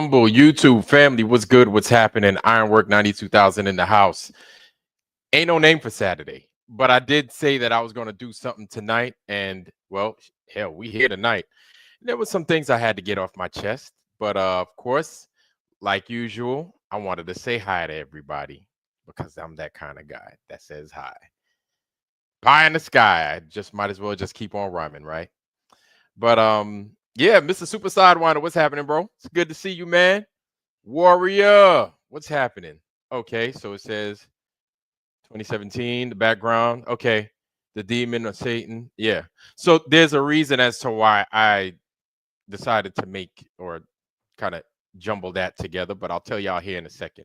Rumble, YouTube, family, what's good? What's happening? Ironwork 92,000 in the house. Ain't no name for Saturday, but I did say that I was going to do something tonight. And, well, hell, we here tonight. There was some things I had to get off my chest. But, of course, like usual, I wanted to say hi to everybody because I'm that kind of guy that says hi. Pie in the sky. I just might as well just keep on rhyming, right? But, yeah, Mr. Super Sidewinder, what's happening, bro? It's good to see you, man. Warrior, what's happening? Okay, so it says 2017, the background. Okay, the demon of Satan. Yeah. So there's a reason as to why I decided to make or kind of jumble that together, but I'll tell y'all here in a second.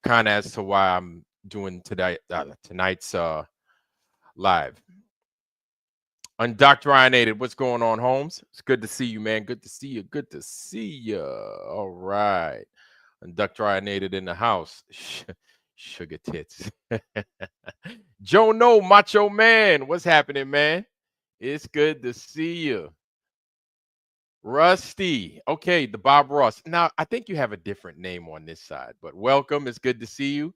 Kind of as to why I'm doing tonight's live. Undoctrinated. What's going on, Holmes? It's good to see you, man. Good to see you. Good to see you. All right. Undoctrinated in the house. Sugar tits. Joe No, Macho Man. What's happening, man? It's good to see you. Rusty. Okay, the Bob Ross. Now, I think you have a different name on this side, but welcome. It's good to see you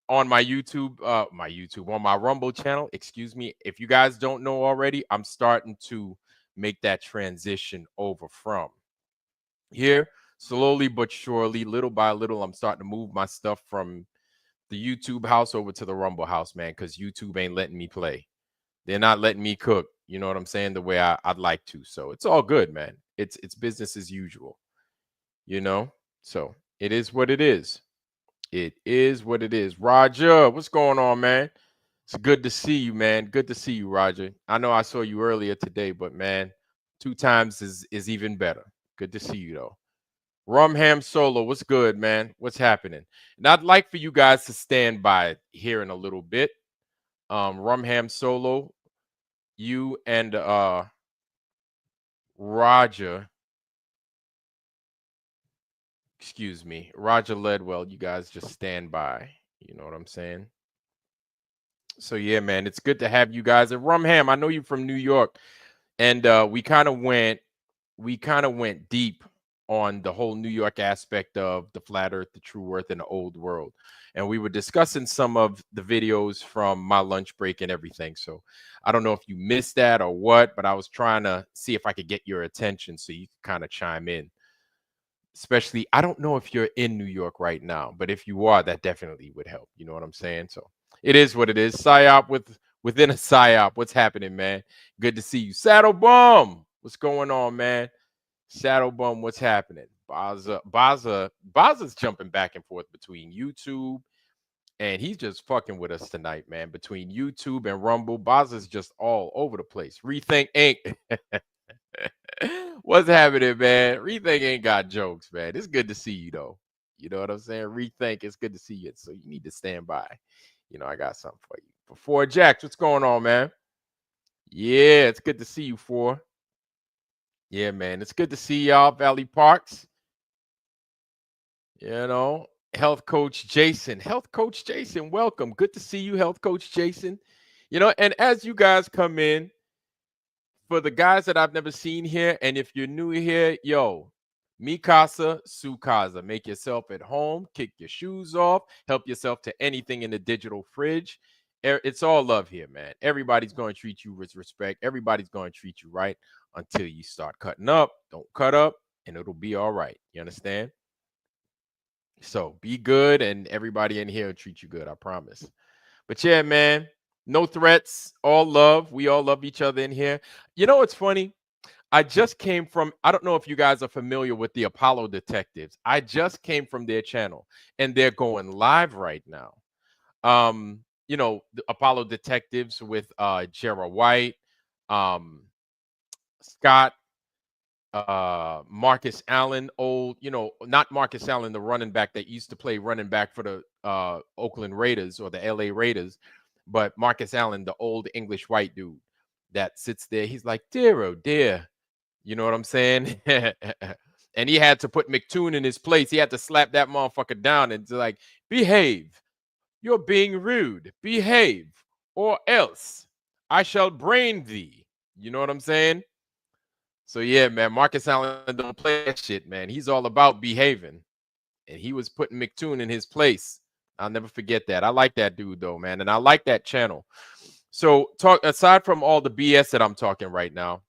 on my YouTube, on my Rumble channel. Excuse me. If you guys don't know already, I'm starting to make that transition over from here slowly but surely, little by little. I'm starting to move my stuff from the YouTube house over to the Rumble house, man, because YouTube ain't letting me play. They're not letting me cook. You know what I'm saying? The way I'd like to. So it's all good, man. It's business as usual. You know? So it is what it is. It is what it is. Roger, what's going on, man? It's good to see you, man. Good to see you, Roger. I know I saw you earlier today, but man, 2 times is even better. Good to see you though. Rumham Solo, what's good, man? What's happening? And I'd like for you guys to stand by here in a little bit. Rumham Solo, you and Roger, excuse me, Roger Ledwell, you guys just stand by. You know what I'm saying? So yeah, man, it's good to have you guys at Rumham. I know you from New York, and we kind of went deep on the whole New York aspect of the flat earth, the true earth, and the old world. And we were discussing some of the videos from my lunch break and everything. So I don't know if you missed that or what, but I was trying to see if I could get your attention so you could kind of chime in. Especially, I don't know if you're in New York right now, but if you are, that definitely would help. You know what I'm saying? So it is what it is. Psyop within a psyop. What's happening, man? Good to see you. Saddle Bum. What's going on, man? Shadow Bum, what's happening? Baza's jumping back and forth between YouTube and he's just fucking with us tonight, man. Between YouTube and Rumble, Baza's just all over the place. Rethink Inc. What's happening, man? Rethink ain't got jokes, man. It's good to see you, though. You know what I'm saying? Rethink, it's good to see you. So you need to stand by. You know, I got something for you. Before Jax, what's going on, man? Yeah, it's good to see you, Four. Yeah, man. It's good to see y'all, Valley Parks. You know, Health Coach Jason. Health Coach Jason, welcome. Good to see you, Health Coach Jason. You know, and as you guys come in, for the guys that I've never seen here, and if you're new here, yo, mi casa, su casa. Make yourself at home, kick your shoes off, help yourself to anything in the digital fridge. It's all love here, man. Everybody's going to treat you with respect. Everybody's going to treat you right until you start cutting up. Don't cut up, and it'll be all right. You understand? So be good, and everybody in here will treat you good. I promise. But yeah, man, no threats, all love. We all love each other in here. You know what's funny? I just came from, I don't know if you guys are familiar with the Apollo Detectives. I just came from their channel, and they're going live right now. You know, the Apollo Detectives with Jera White, Scott, Marcus Allen, old, you know, not Marcus Allen, the running back that used to play running back for the Oakland Raiders or the LA Raiders, but Marcus Allen, the old English white dude that sits there. He's like, dear, oh dear. You know what I'm saying? And he had to put McToon in his place. He had to slap that motherfucker down and like, behave. You're being rude. Behave, or else I shall brain thee. You know what I'm saying? So yeah, man, Marcus Allen don't play that shit, man. He's all about behaving, and he was putting McToon in his place. I'll never forget that. I like that dude though, man, and I like that channel. So talk aside from all the BS that I'm talking right now,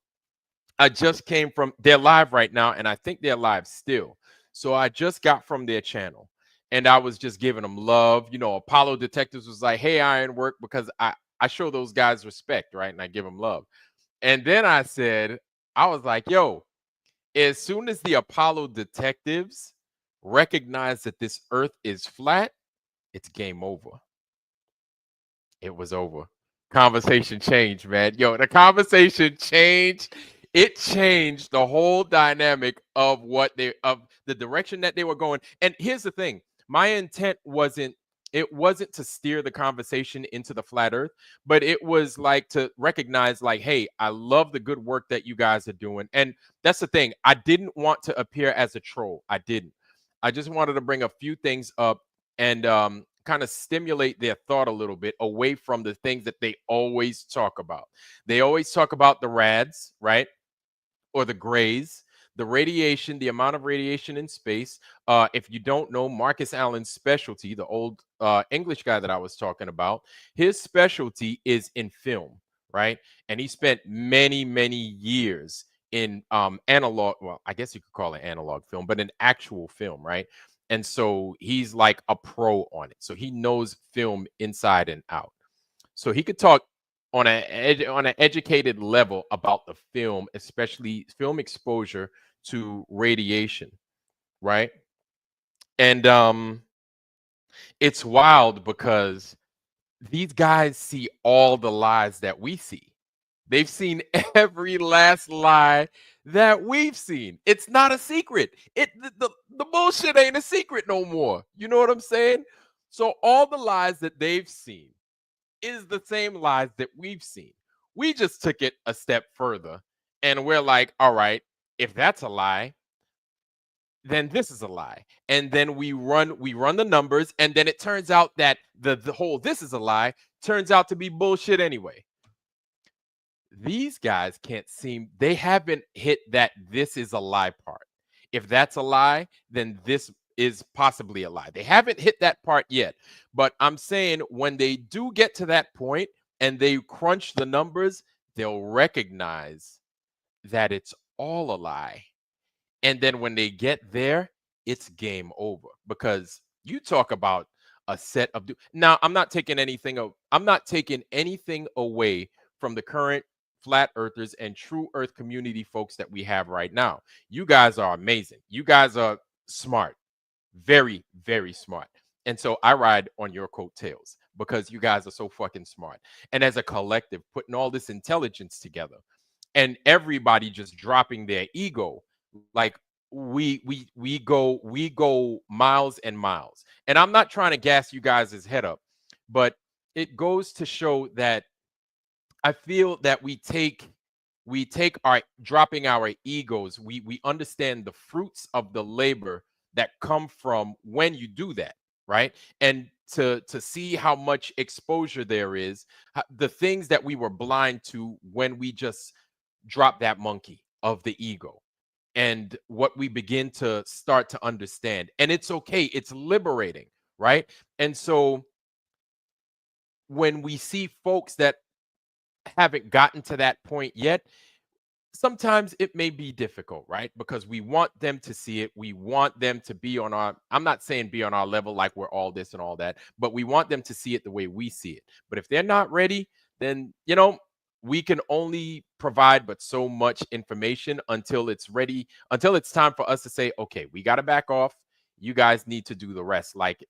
I just came from they're live right now, and I think they're live still. So I just got from their channel, and I was just giving them love. You know, Apollo Detectives was like, "Hey, Ironwork," because I show those guys respect, right, and I give them love. And then I said, I was like, "Yo, as soon as the Apollo Detectives recognize that this Earth is flat, it's game over." It was over. Conversation changed, man. Yo, the conversation changed. It changed the whole dynamic of what they of the direction that they were going. And here's the thing. My intent wasn't to steer the conversation into the flat earth, but it was like to recognize like, hey, I love the good work that you guys are doing. And that's the thing. I didn't want to appear as a troll. I didn't. I just wanted to bring a few things up and kind of stimulate their thought a little bit away from the things that they always talk about. They always talk about the rads, right? Or the grays, the radiation, the amount of radiation in space. If you don't know, Marcus Allen's specialty, the old English guy that I was talking about, his specialty is in film, right? And he spent many, many years in analog. Well, I guess you could call it analog film, but an actual film, right? And so he's like a pro on it. So he knows film inside and out. So he could talk on an educated level about the film, especially film exposure to radiation, right? And it's wild because these guys see all the lies that we see. They've seen every last lie that we've seen. It's not a secret. The bullshit ain't a secret no more. You know what I'm saying? So all the lies that they've seen is the same lies that we've seen. We just took it a step further and we're like, all right, if that's a lie, then this is a lie. And then we run the numbers, and then it turns out that the whole this is a lie turns out to be bullshit anyway. These guys can't seem they haven't hit that this is a lie part. If that's a lie, then this is possibly a lie. They haven't hit that part yet. But I'm saying when they do get to that point and they crunch the numbers, they'll recognize that it's all a lie. And then when they get there, it's game over because you talk about a set of now I'm not taking anything away from the current flat earthers and true earth community folks that we have right now. You guys are amazing. You guys are smart. Very, very smart. And so I ride on your coattails because you guys are so fucking smart. And as a collective, putting all this intelligence together and everybody just dropping their ego, like we go miles and miles. And I'm not trying to gas you guys' head up, but it goes to show that I feel that we take our dropping our egos. We understand the fruits of the labor that come from when you do that, right? And to see how much exposure there is, the things that we were blind to when we just drop that monkey of the ego, and what we begin to start to understand. And it's okay, it's liberating, right? And so when we see folks that haven't gotten to that point yet, sometimes it may be difficult, right? Because we want them to see it. We want them to be on our, I'm not saying be on our level like we're all this and all that, but we want them to see it the way we see it. But if they're not ready, then, we can only provide but so much information until it's ready, until it's time for us to say, okay, we got to back off. You guys need to do the rest. Like,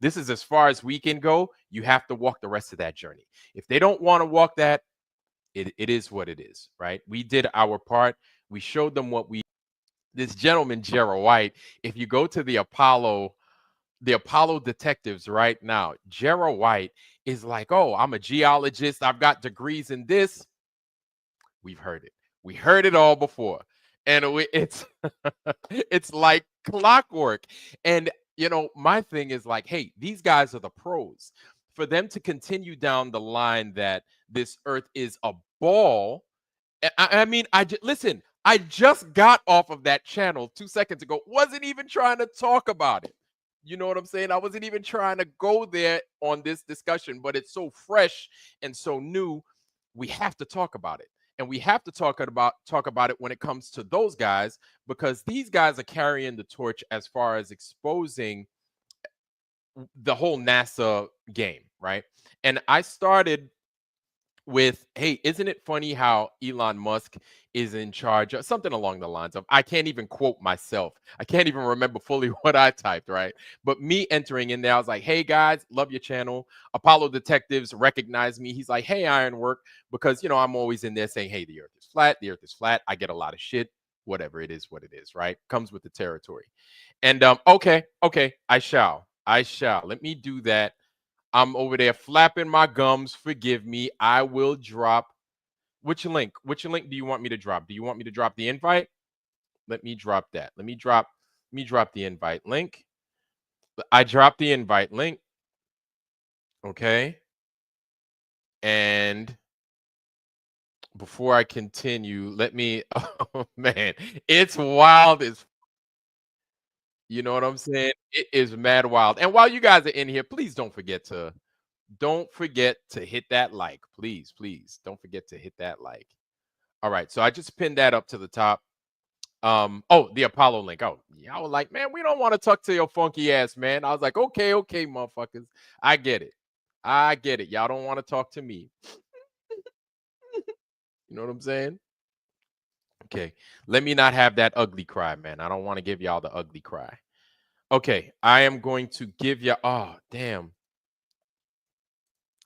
this is as far as we can go. You have to walk the rest of that journey. If they don't want to walk that, it is what it is, right? We did our part. We showed them what we. This gentleman, Gerald White, if you go to the Apollo detectives right now, Gerald White is like, oh, I'm a geologist. I've got degrees in this. We've heard it. We heard it all before. And it's it's like clockwork. And my thing is like, hey, these guys are the pros. For them to continue down the line that this earth is a ball. I mean, listen, I just got off of that channel 2 seconds ago. Wasn't even trying to talk about it. You know what I'm saying? I wasn't even trying to go there on this discussion, but it's so fresh and so new. We have to talk about it. And we have to talk about it when it comes to those guys, because these guys are carrying the torch as far as exposing the whole NASA game, right? And I started with, hey, isn't it funny how Elon Musk is in charge of something along the lines of, I can't even quote myself. I can't even remember fully what I typed, right? But me entering in there, I was like, hey guys, love your channel. Apollo Detectives recognize me. He's like, hey, Ironwork, because, I'm always in there saying, hey, the earth is flat. The earth is flat. I get a lot of shit. Whatever it is, what it is, right? Comes with the territory. And okay, I shall. Let me do that. I'm over there flapping my gums. Forgive me. I will drop. Which link? Which link do you want me to drop? Do you want me to drop the invite? Let me drop that. Let me drop the invite link. I dropped the invite link. Okay. And before I continue, let me, oh man, it's wild. You know what I'm saying? It is mad wild. And while you guys are in here, please don't forget to hit that like. Please don't forget to hit that like. All right, so I just pinned that up to the top. Oh, the Apollo link. Oh, y'all were like, man, we don't want to talk to your funky ass, man. I was like, okay, motherfuckers. I get it. I get it. Y'all don't want to talk to me. You know what I'm saying? Okay. Let me not have that ugly cry, man. I don't want to give y'all the ugly cry. Okay, I am going to give you, oh, damn.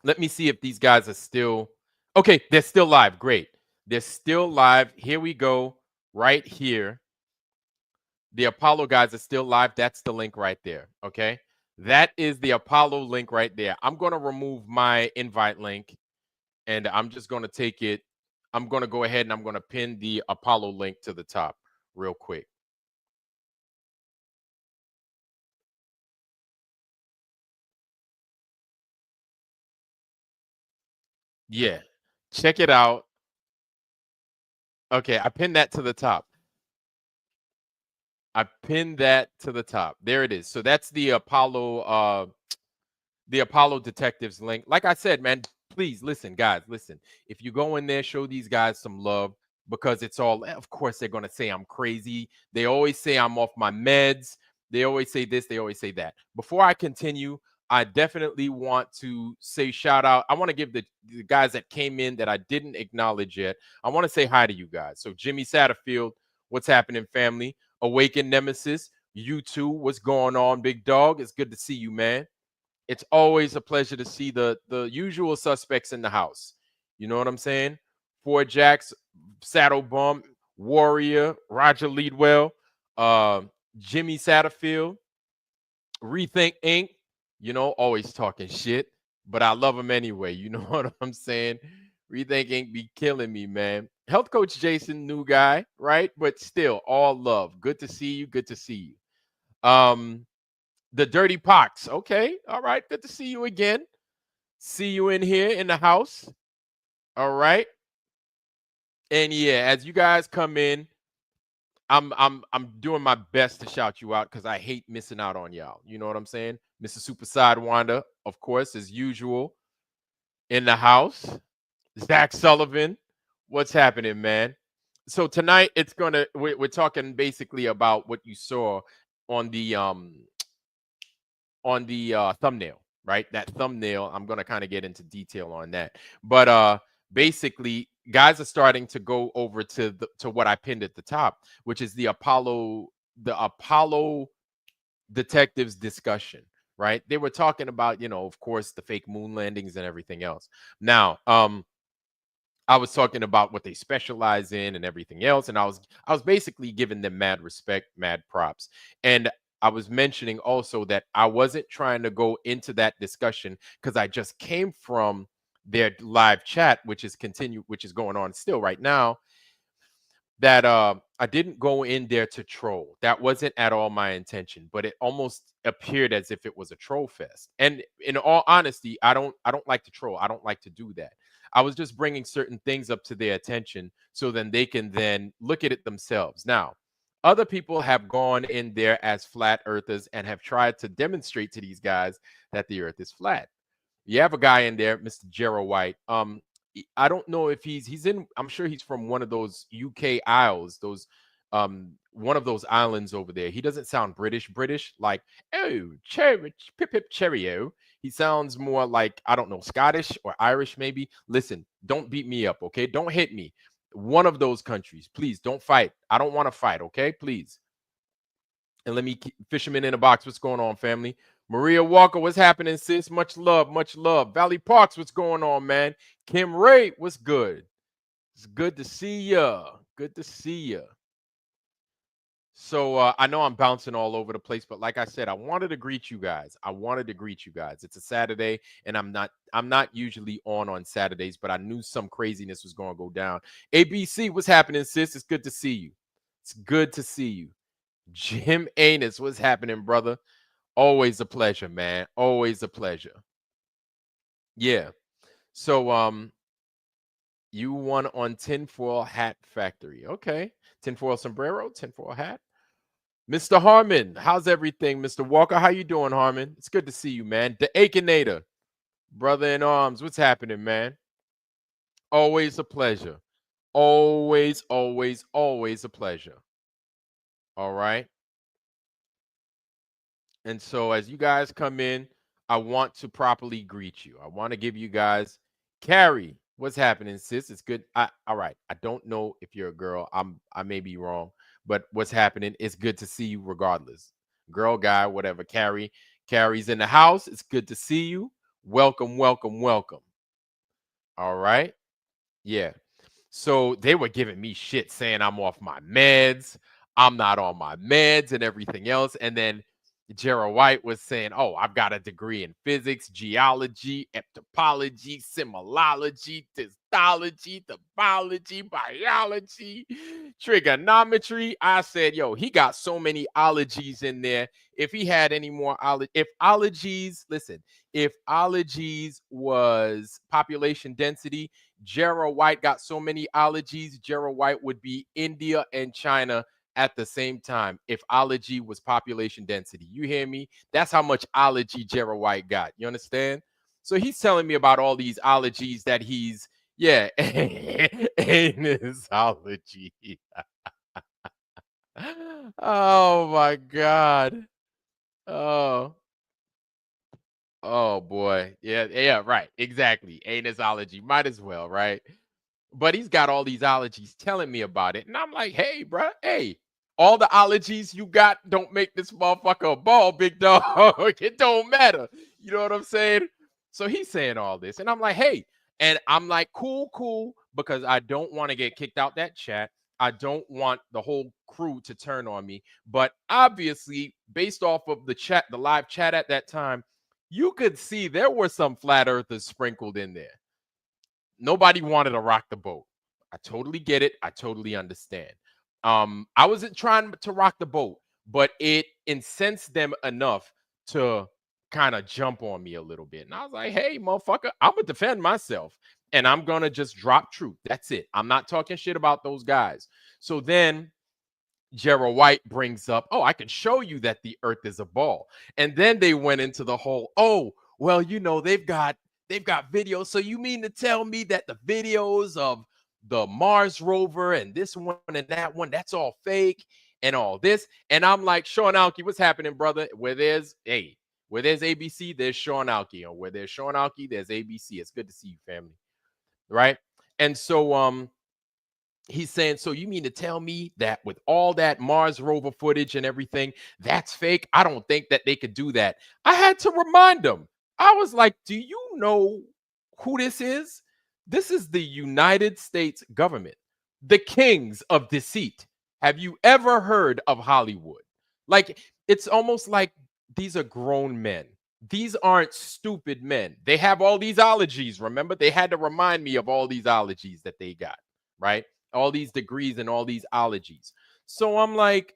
Let me see if these guys are still, okay, they're still live. Great. They're still live. Here we go. Right here. The Apollo guys are still live. That's the link right there. Okay. That is the Apollo link right there. I'm going to remove my invite link and I'm just going to take it. I'm going to go ahead and I'm going to pin the Apollo link to the top real quick. Yeah. Check it out. Okay. I pinned that to the top. I pinned that to the top. There it is. So that's the Apollo Detectives link. Like I said, man, please listen, guys, listen. If you go in there, show these guys some love, because it's all, of course, they're going to say I'm crazy. They always say I'm off my meds. They always say this, they always say that. Before I continue, I definitely want to say shout out. I want to give the guys that came in that I didn't acknowledge yet. I want to say hi to you guys. So, Jimmy Satterfield, what's happening, family? Awaken Nemesis, you too. What's going on, big dog? It's good to see you, man. It's always a pleasure to see the usual suspects in the house. You know what I'm saying? Four Jacks, Saddle Bum, Warrior, Roger Leadwell, uh, Jimmy Satterfield, Rethink Inc. Always talking shit, but I love him anyway. You know what I'm saying? Rethink Inc. be killing me, man. Health coach Jason, new guy, right? But still, all love. Good to see you. Good to see you. The Dirty Pox. Okay. All right. Good to see you again. See you in here in the house. All right. And yeah, as you guys come in, I'm doing my best to shout you out because I hate missing out on y'all. You know what I'm saying? Mr. Super Sidewinder, of course, as usual, in the house. Zach Sullivan, what's happening, man? So tonight we're talking basically about what you saw on the thumbnail, right? That thumbnail, I'm going to kind of get into detail on that. But basically, guys are starting to go over to what I pinned at the top, which is the Apollo detectives discussion, right? They were talking about, of course, the fake moon landings and everything else. Now, I was talking about what they specialize in and everything else, and I was basically giving them mad respect, mad props. And I was mentioning also that I wasn't trying to go into that discussion because I just came from their live chat, which is going on still right now. that I didn't go in there to troll. That wasn't at all my intention, but it almost appeared as if it was a troll fest. And in all honesty, I don't like to troll. I don't like to do that. I was just bringing certain things up to their attention so then they can then look at it themselves. Now, other people have gone in there as flat earthers and have tried to demonstrate to these guys that the earth is flat. You have a guy in there, Mr. Gerald White. I don't know if he's in. I'm sure he's from one of those UK Isles, those one of those islands over there. He doesn't sound British like oh cherry pip pip cheerio. He sounds more like I don't know Scottish or Irish maybe. Listen, don't beat me up, okay? Don't hit me. One of those countries, please don't fight. I don't want to fight, okay? Please. And let me keep fisherman in a box. What's going on, family? Maria Walker, what's happening, sis? Much love, much love. Valley Parks, what's going on, man? Kim Ray, what's good? It's good to see ya. Good to see ya. So I know I'm bouncing all over the place, but like I said, I wanted to greet you guys. I wanted to greet you guys. It's a Saturday, and I'm not usually on Saturdays, but I knew some craziness was going to go down. ABC, what's happening, sis? It's good to see you. It's good to see you. Jim Anus, what's happening, brother? Always a pleasure, man. Always a pleasure. Yeah. So you won on tinfoil hat factory. Okay. Tinfoil sombrero, tinfoil hat. Mr. Harmon, how's everything? Mr. Walker, how you doing, Harmon? It's good to see you, man. The Akinator, brother in arms, what's happening, man? Always a pleasure. Always, always, always a pleasure. All right. And so as you guys come in, I want to properly greet you. I want to give you guys Carrie. What's happening, sis? It's good. All right. I don't know if you're a girl. I may be wrong, but what's happening? It's good to see you regardless. Girl, guy, whatever. Carrie's in the house. It's good to see you. Welcome, welcome, welcome. All right. Yeah. So they were giving me shit saying I'm off my meds. I'm not on my meds and everything else. And then Gerald White was saying, oh, I've got a degree in physics, geology, eptopology, similology, histology, topology, biology, trigonometry. I said, yo, he got so many ologies in there. If he had any more if ologies, listen, if ologies was population density, Gerald White got so many ologies, Gerald White would be India and China at the same time if ology was population density. You hear me? That's how much ology Gerald White got. You understand? So he's telling me about all these ologies that he's, yeah, anusology. Oh my God. Oh. Oh boy. Yeah, yeah, right. Exactly. Anusology. Might as well, right? But he's got all these ologies telling me about it. And I'm like, hey, bro, hey, all the ologies you got don't make this motherfucker a ball, big dog. It don't matter. You know what I'm saying? So he's saying all this. And I'm like, hey, and I'm like, cool, cool, because I don't want to get kicked out that chat. I don't want the whole crew to turn on me. But obviously, based off of the chat, the live chat at that time, you could see there were some flat earthers sprinkled in there. Nobody wanted to rock the boat. I totally get it. I totally understand. I wasn't trying to rock the boat, but it incensed them enough to kind of jump on me a little bit. And I was like, hey, motherfucker, I'm gonna defend myself and I'm gonna just drop truth. That's it. I'm not talking shit about those guys. So then Gerald White brings up, oh, I can show you that the earth is a ball. And then they went into the whole, oh, well, they've got videos. So you mean to tell me that the videos of the Mars rover and this one and that one, that's all fake and all this? And I'm like, Sean Alke, what's happening, brother? Where there's ABC, there's Sean Alke. Or where there's Sean Alke, there's ABC. It's good to see you, family. Right? And so he's saying, so you mean to tell me that with all that Mars rover footage and everything, that's fake? I don't think that they could do that. I had to remind him. I was like, do you know who this is? This is the United States government, the kings of deceit. Have you ever heard of Hollywood? Like, it's almost like these are grown men. These aren't stupid men. They have all these ologies. Remember, they had to remind me of all these ologies that they got, right? all these degrees and all these ologies. So I'm like,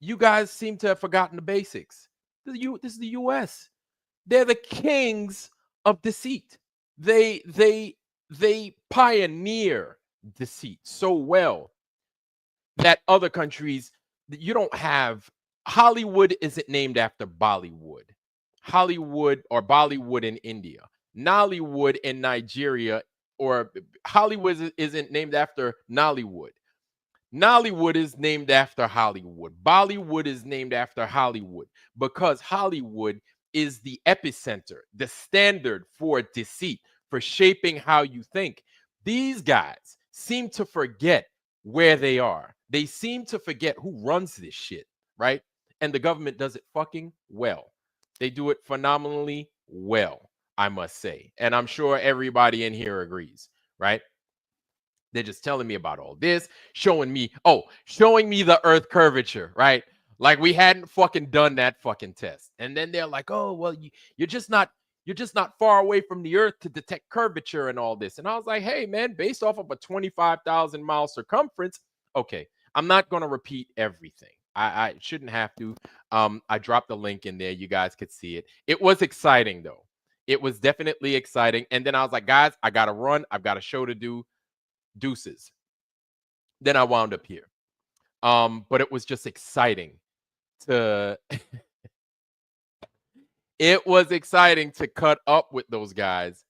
you guys seem to have forgotten the basics. This is the US. They're the kings of deceit. They pioneer deceit so well that other countries, you don't have, Hollywood isn't named after Bollywood. Hollywood or Bollywood in India, Nollywood in Nigeria, or Hollywood isn't named after Nollywood. Nollywood is named after Hollywood. Bollywood is named after Hollywood because Hollywood is the epicenter, the standard for deceit, for shaping how you think. These guys seem to forget where they are. They seem to forget who runs this shit, right? And the government does it fucking well. They do it phenomenally well, I must say. And I'm sure everybody in here agrees, right? They're just telling me about all this, showing me the earth curvature, right? Like we hadn't fucking done that fucking test. And then they're like, oh, well, you're just not far away from the earth to detect curvature and all this. And I was like, hey, man, based off of a 25,000 mile circumference, okay, I'm not going to repeat everything. I shouldn't have to. I dropped the link in there. You guys could see it. It was exciting, though. It was definitely exciting. And then I was like, guys, I got to run. I've got a show to do. Deuces. Then I wound up here. But it was just exciting to it was exciting to cut up with those guys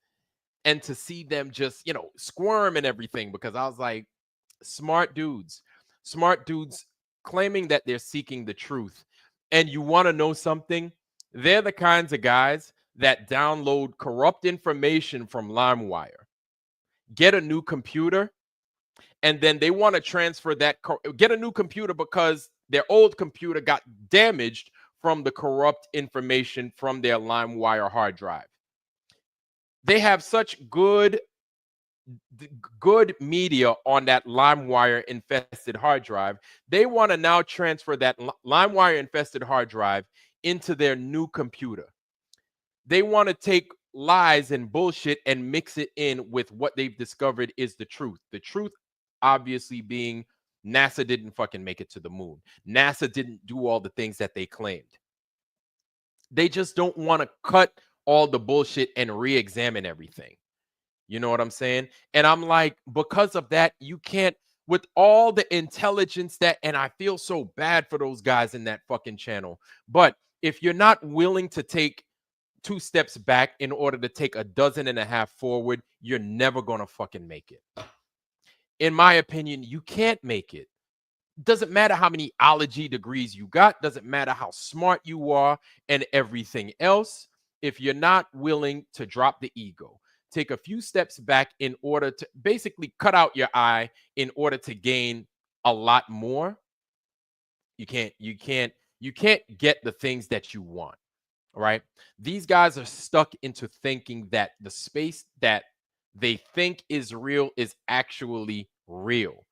and to see them just, squirm and everything, because I was like, smart dudes claiming that they're seeking the truth. And you want to know something? They're the kinds of guys that download corrupt information from LimeWire, get a new computer, and then they want to transfer that, get a new computer because their old computer got damaged from the corrupt information from their LimeWire hard drive. They have such good media on that LimeWire infested hard drive. They want to now transfer that LimeWire infested hard drive into their new computer. They want to take lies and bullshit and mix it in with what they've discovered is the truth. The truth obviously being NASA didn't fucking make it to the moon. NASA didn't do all the things that they claimed. They just don't want to cut all the bullshit and re-examine everything. You know what I'm saying? And I'm like, because of that, you can't, with all the intelligence that, and I feel so bad for those guys in that fucking channel. But if you're not willing to take 2 steps back in order to take 12 forward, you're never going to fucking make it. In my opinion, you can't make it. Doesn't matter how many ology degrees you got, doesn't matter how smart you are and everything else. If you're not willing to drop the ego, take a few steps back in order to basically cut out your eye in order to gain a lot more, you can't get the things that you want. Right? These guys are stuck into thinking that the space that they think is real is actually real.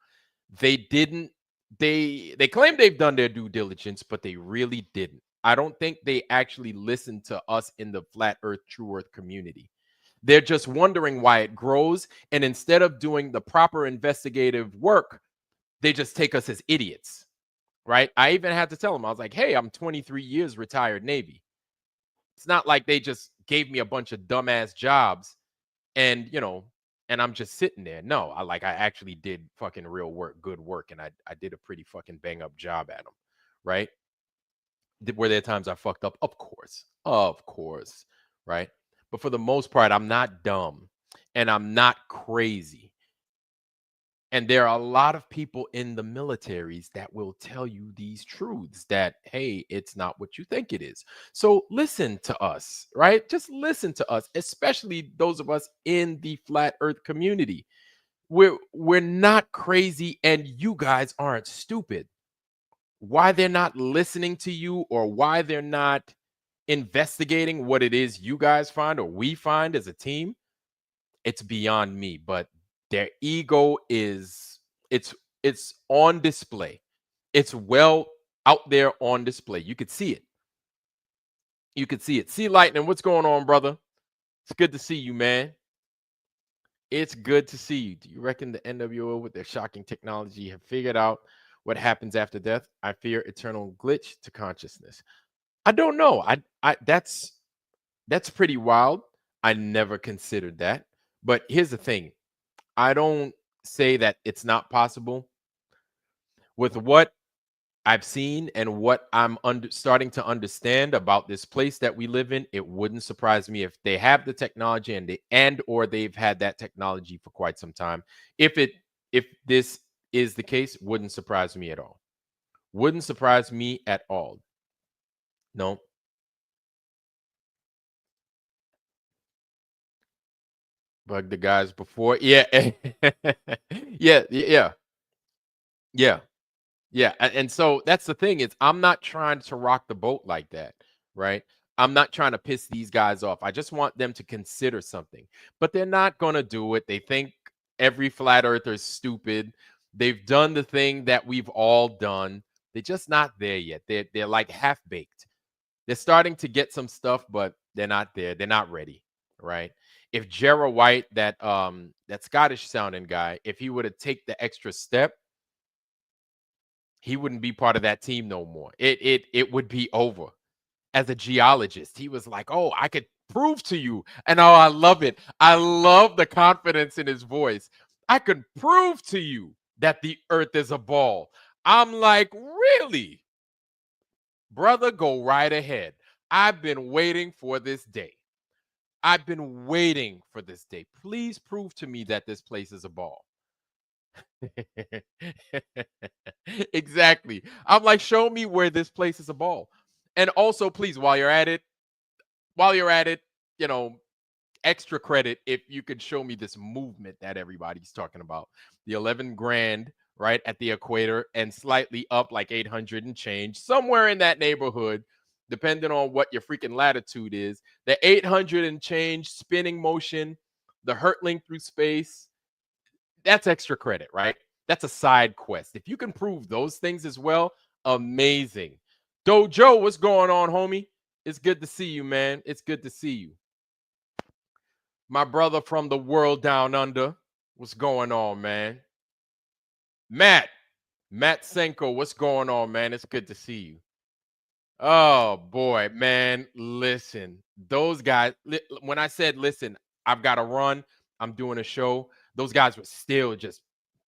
They claim they've done their due diligence, but they really didn't. I don't think they actually listened to us in the flat earth, true earth community. They're just wondering why it grows. And instead of doing the proper investigative work, they just take us as idiots. Right? I even had to tell them, I was like, hey, I'm 23 years retired Navy. It's not like they just gave me a bunch of dumbass jobs and, and I'm just sitting there. No, I actually did fucking real work, good work. And I did a pretty fucking bang up job at them. Right? Were there times I fucked up? Of course. Right? But for the most part, I'm not dumb and I'm not crazy. And there are a lot of people in the militaries that will tell you these truths that, hey, it's not what you think it is. So listen to us, right? Just listen to us, especially those of us in the flat earth community. We're not crazy and you guys aren't stupid. Why they're not listening to you or why they're not investigating what it is you guys find or we find as a team, it's beyond me. But their ego is it's on display. It's well out there on display. You could see it. See Lightning, what's going on, brother? It's good to see you, man. It's good to see you. Do you reckon the NWO with their shocking technology have figured out what happens after death? I fear eternal glitch to consciousness. I don't know. I that's pretty wild. I never considered that. But here's the thing. I don't say that it's not possible. With what I've seen and what I'm starting to understand about this place that we live in, it wouldn't surprise me if they have the technology and or they've had that technology for quite some time. If this is the case, wouldn't surprise me at all. Wouldn't surprise me at all. No. Bug the guys before. Yeah. Yeah, yeah, yeah. Yeah, and so that's the thing is I'm not trying to rock the boat like that, right? I'm not trying to piss these guys off. I just want them to consider something. But they're not going to do it. They think every flat earther is stupid. They've done the thing that we've all done. They're just not there yet. They're like half baked. They're starting to get some stuff, but they're not there. They're not ready, right? If Jera White, that Scottish sounding guy, if he would have take the extra step, he wouldn't be part of that team no more. It would be over. As a geologist, he was like, "Oh, I could prove to you." And oh, I love it. I love the confidence in his voice. I could prove to you that the earth is a ball. I'm like, "Really? Brother, go right ahead. I've been waiting for this day. I've been waiting for this day. Please prove to me that this place is a ball." Exactly. I'm like, show me where this place is a ball. And also, please, while you're at it, you know, extra credit if you could show me this movement that everybody's talking about. The 11 grand, right, at the equator and slightly up like 800 and change, somewhere in that neighborhood, depending on what your freaking latitude is. The 800 and change spinning motion, the hurtling through space, that's extra credit, right? That's a side quest. If you can prove those things as well, amazing. Dojo, what's going on, homie? It's good to see you, man. It's good to see you. My brother from the world down under, what's going on, man? Matt, Matt Senko, what's going on, man? It's good to see you. Oh boy, man, listen. Those guys, when I said, listen, I've got to run, I'm doing a show, those guys were still just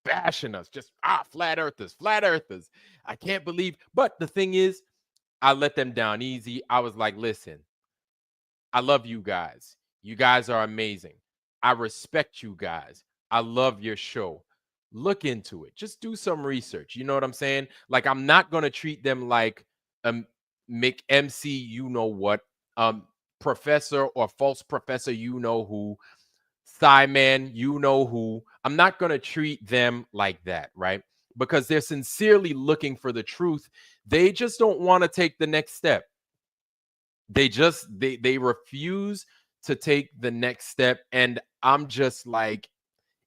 bashing us, just flat earthers, flat earthers. I can't believe, but the thing is, I let them down easy. I was like, listen, I love you guys. You guys are amazing. I respect you guys. I love your show. Look into it. Just do some research. You know what I'm saying? Like, I'm not going to treat them like um MC, you know what, um professor or false professor, you know who, Simon, you know who. I'm not going to treat them like that, right? Because they're sincerely looking for the truth. They just don't want to take the next step. They refuse to take the next step, and I'm just like,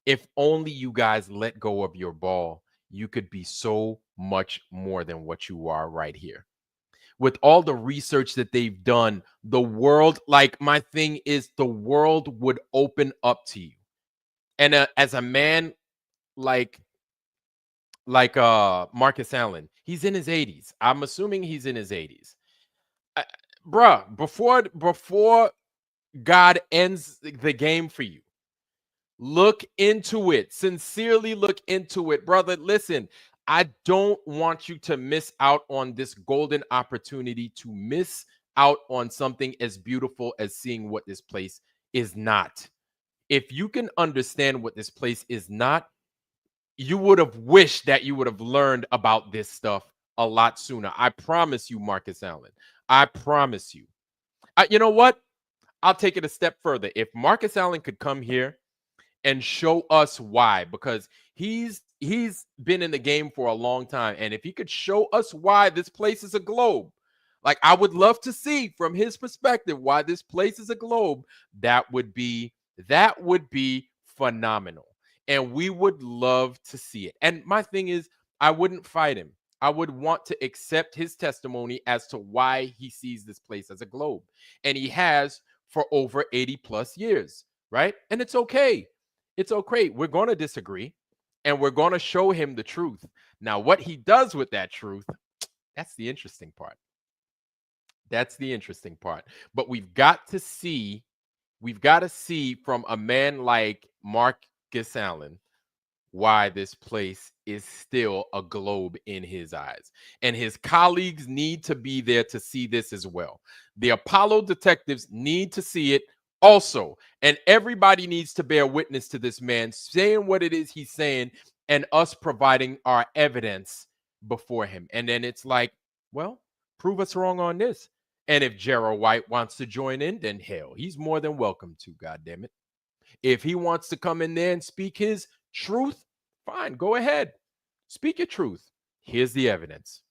if only you guys let go of your ball, you could be so much more than what you are right here. With all the research that they've done, the world, like, my thing is, the world would open up to you. And as a man like Marcus Allen, he's in his 80s. I'm assuming he's in his 80s. uh, Bruh, before God ends the game for you, look into it. Sincerely look into it, brother. Listen, I don't want you to miss out on this golden opportunity to miss out on something as beautiful as seeing what this place is not. If you can understand what this place is not, you would have wished that you would have learned about this stuff a lot sooner. I promise you, Marcus Allen. I promise you. You know what? I'll take it a step further. If Marcus Allen could come here and show us why, because he's been in the game for a long time, and if he could show us why this place is a globe, like, I would love to see from his perspective why this place is a globe. That would be phenomenal, and we would love to see it. And my thing is, I wouldn't fight him. I would want to accept his testimony as to why he sees this place as a globe, and he has for over 80 plus years, right? And it's okay. It's okay. We're going to disagree and we're going to show him the truth. Now, what he does with that truth, that's the interesting part. That's the interesting part. But we've got to see from a man like Marcus Allen why this place is still a globe in his eyes. And his colleagues need to be there to see this as well. The Apollo detectives need to see it also. And everybody needs to bear witness to this man saying what it is he's saying and us providing our evidence before him. And then it's like, well, prove us wrong on this. And if Gerald White wants to join in, then hell, he's more than welcome to, goddammit. If he wants to come in there and speak his truth, fine, go ahead. Speak your truth. Here's the evidence.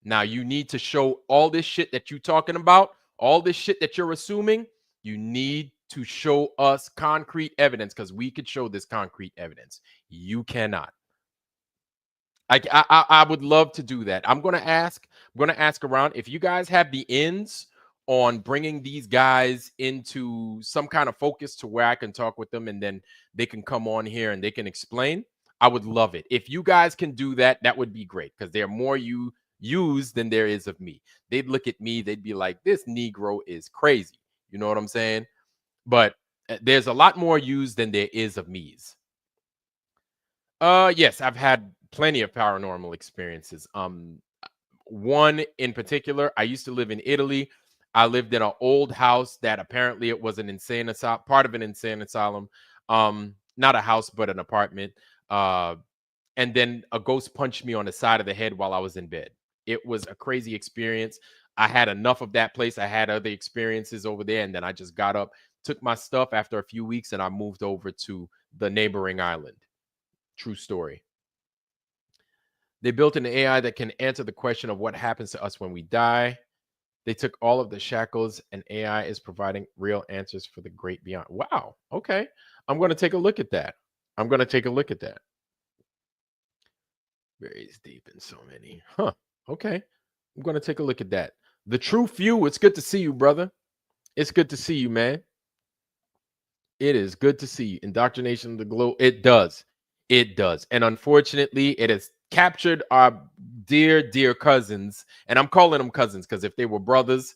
Now you need to show all this shit that you're talking about, all this shit that you're assuming. You need to show us concrete evidence because we could show this concrete evidence. You cannot. I would love to do that. I'm gonna ask around if you guys have the ends on bringing these guys into some kind of focus to where I can talk with them and then they can come on here and they can explain. I would love it. If you guys can do that, that would be great because there are more you use than there is of me. They'd look at me, they'd be like, this Negro is crazy. You know what I'm saying? But there's a lot more used than there is of me's. Yes, I've had plenty of paranormal experiences. One in particular, I used to live in Italy. I lived in an old house that apparently it was an insane asylum, part of an insane asylum. Not a house, but an apartment. And then a ghost punched me on the side of the head while I was in bed. It was a crazy experience. I had enough of that place. I had other experiences over there, and then I just got up, took my stuff after a few weeks, and I moved over to the neighboring island. True story. They built an AI that can answer the question of what happens to us when we die. They took all of the shackles, and AI is providing real answers for the great beyond. Wow. Okay. I'm going to take a look at that. Very deep in so many. Huh. Okay. I'm going to take a look at that. The True Few. It's good to see you, brother. It's good to see you, man. It is good to see you. Indoctrination of the globe. It does. It does. And unfortunately, it has captured our dear cousins. And I'm calling them cousins because if they were brothers,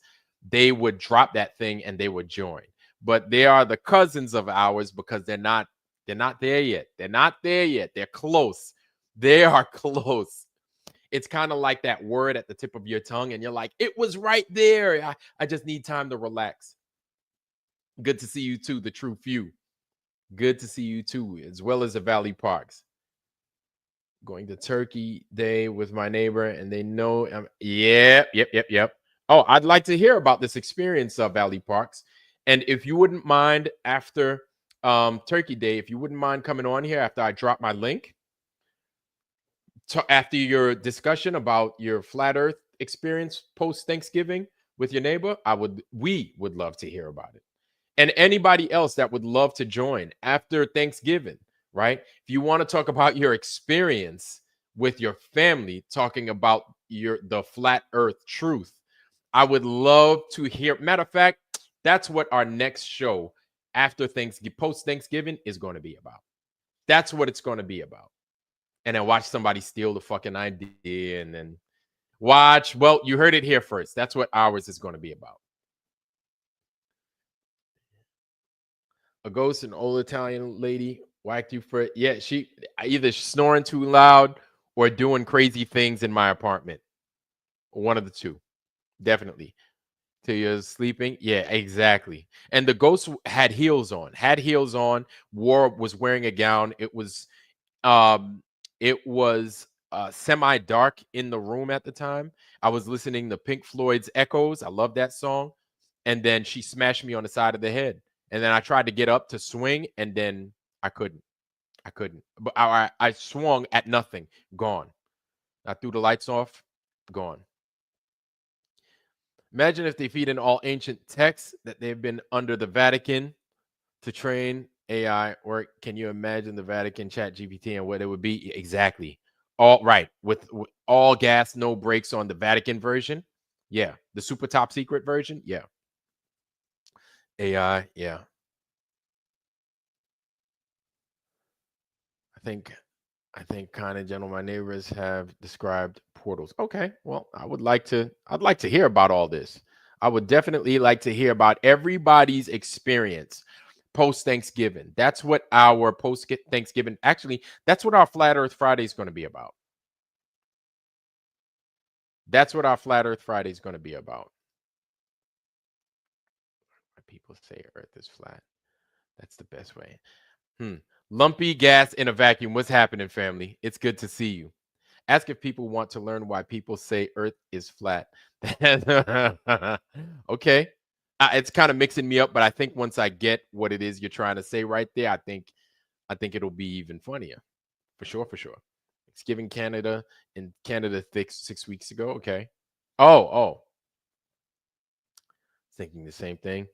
they would drop that thing and they would join. But they are the cousins of ours because they're not there yet. They're not there yet. They're close. They are close. It's kind of like that word at the tip of your tongue, and you're like, it was right there. I just need time to relax. Good to see you too, the True Few. Good to see you too, as well as the Valley Parks. Going to Turkey Day with my neighbor, and they know. Yep. Oh, I'd like to hear about this experience of Valley Parks. And if you wouldn't mind, after Turkey Day, if you wouldn't mind coming on here after I drop my link, after your discussion about your flat Earth experience post Thanksgiving with your neighbor, we would love to hear about it. And anybody else that would love to join after Thanksgiving, right? If you want to talk about your experience with your family, talking about the flat Earth truth, I would love to hear. Matter of fact, that's what our next show after Thanksgiving, post Thanksgiving, is going to be about. That's what it's going to be about. And then watch somebody steal the fucking idea, and then watch. Well, you heard it here first. That's what ours is going to be about. A ghost, an old Italian lady whacked you for it. Yeah, she either snoring too loud or doing crazy things in my apartment. One of the two, definitely. Till you're sleeping. Yeah, exactly. And the ghost had heels on. Was wearing a gown. It was semi dark in the room at the time. I was listening to Pink Floyd's Echoes. I love that song. And then she smashed me on the side of the head. And then I tried to get up to swing, and then I couldn't. But I swung at nothing. Gone. I threw the lights off. Gone. Imagine if they feed in all ancient texts that they've been under the Vatican to train AI. Or can you imagine the Vatican chat GPT and what it would be? Exactly. All right. With all gas, no brakes on the Vatican version. Yeah. The super top secret version. Yeah. AI. Yeah. I think kind and gentle my neighbors have described portals. Okay, well, I'd like to hear about all this. I would definitely like to hear about everybody's experience post Thanksgiving. That's what our post Thanksgiving, actually, that's what our Flat Earth Friday is going to be about. That's what our Flat Earth Friday is going to be about. People say Earth is flat. That's the best way. Lumpy gas in a vacuum. What's happening, family? It's good to see you. Ask if people want to learn why people say Earth is flat. Okay. It's kind of mixing me up, but I think once I get what it is you're trying to say right there, I think it'll be even funnier. For sure, for sure. Thanksgiving Canada and Canada 6 weeks ago. Okay. Oh, thinking the same thing.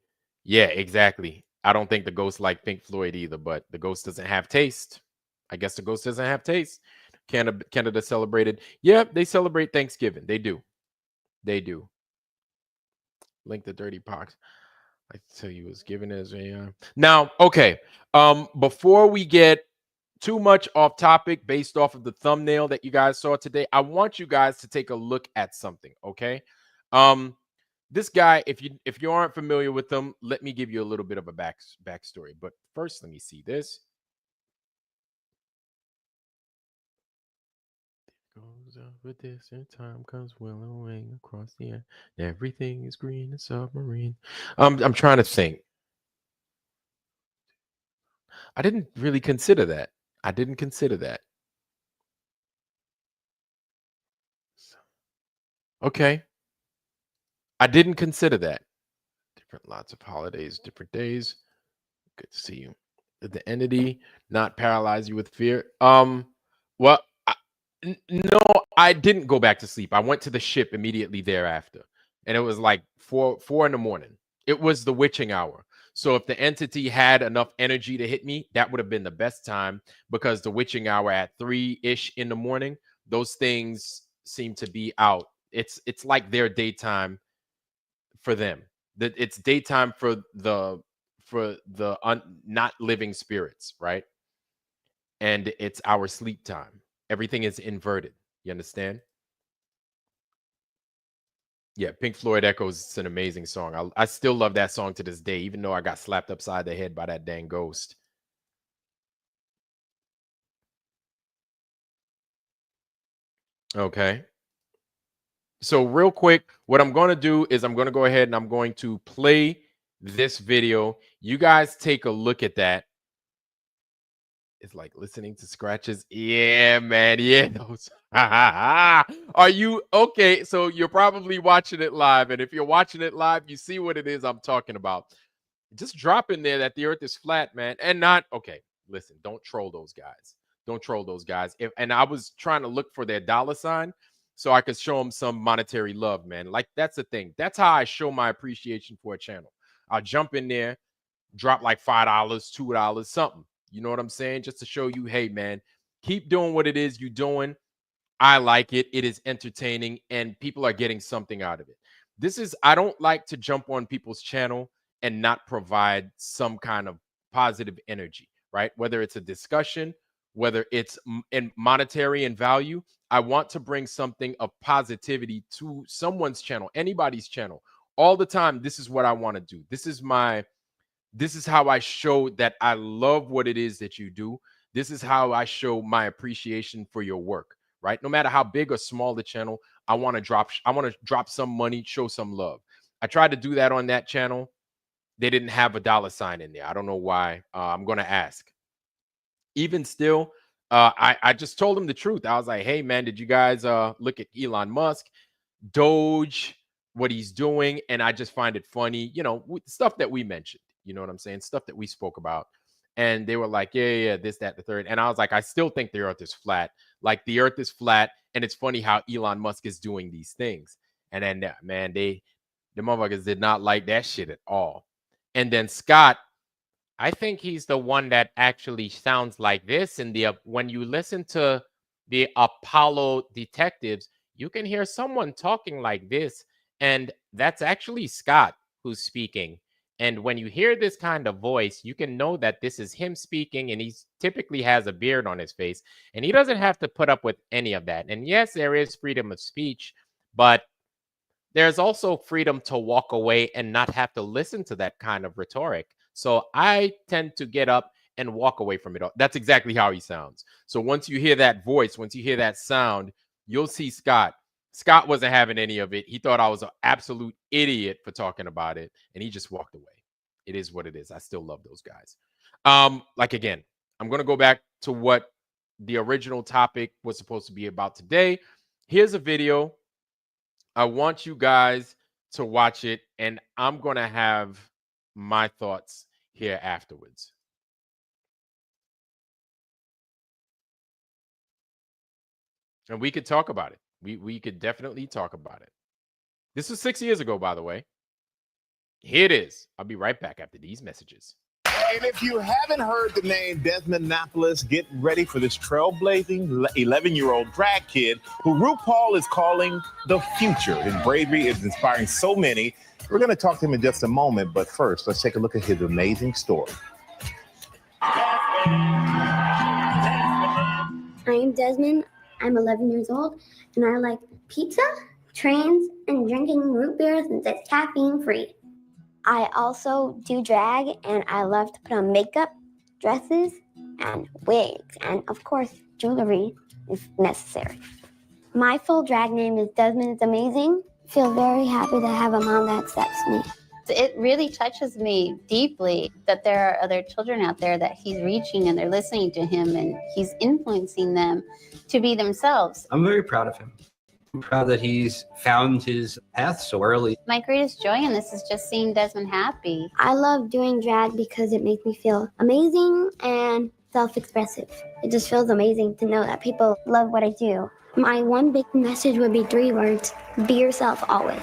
Yeah, exactly. I don't think the ghost like Pink Floyd either, but the ghost doesn't have taste. I guess the ghost doesn't have taste. Canada celebrated. Yeah, they celebrate Thanksgiving. They do. They do. Link the dirty pox. I tell you, was given as a now. Okay. Before we get too much off topic, based off of the thumbnail that you guys saw today, I want you guys to take a look at something. Okay. This guy, if you aren't familiar with him, let me give you a little bit of a backstory. But first, let me see this. Goes up with this, and time comes willowing across the air. Everything is green and submarine. I'm trying to think. I didn't really consider that. I didn't consider that. Okay. I didn't consider that. Different lots of holidays, different days. Good to see you. Did the entity not paralyze you with fear? Well, no, I didn't go back to sleep. I went to the ship immediately thereafter, and it was like four in the morning. It was the witching hour. So if the entity had enough energy to hit me, that would have been the best time, because the witching hour at 3-ish in the morning, those things seem to be out. It's like their daytime for them. That it's daytime for the not living spirits, right? And it's our sleep time. Everything is inverted. You understand? Yeah, Pink Floyd Echoes. It's an amazing song. I still love that song to this day, even though I got slapped upside the head by that dang ghost. Okay. So real quick, what I'm going to do is I'm going to go ahead and I'm going to play this video. You guys take a look at that. It's like listening to scratches. Yeah, man. Yeah. Those. Are you okay? So you're probably watching it live. And if you're watching it live, you see what it is I'm talking about. Just drop in there that the earth is flat, man. And not okay. Listen, don't troll those guys. Don't troll those guys. And I was trying to look for their dollar sign so I could show them some monetary love, man. Like that's the thing. That's how I show my appreciation for a channel. I'll jump in there, drop like $5, $2, something. You know what I'm saying? Just to show you, hey, man, keep doing what it is you're doing. I like it. It is entertaining and people are getting something out of it. I don't like to jump on people's channel and not provide some kind of positive energy, right? Whether it's a discussion, whether it's in monetary and value, I want to bring something of positivity to someone's channel, anybody's channel. All the time, this is what I want to do. This is how I show that I love what it is that you do. This is how I show my appreciation for your work, right? No matter how big or small the channel, I want to drop some money, show some love. I tried to do that on that channel. They didn't have a dollar sign in there. I don't know why. I'm going to ask. Even still, I just told them the truth. I was like, hey, man, did you guys look at Elon Musk? Doge, what he's doing, and I just find it funny, stuff that we mentioned, you know what I'm saying, stuff that we spoke about, and they were like, yeah, this, that, the third, and I was like, I still think the earth is flat, like the earth is flat, and it's funny how Elon Musk is doing these things, and then man, the motherfuckers did not like that shit at all. And then Scott, I think he's the one that actually sounds like this in the when you listen to the Apollo detectives, you can hear someone talking like this, and that's actually Scott who's speaking. And when you hear this kind of voice, you can know that this is him speaking, and he typically has a beard on his face, and he doesn't have to put up with any of that. And yes, there is freedom of speech, but there's also freedom to walk away and not have to listen to that kind of rhetoric. So I tend to get up and walk away from it all. That's exactly how he sounds. So once you hear that voice, once you hear that sound, you'll see Scott. Scott wasn't having any of it. He thought I was an absolute idiot for talking about it, and he just walked away. It is what it is. I still love those guys. Again, I'm going to go back to what the original topic was supposed to be about today. Here's a video. I want you guys to watch it, and I'm going to have my thoughts here afterwards. And we could talk about it. We could definitely talk about it. This was 6 years ago, by the way. Here it is. I'll be right back after these messages. And if you haven't heard the name Desmond, get ready for this trailblazing 11-year-old drag kid who RuPaul is calling the future. His bravery is inspiring so many. We're going to talk to him in just a moment, but first, let's take a look at his amazing story. I'm Desmond. I'm 11 years old, and I like pizza, trains, and drinking root beer since it's caffeine-free. I also do drag, and I love to put on makeup, dresses, and wigs, and of course, jewelry if necessary. My full drag name is Desmond is Amazing. I feel very happy to have a mom that accepts me. It really touches me deeply that there are other children out there that he's reaching and they're listening to him and he's influencing them to be themselves. I'm very proud of him. I'm proud that he's found his path so early. My greatest joy in this is just seeing Desmond happy. I love doing drag because it makes me feel amazing and self-expressive. It just feels amazing to know that people love what I do. My one big message would be 3 words: be yourself always.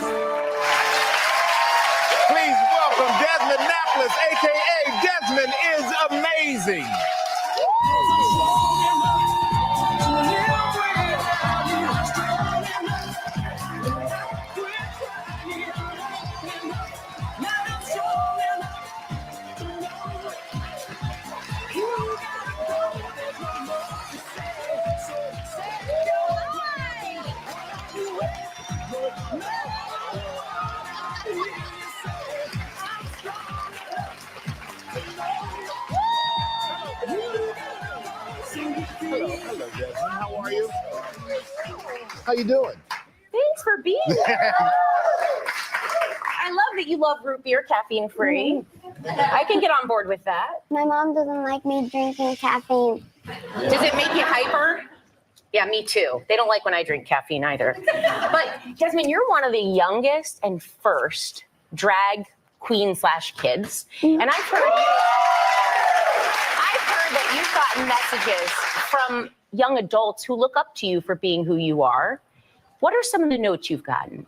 Please welcome Desmond Napoles, a.k.a. Desmond is Amazing. Hello, Desmond. How are you? How you doing? Thanks for being here. I love that you love root beer, caffeine free. I can get on board with that. My mom doesn't like me drinking caffeine. Does it make you hyper? Yeah, me too. They don't like when I drink caffeine either. But Desmond, you're one of the youngest and first drag queen/kids. And I've heard that you've gotten messages from young adults who look up to you for being who you are. What are some of the notes you've gotten?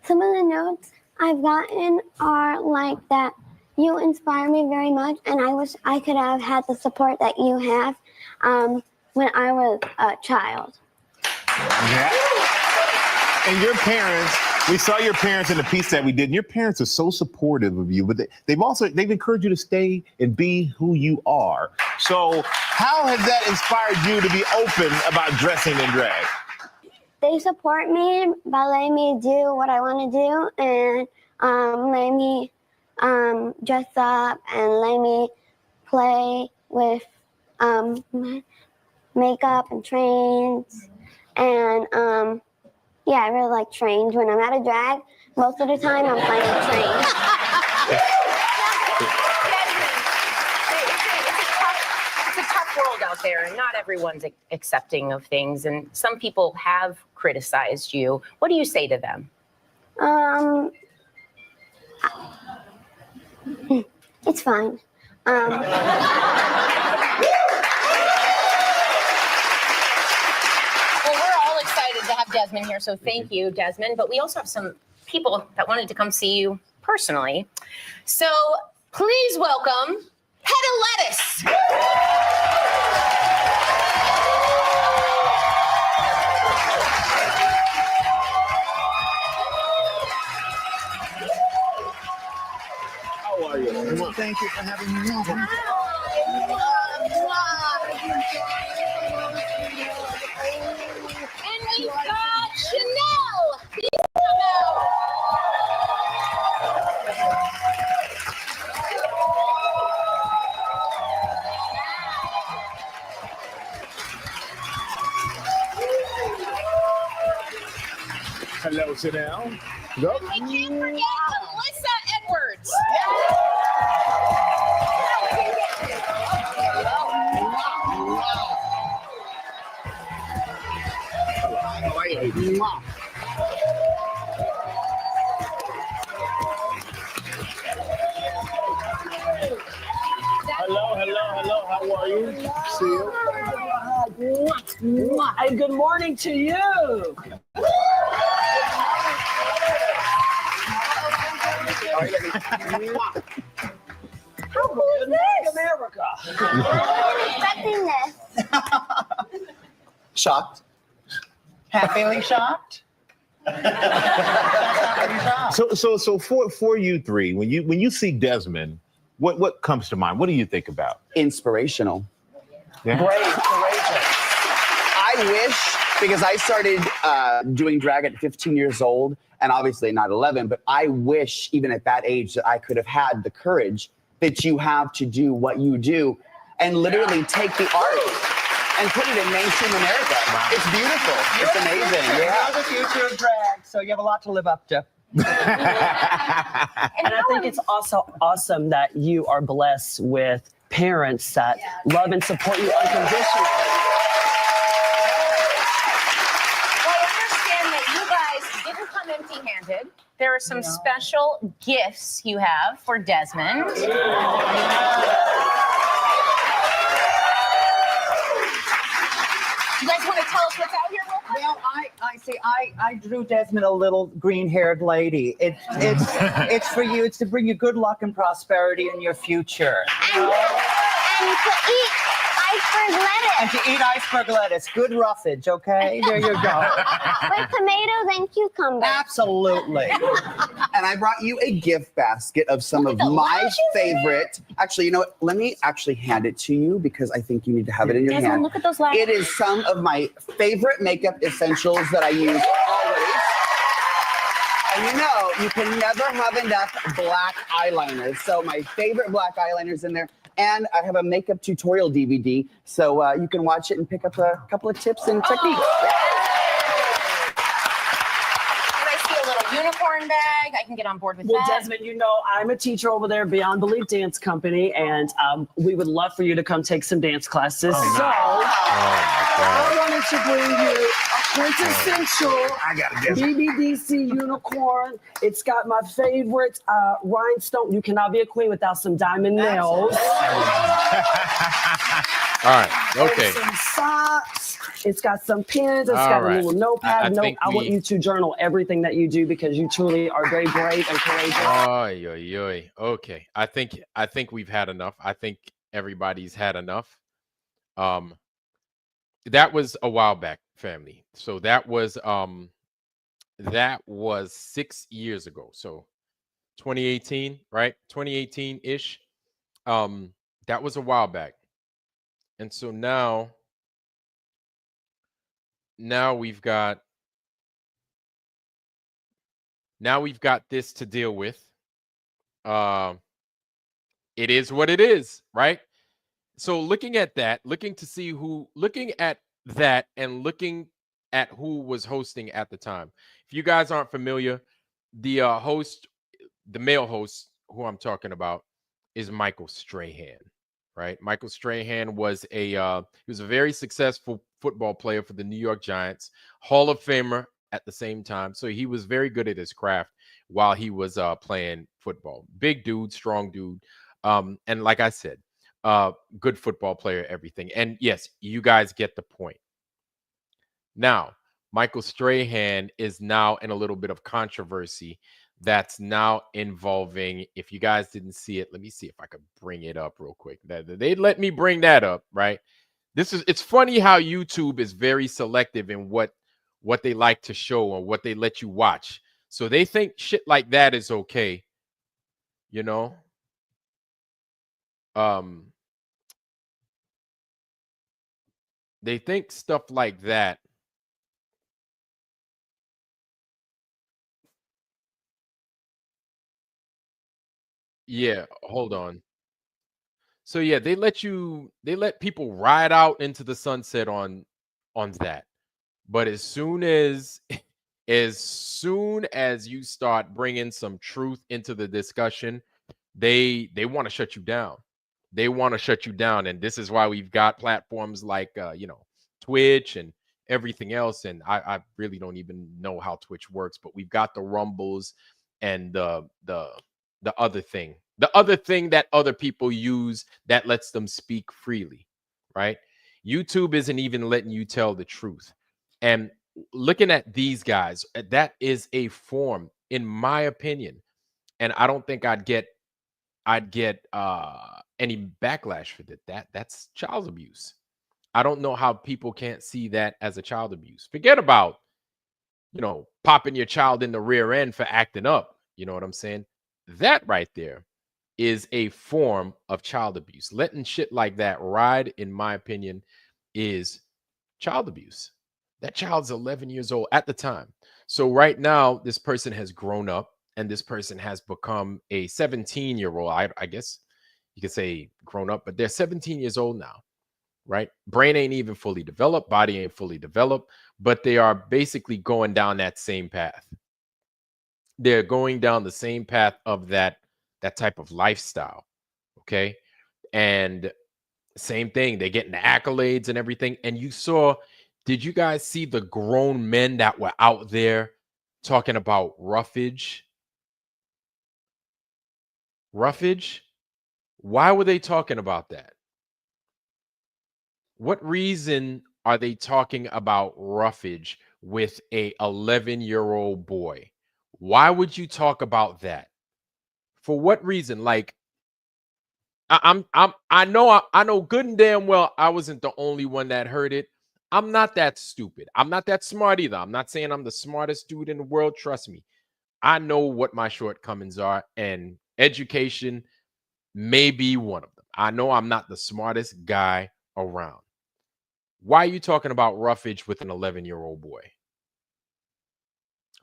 Some of the notes I've gotten are like that you inspire me very much, and I wish I could have had the support that you have when I was a child. Yeah. And your parents, we saw your parents in the piece that we did, and your parents are so supportive of you, but they've encouraged you to stay and be who you are. So how has that inspired you to be open about dressing in drag? They support me by letting me do what I want to do and letting me dress up and letting me play with makeup and trains. And yeah, I really like trains. When I'm at a drag, most of the time I'm playing with trains. It's a tough world out there, and not everyone's accepting of things. And some people have criticized you. What do you say to them? It's fine. To have Desmond here, so thank you, Desmond. But we also have some people that wanted to come see you personally. So please welcome Head of Lettuce. How you for having me over. And we've got Chanel. Please come out. Hello, Chanel. Go. We can't forget Melissa Edwards. Hello. How are you? See you. Hey, good morning to you. How cool is this? America. Expecting this. Shocked. Half feeling shocked. So for you three, when you see Desmond, what comes to mind? What do you think about? Inspirational. Yeah. Brave, courageous. I wish, because I started doing drag at 15 years old, and obviously not 11, but I wish even at that age that I could have had the courage that you have to do what you do and literally take the art and put it in mainstream America. Wow. It's beautiful. It's amazing. You're the future of drag, so you have a lot to live up to. And I think it's also awesome that you are blessed with parents that love and support you unconditionally. Well, I understand that you guys didn't come empty-handed. There are some special gifts you have for Desmond. You guys want to tell us what's out here real quick? Well, I see. I drew Desmond a little green-haired lady. It's for you. It's to bring you good luck and prosperity in your future. And to eat iceberg lettuce. And to eat iceberg lettuce. Good roughage, okay? There you go. With tomatoes and cucumbers. Absolutely. And I brought you a gift basket of some of my favorite. Actually, you know what? Let me actually hand it to you because I think you need to have it in your Desmond, hand. look at those lashes. It is some of my favorite makeup essentials that I use always. And you know, you can never have enough black eyeliners. So my favorite black eyeliners in there. And I have a makeup tutorial DVD, so you can watch it and pick up a couple of tips and techniques. And I see a little unicorn bag. I can get on board with Well, that. Desmond, you know, I'm a teacher over there, Beyond Belief Dance Company, and we would love for you to come take some dance classes. I wanted to bring you a quintessential BBDC unicorn. It's got my favorite rhinestone. You cannot be a queen without some diamond nails. All right. Okay. Some socks. It's got some pins. It's All got right. a little notepad. I want we- you to journal everything that you do because you truly are very brave and courageous. Oy, oy, oy. Okay. I think we've had enough. I think everybody's had enough. That was a while back, family. So that was 6 years ago. So 2018, right? 2018-ish. That was a while back. And so now we've got this to deal with. It is what it is, right? So looking at that and looking at who was hosting at the time. If you guys aren't familiar, the male host who I'm talking about is Michael Strahan, right? Michael Strahan was he was a very successful football player for the New York Giants, Hall of Famer at the same time. So he was very good at his craft while he was playing football. Big dude, strong dude. And like I said, good football player, everything. And yes, you guys get the point. Now, Michael Strahan is now in a little bit of controversy that's now involving, if you guys didn't see it, let me see if I could bring it up real quick. They'd let me bring that up, right? It's funny how YouTube is very selective in what they like to show or what they let you watch. So they think shit like that is okay, you know? they think stuff like that. Yeah, hold on. So yeah, they let people ride out into the sunset on that. But as soon as you start bringing some truth into the discussion, they want to shut you down. They want to shut you down, and this is why we've got platforms like Twitch and everything else. And I really don't even know how Twitch works, but we've got the Rumbles and the other thing that other people use that lets them speak freely, right? YouTube isn't even letting you tell the truth. And looking at these guys, that is a form, in my opinion. And I don't think I'd get any backlash for that. That's child abuse. I don't know how people can't see that as a child abuse. Forget about, popping your child in the rear end for acting up. You know what I'm saying? That right there is a form of child abuse. Letting shit like that ride, in my opinion, is child abuse. That child's 11 years old at the time. So right now, this person has grown up and this person has become a 17-year-old. I guess you could say grown up, but they're 17 years old now, right? Brain ain't even fully developed, body ain't fully developed, but they are basically going down that same path. They're going down the same path of that type of lifestyle. Okay. And same thing, they're getting the accolades and everything. And did you guys see the grown men that were out there talking about roughage? Roughage? Why were they talking about that? What reason are they talking about roughage with a 11-year-old boy? Why would you talk about that? For what reason? Like, I know good and damn well I wasn't the only one that heard it. I'm not that stupid. I'm not that smart either. I'm not saying I'm the smartest dude in the world. Trust me. I know what my shortcomings are, and education may be one of them. I know I'm not the smartest guy around. Why are you talking about roughage with an 11-year-old boy?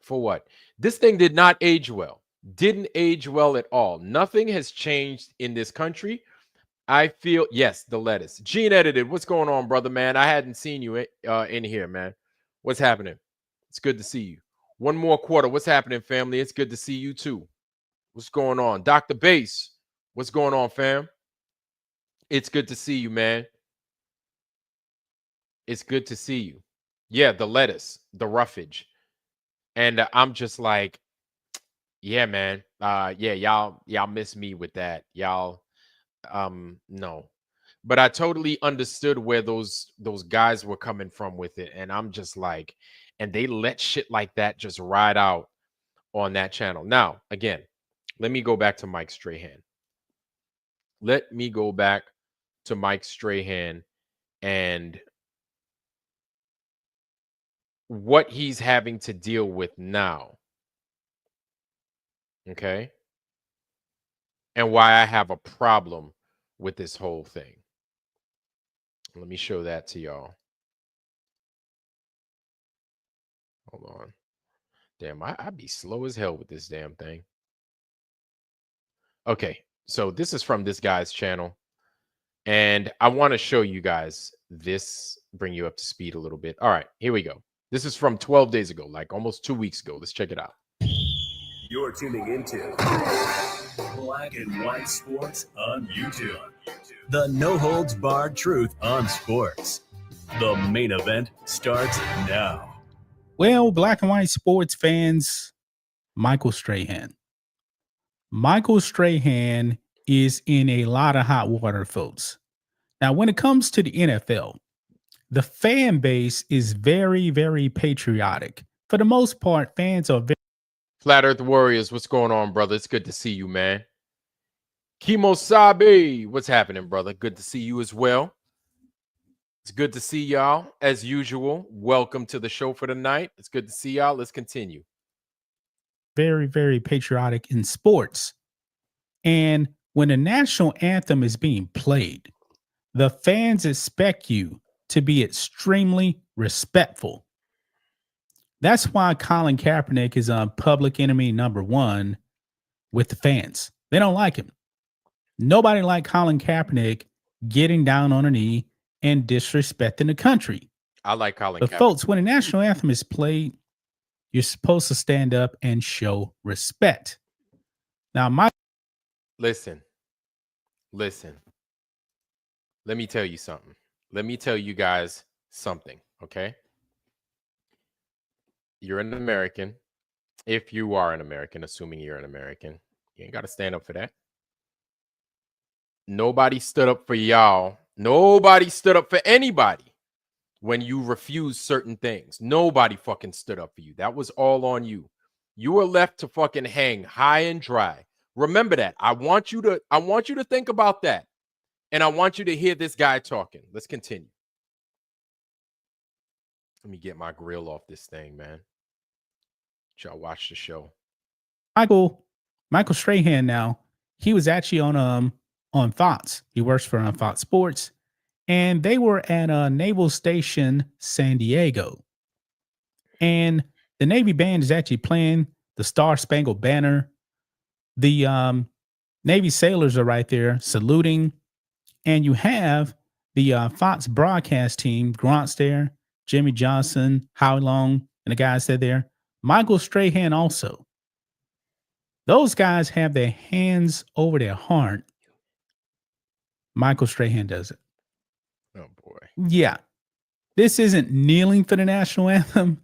For what? This thing did not age well. Didn't age well at all. Nothing has changed in this country. I feel, yes, the lettuce. Gene edited. What's going on, brother, man? I hadn't seen you in here, man. What's happening? It's good to see you. One more quarter. What's happening, family? It's good to see you too. What's going on? Dr. Bass. What's going on, fam? It's good to see you, man. It's good to see you. Yeah, the lettuce, the roughage. And I'm just like, yeah, man. Yeah, y'all miss me with that. Y'all, no. But I totally understood where those guys were coming from with it. And I'm just like, and they let shit like that just ride out on that channel. Now, again, let me go back to Mike Strahan. Let me go back to Mike Strahan and what he's having to deal with now. Okay. And why I have a problem with this whole thing. Let me show that to y'all. Hold on. Damn, I'd be slow as hell with this damn thing. Okay, so this is from this guy's channel. And I want to show you guys this, bring you up to speed a little bit. All right, here we go. This is from 12 days ago, like almost 2 weeks ago. Let's check it out. You're tuning into Black and White Sports on YouTube. The no holds barred truth on sports. The main event starts now. Well, Black and White Sports fans, Michael Strahan. Michael Strahan is in a lot of hot water, folks. Now, when it comes to the NFL, the fan base is very, very patriotic. For the most part, fans are very... Flat Earth Warriors, what's going on, brother? It's good to see you, man. Kimo Sabe, what's happening, brother? Good to see you as well. It's good to see y'all, as usual. Welcome to the show for tonight. It's good to see y'all. Let's continue. Very, very patriotic in sports. And when the national anthem is being played, the fans expect you to be extremely respectful. That's why Colin Kaepernick is on public enemy number one with the fans. They don't like him. Nobody like Colin Kaepernick getting down on a knee and disrespecting the country. I like Colin But Kaepernick. folks, when the national anthem is played, you're supposed to stand up and show respect. Now, Listen. Let me tell you something. Let me tell you guys something, okay? You're an American. If you are an American, assuming you're an American, you ain't got to stand up for that. Nobody stood up for y'all. Nobody stood up for anybody when you refused certain things. Nobody fucking stood up for you. That was all on you. You were left to fucking hang high and dry. Remember that. I want you to think about that. And I want you to hear this guy talking. Let's continue. Let me get my grill off this thing, man. Y'all watch the show. Michael Strahan now, he was actually on Fox. He works for Fox Sports, and they were at Naval Station San Diego. And the Navy band is actually playing the Star Spangled Banner. The Navy sailors are right there saluting, and you have the Fox broadcast team, Grant's there, Jimmy Johnson, Howie Long, and the guys that there. Michael Strahan also. Those guys have their hands over their heart. Michael Strahan does it. Oh, boy. Yeah. This isn't kneeling for the national anthem,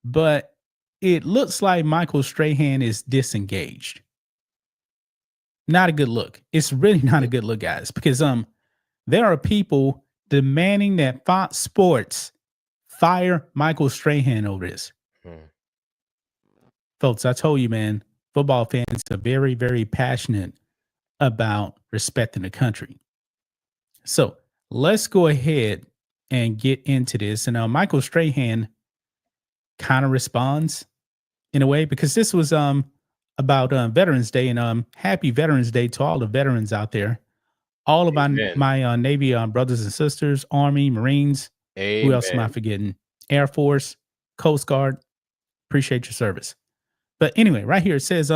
but it looks like Michael Strahan is disengaged. Not a good look. It's really not a good look, guys, because there are people demanding that Fox Sports fire Michael Strahan over this. Folks, I told you, man, football fans are very, very passionate about respecting the country. So let's go ahead and get into this. And Michael Strahan kind of responds in a way, because this was about Veterans Day, and happy Veterans Day to all the veterans out there. All of my Navy brothers and sisters, Army, Marines. Amen. Who else am I forgetting? Air Force, Coast Guard. Appreciate your service. But anyway, right here it says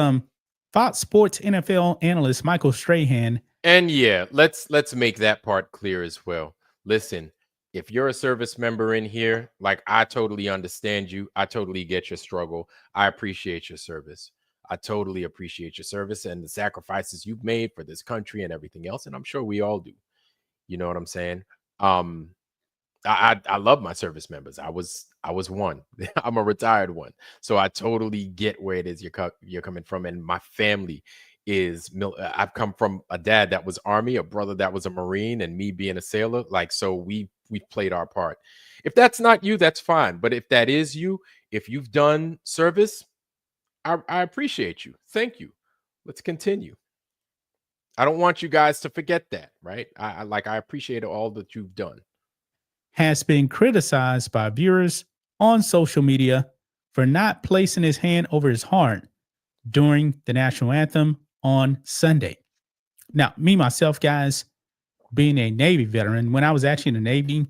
Fox Sports NFL analyst Michael Strahan. And yeah, let's make that part clear as well. Listen, if you're a service member in here, like, I totally understand you. I totally get your struggle. I appreciate your service. I totally appreciate your service and the sacrifices you've made for this country and everything else. And I'm sure we all do. You know what I'm saying? I love my service members. I was one. I'm a retired one. So I totally get where it is you're coming from. And my family is, I've come from a dad that was Army, a brother that was a Marine, and me being a sailor. Like, so we've played our part. If that's not you, that's fine. But if that is you, if you've done service, I appreciate you. Thank you. Let's continue. I don't want you guys to forget that, right? I appreciate all that you've done. Has been criticized by viewers on social media for not placing his hand over his heart during the national anthem on Sunday. Now, me, myself, guys, being a Navy veteran, when I was actually in the Navy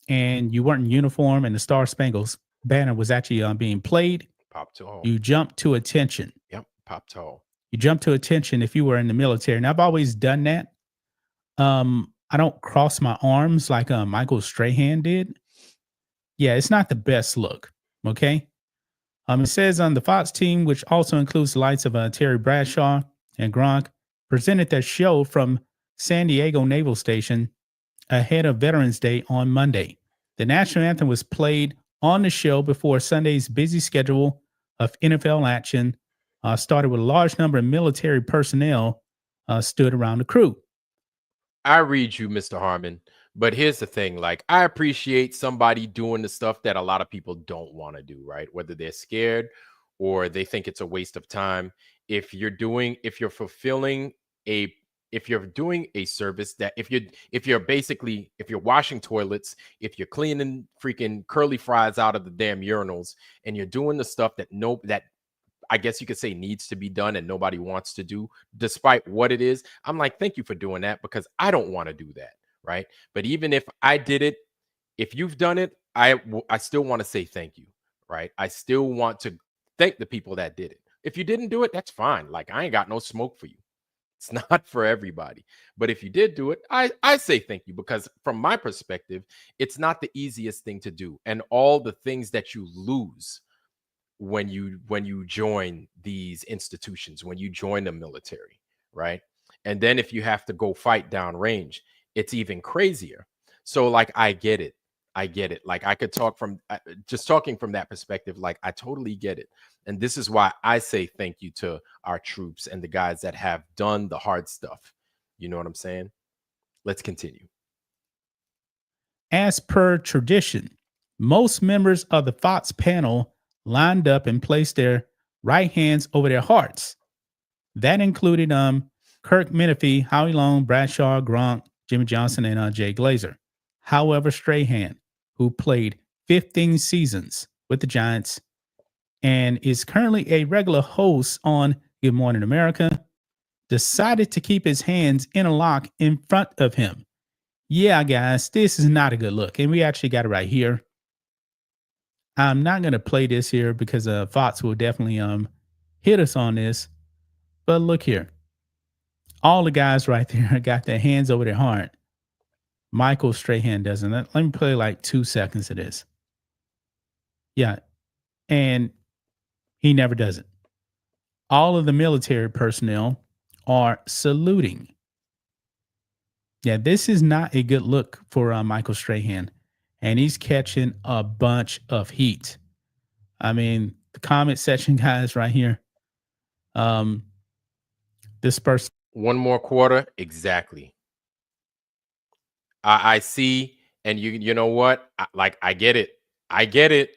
and you weren't in uniform and the Star Spangled Banner was actually being played, pop tall. You jump to attention. Yep, pop tall. You jump to attention if you were in the military. And I've always done that. I don't cross my arms like Michael Strahan did. Yeah, it's not the best look. Okay. It says on the Fox team, which also includes the likes of Terry Bradshaw and Gronk, presented their show from San Diego Naval Station ahead of Veterans Day on Monday. The national anthem was played on the show before Sunday's busy schedule of NFL action started, with a large number of military personnel stood around the crew. I read you, Mr. Harmon, but here's the thing. Like, I appreciate somebody doing the stuff that a lot of people don't want to do, right? Whether they're scared or they think it's a waste of time. If you're doing a service that if you're washing toilets, if you're cleaning freaking curly fries out of the damn urinals, and you're doing the stuff that I guess you could say needs to be done and nobody wants to do, despite what it is. I'm like, thank you for doing that, because I don't want to do that, right? But even if I did it, if you've done it, I still want to say thank you, right? I still want to thank the people that did it. If you didn't do it, that's fine. Like, I ain't got no smoke for you. It's not for everybody. But if you did do it, I say thank you, because from my perspective, it's not the easiest thing to do. And all the things that you lose when you join these institutions, when you join the military, right? And then if you have to go fight downrange, it's even crazier. So like, I get it. Like, I could talk from just talking from that perspective. Like, I totally get it. And this is why I say thank you to our troops and the guys that have done the hard stuff. You know what I'm saying? Let's continue. As per tradition, most members of the Fox panel lined up and placed their right hands over their hearts. That included Kirk Menefee, Howie Long, Bradshaw, Gronk, Jimmy Johnson, and Jay Glazer. However, Strahan, who played 15 seasons with the Giants and is currently a regular host on Good Morning America, decided to keep his hands interlocked in front of him. Yeah, guys, this is not a good look. And we actually got it right here. I'm not going to play this here because Fox will definitely hit us on this. But look here. All the guys right there got their hands over their heart. Michael Strahan doesn't. Let me play like 2 seconds of this. Yeah. And he never does it. All of the military personnel are saluting. Yeah, this is not a good look for Michael Strahan. And he's catching a bunch of heat. I mean, the comment section guys right here. This person. One more quarter. Exactly. I see. And you know what? I get it. I get it.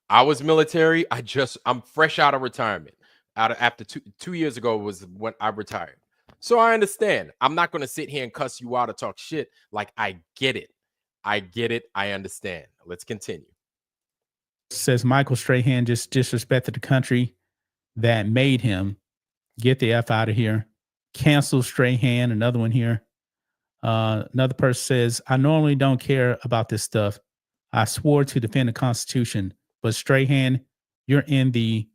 I was military. I'm fresh out of retirement. After two years ago was when I retired. So I understand. I'm not going to sit here and cuss you out or talk shit. Like, I get it. I get it. I understand. Let's continue. Says Michael Strahan just disrespected the country that made him. Get the F out of here. Cancel Strahan. Another one here. Another person says, I normally don't care about this stuff. I swore to defend the Constitution. But Strahan, you're in the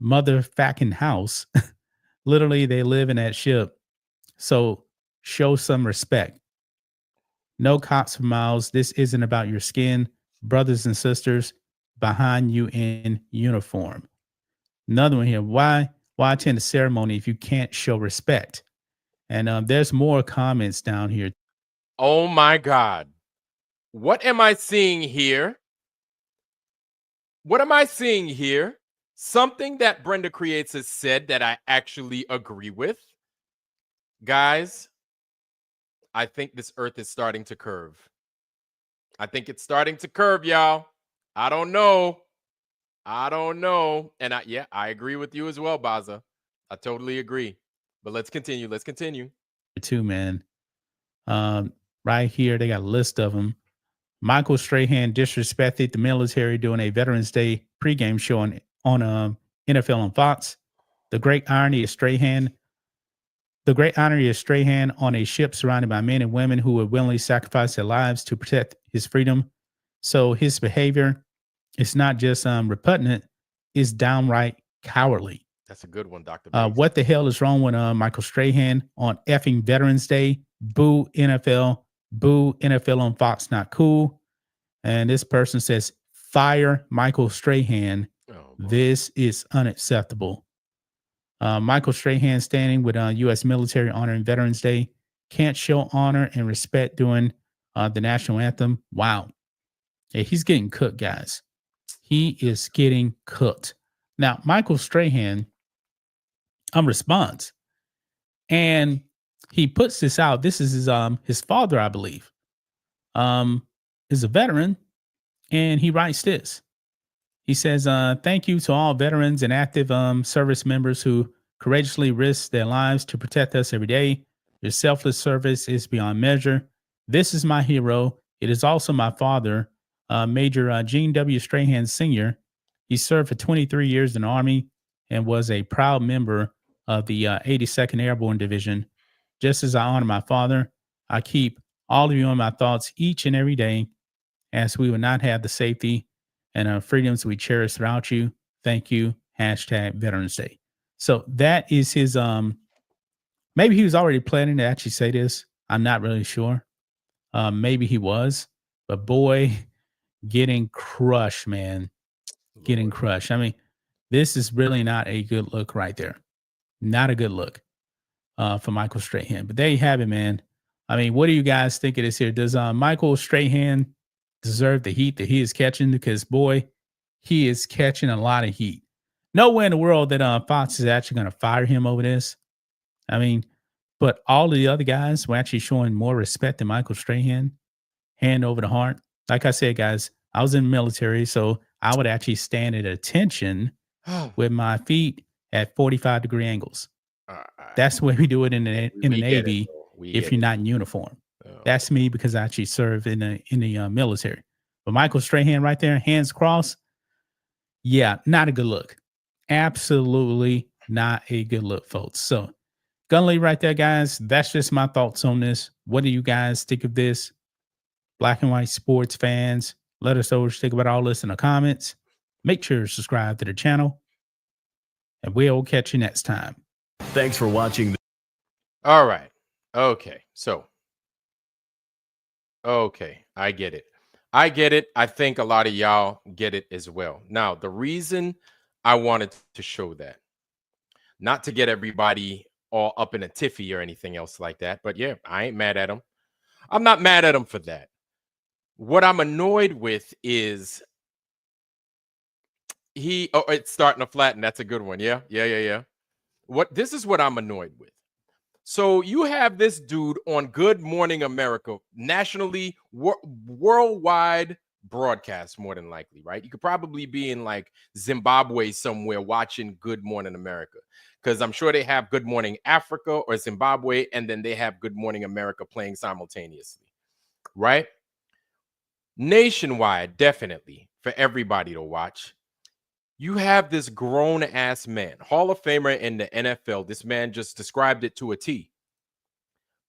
motherfucking house. Literally, they live in that ship. So show some respect. No cops for miles. This isn't about your skin. Brothers and sisters behind you in uniform. Another one here. Why attend a ceremony if you can't show respect? And there's more comments down here. Oh my God. What am I seeing here? What am I seeing here? Something that Brenda Creates has said that I actually agree with. Guys, I think this earth is starting to curve. I think it's starting to curve, y'all. I don't know. And I agree with you as well, Baza. I totally agree. But let's continue. Too, man. Right here, they got a list of them. Michael Strahan disrespected the military during a Veterans Day pregame show on NFL on Fox. The great irony is Strahan on a ship surrounded by men and women who would willingly sacrifice their lives to protect his freedom. So his behavior is not just repugnant, it's downright cowardly. That's a good one, Dr. What the hell is wrong with Michael Strahan on effing Veterans Day? Boo NFL. Boo NFL on Fox, not cool. And this person says, fire Michael Strahan. This is unacceptable. Michael Strahan standing with U.S. military honoring Veterans Day. Can't show honor and respect during the national anthem. Wow. Hey, he's getting cooked, guys. He is getting cooked. Now, Michael Strahan responds. And he puts this out. This is his father, I believe, is a veteran. And he writes this. He says, thank you to all veterans and active service members who courageously risk their lives to protect us every day. Your selfless service is beyond measure. This is my hero. It is also my father, Major Gene W. Strahan Sr. He served for 23 years in the Army. and was a proud member of the 82nd Airborne Division. Just as I honor my father, I keep all of you in my thoughts each and every day, as we will not have the safety and freedoms we cherish throughout you. Thank you. Hashtag Veterans Day. So that is his, maybe he was already planning to actually say this. I'm not really sure. Maybe he was, but boy, getting crushed, man. Getting crushed. I mean, this is really not a good look right there. Not a good look for Michael Strahan. But there you have it, man. I mean, what do you guys think of this here? Does Michael Strahan deserve the heat that he is catching? Because, boy, he is catching a lot of heat. Nowhere in the world that Fox is actually going to fire him over this. I mean, but all of the other guys were actually showing more respect than Michael Strahan. Hand over the heart. Like I said, guys, I was in the military, so I would actually stand at attention with my feet at 45-degree angles. That's the way we do it in the Navy if you're not in uniform. That's me because I actually served in the military. But Michael Strahan right there, hands crossed. Yeah, not a good look. Absolutely not a good look, folks. So, Gunley right there, guys. That's just my thoughts on this. What do you guys think of this? Black and white sports fans, let us know what you think about all this in the comments. Make sure to subscribe to the channel, and we'll catch you next time. Thanks for watching. All right. Okay. So, okay. I get it. I think a lot of y'all get it as well. Now, the reason I wanted to show that, not to get everybody all up in a tiffy or anything else like that, but yeah, I ain't mad at him. I'm not mad at him for that. What I'm annoyed with is it's starting to flatten. That's a good one. Yeah. This is what I'm annoyed with. So you have this dude on Good Morning America, nationally, worldwide broadcast, more than likely, right? You could probably be in like Zimbabwe somewhere watching Good Morning America, because I'm sure they have Good Morning Africa or Zimbabwe, and then they have Good Morning America playing simultaneously, right? Nationwide, definitely, for everybody to watch. You have this grown-ass man, Hall of Famer in the NFL. This man just described it to a T.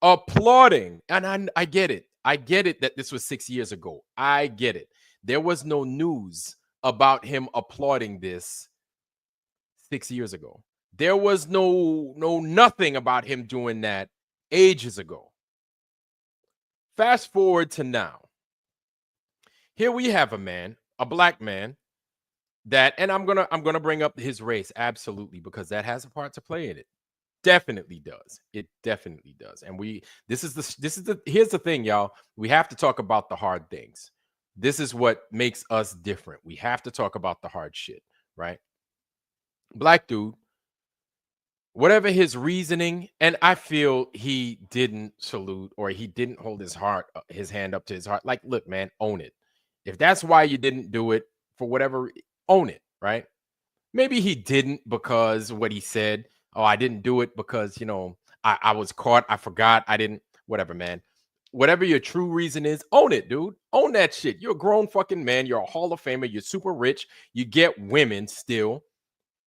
Applauding. And I get it. I get it that this was 6 years ago. I get it. There was no news about him applauding this 6 years ago. There was no nothing about him doing that ages ago. Fast forward to now. Here we have a man, a black man, that, and I'm gonna bring up his race, absolutely, because that has a part to play in it. Definitely does. It definitely does. And here's the thing, y'all. We have to talk about the hard things. This is what makes us different. We have to talk about the hard shit, right? Black dude, whatever his reasoning, and I feel he didn't salute or he didn't hold his hand up to his heart. Like, look, man, own it. If that's why you didn't do it, for whatever, own it, right? Maybe he didn't because what he said. Oh, I didn't do it because, I was caught. I forgot. I didn't, whatever, man. Whatever your true reason is, own it, dude. Own that shit. You're a grown fucking man. You're a Hall of Famer. You're super rich. You get women still.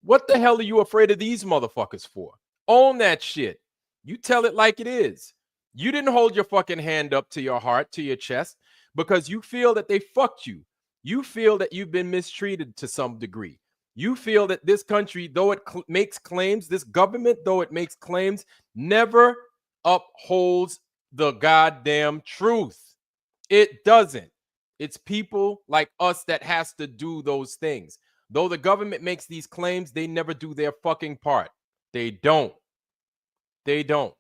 What the hell are you afraid of these motherfuckers for? Own that shit. You tell it like it is. You didn't hold your fucking hand up to your heart, to your chest, because you feel that they fucked you. You feel that you've been mistreated to some degree. You feel that this country, though it makes claims, this government, though it makes claims, never upholds the goddamn truth. It doesn't. It's people like us that has to do those things. Though the government makes these claims, they never do their fucking part. They don't. They don't.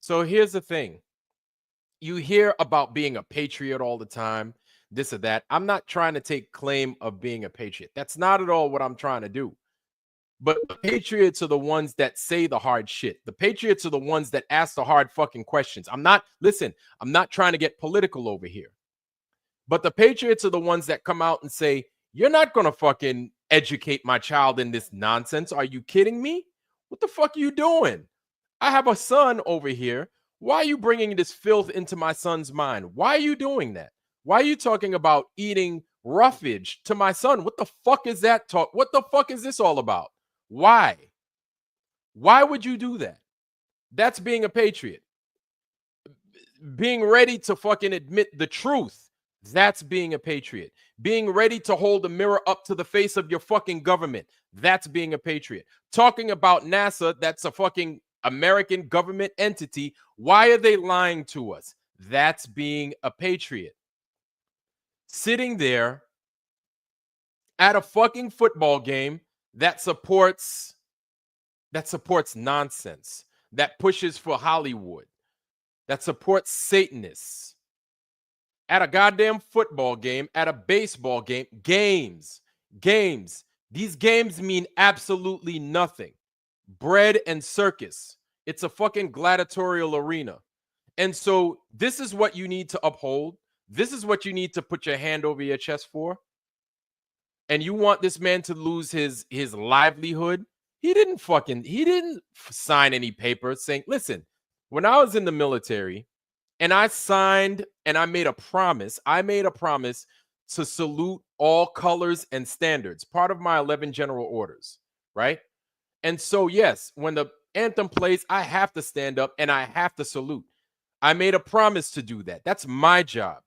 So here's the thing. You hear about being a patriot all the time, this or that. I'm not trying to take claim of being a patriot. That's not at all what I'm trying to do. But the patriots are the ones that say the hard shit. The patriots are the ones that ask the hard fucking questions. I'm not trying to get political over here. But the patriots are the ones that come out and say, you're not going to fucking educate my child in this nonsense. Are you kidding me? What the fuck are you doing? I have a son over here. Why are you bringing this filth into my son's mind? Why are you doing that? Why are you talking about eating roughage to my son? What the fuck is that talk? What the fuck is this all about? Why? Why would you do that? That's being a patriot. Being ready to fucking admit the truth. That's being a patriot. Being ready to hold a mirror up to the face of your fucking government. That's being a patriot. Talking about NASA, that's a fucking American government entity. Why are they lying to us? That's being a patriot. Sitting there at a fucking football game that supports nonsense, that pushes for Hollywood, that supports Satanists. At a goddamn football game, at a baseball game, games. These games mean absolutely nothing. Bread and circus. It's a fucking gladiatorial arena. And so this is what you need to uphold. This is what you need to put your hand over your chest for. And you want this man to lose his livelihood? He didn't sign any papers saying, listen, when I was in the military and I signed and I made a promise to salute all colors and standards, part of my 11 general orders, right? And so, yes, when the anthem plays, I have to stand up and I have to salute. I made a promise to do that. That's my job.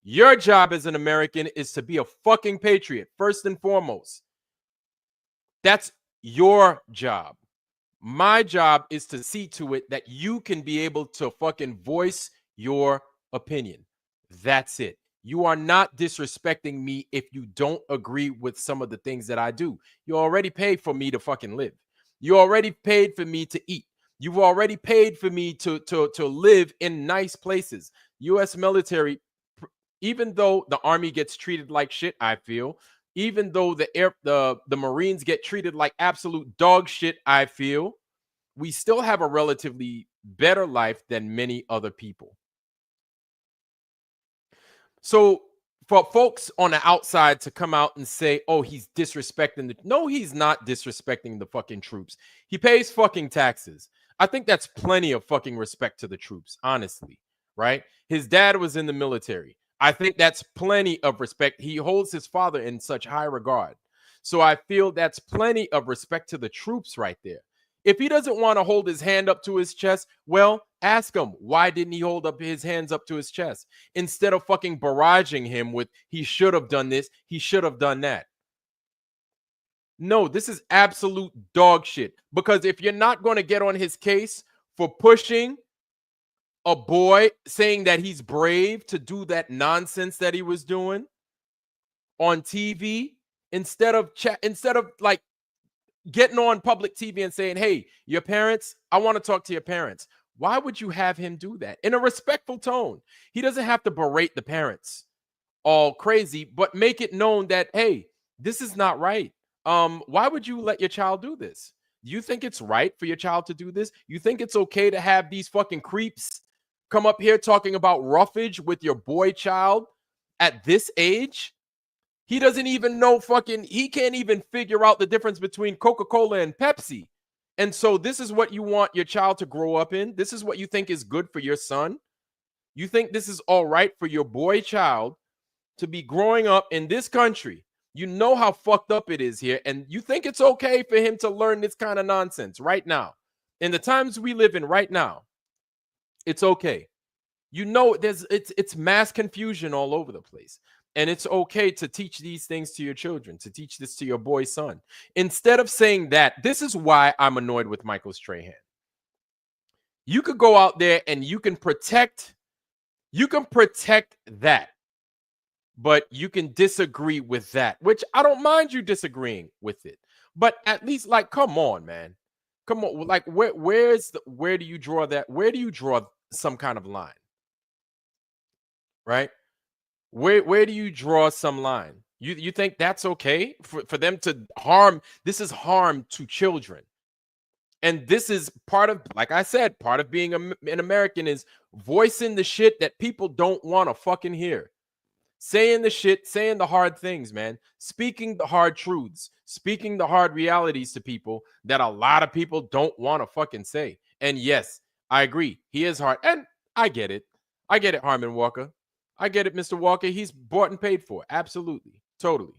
Your job as an American is to be a fucking patriot, first and foremost. That's your job. My job is to see to it that you can be able to fucking voice your opinion. That's it. You are not disrespecting me if you don't agree with some of the things that I do. You already paid for me to fucking live. You already paid for me to eat. You've already paid for me to live in nice places. U.S. military, even though the Army gets treated like shit, I feel, even though the Marines get treated like absolute dog shit, I feel, we still have a relatively better life than many other people. So for folks on the outside to come out and say, oh, he's disrespecting no, he's not disrespecting the fucking troops. He pays fucking taxes. I think that's plenty of fucking respect to the troops, honestly, right? His dad was in the military. I think that's plenty of respect. He holds his father in such high regard. So I feel that's plenty of respect to the troops right there. If he doesn't want to hold his hand up to his chest, well, ask him, why didn't he hold up his hands up to his chest? Instead of fucking barraging him with, he should have done this, he should have done that. No, this is absolute dog shit. Because if you're not going to get on his case for pushing a boy, saying that he's brave to do that nonsense that he was doing on TV, instead of like getting on public TV and saying, hey, your parents, I want to talk to your parents. Why would you have him do that? In a respectful tone. He doesn't have to berate the parents all crazy, but make it known that, hey, this is not right. Why would you let your child do this? You think it's right for your child to do this? You think it's okay to have these fucking creeps come up here talking about roughage with your boy child at this age? He doesn't even know he can't even figure out the difference between Coca-Cola and Pepsi. And so this is what you want your child to grow up in? This is what you think is good for your son? You think this is all right for your boy child to be growing up in this country? You know how fucked up it is here, and you think it's okay for him to learn this kind of nonsense right now? In the times we live in right now, it's okay. You know, it's mass confusion all over the place. And it's okay to teach these things to your children, to teach this to your boy's son. Instead of saying that, this is why I'm annoyed with Michael Strahan. You could go out there and you can protect that, but you can disagree with that, which I don't mind you disagreeing with it. But at least, like, come on, man. Come on. Like, where do you draw that? Where do you draw some kind of line? Right? Where do you draw some line? You think that's okay for them to harm? This is harm to children. And this is part of, like I said, part of being an American is voicing the shit that people don't want to fucking hear. Saying the shit, saying the hard things, man. Speaking the hard truths, speaking the hard realities to people that a lot of people don't want to fucking say. And yes, I agree. He is hard. And I get it. I get it, Harmon Walker. I get it, Mr. Walker. He's bought and paid for. Absolutely. Totally.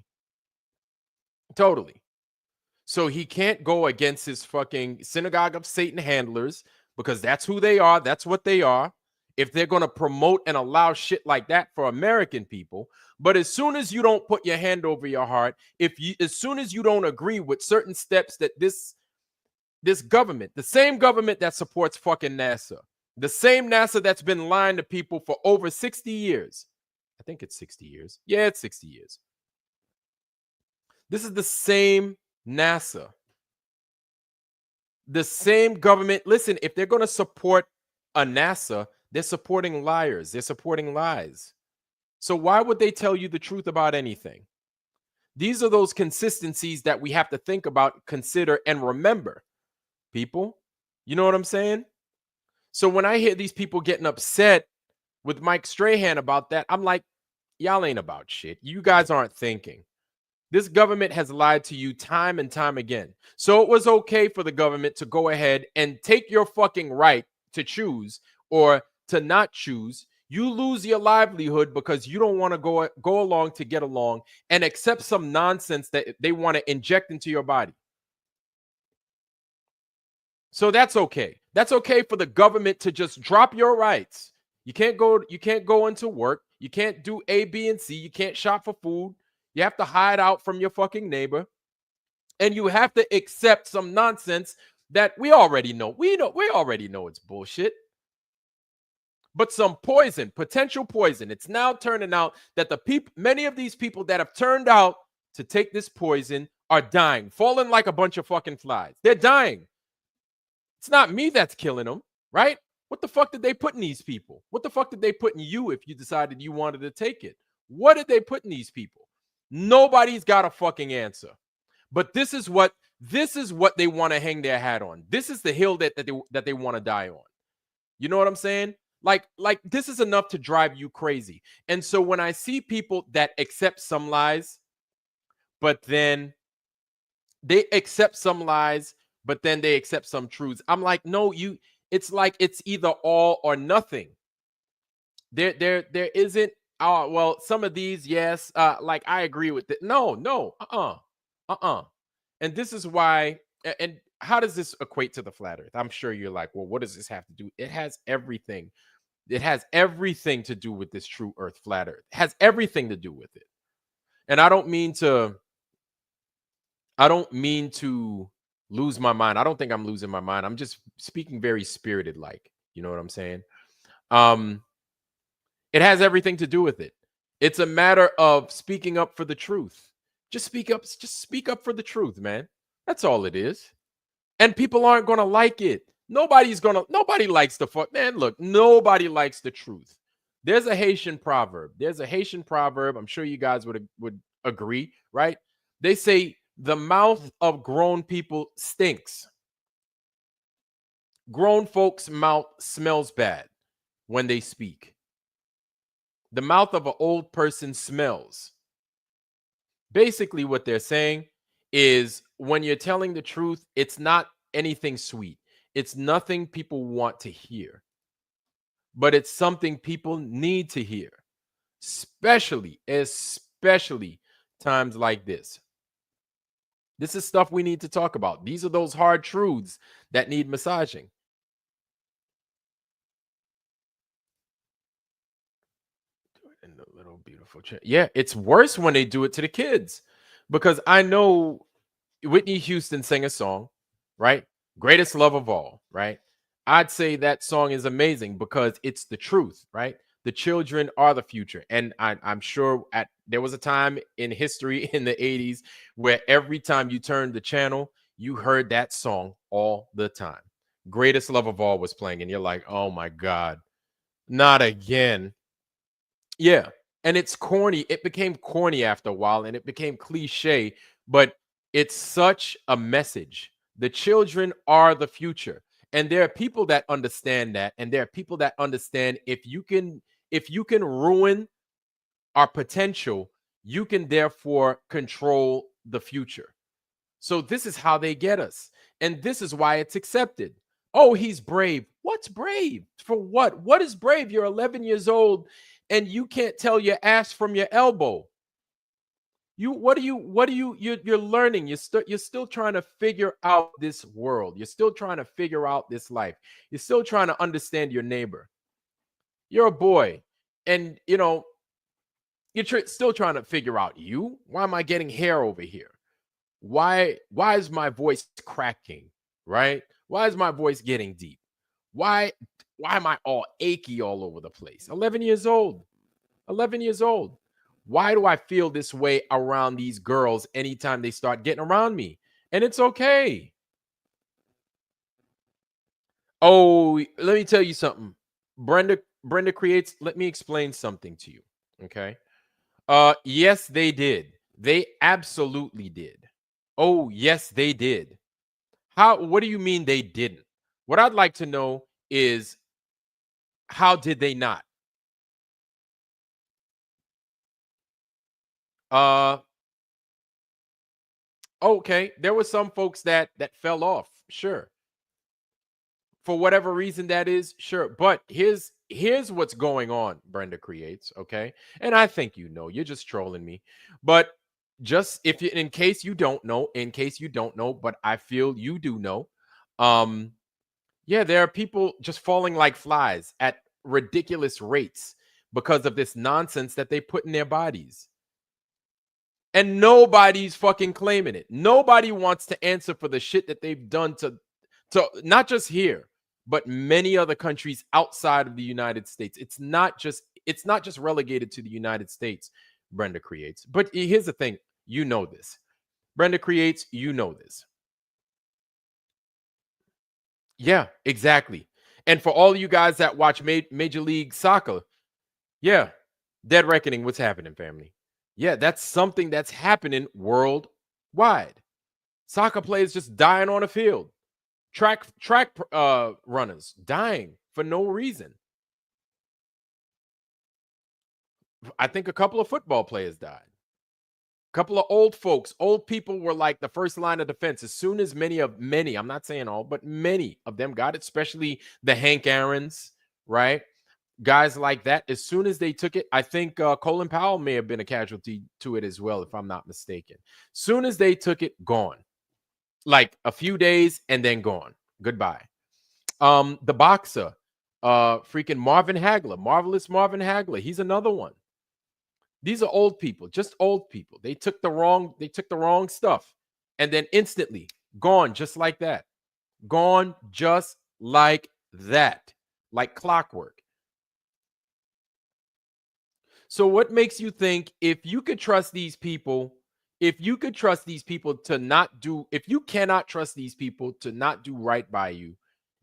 So he can't go against his fucking synagogue of Satan handlers because that's who they are. That's what they are. If they're going to promote and allow shit like that for American people. But as soon as you don't put your hand over your heart, as soon as you don't agree with certain steps that this government, the same government that supports fucking NASA, the same NASA that's been lying to people for over 60 years. I think it's 60 years. Yeah, it's 60 years. This is the same NASA. The same government. Listen, if they're going to support a NASA, they're supporting liars. They're supporting lies. So why would they tell you the truth about anything? These are those consistencies that we have to think about, consider, and remember, people. You know what I'm saying? So when I hear these people getting upset with Mike Strahan about that, I'm like, y'all ain't about shit. You guys aren't thinking. This government has lied to you time and time again. So it was okay for the government to go ahead and take your fucking right to choose or to not choose. You lose your livelihood because you don't want to go along to get along and accept some nonsense that they want to inject into your body. So that's okay. That's okay for the government to just drop your rights. You can't go into work. You can't do A, B, and C. You can't shop for food. You have to hide out from your fucking neighbor. And you have to accept some nonsense that we already know. We already know it's bullshit. But some poison, potential poison. It's now turning out that many of these people that have turned out to take this poison are dying, falling like a bunch of fucking flies. They're dying. It's not me that's killing them, right? What the fuck did they put in these people? What the fuck did they put in you if you decided you wanted to take it? What did they put in these people? Nobody's got a fucking answer. But this is what they want to hang their hat on. This is the hill that they want to die on. You know what I'm saying? Like this is enough to drive you crazy. And so when I see people that accept some lies, but then they accept some lies, but then they accept some truths, I'm like, no, it's like it's either all or nothing. There isn't. Well, some of these, yes, like I agree with it. No, And this is why. And how does this equate to the flat earth? I'm sure you're like, well, what does this have to do? It has everything. It has everything to do with this true earth, flat earth. It has everything to do with it. And I don't mean to lose my mind. I don't think I'm losing my mind. I'm just speaking very spirited like, you know what I'm saying? It has everything to do with it. It's a matter of speaking up for the truth. Just speak up for the truth, man. That's all it is. And people aren't going to like it. Nobody likes the fuck, man. Look, nobody likes the truth. There's a Haitian proverb. I'm sure you guys would agree, right? They say the mouth of grown people stinks. Grown folks' mouth smells bad when they speak. The mouth of an old person smells. Basically, what they're saying is when you're telling the truth, it's not anything sweet. It's nothing people want to hear. But it's something people need to hear. Especially times like this. This is stuff we need to talk about. These are those hard truths that need massaging. In the little beautiful chair. Yeah, it's worse when they do it to the kids, because I know Whitney Houston sang a song, right? Greatest Love of All, right? I'd say that song is amazing because it's the truth, right? The children are the future. And I'm sure there was a time in history in the 80s where every time you turned the channel, you heard that song all the time. Greatest Love of All was playing, and you're like, oh my God, not again. Yeah. And it's corny. It became corny after a while and it became cliche, but it's such a message. The children are the future. And there are people that understand that. And there are people that understand if you can ruin our potential, you can therefore control the future. So this is how they get us. And this is why it's accepted. Oh, he's brave. What's brave? For what? What is brave? You're 11 years old and you can't tell your ass from your elbow. You're learning. You're still trying to figure out this world. You're still trying to figure out this life. You're still trying to understand your neighbor. You're a boy, and you're still trying to figure out you. Why am I getting hair over here? Why is my voice cracking? Right? Why is my voice getting deep? Why am I all achy all over the place? 11 years old. 11 years old. Why do I feel this way around these girls anytime they start getting around me? And it's okay. Oh, let me tell you something. Brenda creates, let me explain something to you. Okay. Yes, they did. They absolutely did. Oh, yes, they did. What do you mean they didn't? What I'd like to know is, how did they not? Okay, there were some folks that fell off, sure. For whatever reason that is, sure. But here's what's going on, Brenda creates, okay? And I think you're just trolling me. But just in case you don't know, but I feel you do know. Yeah, there are people just falling like flies at ridiculous rates because of this nonsense that they put in their bodies. And nobody's fucking claiming it. Nobody wants to answer for the shit that they've done to not just here, but many other countries outside of the United States. It's not just relegated to the United States, Brenda creates. But here's the thing, this. Brenda creates, this. Yeah, exactly. And for all of you guys that watch Major League Soccer, yeah, Dead Reckoning, what's happening, family? Yeah, that's something that's happening worldwide. Soccer players just dying on a field. Track runners dying for no reason. I think a couple of football players died. A couple of old people were like the first line of defense. As soon as many, I'm not saying all, but many of them got it, especially the Hank Aarons, right? Guys like that, as soon as they took it, I think Colin Powell may have been a casualty to it as well, if I'm not mistaken. Soon as they took it, gone. Like a few days and then gone. Goodbye. The boxer, freaking Marvin Hagler, marvelous Marvin Hagler. He's another one. These are old people, just old people. They took the wrong stuff, and then instantly gone, just like that. Gone, just like that, like clockwork. So what makes you think, if you could trust these people, to not do, if you cannot trust these people to not do right by you,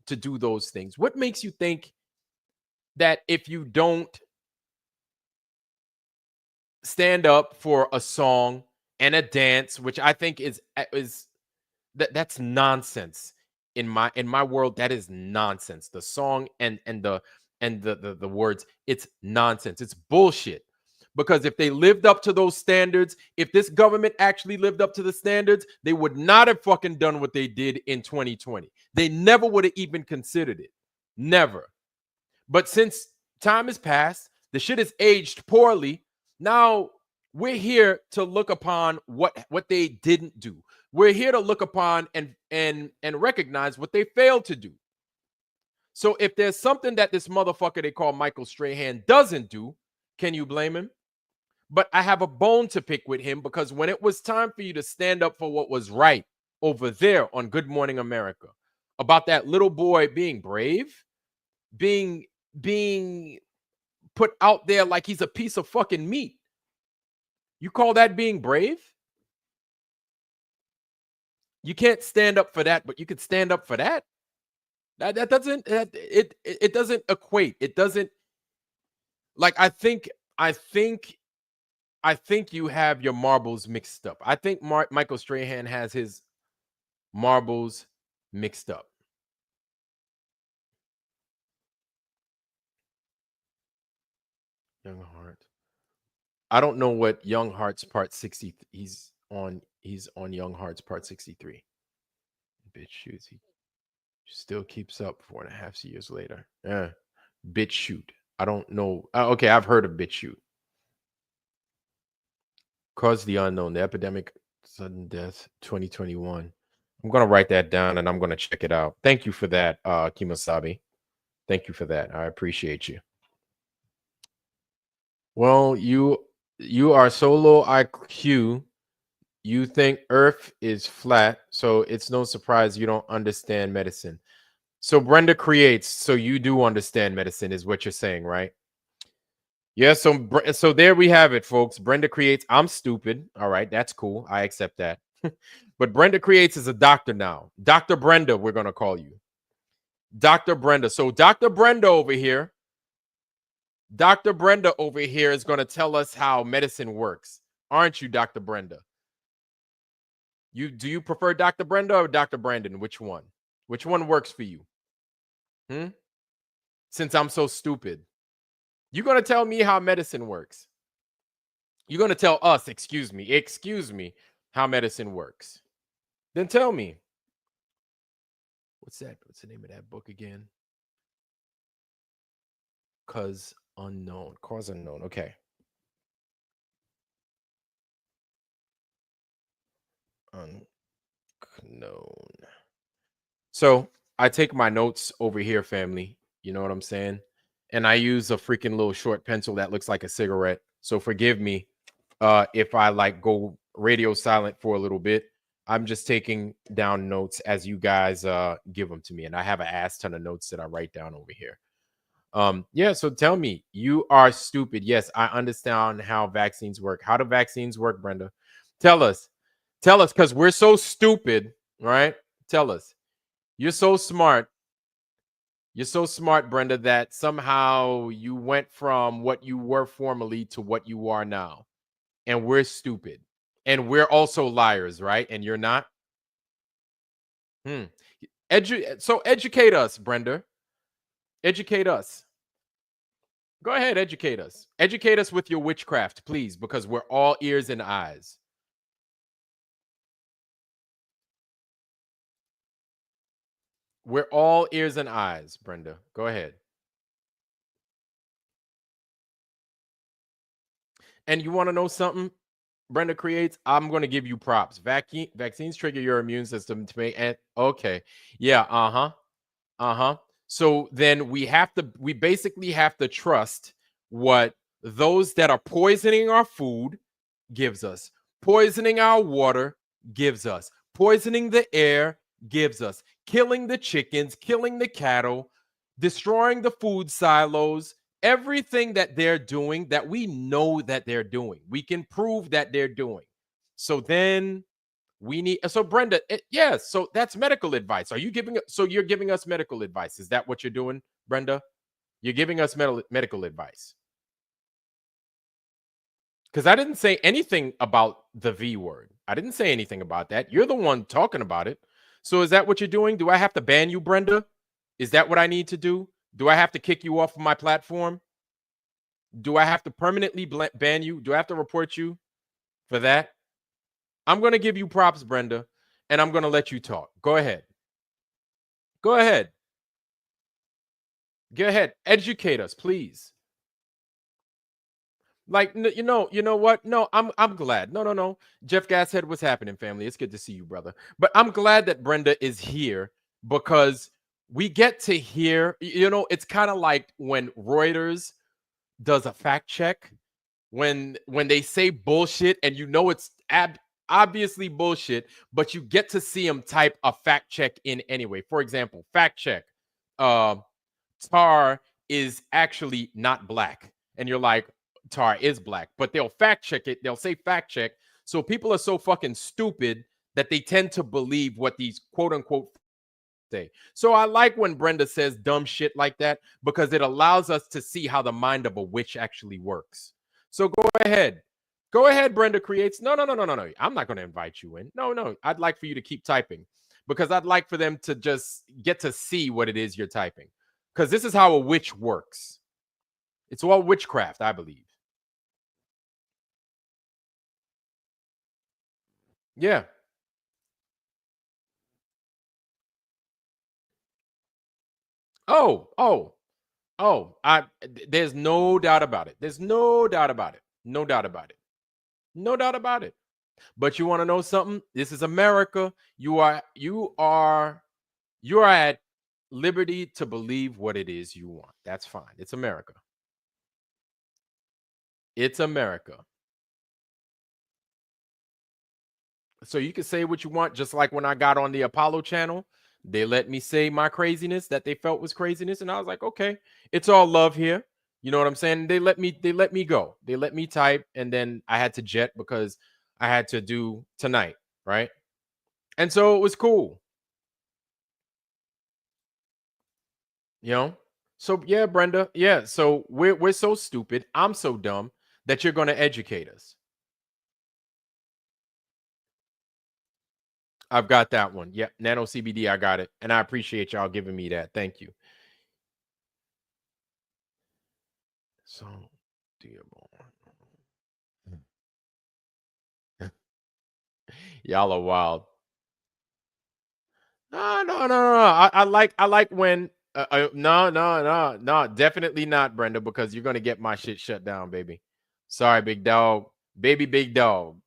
to do those things, what makes you think that if you don't stand up for a song and a dance, which I think that's nonsense in my world? That is nonsense. The song and the words, it's nonsense. It's bullshit. Because if they lived up to those standards, if this government actually lived up to the standards, they would not have fucking done what they did in 2020. They never would have even considered it. Never. But since time has passed, the shit has aged poorly. Now we're here to look upon what they didn't do. We're here to look upon and recognize what they failed to do. So if there's something that this motherfucker they call Michael Strahan doesn't do, can you blame him? But I have a bone to pick with him, because when it was time for you to stand up for what was right over there on Good Morning America, about that little boy being brave, being put out there like he's a piece of fucking meat, you call that being brave? You can't stand up for that, but you could stand up for that. That doesn't it doesn't equate. It doesn't, like, I think you have your marbles mixed up. I think Michael Strahan has his marbles mixed up. Young Heart. I don't know what Young Heart's part 60. He's on Young Heart's part 63. Bitch shoots. He still keeps up 4.5 years later. Yeah. Bitch shoot. I don't know. Okay, I've heard of bitch shoot. Cause the unknown, the epidemic, sudden death, 2021. I'm gonna write that down and I'm gonna check it out. Thank you for that, Kimosabi. Thank you for that. I appreciate you. Well, you are so low IQ. You think Earth is flat, so it's no surprise you don't understand medicine. So Brenda creates, so you do understand medicine, is what you're saying, right? Yeah. So there we have it, folks. Brenda creates. I'm stupid. All right, that's cool. I accept that. But Brenda creates is a doctor now. Dr. Brenda, we're gonna call you. Dr. Brenda. So Dr. Brenda over here. Dr. Brenda over here is going to tell us how medicine works. Aren't you, Dr. Brenda? Do you prefer Dr. Brenda or Dr. Brandon? Which one? Which one works for you? Since I'm so stupid. You're going to tell me how medicine works. You're going to tell us, excuse me, how medicine works. Then tell me. What's that? What's the name of that book again? Cause unknown. Cause unknown. Okay. Unknown. So I take my notes over here, family. You know what I'm saying? And I use a freaking little short pencil that looks like a cigarette. So forgive me if I like go radio silent for a little bit. I'm just taking down notes as you guys give them to me. And I have an ass ton of notes that I write down over here. Yeah, so tell me, you are stupid. Yes, I understand how vaccines work. How do vaccines work, Brenda? Tell us, because we're so stupid, right? Tell us. You're so smart. You're so smart, Brenda, that somehow you went from what you were formerly to what you are now. And we're stupid. And we're also liars, right? And you're not? So educate us, Brenda. Educate us. Go ahead, educate us. Educate us with your witchcraft, please, because we're all ears and eyes. We're all ears and eyes, Brenda. Go ahead. And you want to know something? Brenda creates, I'm going to give you props. Vaccines trigger your immune system to make, and okay. Yeah, So then we basically have to trust what those that are poisoning our food gives us, poisoning our water gives us, poisoning the air gives us, killing the chickens, killing the cattle, destroying the food silos, everything that they're doing that we know that they're doing. We can prove that they're doing. So then we need, so Brenda, yes, so that's medical advice. Are you giving, so you're giving us medical advice? Is that what you're doing, Brenda? You're giving us medical advice. Because I didn't say anything about the V word. I didn't say anything about that. You're the one talking about it. So is that what you're doing? Do I have to ban you, Brenda? Is that what I need to do? Do I have to kick you off of my platform? Do I have to permanently ban you? Do I have to report you for that? I'm going to give you props, Brenda, and I'm going to let you talk. Go ahead. Go ahead. Go ahead. Educate us, please. Like, you know what? No, I'm glad. No. Jeff Gasshead, what's happening, family? It's good to see you, brother. But I'm glad that Brenda is here because we get to hear, it's kind of like when Reuters does a fact check, when they say bullshit and it's obviously bullshit, but you get to see them type a fact check in anyway. For example, fact check. Tar is actually not black. And you're like, Tar is black, but they'll fact check it. They'll say fact check. So people are so fucking stupid that they tend to believe what these quote unquote say. So I like when Brenda says dumb shit like that because it allows us to see how the mind of a witch actually works. So go ahead. Go ahead, Brenda creates. No. I'm not going to invite you in. No. I'd like for you to keep typing because I'd like for them to just get to see what it is you're typing. Because this is how a witch works. It's all witchcraft, I believe. Yeah. Oh. There's no doubt about it. There's no doubt about it. No doubt about it. No doubt about it. But you want to know something? This is America. You are at liberty to believe what it is you want. That's fine. It's America. It's America. So you can say what you want, just like when I got on the Apollo channel, they let me say my craziness that they felt was craziness, and I was like, okay, it's all love here. You know what I'm saying? They let me go. They let me type, and then I had to jet because I had to do tonight, right? And so it was cool. You know? So yeah, Brenda. Yeah. So we're so stupid. I'm so dumb that you're gonna educate us. I've got that one. Yep. Nano CBD, I got it. And I appreciate y'all giving me that. Thank you. So y'all are wild. No. I like when no, definitely not, Brenda, because you're gonna get my shit shut down, baby. Sorry, big dog. Baby big dog.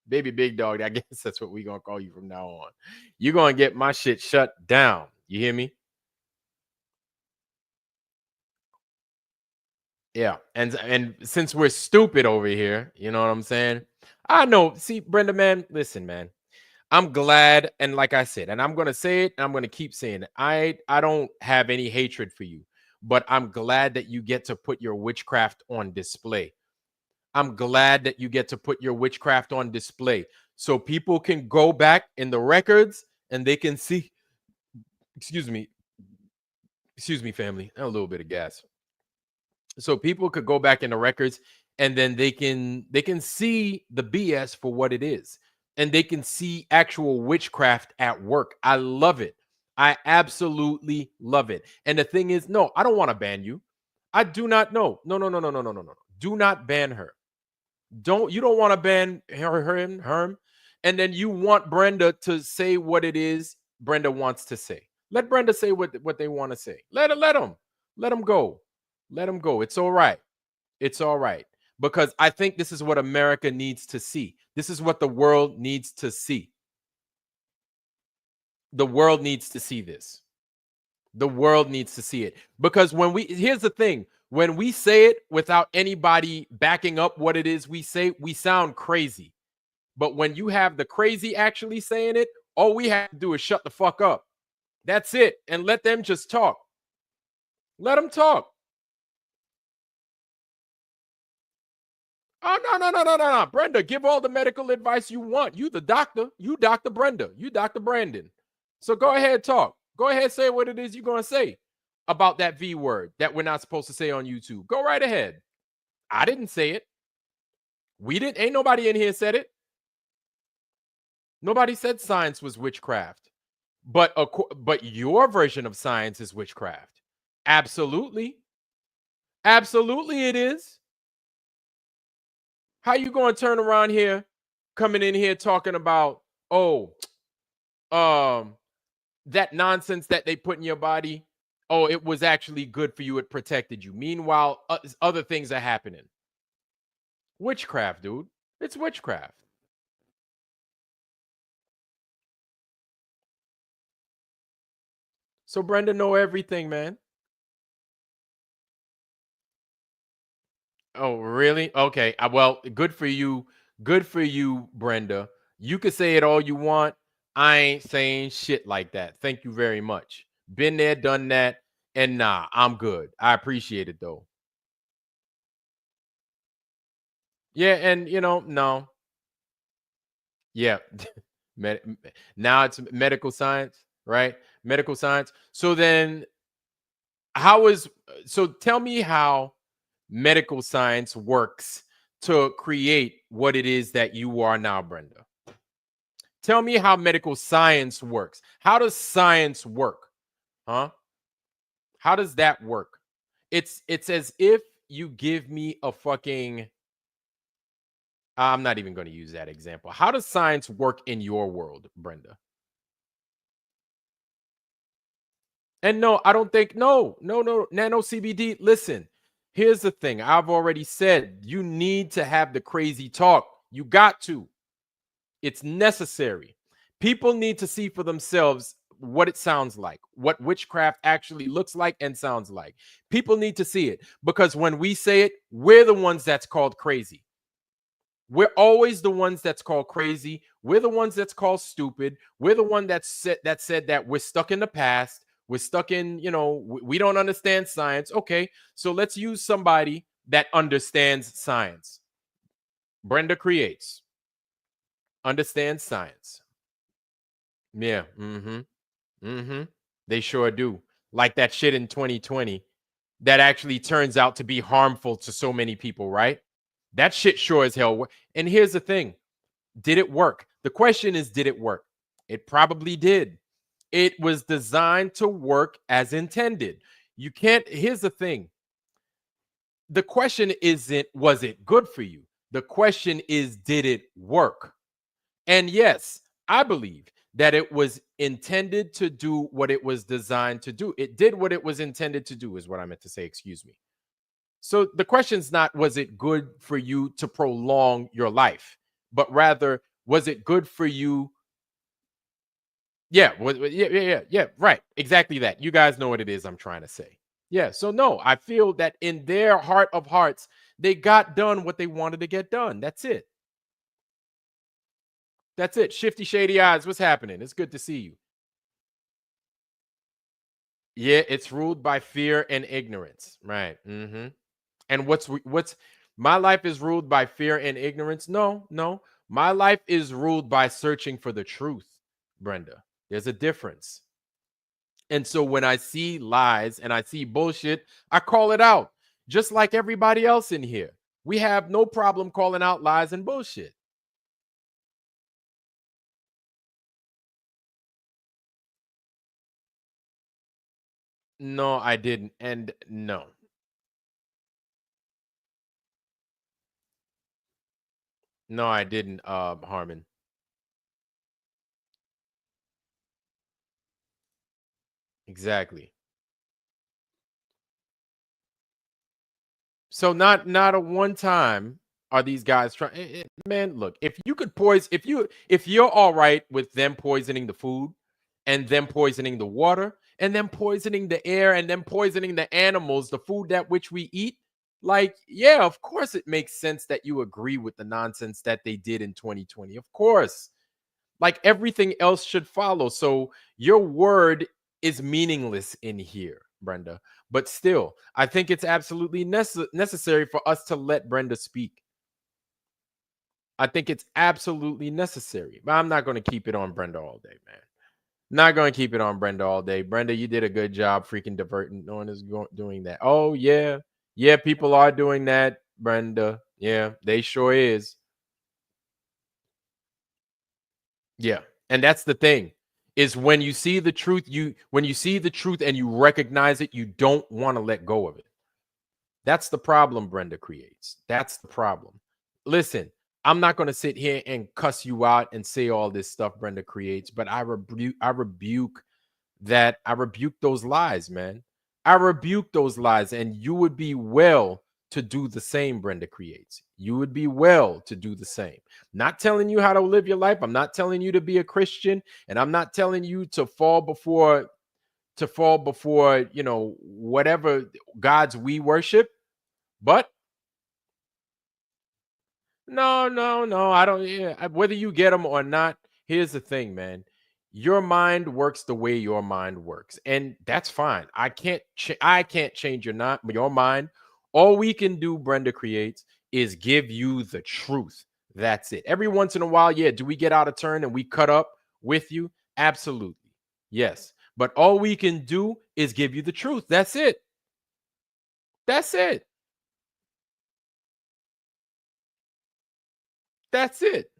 Baby big dog. I guess that's what we're gonna call you from now on. You're gonna get my shit shut down. You hear me? Yeah. And since we're stupid over here, you know what I'm saying? I know. See, Brenda, man, listen, man. I'm glad, and like I said, and I'm gonna say it, and I'm gonna keep saying it. I don't have any hatred for you, but I'm glad that you get to put your witchcraft on display. I'm glad that you get to put your witchcraft on display so people can go back in the records and they can see. Excuse me, family. A little bit of gas. So people could go back in the records and then they can see the BS for what it is, and they can see actual witchcraft at work. I love it. I absolutely love it. And the thing is, no, I don't want to ban you. I do not know. No. Do not ban her. You don't want to ban her, and then you want Brenda to say what it is Brenda wants to say. Let Brenda say what they want to say. Let them go. Let them go. It's all right. It's all right. Because I think this is what America needs to see. This is what the world needs to see. The world needs to see this. The world needs to see it. Because here's the thing, when we say it without anybody backing up what it is we say, we sound crazy. But when you have the crazy actually saying it, all we have to do is shut the fuck up. That's it. And let them just talk. Let them talk. Oh, no. Brenda, give all the medical advice you want. You the doctor. You Dr. Brenda. You Dr. Brandon. So go ahead, talk. Go ahead, say what it is you're going to say about that V word that we're not supposed to say on YouTube. Go right ahead. I didn't say it. We didn't. Ain't nobody in here said it. Nobody said science was witchcraft. But your version of science is witchcraft. Absolutely. Absolutely it is. How you going to turn around here, coming in here talking about, that nonsense that they put in your body? Oh, it was actually good for you. It protected you. Meanwhile, other things are happening. Witchcraft, dude. It's witchcraft. So Brenda know everything, man. Oh, really? Okay. Well, good for you. Good for you, Brenda. You can say it all you want. I ain't saying shit like that. Thank you very much. Been there, done that. And nah, I'm good. I appreciate it though. Yeah, and no. Yeah. Now it's medical science, right? Medical science. So then tell me how medical science works to create what it is that you are now, Brenda. Tell me how medical science works. How does science work? Huh? How does that work? It's as if you give me a fucking I'm not even going to use that example. How does science work in your world, Brenda? And no, I don't think no, Nano CBD. Listen, here's the thing. I've already said you need to have the crazy talk. You got to. It's necessary. People need to see for themselves what it sounds like, what witchcraft actually looks like and sounds like. People need to see it, because when we say it, we're the ones that's called crazy. We're always the ones that's called crazy. We're the ones that's called stupid. We're the one that said that we're stuck in the past. We're stuck in, we don't understand science. Okay, so let's use somebody that understands science. Brenda creates. Understands science. Yeah. They sure do. Like that shit in 2020 that actually turns out to be harmful to so many people, right? That shit sure as hell. And here's the thing. Did it work? The question is, did it work? It probably did. It was designed to work as intended. You can't, here's the thing. The question isn't, was it good for you? The question is, did it work? And yes, I believe that it was intended to do what it was designed to do. It did what it was intended to do, is what I meant to say. Excuse me. So the question's not, was it good for you to prolong your life? But rather, was it good for you? Yeah, right. Exactly that. You guys know what it is I'm trying to say. Yeah, so no, I feel that in their heart of hearts, they got done what they wanted to get done. That's it. That's it. Shifty, shady eyes. What's happening? It's good to see you. Yeah, it's ruled by fear and ignorance. Right. And what's my life is ruled by fear and ignorance? No. My life is ruled by searching for the truth, Brenda. There's a difference. And so when I see lies and I see bullshit, I call it out. Just like everybody else in here. We have no problem calling out lies and bullshit. No, I didn't. And no. No, I didn't, Harmon. Exactly. So not a one time are these guys trying. Man, look, if you could poison, if you're all right with them poisoning the food and them poisoning the water and them poisoning the air and them poisoning the animals, the food that which we eat, like, yeah, of course it makes sense that you agree with the nonsense that they did in 2020. Of course. Like everything else should follow. So your word is meaningless in here, Brenda. But still, I think it's absolutely necessary for us to let Brenda speak. I think it's absolutely necessary. But I'm not going to keep it on Brenda all day, man. Not going to keep it on Brenda all day. Brenda, you did a good job freaking diverting. No one is doing that. Oh, yeah. Yeah, people are doing that, Brenda. Yeah, they sure is. Yeah. And that's the thing, is when you see the truth, when you see the truth and you recognize it, you don't want to let go of it. That's the problem Brenda creates. That's the problem. Listen, I'm not going to sit here and cuss you out and say all this stuff Brenda creates, but I rebuke those lies, man. I rebuke those lies, and you would be well to do the same, Brenda creates. You would be well to do the same. Not telling you how to live your life. I'm not telling you to be a Christian, and I'm not telling you to fall before, whatever gods we worship. But no, I don't. Yeah, whether you get them or not, here's the thing, man. Your mind works the way your mind works, and that's fine. I can't change your mind. All we can do, Brenda creates, is give you the truth. That's it. Every once in a while, yeah, do we get out of turn and we cut up with you? Absolutely. Yes. But all we can do is give you the truth. That's it. That's it. That's it.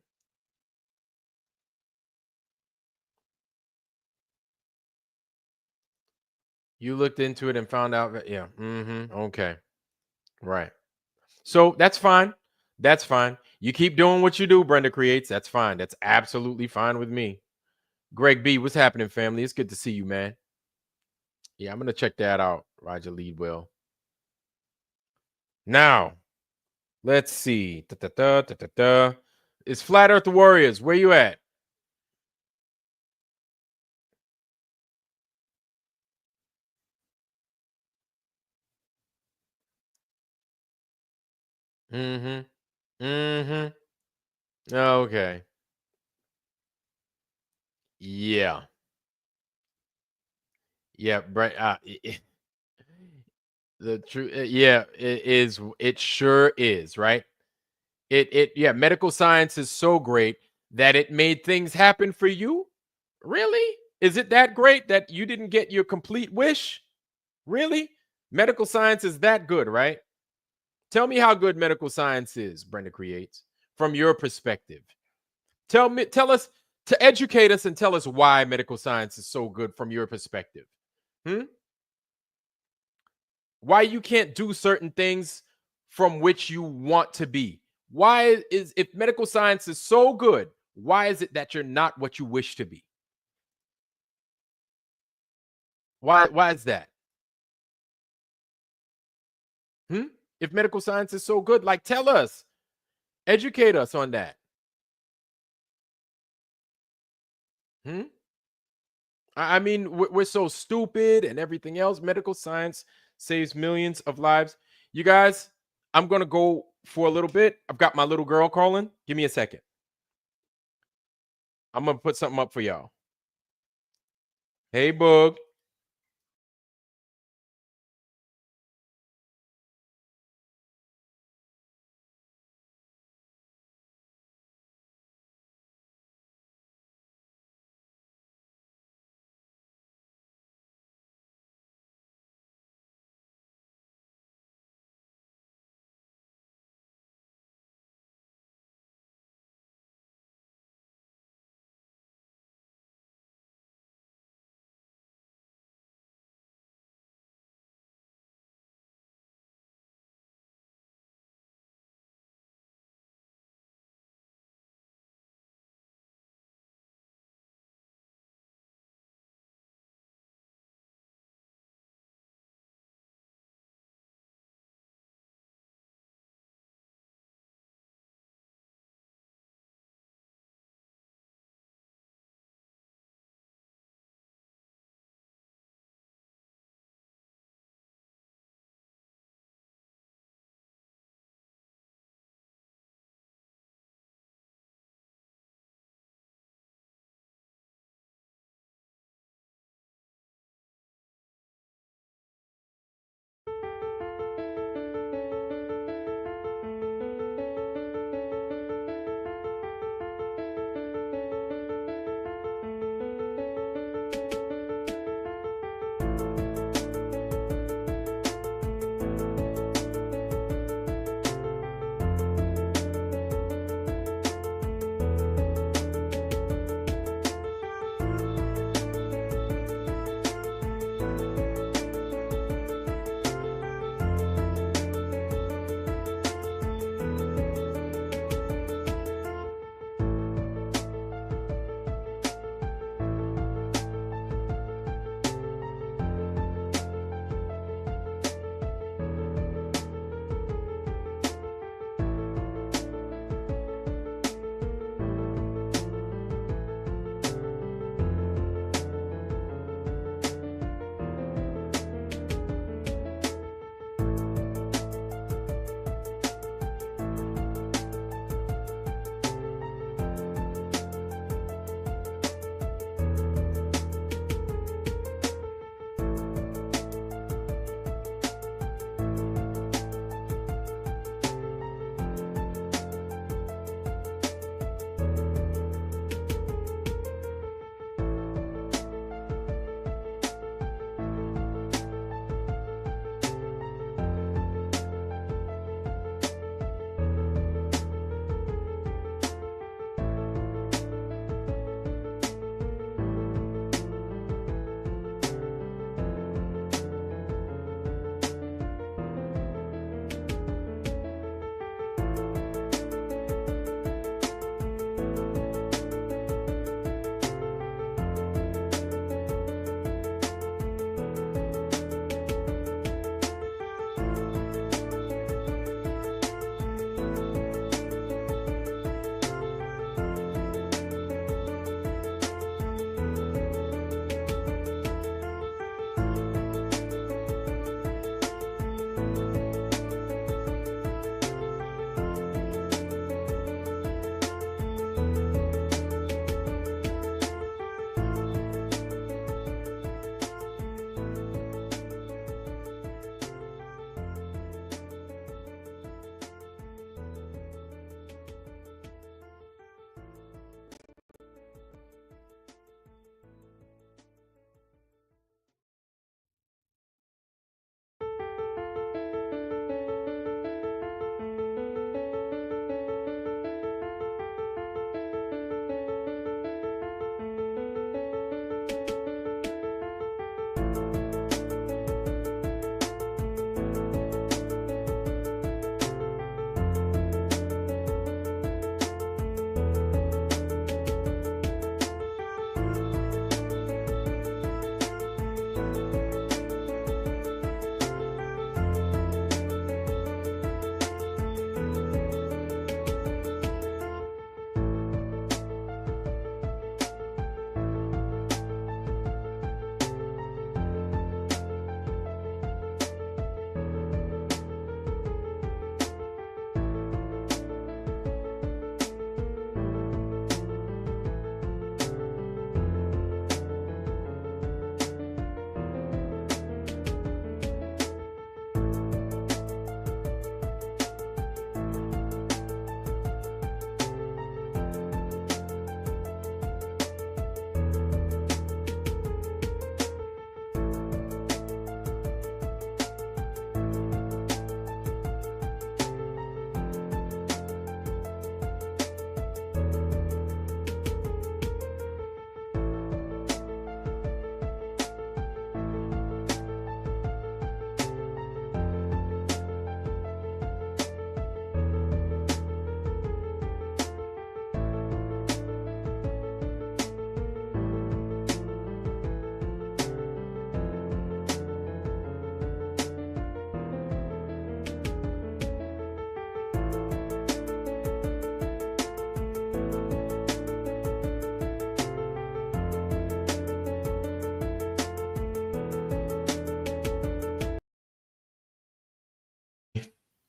You looked into it and found out that, yeah. Okay. Right. So that's fine. That's fine. You keep doing what you do, Brenda creates. That's fine. That's absolutely fine with me. Greg B, what's happening, family? It's good to see you, man. Yeah, I'm gonna check that out. Roger Leadwell. Now, let's see. It's Flat Earth Warriors. Where you at? Mm-hmm. Mm-hmm. Okay. Yeah. Yeah. The truth. Yeah. It is. It sure is. Right. Yeah, medical science is so great that it made things happen for you. Really? Is it that great that you didn't get your complete wish? Really? Medical science is that good, right? Tell me how good medical science is, Brenda Creates, from your perspective. Tell us, to educate us, and tell us why medical science is so good from your perspective. Hmm? Why you can't do certain things from which you want to be. Why is, if medical science is so good, why is it that you're not what you wish to be? Why is that? Hmm? If medical science is so good, like, tell us, educate us on that. Hmm? I mean, we're so stupid and everything else. Medical science saves millions of lives. You guys, I'm gonna go for a little bit. I've got my little girl calling. Give me a second. I'm gonna put something up for y'all. Hey, Boog.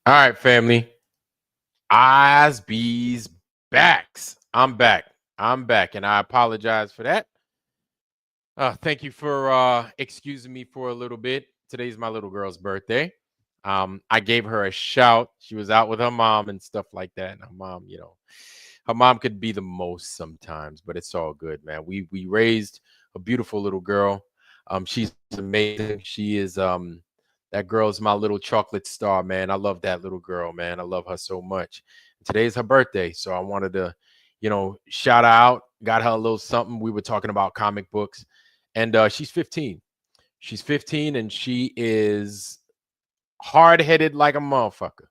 All right, family. Osby's backs. I'm back. And I apologize for that. Thank you for excusing me for a little bit. Today's my little girl's birthday. I gave her a shout. She was out with her mom and stuff like that. And her mom, her mom could be the most sometimes, but it's all good, man. We raised a beautiful little girl. She's amazing. She is that girl's my little chocolate star, man. I love that little girl, man. I love her so much. Today's her birthday, so I wanted to, shout her out. Got her a little something. We were talking about comic books, and she's 15. She's 15, and she is hard-headed like a motherfucker,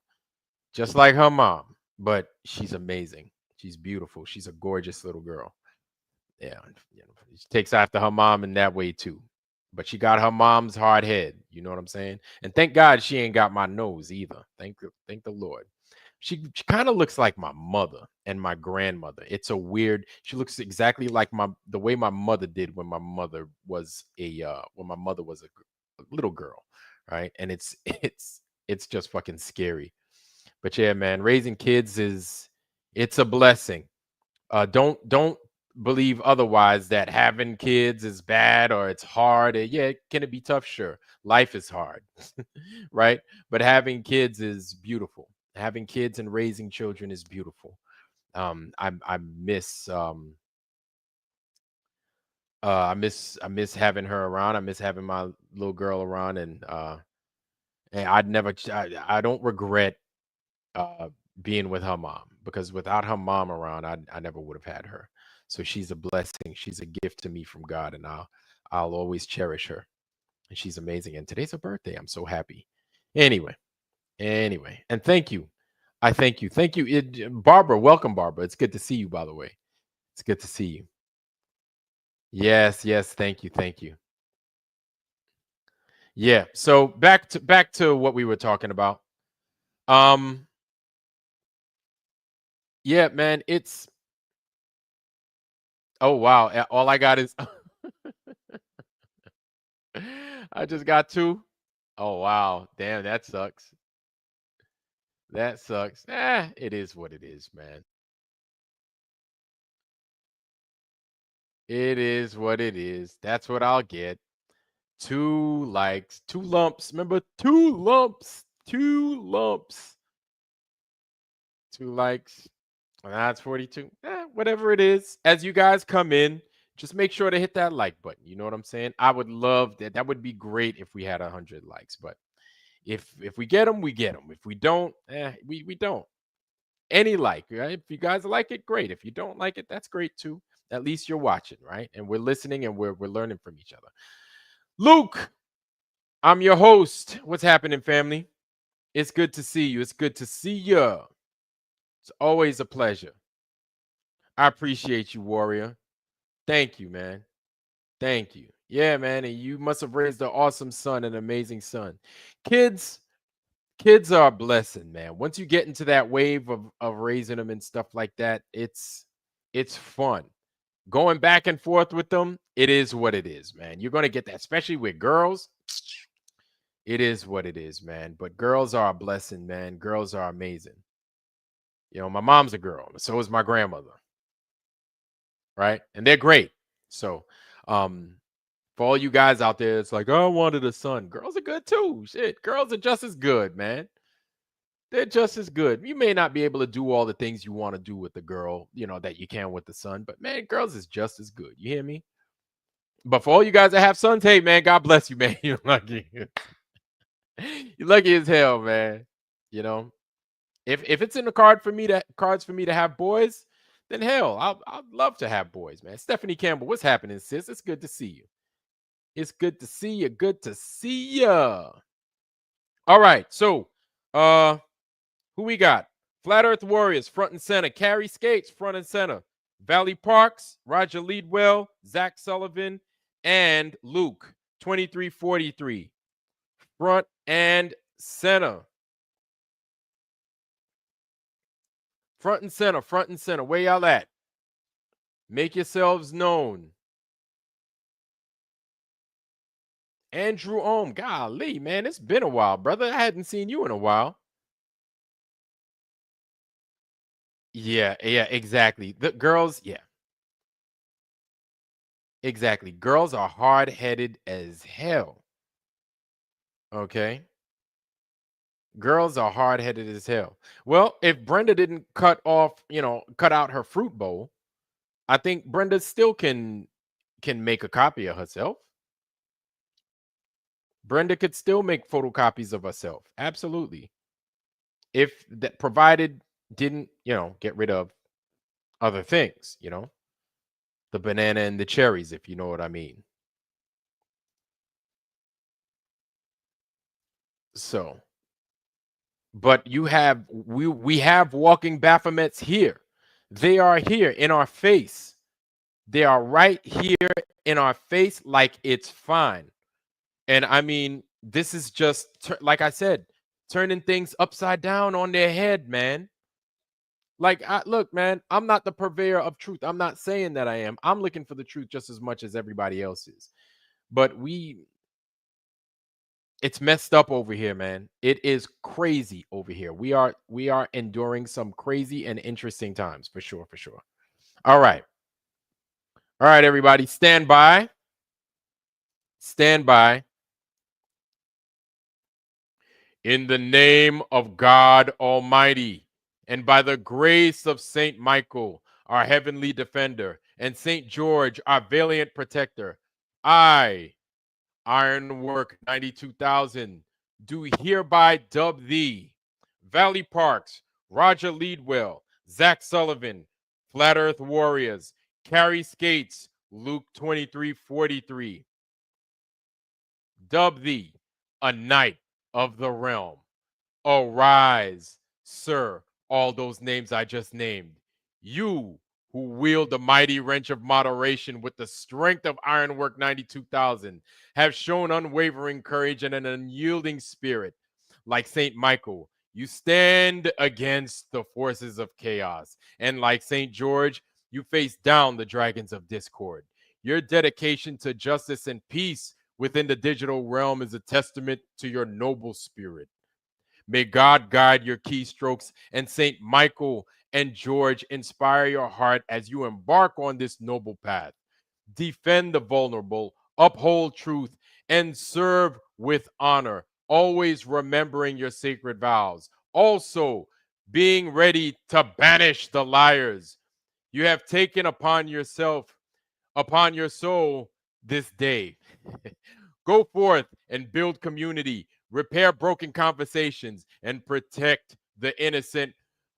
just like her mom. But she's amazing. She's beautiful. She's a gorgeous little girl. Yeah, she takes after her mom in that way too. But she got her mom's hard head. You know what I'm saying? And thank God she ain't got my nose either. Thank the Lord. She kind of looks like my mother and my grandmother. It's a weird. She looks exactly like the way my mother did when my mother was a little girl, right? And it's just fucking scary. But yeah, man, raising kids it's a blessing. Don't believe otherwise, that having kids is bad or it's hard. Yeah, can it be tough? Sure. Life is hard, right? But having kids is beautiful. Having kids and raising children is beautiful. I miss having her around. I miss having my little girl around, and I don't regret being with her mom, because without her mom around, I never would have had her. So she's a blessing. She's a gift to me from God, and I'll always cherish her. And she's amazing. And today's her birthday. I'm so happy. Anyway, and thank you. I thank you. Thank you. Barbara, welcome, Barbara. It's good to see you, by the way. It's good to see you. Yes, thank you. Yeah. So back to what we were talking about. Yeah, man, it's oh wow. All I got is I just got 2. Oh wow. Damn, that sucks. That sucks. It is what it is, man. It is what it is. That's what I'll get. 2 likes, 2 lumps. Remember, 2 lumps. 2 lumps. 2 likes. That's 42. Whatever it is. As you guys come in, just make sure to hit that like button. You know what I'm saying? I would love that. That would be great if we had 100 likes. But if we get them, we get them. If we don't, we don't. Any like, right? If you guys like it, great. If you don't like it, that's great too. At least you're watching, right? And we're listening, and we're learning from each other. Luke, I'm your host. What's happening, family? It's good to see you. It's good to see you. It's always a pleasure. I appreciate you, warrior. Thank you, man. Thank you. Yeah, man. And you must have raised an awesome son, an amazing son. Kids are a blessing, man. Once you get into that wave of raising them and stuff like that, it's fun. Going back and forth with them, it is what it is, man. You're going to get that, especially with girls. It is what it is, man. But girls are a blessing, man. Girls are amazing. My mom's a girl. So is my grandmother. Right? And they're great. So, for all you guys out there, it's like, oh, I wanted a son. Girls are good too. Shit, girls are just as good, man. They're just as good. You may not be able to do all the things you want to do with the girl, that you can with the son, but man, girls is just as good. You hear me? But for all you guys that have sons, hey, man, God bless you, man. You're lucky. You're lucky as hell, man. If it's in the cards for me to have boys, then hell, I'd love to have boys, man. Stephanie Campbell, what's happening, sis? It's good to see you. It's good to see you. Good to see you. All right, so who we got? Flat Earth Warriors, front and center. Carrie Skates, front and center. Valley Parks, Roger Leadwell, Zach Sullivan, and Luke, 2343. Front and center. Front and center. Where y'all at? Make yourselves known. Andrew Ohm, golly, man, it's been a while, brother. I hadn't seen you in a while. Yeah, exactly. The girls, exactly. Girls are hard-headed as hell. Okay? Girls are hard-headed as hell. Well, if Brenda didn't cut out her fruit bowl, I think Brenda still can make a copy of herself. Brenda could still make photocopies of herself. Absolutely. If that provided didn't, get rid of other things, the banana and the cherries, if you know what I mean. So, but we have walking Baphomets here. They are here in our face. They are right here in our face like it's fine. And I mean, this is just like I said, turning things upside down on their head, man. Like, look, man, I'm not the purveyor of truth. I'm not saying that I am. I'm looking for the truth just as much as everybody else is. But it's messed up over here, man. It is crazy over here. We are enduring some crazy and interesting times for sure, for sure. All right. All right, everybody, stand by. Stand by. In the name of God Almighty, and by the grace of Saint Michael, our heavenly defender, and Saint George, our valiant protector, I, Ironwork 92,000, do hereby dub thee, Valley Parks, Roger Leadwell, Zach Sullivan, Flat Earth Warriors, Carrie Skates, Luke 23:43, dub thee a knight of the realm. Arise, sir, all those names I just named. You who wield the mighty wrench of moderation with the strength of Ironwork 92,000 have shown unwavering courage and an unyielding spirit. Like St. Michael, you stand against the forces of chaos. And like St. George, you face down the dragons of discord. Your dedication to justice and peace within the digital realm is a testament to your noble spirit. May God guide your keystrokes, and St. Michael and George inspire your heart as you embark on this noble path. Defend the vulnerable, uphold truth, and serve with honor, always remembering your sacred vows. Also, being ready to banish the liars. You have taken upon your soul this day. Go forth and build community, repair broken conversations, and protect the innocent,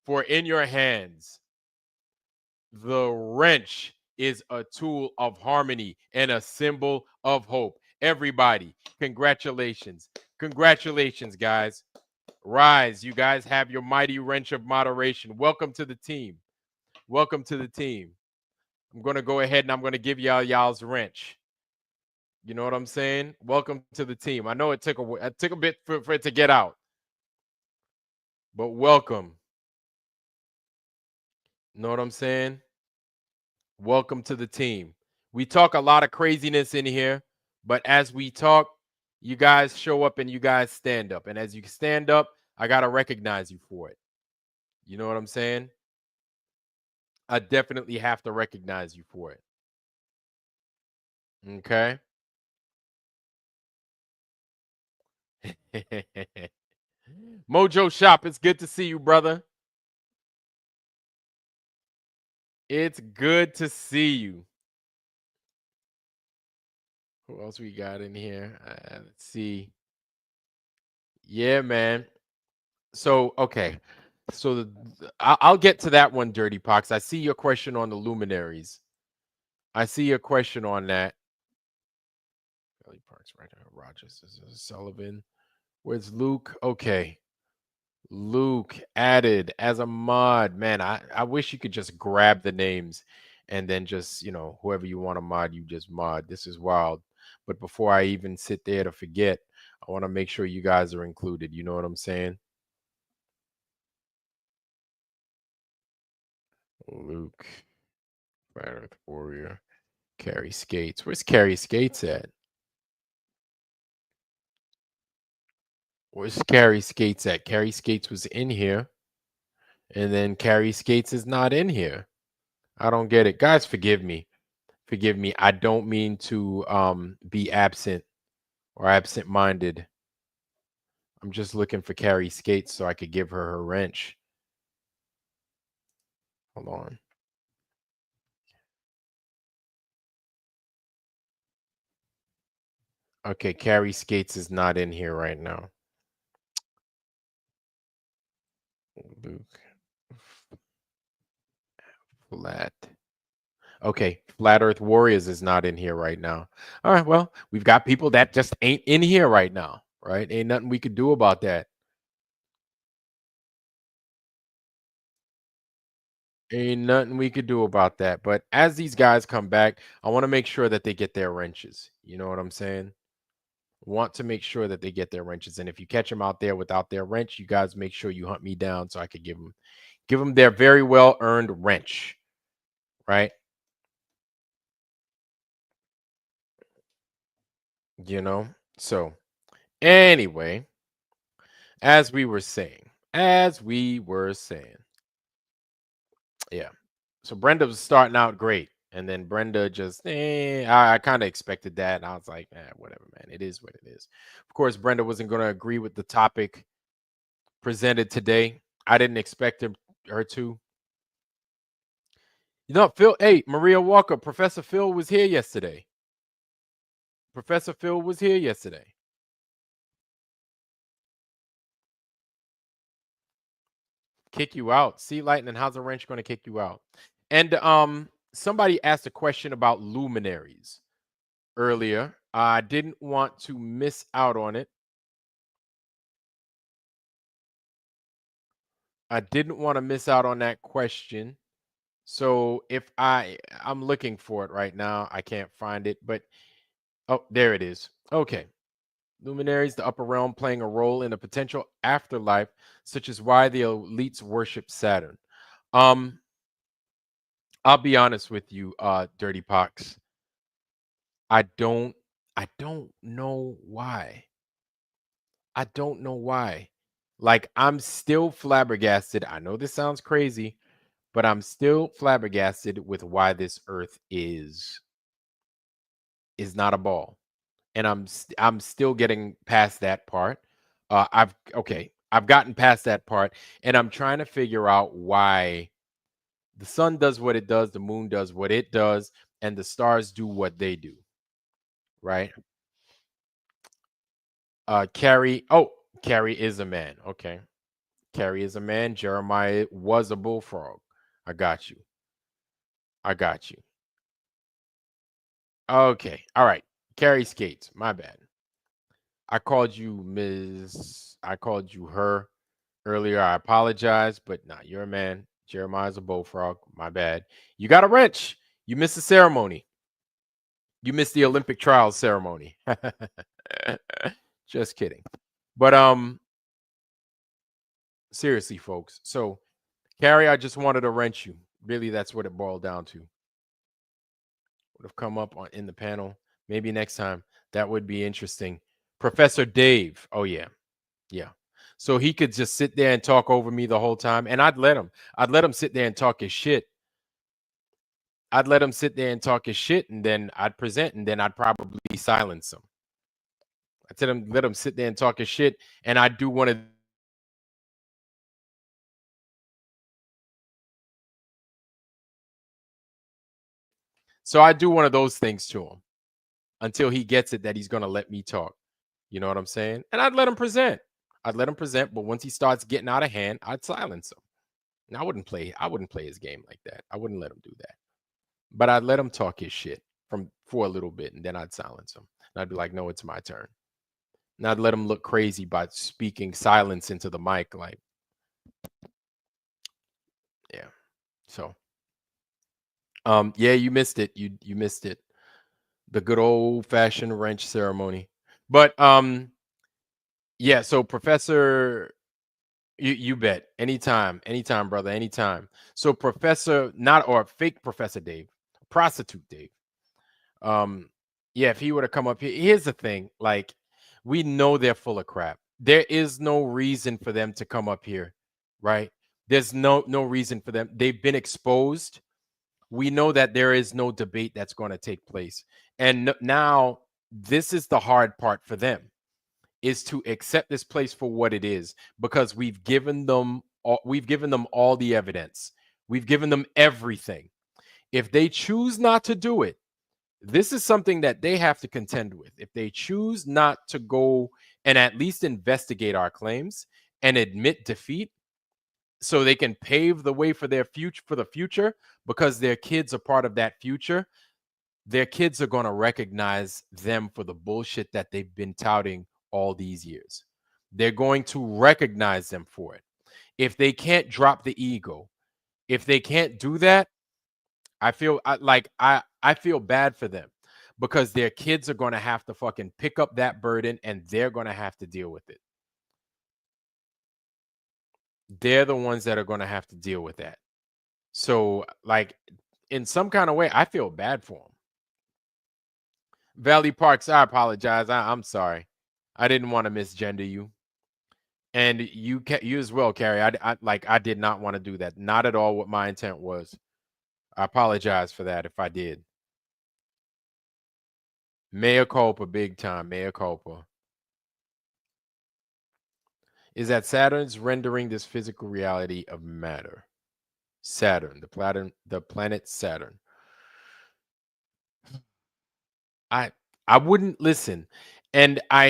for in your hands, the wrench is a tool of harmony and a symbol of hope. Everybody, congratulations. Congratulations, guys. Rise. You guys have your mighty wrench of moderation. Welcome to the team. Welcome to the team. I'm going to go ahead and I'm going to give y'all's wrench. You know what I'm saying? Welcome to the team. I know it took a bit for it to get out, but welcome. Know what I'm saying? Welcome to the team. We talk a lot of craziness in here, but as we talk, you guys show up and you guys stand up. And as you stand up, I got to recognize you for it. You know what I'm saying? I definitely have to recognize you for it. Okay? Mojo Shop, it's good to see you, brother. It's good to see you. Who else we got in here? Let's see. Yeah, man. So, okay. So I'll get to that one, Dirty Pox. I see your question on the Luminaries. I see your question on that. Valley Parks, right now. Rogers, Sullivan. Where's Luke? Okay. Luke added as a mod. Man, I wish you could just grab the names and then just, whoever you want to mod, you just mod. This is wild. But before I even sit there to forget, I want to make sure you guys are included. You know what I'm saying? Luke, Flat Earth Warrior, Carrie Skates. Where's Carrie Skates at? Where's Carrie Skates at? Carrie Skates was in here. And then Carrie Skates is not in here. I don't get it. Guys, forgive me. Forgive me. I don't mean to be absent or absent-minded. I'm just looking for Carrie Skates so I could give her her wrench. Hold on. Okay, Carrie Skates is not in here right now. Luke. Flat. Okay, Flat Earth Warriors is not in here right now. All right, well, we've got people that just ain't in here right now, right? Ain't nothing we could do about that. Ain't nothing we could do about that. But as these guys come back, I want to make sure that they get their wrenches. You know what I'm saying? Want to make sure that they get their wrenches. And if you catch them out there without their wrench, you guys make sure you hunt me down so I could give them their very well earned wrench, right? You know? So anyway, as we were saying, yeah. So Brenda was starting out great. And then Brenda just, I kind of expected that. And I was like, whatever, man. It is what it is. Of course, Brenda wasn't going to agree with the topic presented today. I didn't expect her to. You know, Phil, hey, Maria Walker, Professor Phil was here yesterday. Professor Phil was here yesterday. Kick you out. See, Lightning, how's a wrench going to kick you out? And somebody asked a question about luminaries earlier. I didn't want to miss out on it. I didn't want to miss out on that question. So if I'm looking for it right now, I can't find it, but oh, there it is. Okay. Luminaries, the upper realm, playing a role in a potential afterlife, such as why the elites worship Saturn. I'll be honest with you, Dirty Pox. I don't know why. I don't know why. Like, I'm still flabbergasted. I know this sounds crazy, but I'm still flabbergasted with why this Earth is not a ball. And I'm still getting past that part. I've gotten past that part, and I'm trying to figure out why the sun does what it does, the moon does what it does, and the stars do what they do. Right? Carrie is a man. Okay. Carrie is a man. Jeremiah was a bullfrog. I got you. Okay. All right. Carrie Skates. My bad. I called you Ms. I called you her earlier. I apologize, but nah, you're a man. Jeremiah's a bullfrog. My bad. You got a wrench. You missed the ceremony. You missed the Olympic trials ceremony. Just kidding. But seriously, folks. So, Carrie, I just wanted to wrench you. Really, that's what it boiled down to. Would have come up in the panel. Maybe next time. That would be interesting. Professor Dave. Oh, yeah. Yeah. So he could just sit there and talk over me the whole time. And I'd let him. I'd let him sit there and talk his shit. And then I'd present, and then I'd probably silence him. I'd let him sit there and talk his shit, and I'd do one of So I do one of those things to him until he gets it that he's going to let me talk. You know what I'm saying? And I'd let him present. But once he starts getting out of hand, I'd silence him. And I wouldn't play his game like that. I wouldn't let him do that. But I'd let him talk his shit for a little bit, and then I'd silence him. And I'd be like, no, it's my turn. And I'd let him look crazy by speaking silence into the mic, like, yeah. So yeah, you missed it. You missed it. The good old fashioned wrench ceremony. But yeah, so Professor, you bet. Anytime, brother, anytime. So Professor, fake Professor Dave, prostitute Dave. Yeah, if he were to come up here, here's the thing, like, we know they're full of crap. There is no reason for them to come up here, right? There's no reason for them. They've been exposed. We know that there is no debate that's going to take place. And now this is the hard part for them, is to accept this place for what it is, because we've given them all the evidence. We've given them everything. If they choose not to do it, this is something that they have to contend with. If they choose not to go and at least investigate our claims and admit defeat, so they can pave the way for their future, for the future, because their kids are part of that future, their kids are going to recognize them for the bullshit that they've been touting all these years. They're going to recognize them for it. If they can't drop the ego, if they can't do that, I feel I feel bad for them, because their kids are going to have to fucking pick up that burden, and they're going to have to deal with it. They're the ones that are going to have to deal with that. So, like, in some kind of way, I feel bad for them. Valley Parks, I apologize. I'm sorry. I didn't want to misgender you. And you as well, Carrie. I did not want to do that. Not at all what my intent was. I apologize for that if I did. Mea culpa, big time. Mea culpa. Is that Saturn's rendering this physical reality of matter? Saturn, the planet Saturn. I wouldn't listen. And I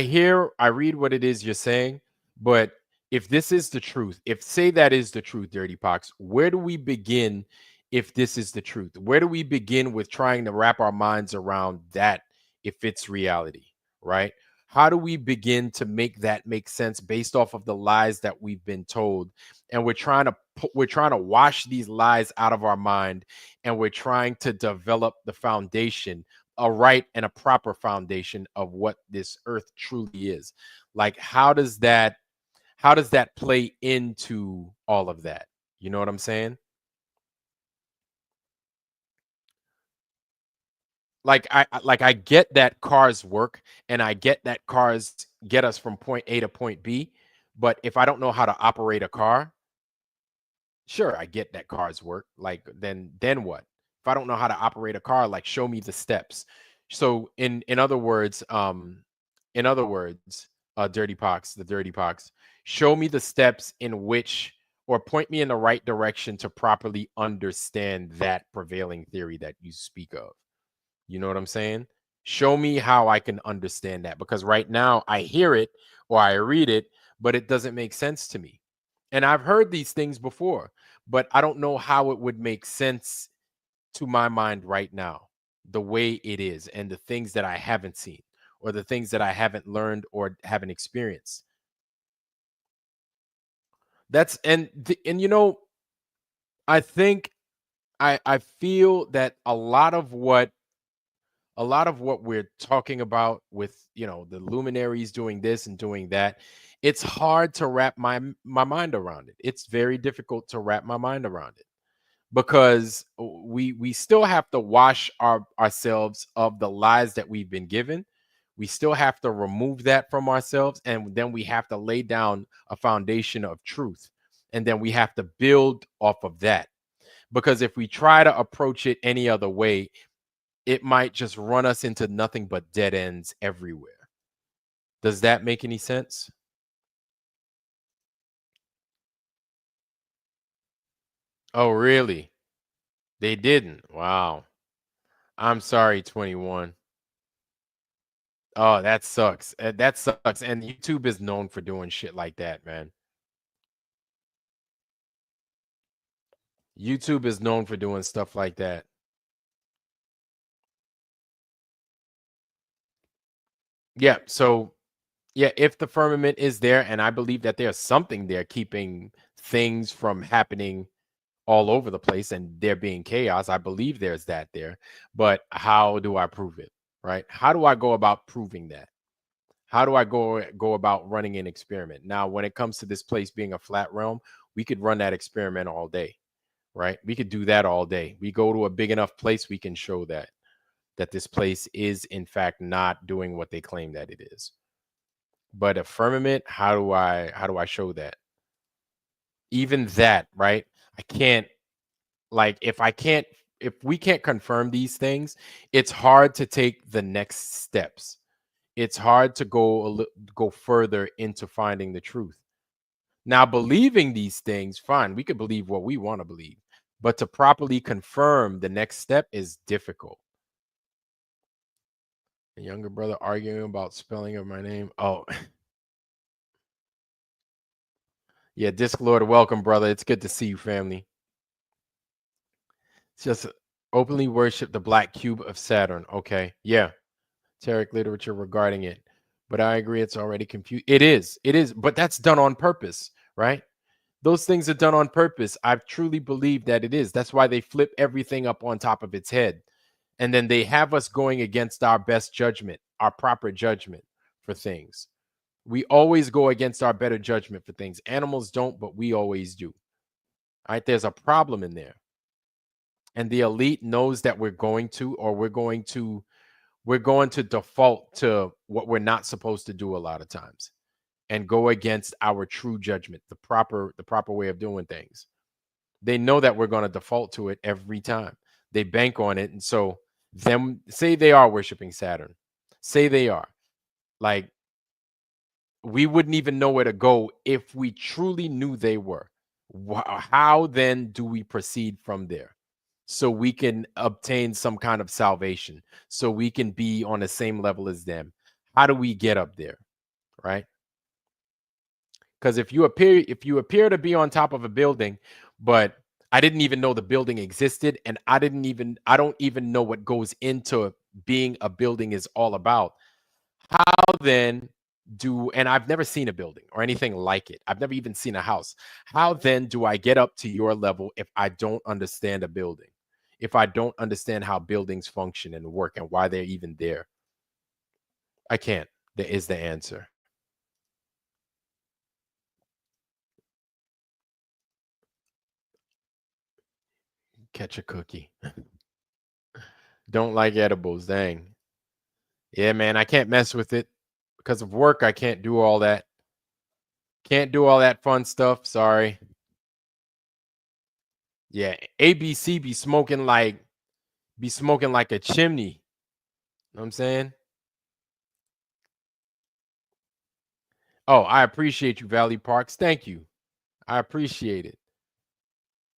read what it is you're saying, but if this is the truth, if say that is the truth, Dirty Pox, where do we begin if this is the truth? Where do we begin with trying to wrap our minds around that if it's reality, right? How do we begin to make that make sense based off of the lies that we've been told? And we're trying to wash these lies out of our mind, and we're trying to develop the foundation, a right and a proper foundation of what this earth truly is. Like, how does that play into all of that? You know what I'm saying? I get that cars work, and I get that cars get us from point A to point B, but if I don't know how to operate a car, sure, I get that cars work. Like, then what? If I don't know how to operate a car, like, show me the steps. So in other words, Dirty Pox, show me the steps in which, or point me in the right direction to properly understand that prevailing theory that you speak of. You know what I'm saying? Show me how I can understand that, because right now I hear it or I read it, but it doesn't make sense to me. And I've heard these things before, but I don't know how it would make sense to my mind right now, the way it is, and the things that I haven't seen, or the things that I haven't learned or haven't experienced. That's and you know, I think I feel that a lot of what we're talking about with, the luminaries doing this and doing that, it's hard to wrap my mind around it. It's very difficult to wrap my mind around it, because we still have to wash ourselves of the lies that we've been given. We still have to remove that from ourselves, and then we have to lay down a foundation of truth, and then we have to build off of that. Because if we try to approach it any other way, it might just run us into nothing but dead ends everywhere. Does that make any sense? Oh, really? They didn't. Wow. I'm sorry, 21. Oh, that sucks. That sucks. And YouTube is known for doing shit like that, man. YouTube is known for doing stuff like that. Yeah. So, yeah, if the firmament is there, and I believe that there's something there keeping things from happening all over the place and there being chaos, I believe there's that there. But how do I prove it? Right? How do I go about proving that? How do I go about running an experiment? Now, when it comes to this place being a flat realm, we could run that experiment all day, right? We could do that all day. We go to a big enough place, we can show that this place is in fact not doing what they claim that it is. But a firmament, how do I show that? even that, right? I can't, like, if we can't confirm these things, it's hard to take the next steps. It's hard to go further into finding the truth. Now, believing these things, fine, we could believe what we want to believe, but to properly confirm the next step is difficult. A younger brother arguing about spelling of my name. Oh, yeah, Disc Lord, welcome, brother. It's good to see you, family. It's just openly worship the black cube of Saturn. Okay, yeah. Tarek literature regarding it. But I agree, it's already confused. It is, but that's done on purpose, right? Those things are done on purpose. I truly believe that it is. That's why they flip everything up on top of its head. And then they have us going against our best judgment, our proper judgment for things. We always go against our better judgment for things. Animals don't, but we always do. All right, there's a problem in there. And the elite knows that we're going to default to what we're not supposed to do a lot of times and go against our true judgment, the proper way of doing things. They know that we're going to default to it every time. They bank on it. And so them say they are worshiping Saturn. Say they are. Like, we wouldn't even know where to go if we truly knew they were. How then do we proceed from there? So we can obtain some kind of salvation, so we can be on the same level as them. How do we get up there, right? Because if you appear to be on top of a building, but I didn't even know the building existed, and I don't even know what goes into being a building is all about. How then and I've never seen a building or anything like it. I've never even seen a house. How then do I get up to your level if I don't understand a building? If I don't understand how buildings function and work and why they're even there? I can't. There is the answer. Catch a cookie. Don't like edibles. Dang. Yeah, man, I can't mess with it. Because of work, I can't do all that. Can't do all that fun stuff. Sorry. Yeah, ABC be smoking like a chimney. You know what I'm saying? Oh, I appreciate you, Valley Parks. Thank you. I appreciate it.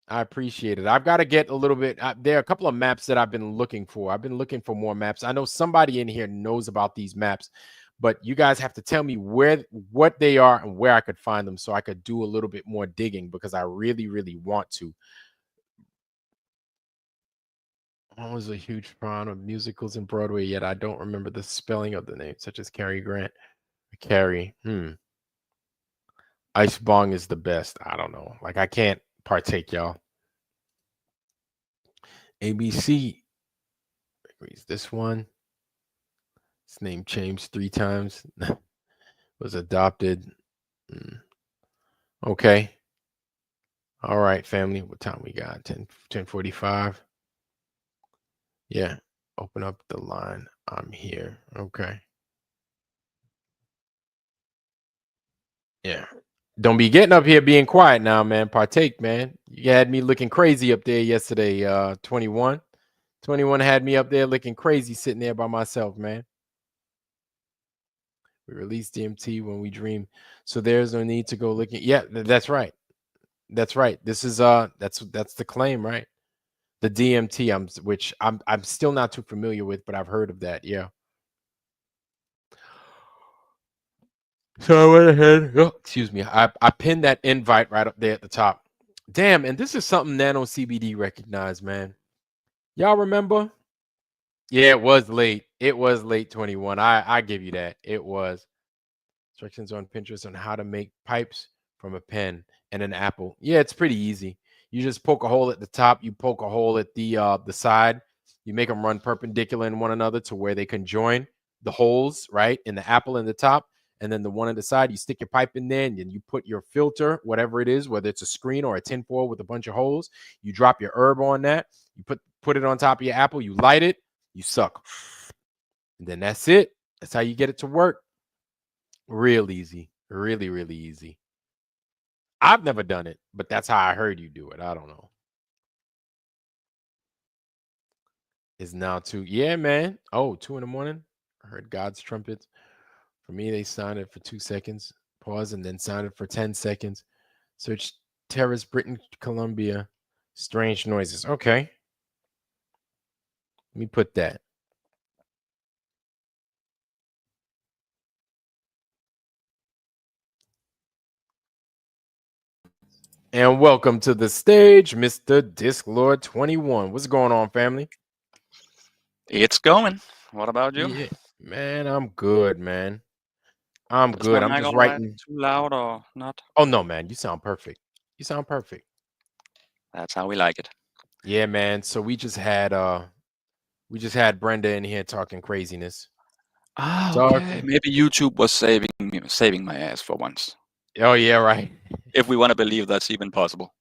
I've got to get a little bit. There are a couple of maps that I've been looking for. I've been looking for more maps. I know somebody in here knows about these maps, but you guys have to tell me what they are and where I could find them so I could do a little bit more digging, because I really, really want to. I was a huge fan of musicals and Broadway, yet I don't remember the spelling of the name, such as Cary Grant. Cary. Ice Bong is the best. I don't know. Like, I can't partake, y'all. ABC. This one. His name changed 3 times. Was adopted. Okay. All right, family. What time we got? 10:45. Yeah. Open up the line. I'm here. Okay. Yeah. Don't be getting up here being quiet now, man. Partake, man. You had me looking crazy up there yesterday, 21. 21 had me up there looking crazy sitting there by myself, man. We release DMT when we dream. So there's no need to go looking. Yeah, that's right. That's right. This is that's the claim, right? The DMT, which I'm still not too familiar with, but I've heard of that. Yeah. So I went ahead. Oh, excuse me. I pinned that invite right up there at the top. Damn, and this is something Nano CBD recognized, man. Y'all remember? Yeah, it was late. It was late 21. I give you that. It was. Instructions on Pinterest on how to make pipes from a pen and an apple. Yeah, it's pretty easy. You just poke a hole at the top. You poke a hole at the side. You make them run perpendicular in one another to where they can join the holes, right, in the apple in the top. And then the one on the side, you stick your pipe in there, and then you put your filter, whatever it is, whether it's a screen or a tinfoil with a bunch of holes. You drop your herb on that. You put it on top of your apple. You light it. You suck. And then that's it. That's how you get it to work. Real easy. Really, really easy. I've never done it, but that's how I heard you do it. I don't know. It's now 2. Yeah, man. Oh, 2 in the morning. I heard God's trumpets. For me, they sounded for 2 seconds, pause, and then sounded for 10 seconds. Search terrorist Britain, Columbia, strange noises. Okay. Let me put that. And welcome to the stage, Mr. Disclord 21. What's going on, family? It's going. What about you? Yeah, man, I'm good, man. I'm Is good. my I'm mic just all right? writing. Too loud or not? Oh no, man, you sound perfect. You sound perfect. That's how we like it. Yeah, man. So we just had Brenda in here talking craziness. Ah, okay. Talking. Maybe YouTube was saving my ass for once. Oh yeah, right. If we want to believe that's even possible.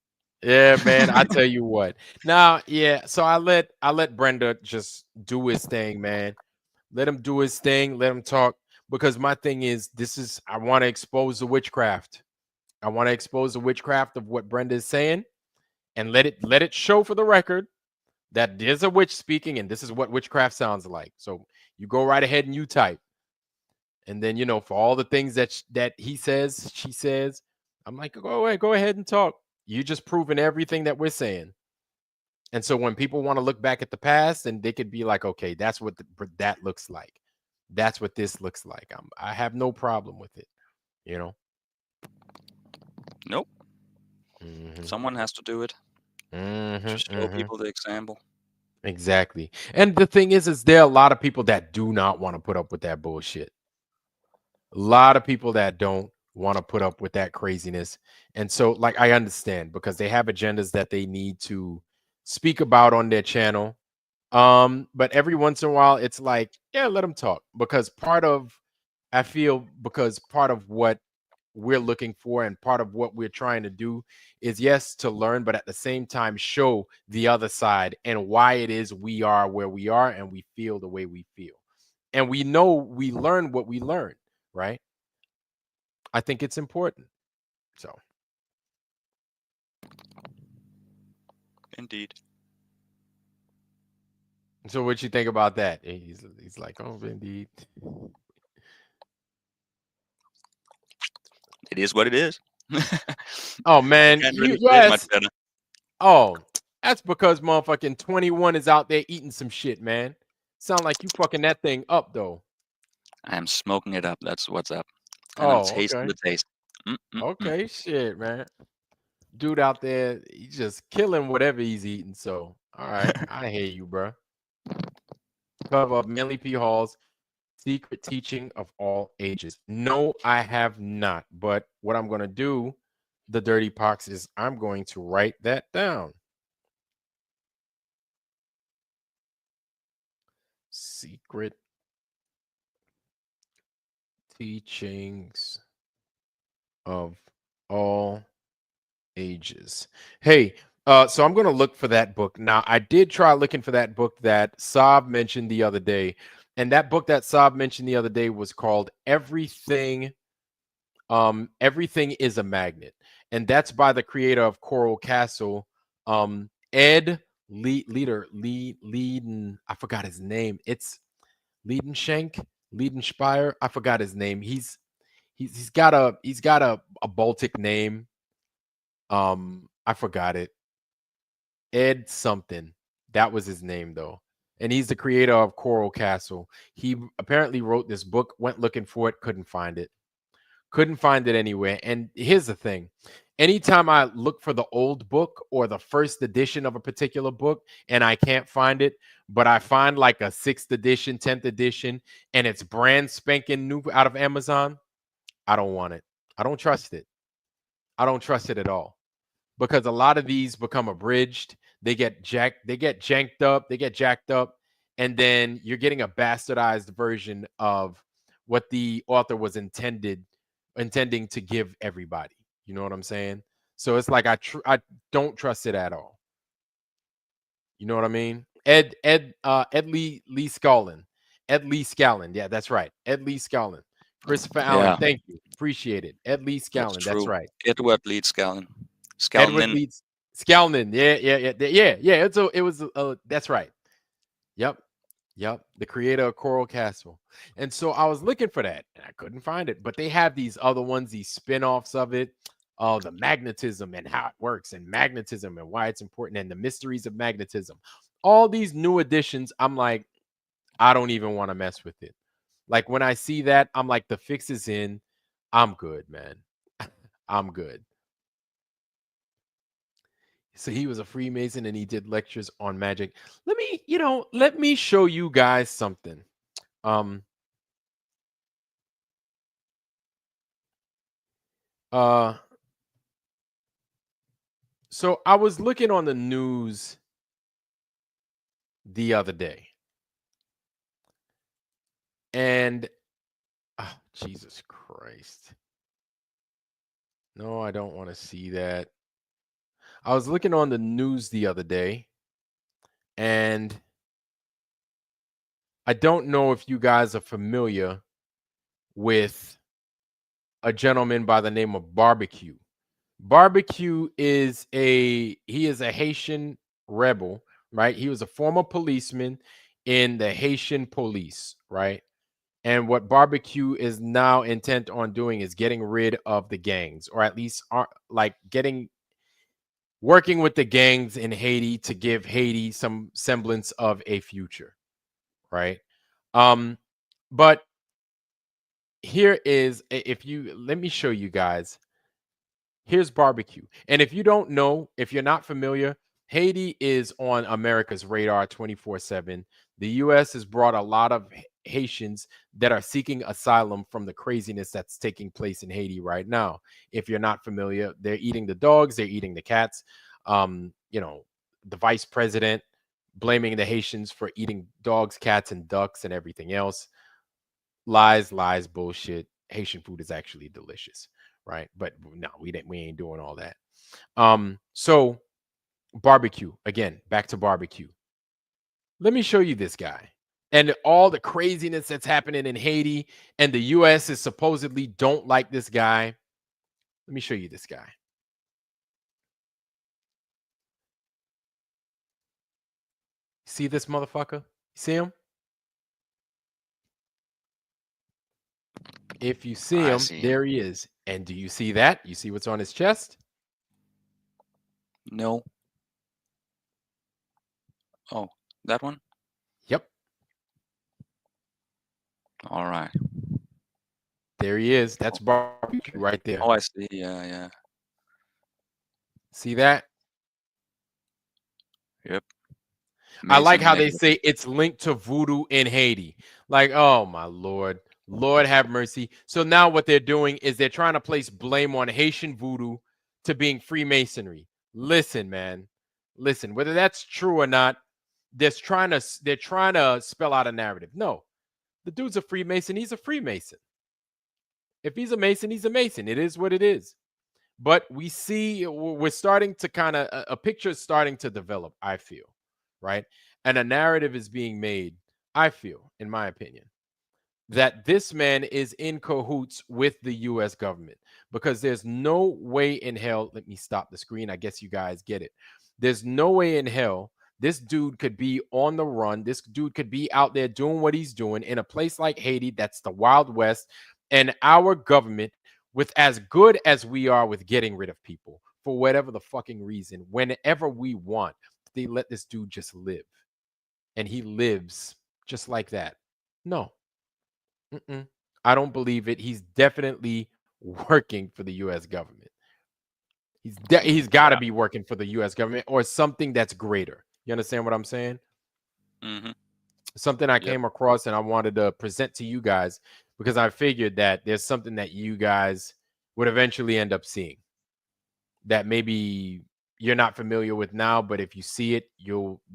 Yeah, man. I tell you what. Now, yeah. So I let Brenda just do his thing, man. Let him do his thing. Let him talk. Because my thing is, I want to expose the witchcraft. I want to expose the witchcraft of what Brenda is saying, and let it show for the record that there's a witch speaking, and this is what witchcraft sounds like. So you go right ahead and you type, and then for all the things that he says, she says, I'm like, go ahead and talk. You just proving everything that we're saying. And so when people want to look back at the past, and they could be like, okay, that's what that looks like. That's what this looks like. I have no problem with it. Nope. Mm-hmm. Someone has to do it. Mm-hmm, Just show people the example. Exactly. And the thing is there are a lot of people that do not want to put up with that bullshit. A lot of people that don't want to put up with that craziness. And so, like, I understand because they have agendas that they need to speak about on their channel. But every once in a while, it's like, yeah, let them talk. Because part of what we're looking for and part of what we're trying to do is, yes, to learn, but at the same time show the other side and why it is we are where we are and we feel the way we feel. And we know we learn what we learn, right? I think it's important. Indeed. So what you think about that? He's like, oh, indeed. It is what it is. Oh man, Can't really you say it ask. much better. Oh, that's because motherfucking 21 is out there eating some shit, man. Sound like you fucking that thing up though. I'm smoking it up. That's what's up. And I'm Oh, tasting okay. the taste. Okay, shit, man. Dude out there, he's just killing whatever he's eating. So, all right, I hear you, bro. Cover of Millie P. Hall's Secret Teaching of All Ages. No, I have not. But what I'm going to do, the Dirty Pox, is I'm going to write that down. Secret Teachings of All Ages. Hey, so I'm going to look for that book. Now, I did try looking for that book that Saab mentioned the other day. And that book that Saab mentioned the other day was called Everything is a Magnet. And that's by the creator of Coral Castle, Ed Leiden. I forgot his name. It's Leidenspire. I forgot his name. He's got a Baltic name. I forgot it. Ed something. That was his name though. And he's the creator of Coral Castle. He apparently wrote this book, went looking for it, couldn't find it. Couldn't find it anywhere. And here's the thing. Anytime I look for the old book or the first edition of a particular book and I can't find it, but I find like a 6th edition, 10th edition, and it's brand spanking new out of Amazon, I don't want it. I don't trust it. I don't trust it at all. Because a lot of these become abridged. They get jacked up, and then you're getting a bastardized version of what the author was intending to give everybody. You know what I'm saying? So it's like I don't trust it at all. You know what I mean? Ed Lee Scallon. Ed Lee Scallon. Yeah, that's right. Ed Lee Scallon. Christopher Allen, Yeah, thank you. Appreciate it. Ed Lee that's Scallon, that's true. right. Edward Leeds Scallon. Edward Scallon. Leeds Scallon. Yeah. That's right. Yep. Yep. The creator of Coral Castle. And so I was looking for that and I couldn't find it. But they have these other ones, these spin-offs of it. The magnetism and how it works, and magnetism and why it's important, and the mysteries of magnetism. All these new additions, I'm like, I don't even want to mess with it. Like when I see that, I'm like, the fix is in. I'm good, man. I'm good. So he was a Freemason and he did lectures on magic. Let me show you guys something. Um so I was looking on the news the other day. And Jesus Christ. No, I don't want to see that. I was looking on the news the other day, and I don't know if you guys are familiar with a gentleman by the name of Barbecue. Barbecue is a Haitian rebel, right? He was a former policeman in the Haitian police, right? And what Barbecue is now intent on doing is getting rid of the gangs, or at least working with the gangs in Haiti to give Haiti some semblance of a future, right? But here is, if you let me show you guys. Here's Barbecue. And if you don't know, if you're not familiar, Haiti is on America's radar 24/7. The US has brought a lot of Haitians that are seeking asylum from the craziness that's taking place in Haiti right now. If you're not familiar, they're eating the dogs, they're eating the cats. The vice president blaming the Haitians for eating dogs, cats, and ducks and everything else. Lies, bullshit. Haitian food is actually delicious, right? But no, we ain't doing all that. So Barbecue, again, back to Barbecue. Let me show you this guy and all the craziness that's happening in Haiti, and the US is supposedly don't like this guy. Let me show you this guy. See this motherfucker? See him? If you see I him, see. there he is. And do you see that? You see what's on his chest? No. Oh, that one? Yep. All right. There he is. That's Barbecue right there. Oh, I see. Yeah. See that? Yep. I like Amazing how they necklace. say it's linked to voodoo in Haiti. Like, oh my Lord. Lord have mercy. So now what they're doing is they're trying to place blame on Haitian voodoo to being Freemasonry. Listen, man. Listen, whether that's true or not, they're trying to spell out a narrative. No, the dude's a Freemason. He's a Freemason. If he's a Mason, he's a Mason. It is what it is. But we're starting to kind of, a picture is starting to develop, I feel, right? And a narrative is being made, I feel, in my opinion, that this man is in cahoots with the US government, because there's no way in hell. Let me stop the screen. I guess you guys get it. There's no way in hell this dude could be on the run. This dude could be out there doing what he's doing in a place like Haiti, that's the Wild West, and our government, with as good as we are with getting rid of people for whatever the fucking reason, whenever we want, they let this dude just live. And he lives just like that. No. I don't believe it. He's definitely working for the US government. He's got to be working for the US government or something that's greater. You understand what I'm saying? Mm-hmm. Something I Yep. came across and I wanted to present to you guys, because I figured that there's something that you guys would eventually end up seeing that maybe you're not familiar with now, but if you see it,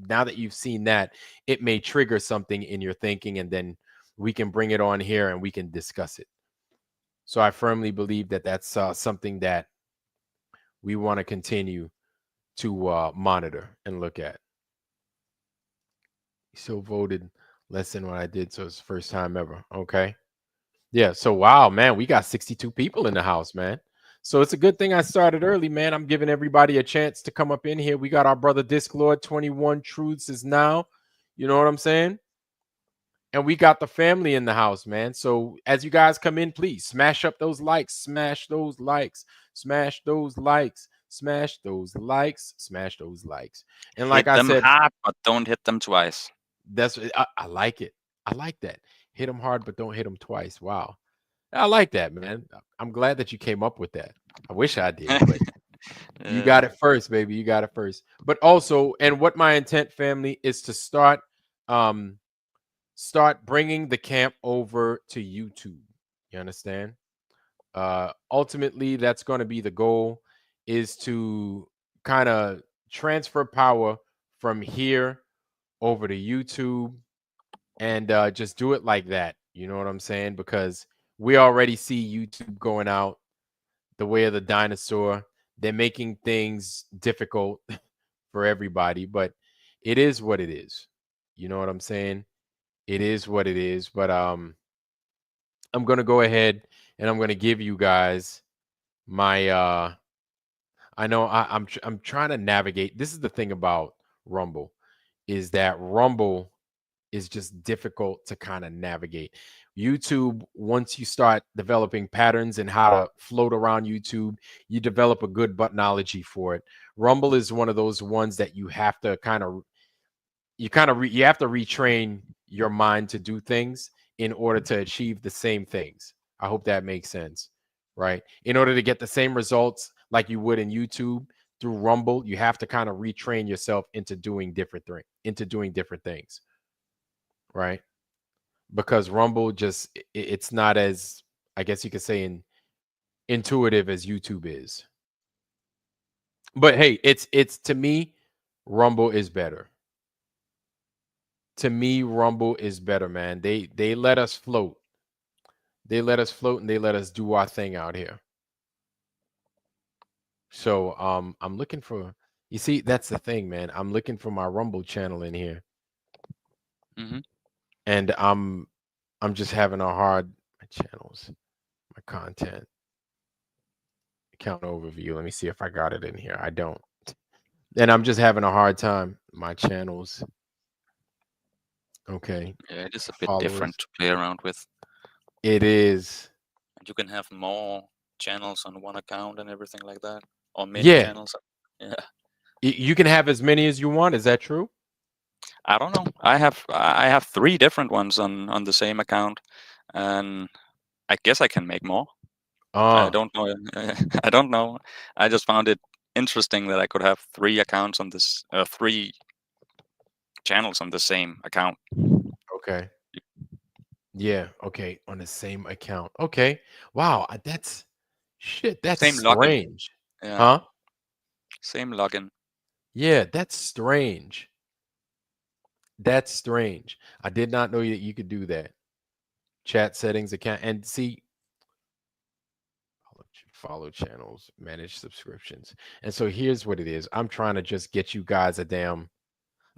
now that you've seen that, it may trigger something in your thinking, and then we can bring it on here and we can discuss it. So I firmly believe that that's something that we want to continue to monitor and look at. He still voted less than what I did, so it's the first time ever. Okay. Yeah. So wow, man, we got 62 people in the house, man. So it's a good thing I started early, man. I'm giving everybody a chance to come up in here. We got our brother Disclord, 21 Truths is now. You know what I'm saying? And we got the family in the house, man. So as you guys come in, please smash up those likes, smash those likes, smash those likes, smash those likes, smash those likes. And like Hit I them said, hard, but don't hit them twice. that's I like it. I like that. Hit them hard, but don't hit them twice. Wow. I like that, man. I'm glad that you came up with that. I wish I did, but you got it first, baby. You got it first. But also, and what my intent, family, is to start bringing the camp over to YouTube. You understand? Ultimately, that's going to be the goal, is to kind of transfer power from here over to YouTube and just do it like that. You know what I'm saying? Because we already see YouTube going out the way of the dinosaur. They're making things difficult for everybody, but it is what it is. You know what I'm saying? It is what it is. But I'm gonna go ahead and I'm gonna give you guys my I know I'm trying to navigate. This is the thing about Rumble, is that Rumble is just difficult to kind of navigate. YouTube, once you start developing patterns and how to float around YouTube, you develop a good buttonology for it. Rumble is one of those ones that you have to you have to retrain your mind to do things in order to achieve the same things. I hope that makes sense, right? In order to get the same results like you would in YouTube through Rumble, you have to kind of retrain yourself into doing different things, right? Because Rumble just it's not as, I guess you could say, intuitive as YouTube is. But hey, it's to me, Rumble is better. To me, Rumble is better, man. They let us float. They let us float and they let us do our thing out here. So I'm looking for, you see, that's the thing, man. I'm looking for my Rumble channel in here. And I'm just having a hard, my channels, my content, account overview. Let me see if I got it in here. I don't. And I'm just having a hard time. My channels. Okay. Yeah, it is a bit Followers. different to play around with. It is. And you can have more channels on one account and everything like that, or many Yeah. channels. Yeah. You can have as many as you want. Is that true? I don't know. I have 3 different ones on the same account, and I guess I can make more. I don't know. I don't know. I just found it interesting that I could have 3 accounts on this, 3 channels on the same account. Okay. Yeah. Okay. On the same account. Okay. Wow. That's shit. That's Same login. strange. Yeah. Huh? Same login. Yeah. That's strange. That's strange. I did not know that you could do that. Chat settings, account, and see, follow channels, manage subscriptions. And so here's what it is. I'm trying to just get you guys a damn.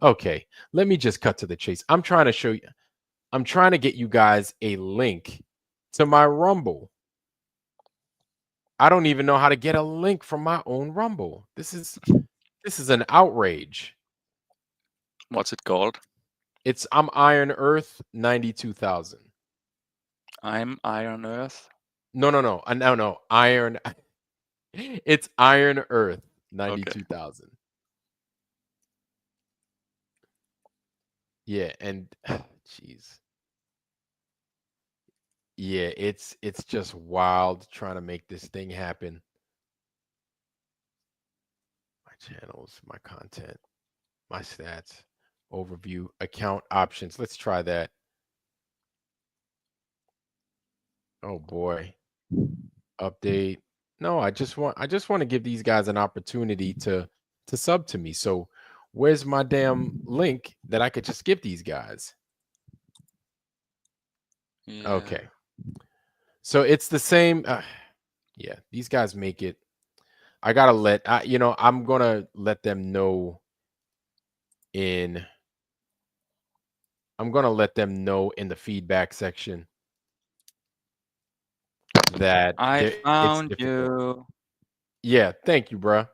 Okay. Let me just cut to the chase. I'm trying to show you. I'm trying to get you guys a link to my Rumble. I don't even know how to get a link from my own Rumble. This is an outrage. What's it called? I'm Iron Earth 92,000. I'm Iron Earth. No. Iron. It's Iron Earth 92,000. Yeah, and jeez. Yeah, it's just wild trying to make this thing happen. My channels, my content, my stats, overview, account options. Let's try that. Oh boy. Update. No, I just want to give these guys an opportunity to sub to me. So, where's my damn link that I could just give these guys? Yeah. Okay. So it's the same. Yeah, these guys make it. I gotta I'm gonna let them know I'm gonna let them know in the feedback section. that I it's found difficult. you. Yeah, thank you, bruh.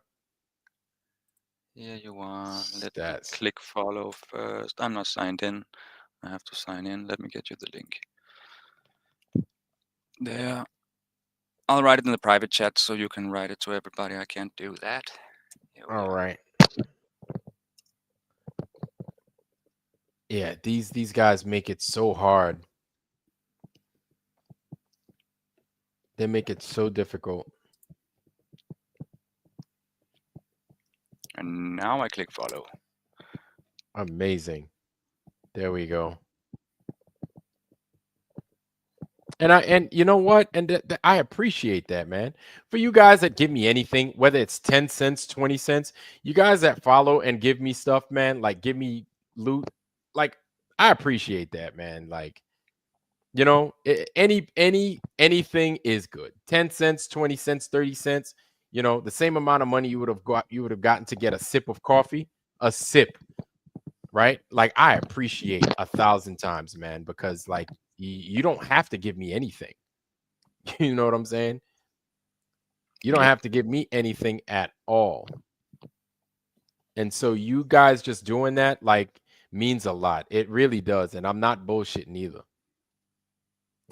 Here you are. Let me That's click follow first. I'm not signed in. I have to sign in. Let me get you the link. There. I'll write it in the private chat so you can write it to everybody. I can't do that. all right. Yeah, these guys make it so hard. They make it so difficult. And now I click follow. Amazing. There we go. And you know what? And I appreciate that, man. For you guys that give me anything, whether it's 10 cents, 20 cents, you guys that follow and give me stuff, man, like give me loot, like I appreciate that, man. Like, you know, anything is good. 10 cents, 20 cents, 30 cents, you know, the same amount of money you would have gotten to get a sip of coffee, a sip, right? Like I appreciate 1,000 times, man, because like you don't have to give me anything. You know what I'm saying? You don't have to give me anything at all. And so you guys just doing that like means a lot. It really does. And I'm not bullshitting either.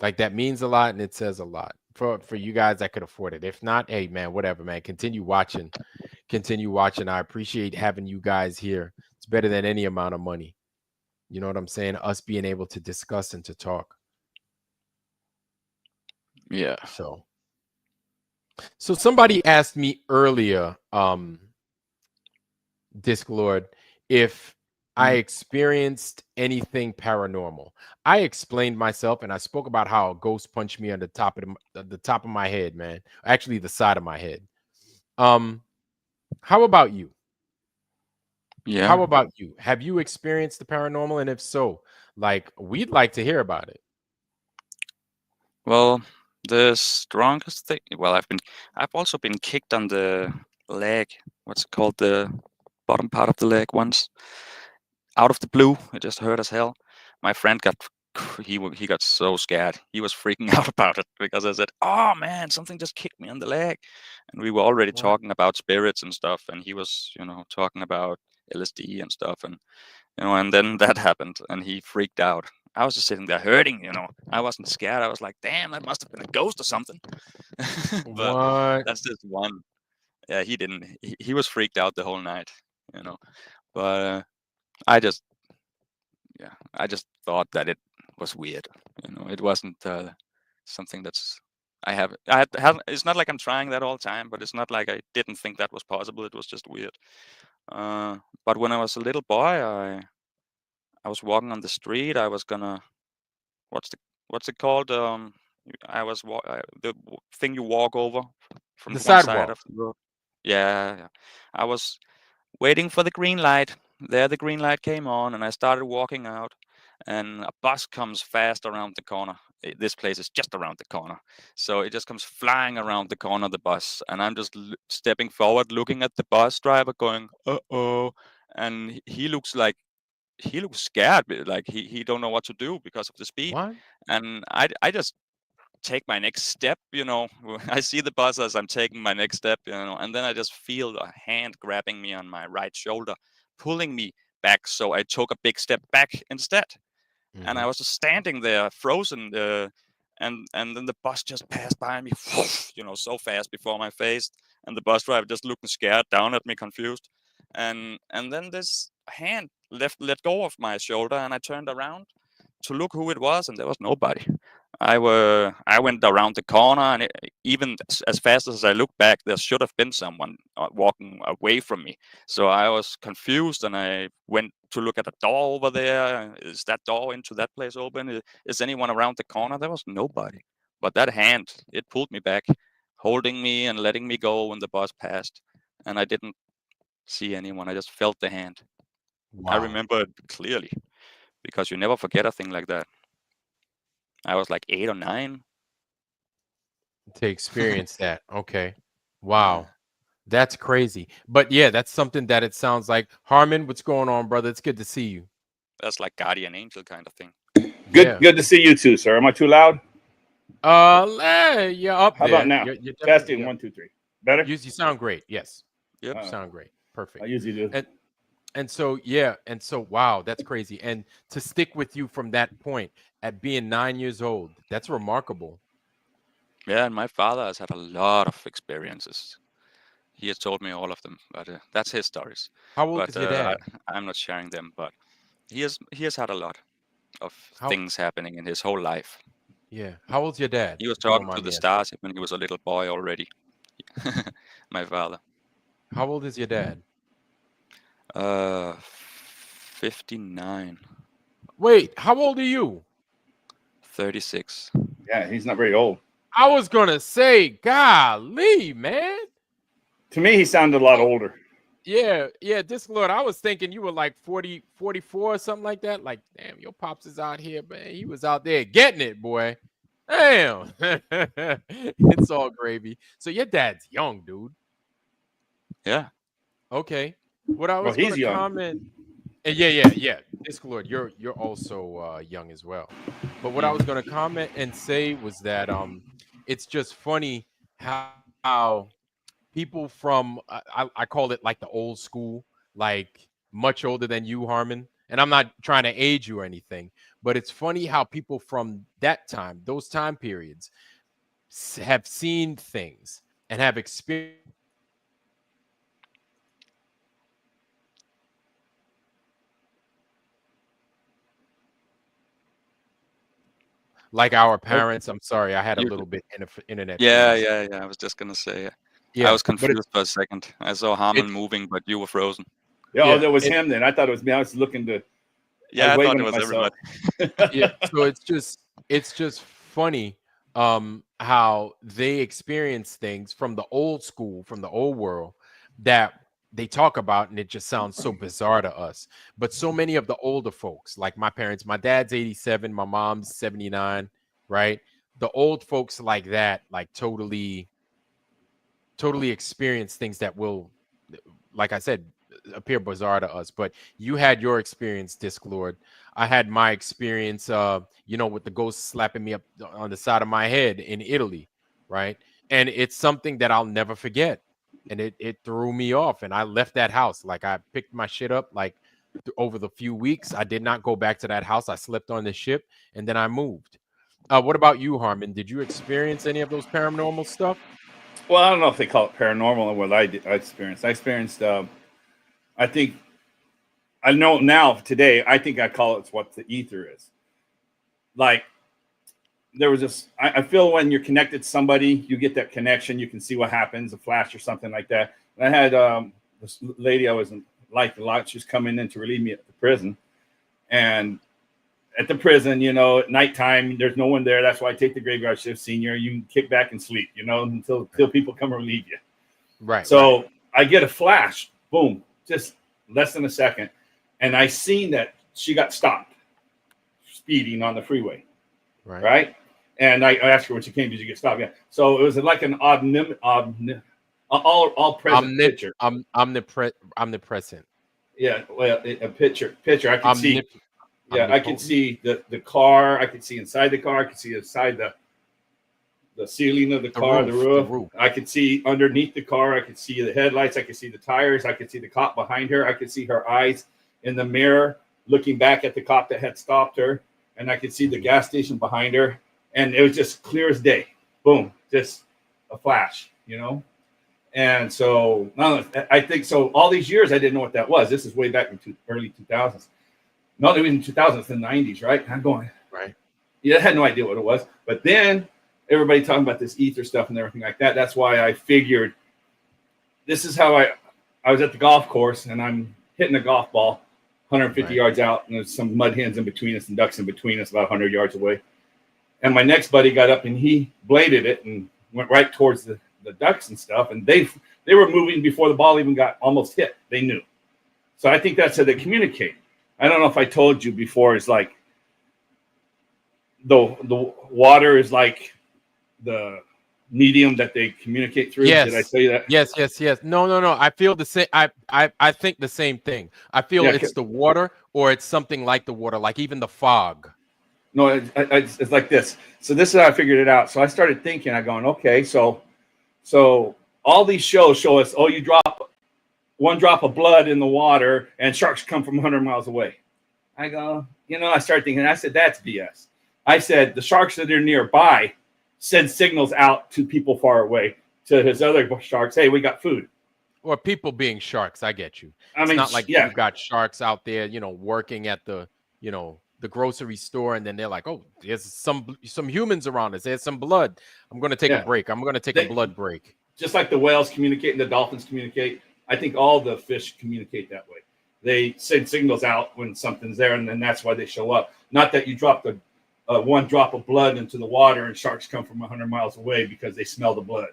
Like that means a lot and it says a lot for you guys that could afford it. If not, hey man, whatever, man. Continue watching. Continue watching. I appreciate having you guys here. It's better than any amount of money. You know what I'm saying? Us being able to discuss and to talk. Yeah. So somebody asked me earlier, Disclord, if I experienced anything paranormal. I explained myself and I spoke about how a ghost punched me on the top of my head, man. Actually, the side of my head. How about you? Yeah. How about you? Have you experienced the paranormal? And if so, like we'd like to hear about it. Well, the strongest thing. Well, I've also been kicked on the leg. What's it called? The bottom part of the leg once. Out of the blue, it just hurt as hell. My friend he got so scared. He was freaking out about it because I said, "Oh man, something just kicked me on the leg," and we were already talking about spirits and stuff, and he was, talking about LSD and stuff, and and then that happened, and he freaked out. I was just sitting there hurting, I wasn't scared. I was like, "Damn, that must have been a ghost or something." But What? that's just one. Yeah, he didn't. He was freaked out the whole night, But I just thought that it was weird. It wasn't something that's it's not like I'm trying that all the time, but it's not like I didn't think that was possible. It was just weird. But when I was a little boy, I was walking on the street. I was gonna what's it called? The thing you walk over from The one side sidewalk. of the road. Yeah. I was waiting for the green light. There, the green light came on, and I started walking out. And a bus comes fast around the corner. This place is just around the corner, so it just comes flying around the corner, the bus, and I'm just stepping forward, looking at the bus driver, going, "Uh-oh," and he looks scared, like he don't know what to do because of the speed. What? And I just take my next step, I see the bus as I'm taking my next step, and then I just feel a hand grabbing me on my right shoulder, pulling me back. So I took a big step back instead. And I was just standing there frozen, and then the bus just passed by me, so fast before my face, and the bus driver just looking scared down at me, confused, and then this hand let go of my shoulder, and I turned around to look who it was, and there was nobody. I went around the corner, and even as fast as I looked back, there should have been someone walking away from me. So I was confused, and I went to look at a door over there. Is that door into that place open? Is anyone around the corner? There was nobody. But that hand, it pulled me back, holding me and letting me go when the bus passed. And I didn't see anyone. I just felt the hand. Wow. I remember it clearly, because you never forget a thing like that. I was like 8 or 9. To experience that. Okay. Wow. That's crazy. But yeah, that's something that it sounds like. Harmon, what's going on, brother? It's good to see you. That's like guardian angel kind of thing. Good to see you too, sir. Am I too loud? Yeah, up How there. about now? You're Testing 1, 2, 3. Better? You sound great. Yes. Yep. You sound great. Perfect. I usually do. And so yeah, and so wow, that's crazy. And to stick with you from that point at being 9 years old, that's remarkable. Yeah, and my father has had a lot of experiences. He has told me all of them, but that's his stories. How old But is your dad? I'm not sharing them. But he has had a lot of How things happening in his whole life. Yeah. How old's your dad? He was If you don't talking to mind the me asking. stars when he was a little boy already. My father. How old is your dad? 59. Wait, how old are you? 36. Yeah, he's not very old. I was gonna say, golly, man. To me, he sounded a lot older. Yeah, Lord, I was thinking you were like 40, 44 or something like that. Like, damn, your pops is out here, man. He was out there getting it, boy. Damn. It's all gravy. So your dad's young, dude. Yeah. Okay. What I Well, was he's gonna young. comment. Yeah. Lord, you're also young as well. But what I was gonna comment and say was that it's just funny how people from I call it like the old school, like much older than you, Harmon. And I'm not trying to age you or anything, but it's funny how people from that time, those time periods, have seen things and have experienced like our parents. I'm sorry, I had a You- little bit internet Yeah, freeze. I was just gonna say. Yeah, I was but confused for a second. I saw Harmon it's moving, but you were frozen. Yeah, yeah, oh, that was it, him then. I thought it was me. I was looking to. I Yeah, was I thought waving it at was myself. everybody. yeah. So it's just funny how they experience things from the old school, from the old world that they talk about, and it just sounds so bizarre to us. But so many of the older folks, like my parents, my dad's 87, my mom's 79, right? The old folks like that, like totally experience things that will, like I said, appear bizarre to us. But you had your experience, Disc Lord. I had my experience, with the ghost slapping me up on the side of my head in Italy, right? And it's something that I'll never forget. And it threw me off. And I left that house. Like I picked my shit up, like over the few weeks. I did not go back to that house. I slept on the ship and then I moved. What about you, Harmon? Did you experience any of those paranormal stuff? Well, I don't know if they call it paranormal or what I experienced. I experienced. I think. I know now today. I think I call it what the ether is. Like there was this. I feel when you're connected to somebody, you get that connection. You can see what happens, a flash or something like that. And I had this lady I was liked a lot. She was coming in to relieve me at the prison, and at the prison, at nighttime, there's no one there. That's why I take the graveyard shift, senior. You can kick back and sleep, until people come and relieve you. Right. So I get a flash, boom, just less than a second. And I seen that she got stopped speeding on the freeway. Right. And I asked her when she came, did you get stopped? Yeah. So it was like an all present picture. Omnipresent. Yeah. Well, a picture. I can see. Yeah, I could see the car. I could see inside the car. I could see inside the ceiling of the car, the roof. I could see underneath the car. I could see the headlights. I could see the tires. I could see the cop behind her. I could see her eyes in the mirror looking back at the cop that had stopped her. And I could see the gas station behind her. And it was just clear as day. Boom. Just a flash, And so I think so. All these years, I didn't know what that was. This is way back in early 2000s. Not even in 2000s, in the 90s, right? I'm going, right. Yeah, I had no idea what it was. But then everybody talking about this ether stuff and everything like that. That's why I figured this is how I was at the golf course and I'm hitting a golf ball 150 yards out. And there's some mud hens in between us and ducks in between us about 100 yards away. And my next buddy got up and he bladed it and went right towards the ducks and stuff. And they were moving before the ball even got almost hit. They knew. So I think that's how they communicate. I don't know if I told you before, it's like the water is like the medium that they communicate through. Yes. Did I tell you that? Yes. No. I feel the same. I think the same thing. I feel it's the water or it's something like the water, like even the fog. No, it's like this. So this is how I figured it out. So I started thinking, I going, okay, so all these shows show us, oh, you drop one drop of blood in the water and sharks come from 100 miles away. I go, I started thinking, I said, that's BS. I said, the sharks that are nearby send signals out to people far away, to his other sharks, hey, we got food. Or people being sharks, I get you. I mean, it's not like you've got sharks out there, working at the, the grocery store, and then they're like, oh, there's some humans around us. There's some blood. I'm going to take a break. I'm going to take a blood break. Just like the whales communicate and the dolphins communicate, I think all the fish communicate that way. They send signals out when something's there, and then that's why they show up. Not that you drop the one drop of blood into the water and sharks come from 100 miles away because they smell the blood.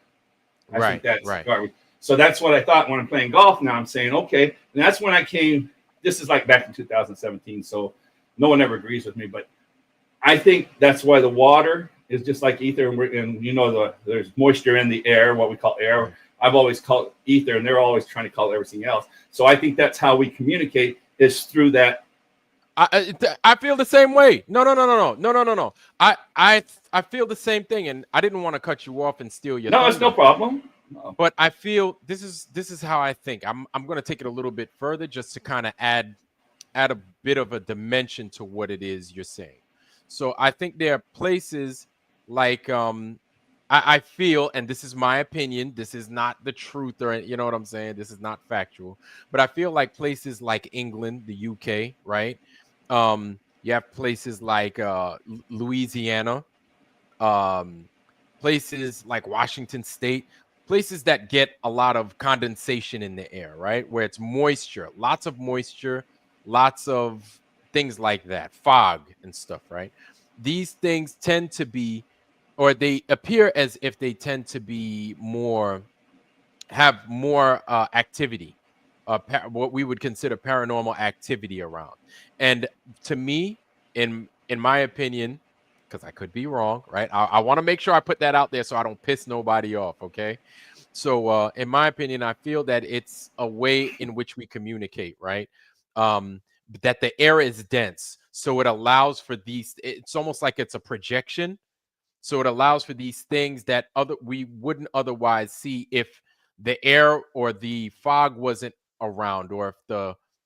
I think that's garbage. So that's what I thought when I'm playing golf. Now I'm saying, okay. And that's when I came. This is like back in 2017. So no one ever agrees with me, but I think that's why the water is just like ether. And there's moisture in the air, what we call air. I've always called it ether, and they're always trying to call it everything else. So I think that's how we communicate, is through that. I feel the same way. No. I feel the same thing, and I didn't want to cut you off and steal your. No, it's no problem. No. But I feel this is how I think. I'm going to take it a little bit further, just to kind of add a bit of a dimension to what it is you're saying. So I think there are places like I feel, and this is my opinion, this is not the truth, or you know what I'm saying, this is not factual, but I feel like places like England, the UK, right? You have places like Louisiana, places like Washington State, places that get a lot of condensation in the air, right? Where it's moisture, lots of moisture, lots of things like that, fog and stuff, right? These things tend to be, or they appear as if they tend to be have more activity, what we would consider paranormal activity around. And to me, in my opinion, because I could be wrong, right? I want to make sure I put that out there so I don't piss nobody off, okay? So in my opinion, I feel that it's a way in which we communicate, right? That the air is dense, so it allows for these, it's almost like it's a projection. So it allows for these things that we wouldn't otherwise see if the air or the fog wasn't around, or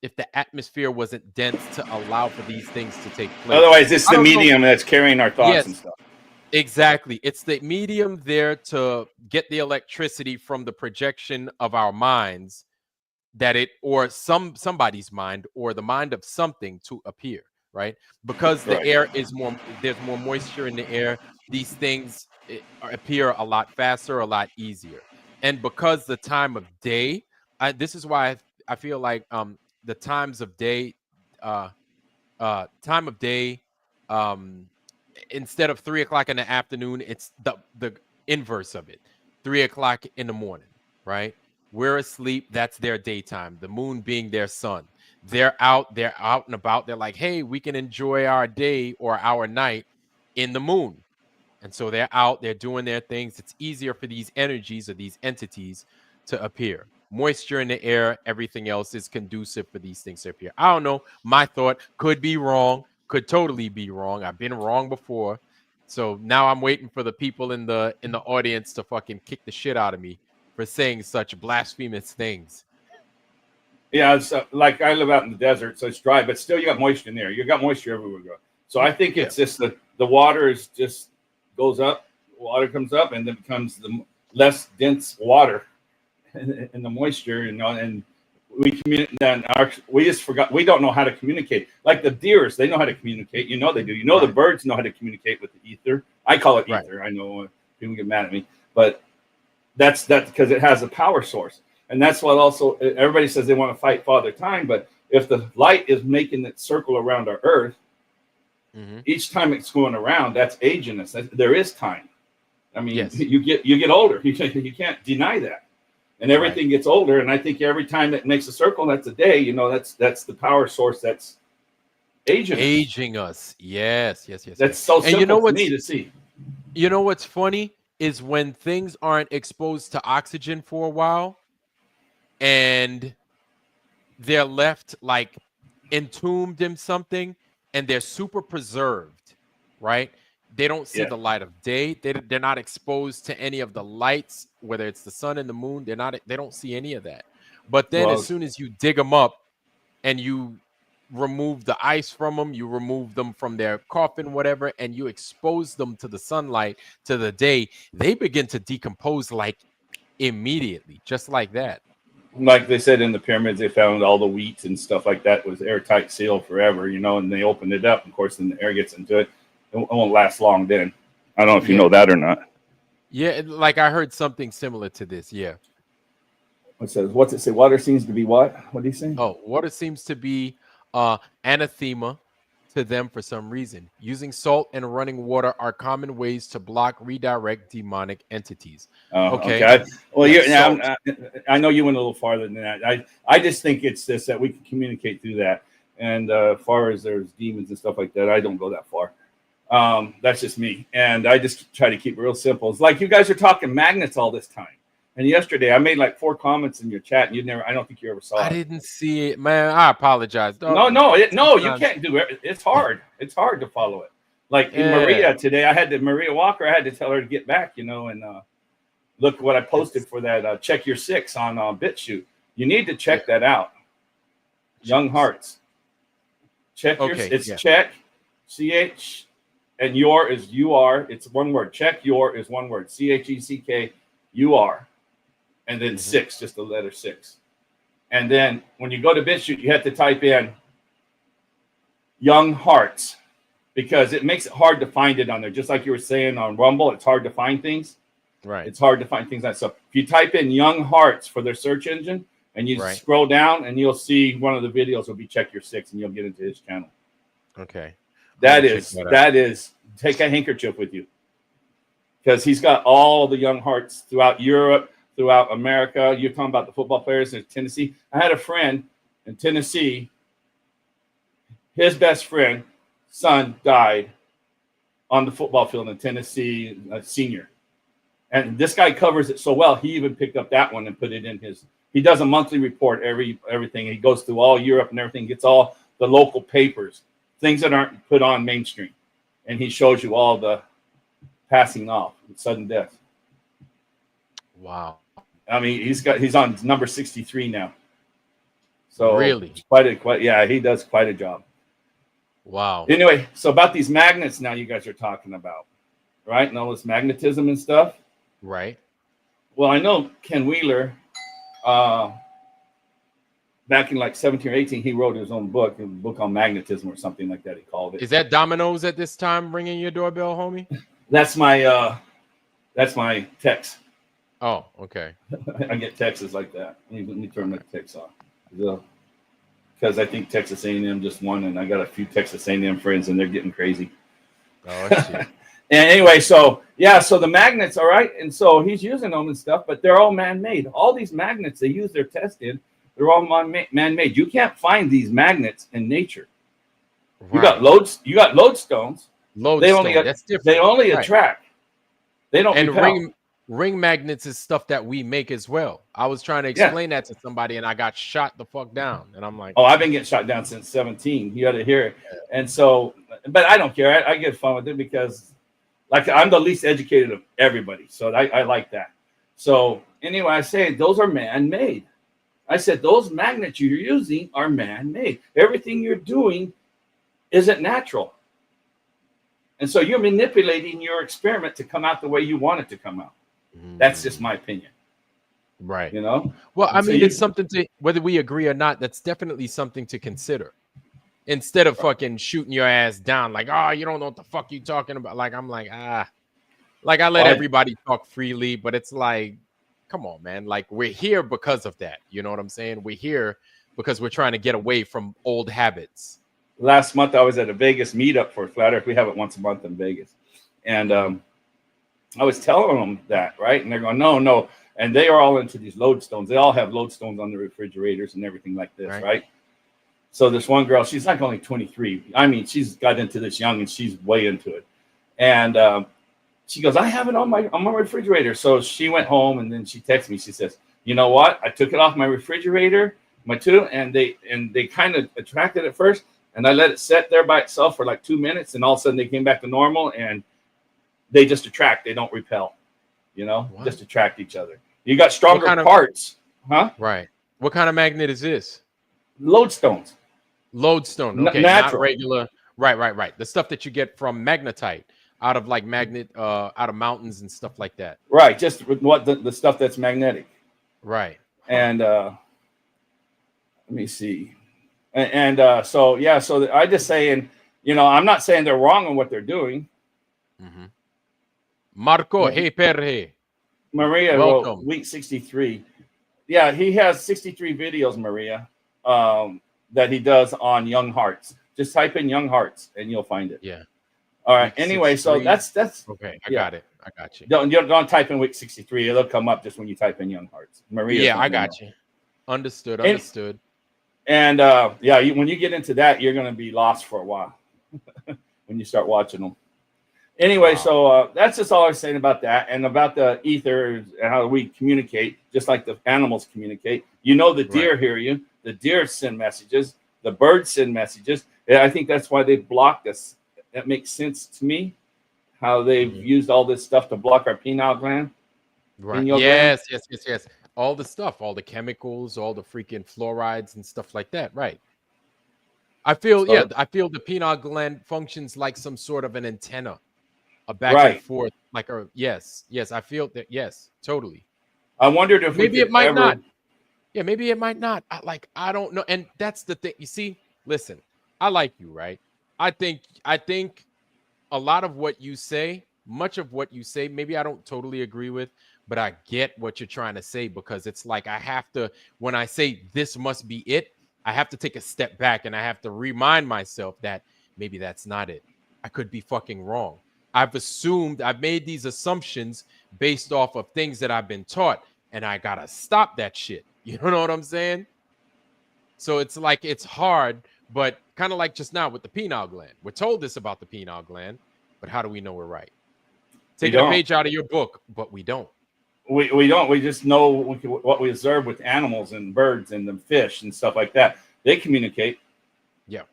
if the atmosphere wasn't dense to allow for these things to take place. Otherwise, it's the medium that's carrying our thoughts and stuff. Exactly. It's the medium there to get the electricity from the projection of our minds, or somebody's mind, or the mind of something, to appear, right? Because the air is there's more moisture in the air, these things appear a lot faster, a lot easier. And because the time of day, this is why I feel like the times of day, instead of 3 o'clock in the afternoon, it's the inverse of it, 3 o'clock in the morning, right? We're asleep. That's their daytime. The moon being their sun. They're out and about. They're like, hey, we can enjoy our day or our night in the moon. And so they're out, they're doing their things. It's easier for these energies or these entities to appear. Moisture in the air, everything else is conducive for these things to appear. I don't know. My thought could be wrong, could totally be wrong. I've been wrong before. So now I'm waiting for the people in the audience to fucking kick the shit out of me for saying such blasphemous things. Yeah, it's like I live out in the desert, so it's dry, but still you got moisture in there. You got moisture everywhere you go. So I think it's just the water is just goes up, water comes up, and then becomes the less dense water and the moisture, and we communicate. Then we just forgot. We don't know how to communicate. Like the deers, they know how to communicate. They do. The birds know how to communicate with the ether. I call it ether. I know people get mad at me, but that's because it has a power source, and that's what also everybody says they want to fight Father Time, but if the light is making it circle around our Earth. Mm-hmm. Each time it's going around, that's aging us. There is time. I mean, you get older. You can't deny that, and everything gets older. And I think every time it makes a circle, that's a day. That's the power source that's aging us. Yes. That's so simple for me to see. You know what's funny is when things aren't exposed to oxygen for a while, and they're left like entombed in something. And they're super preserved, right? They don't see Yeah. the light of day. They're not exposed to any of the lights, whether it's the sun and the moon. They don't see any of that. But then Well, as soon as you dig them up and you remove the ice from them, you remove them from their coffin, whatever, and you expose them to the sunlight, to the day, they begin to decompose like immediately, just like that. like they said in the pyramids, they found all the wheat and stuff like that was airtight sealed forever, you know, and they opened it up. Of course, then the air gets into it. It won't last long then. I don't know if you know that or not. Yeah, like I heard something similar to this. Yeah. It says, what's it say? Water seems to be what? What do you say? Oh, water seems to be anathema to them for some reason. Using salt and running water are common ways to block, redirect demonic entities. Okay. Well, Yeah, I know you went a little farther than that. I just think it's this, that we can communicate through that. And as far as there's demons and stuff like that, I don't go that far. That's just me. And I just try to keep it real simple. It's like you guys are talking magnets all this time. And yesterday I made like 4 comments in your chat, and I don't think you ever saw it. I didn't see it, man. I apologize. No, you can't do it. It's hard. It's hard to follow it. Like in Maria today, Maria Walker, I had to tell her to get back, you know, and look what I posted for that check your 6 on BitChute. You need to check that out. Young Hearts. Check check, CH, and your is UR. It's one word. Check your is one word. CHECK and then 6, just the letter 6. And then when you go to BitChute, you have to type in Young Hearts, because it makes it hard to find it on there. Just like you were saying on Rumble, it's hard to find things. Right. It's hard to find things. So if you type in Young Hearts for their search engine and you scroll down, and you'll see one of the videos will be Check Your 6, and you'll get into his channel. Okay. That is take a handkerchief with you, because he's got all the young hearts throughout Europe, throughout America. You're talking about the football players in Tennessee. I had a friend in Tennessee. His best friend, son, died on the football field in Tennessee, a senior. And this guy covers it so well, he even picked up that one and put it in his. He does a monthly report, everything. He goes through all Europe and everything, gets all the local papers, things that aren't put on mainstream. And he shows you all the passing off, sudden death. Wow. I mean, he's on number 63 now. So really, he does quite a job. Wow. Anyway, so about these magnets now you guys are talking about, right? And all this magnetism and stuff. Right. Well, I know Ken Wheeler, back in like 17 or 18, he wrote his own book, a book on magnetism or something like that, he called it. Is that Domino's at this time ringing your doorbell, homie? That's my text. Oh, okay. I get texts like that. Let me turn my text off. Because I think Texas A&M just won, and I got a few Texas A&M friends, and they're getting crazy. Oh, I see. And anyway, so the magnets, all right, and so he's using them and stuff, but they're all man-made. All these magnets they use their test in, they're all man-made. You can't find these magnets in nature. Right. You got lodestones. That's different. They only attract. They don't repel. Ring magnets is stuff that we make as well. I was trying to explain that to somebody, and I got shot the fuck down. And I'm like, oh, I've been getting shot down since 17. You got to hear it. And so, but I don't care. I get fun with it because, like, I'm the least educated of everybody. So I like that. So anyway, I say those are man-made. I said those magnets you're using are man-made. Everything you're doing isn't natural. And so you're manipulating your experiment to come out the way you want it to come out. That's just my opinion. Right. You know? Well, I mean, it's something to, whether we agree or not, that's definitely something to consider. Instead of fucking shooting your ass down like, oh, you don't know what the fuck you talking about. Like, I'm like, like I let everybody talk freely, but it's like, come on, man. Like, we're here because of that. You know what I'm saying? We're here because we're trying to get away from old habits. Last month, I was at a Vegas meetup for Flat Earth. We have it once a month in Vegas. And, I was telling them that, right? And they're going, no. And they are all into these lodestones. They all have lodestones on the refrigerators and everything like this, right? So this one girl, she's like only 23. I mean, she's got into this young and she's way into it. And she goes, I have it on my refrigerator. So she went home and then she texted me. She says, you know what? I took it off my refrigerator, and they kind of attracted at first, And I let it sit there by itself for like 2 minutes, and all of a sudden they came back to normal, and they just attract. They don't repel, just attract each other. You got stronger parts, huh? Right. What kind of magnet is this? Lodestones. Lodestone. Okay, natural. Not regular. Right. The stuff that you get from magnetite, out of like out of mountains and stuff like that. Right. Just what the stuff that's magnetic. Right. And let me see. So I just saying, I'm not saying they're wrong on what they're doing. Mm-hmm. Marco, hey perre. Maria wrote week 63. Yeah, he has 63 videos, Maria, that he does on young hearts. Just type in young hearts and you'll find it. Yeah. All right. Anyway, so that's okay. I got it. I got you. Don't type in week 63. It'll come up just when you type in young hearts. Maria. Yeah, I got you. Understood. And when you get into that, you're going to be lost for a while when you start watching them. Anyway, so that's just all I was saying about that, and about the ether and how we communicate, just like the animals communicate. The deer hear you. The deer send messages. The birds send messages. And I think that's why they blocked us. That makes sense to me, how they've used all this stuff to block our pineal gland. Right. Yes. All the stuff, all the chemicals, all the freaking fluorides and stuff like that. Right. I feel the pineal gland functions like some sort of an antenna, a back and forth, like yes. I feel that. Yes, totally. I wondered if maybe it might not. Yeah, maybe it might not. I don't know. And that's the thing. You see, listen, I like you, right? I think a lot of what you say, much of what you say, maybe I don't totally agree with, but I get what you're trying to say, because it's like I have to, when I say this must be it, I have to take a step back and I have to remind myself that maybe that's not it. I could be fucking wrong. I've made these assumptions based off of things that I've been taught, and I gotta stop that shit. You know what I'm saying? So it's like, it's hard, but kind of like just now with the pineal gland. We're told this about the pineal gland, but how do we know we're right? Taking a page out of your book, but we don't. We don't. We just know what we observe with animals and birds and the fish and stuff like that. They communicate. Yeah.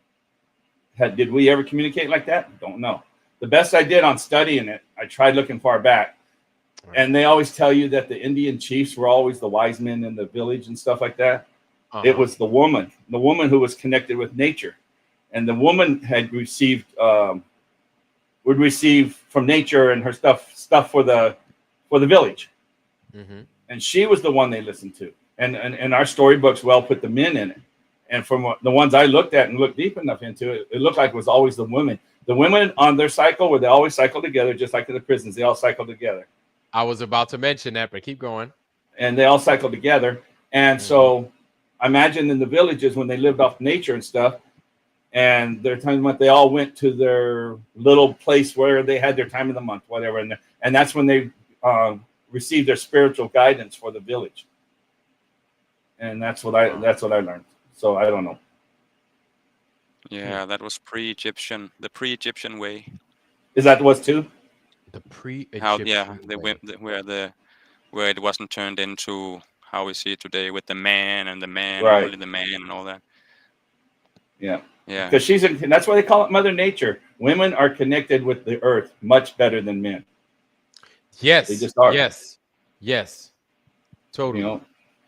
Did we ever communicate like that? Don't know. The best I did on studying it, I tried looking far back. Right. And they always tell you that the Indian chiefs were always the wise men in the village and stuff like that. It was the woman who was connected with nature. And the woman had would receive from nature and her stuff for the village. Mm-hmm. And she was the one they listened to. And our storybooks put the men in it. And from the ones I looked at and looked deep enough into it, it looked like it was always the women. The women on their cycle, where they always cycle together, just like in the prisons, they all cycle together. I was about to mention that, but keep going. And they all cycle together. And so I imagine in the villages when they lived off nature and stuff, and their time month, they all went to their little place where they had their time of the month, whatever. And that's when they received their spiritual guidance for the village. And that's what I learned. So I don't know. Yeah, that was pre-Egyptian, the pre-Egyptian way. Is that was too? The pre-Egyptian way. Where it wasn't turned into how we see it today with the man and the man, only the man and all that. Yeah. Because that's why they call it Mother Nature. Women are connected with the earth much better than men. Yes. They just are. Yes. Totally.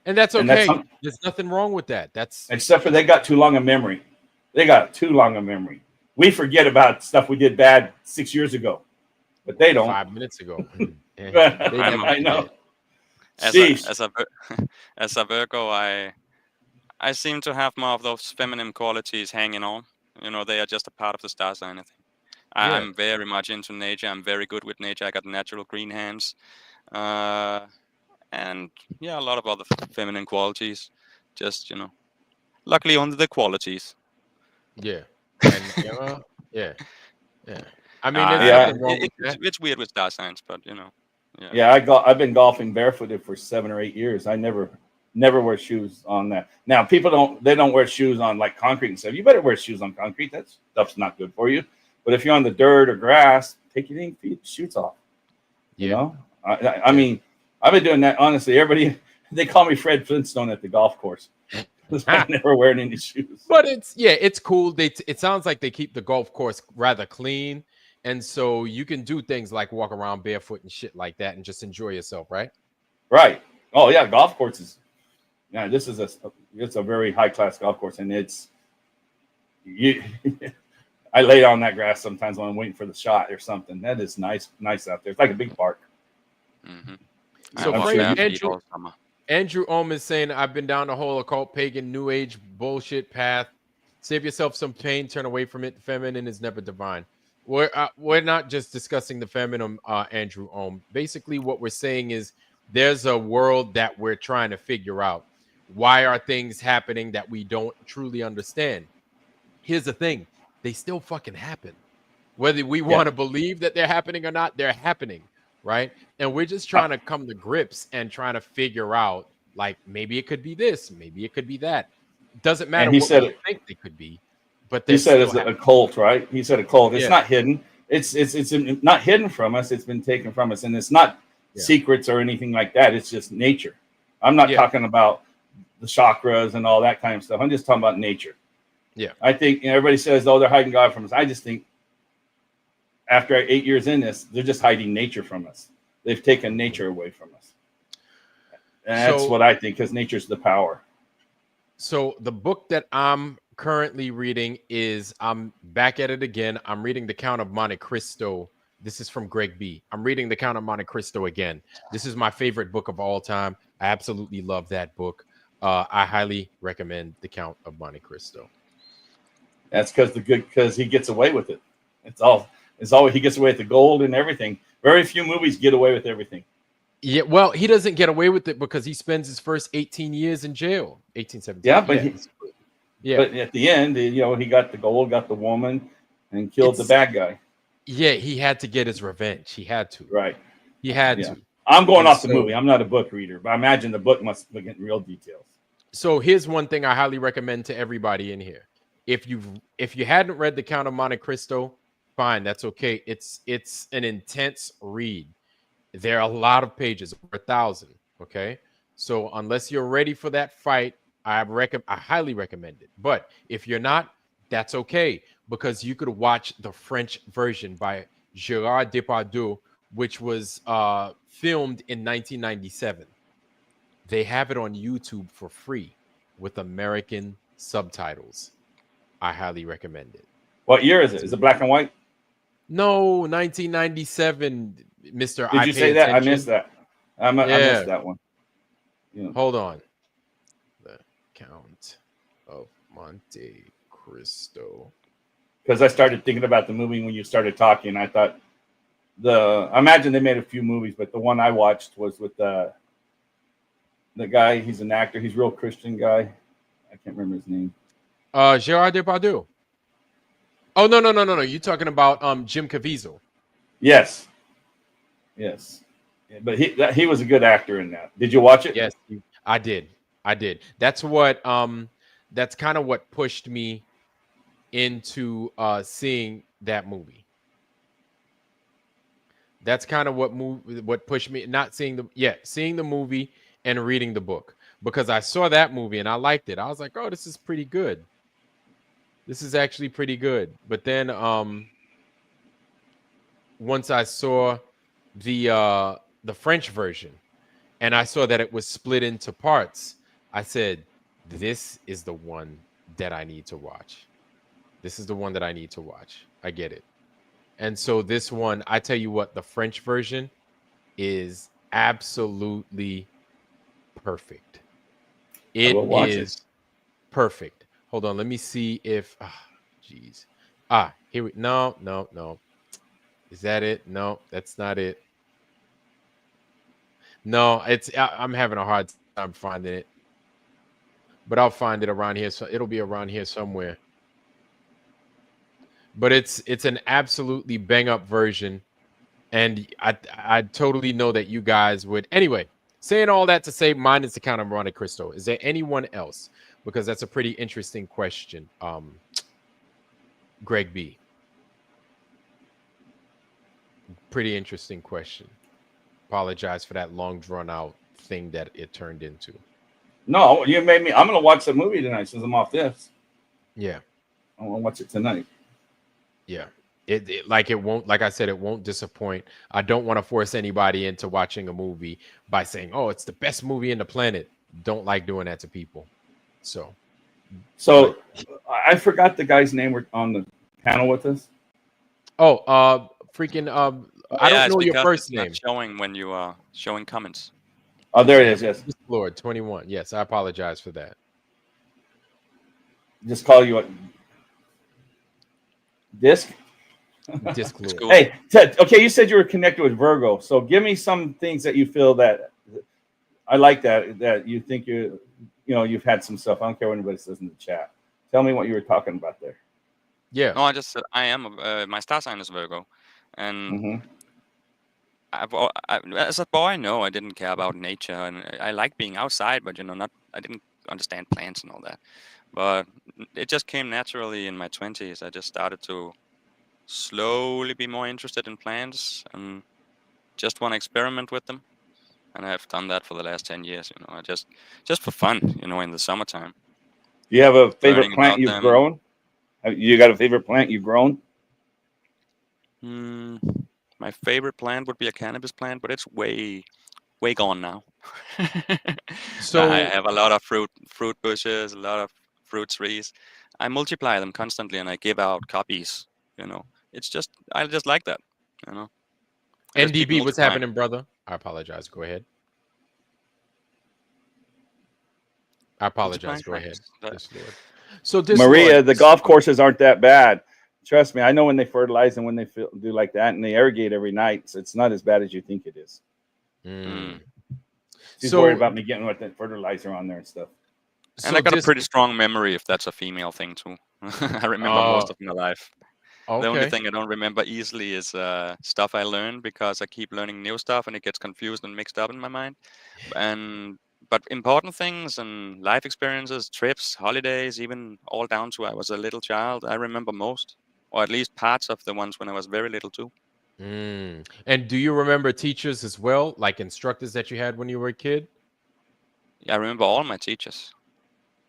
And that's okay. There's nothing wrong with that. Except for they got too long a memory. We forget about stuff we did bad 6 years ago, but they don't. 5 minutes ago. I know. As a Virgo, I seem to have more of those feminine qualities hanging on. They are just a part of the star sign, I think. I'm very much into nature. I'm very good with nature. I got natural green hands. And a lot of other feminine qualities. Just, luckily only the qualities. Yeah. And, yeah. I mean, it's weird with star signs, but Yeah, I've been golfing barefooted for 7 or 8 years. I never wear shoes on that. Now people don't wear shoes on like concrete and stuff. You better wear shoes on concrete. That stuff's not good for you. But if you're on the dirt or grass, take your shoes off. I mean, I've been doing that honestly. Everybody, they call me Fred Flintstone at the golf course. Despite never wearing any shoes. But it's cool. It sounds like they keep the golf course rather clean, and so you can do things like walk around barefoot and shit like that, and just enjoy yourself, right? Right. Oh yeah, golf courses. Yeah, this is it's a very high class golf course, and it's you. I lay on that grass sometimes when I'm waiting for the shot or something. That is nice out there. It's like a big park. Mm-hmm. So Andrew Ohm is saying, I've been down the whole occult, pagan, new age bullshit path. Save yourself some pain, turn away from it. The feminine is never divine. We're not just discussing the feminine, Andrew Ohm. Basically, what we're saying is there's a world that we're trying to figure out. Why are things happening that we don't truly understand? Here's the thing. They still fucking happen. Whether we want to believe that they're happening or not, they're happening. Right. And we're just trying to come to grips and trying to figure out, like, maybe it could be this, maybe it could be that. Doesn't matter what we think they could be, but he said it's a cult, right? He said a cult. It's not hidden. It's not hidden from us. It's been taken from us, and it's not secrets or anything like that. It's just nature. I'm not talking about the chakras and all that kind of stuff. I'm just talking about nature. Yeah. I think everybody says, oh, they're hiding God from us. I just think after 8 years in this, they're just hiding nature from us. They've taken nature away from us. And that's what I think, because nature's the power. So the book that I'm currently reading is, I'm back at it again. I'm reading The Count of Monte Cristo. This is from Greg B. I'm reading The Count of Monte Cristo again. This is my favorite book of all time. I absolutely love that book. I highly recommend The Count of Monte Cristo. That's because he gets away with it. It's always he gets away with the gold and everything. Very few movies get away with everything. Yeah, well, he doesn't get away with it because he spends his first 18 years in jail. 18, 17. Yeah, but at the end, he got the gold, got the woman, and killed the bad guy. Yeah, he had to get his revenge. He had to. Right. He had to. I'm going off the movie. I'm not a book reader, but I imagine the book must be getting real details. So here's one thing I highly recommend to everybody in here. If you hadn't read The Count of Monte Cristo, fine, that's okay. It's an intense read. There are a lot of pages, over 1,000. Okay, so unless you're ready for that fight, I highly recommend it. But if you're not, that's okay, because you could watch the French version by Gérard Depardieu, which was filmed in 1997. They have it on YouTube for free with American subtitles. I highly recommend it. What year is it? Is it black and white? No, 1997, Mr. Did you say that? I missed that. I missed that one. Yeah. Hold on. The Count of Monte Cristo. Because I started thinking about the movie when you started talking. I thought I imagine they made a few movies, but the one I watched was with the guy. He's an actor. He's a real Christian guy. I can't remember his name. Gérard Depardieu. Oh, no. You're talking about Jim Caviezel. Yes. Yes. Yeah, but he was a good actor in that. Did you watch it? Yes, I did. That's what that's kind of what pushed me into seeing that movie. That's kind of what pushed me, not seeing the movie and reading the book, because I saw that movie and I liked it. I was like, oh, this is pretty good. This is actually pretty good. But then once I saw the French version and I saw that it was split into parts, I said, this is the one that I need to watch. This is the one that I need to watch. I get it. And so this one, I tell you what, the French version is absolutely perfect. It is perfect. Hold on, let me see if geez. Here we no. Is that it? No, that's not it. No, I'm having a hard time finding it. But I'll find it around here. So it'll be around here somewhere. But it's an absolutely bang up version. And I totally know that you guys would. Anyway, saying all that to say, mine is The Count of Monte Cristo. Is there anyone else? Because that's a pretty interesting question. Greg B. Pretty interesting question. Apologize for that long drawn out thing that it turned into. No, you made me. I'm gonna watch the movie tonight since I'm off this. Yeah, I want to watch it tonight. Yeah. It won't, like I said, it won't disappoint. I don't want to force anybody into watching a movie by saying, oh, it's the best movie in the planet. Don't like doing that to people. So I forgot the guy's name on the panel with us. Oh, freaking I don't know your first name. Not showing when you are showing comments. Oh, there it is. Yes, Lord 21. Yes, I apologize for that. Just call you a disc. Disc Lord. Hey, Ted. Okay, you said you were connected with Virgo. So give me some things that you feel that I like that you think you've had some stuff. I don't care what anybody says in the chat. Tell me what you were talking about there. Yeah. No, I just said I am. My star sign is Virgo, and as a boy, no, I didn't care about nature, and I like being outside, but I didn't understand plants and all that. But it just came naturally in my 20s. I just started to slowly be more interested in plants and just want to experiment with them. And I've done that for the last 10 years. Just for fun. In the summertime. Do you have a favorite Learning plant about you've them. grown? You got a favorite plant you've grown? My favorite plant would be a cannabis plant, but it's way gone now. So I have a lot of fruit bushes, a lot of fruit trees. I multiply them constantly, and I give out copies. It's just I just like that. I just keep NDB, what's multiplying. happening, brother? I apologize. Go ahead. I apologize. Go ahead. Yes, Lord. So Maria, the golf courses aren't that bad. Trust me, I know when they fertilize and when they do like that, and they irrigate every night, so it's not as bad as you think it is. She's worried about me getting with that fertilizer on there and stuff. And I got a pretty strong memory, if that's a female thing too. I remember most of my life. Okay. The only thing I don't remember easily is stuff I learned, because I keep learning new stuff and it gets confused and mixed up in my mind. But important things and life experiences, trips, holidays, even all down to I was a little child, I remember most, or at least parts of the ones when I was very little too. And do you remember teachers as well, like instructors that you had when you were a kid? Yeah, I remember all my teachers.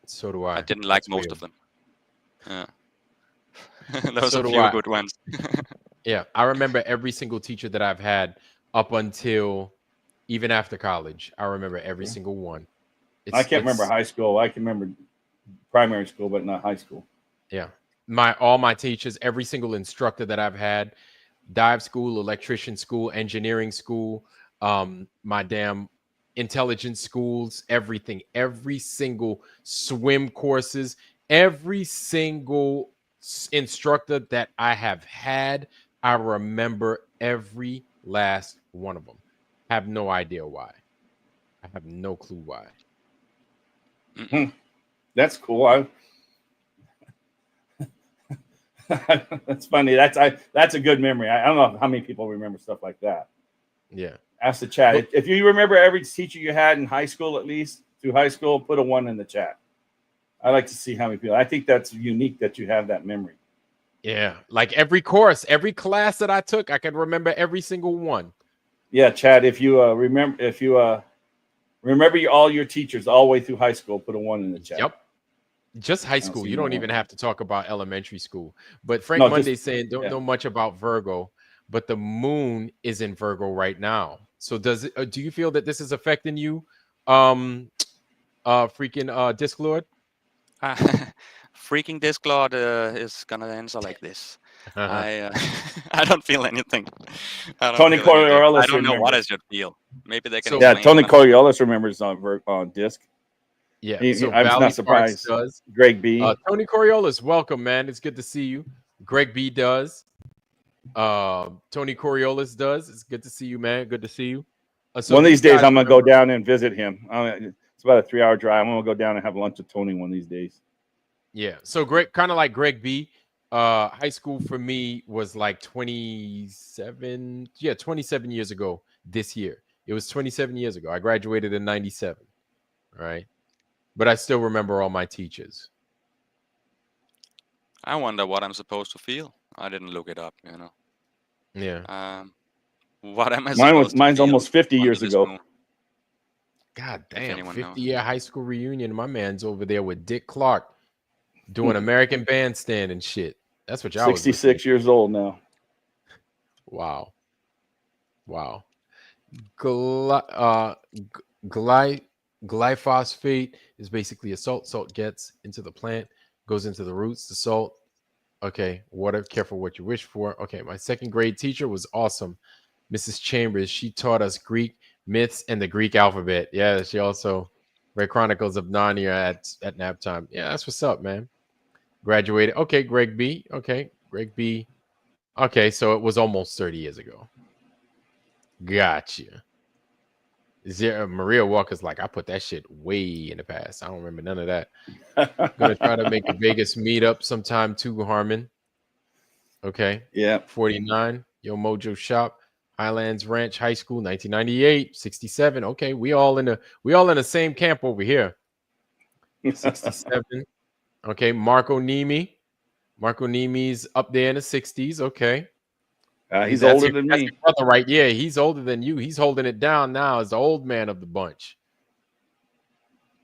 So do I. I didn't like most of them. Yeah. Those are a few good ones. Yeah, I remember every single teacher that I've had up until even after college. I remember every single one. I can't remember high school. I can remember primary school, but not high school. Yeah. All my teachers, every single instructor that I've had, dive school, electrician school, engineering school, my damn intelligence schools, everything, every single swim courses, every single instructor that I have had, I remember every last one of them. Have no idea why. I have no clue why. That's cool. That's funny. That's a good memory. I don't know how many people remember stuff like that. Yeah. Ask the chat. If you remember every teacher you had in high school, at least through high school, put a 1 in the chat. I like to see how many people. I think that's unique that you have that memory. Yeah. Like every course, every class that I took, I can remember every single one. Yeah, Chad, if you remember all your teachers all the way through high school, put a 1 in the chat. Yep. Just high school. You don't even have to talk about elementary school. But Frank No, Monday's saying don't know much about Virgo, but the moon is in Virgo right now. So do you feel that this is affecting you? Freaking Disc Lord? Freaking Disc Lord is gonna answer like this. I don't feel anything. Tony Coriolis. I don't know what I should feel. Maybe they can. Tony Coriolis remembers on Disc. Yeah, so I'm Valley not surprised. does. Greg B. Tony Coriolis, welcome, man. It's good to see you. Greg B does. Tony Coriolis does. It's good to see you, man. Good to see you. So one of these days, I'm gonna go down and visit him. It's about a 3-hour drive. I'm gonna go down and have lunch with Tony one of these days. Yeah. So Greg, kind of like Greg B. High school for me was like 27 years ago this year. It was 27 years ago. I graduated in 97. All right. But I still remember all my teachers. I wonder what I'm supposed to feel. I didn't look it up, Yeah. What am I supposed to feel? Mine's almost 50 years ago. God If damn, anyone knows. 50-year high school reunion. My man's over there with Dick Clark doing American Bandstand and shit. That's what y'all was listening 66 years old now. Wow. Wow. Glyphosate is basically a salt. Salt gets into the plant, goes into the roots, the salt. Okay, water, careful what you wish for. Okay, my second grade teacher was awesome. Mrs. Chambers, she taught us Greek myths and the Greek alphabet. Yeah, she also read Chronicles of Narnia at nap time. Yeah, that's what's up, man. Graduated. Okay, Greg B. Okay, Greg B. Okay, so it was almost 30 years ago. Gotcha. Maria Walker's like, I put that shit way in the past. I don't remember none of that. Gonna try to make a Vegas meetup sometime too, Harmon. Okay. Yeah. 49. Yo Mojo Shop. Highlands Ranch High School, 1998. 67. Okay, we all in the same camp over here. 67. Okay, Marco Nemi. Marco Nemi's up there in the 60s. Okay. He's older than that's me. your brother, right? Yeah, he's older than you. He's holding it down now as the old man of the bunch.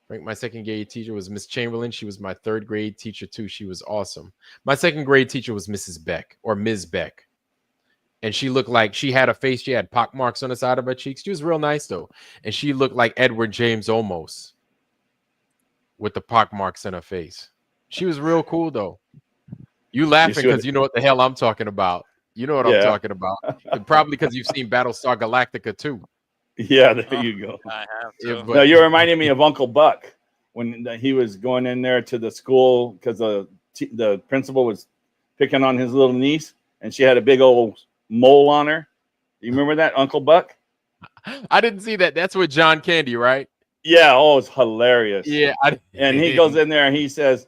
Right, my second grade teacher was Miss Chamberlain. She was my third grade teacher too. She was awesome. My second grade teacher was Mrs. Beck or Ms. Beck. And she looked like she had a face. She had pock marks on the side of her cheeks. She was real nice though. And she looked like Edward James almost with the pock marks in her face. She was real cool though. You laughing because you know what the hell I'm talking about. You know what I'm talking about. And probably because you've seen Battlestar Galactica too. Yeah, there you go. I have Yeah, to. but- No, you're reminding me of Uncle Buck when he was going in there to the school because the principal was picking on his little niece and she had a big old mole on her. You remember that, Uncle Buck? I didn't see that. That's with John Candy, right? Yeah. Oh, it's hilarious. Yeah. And he goes in there and he says,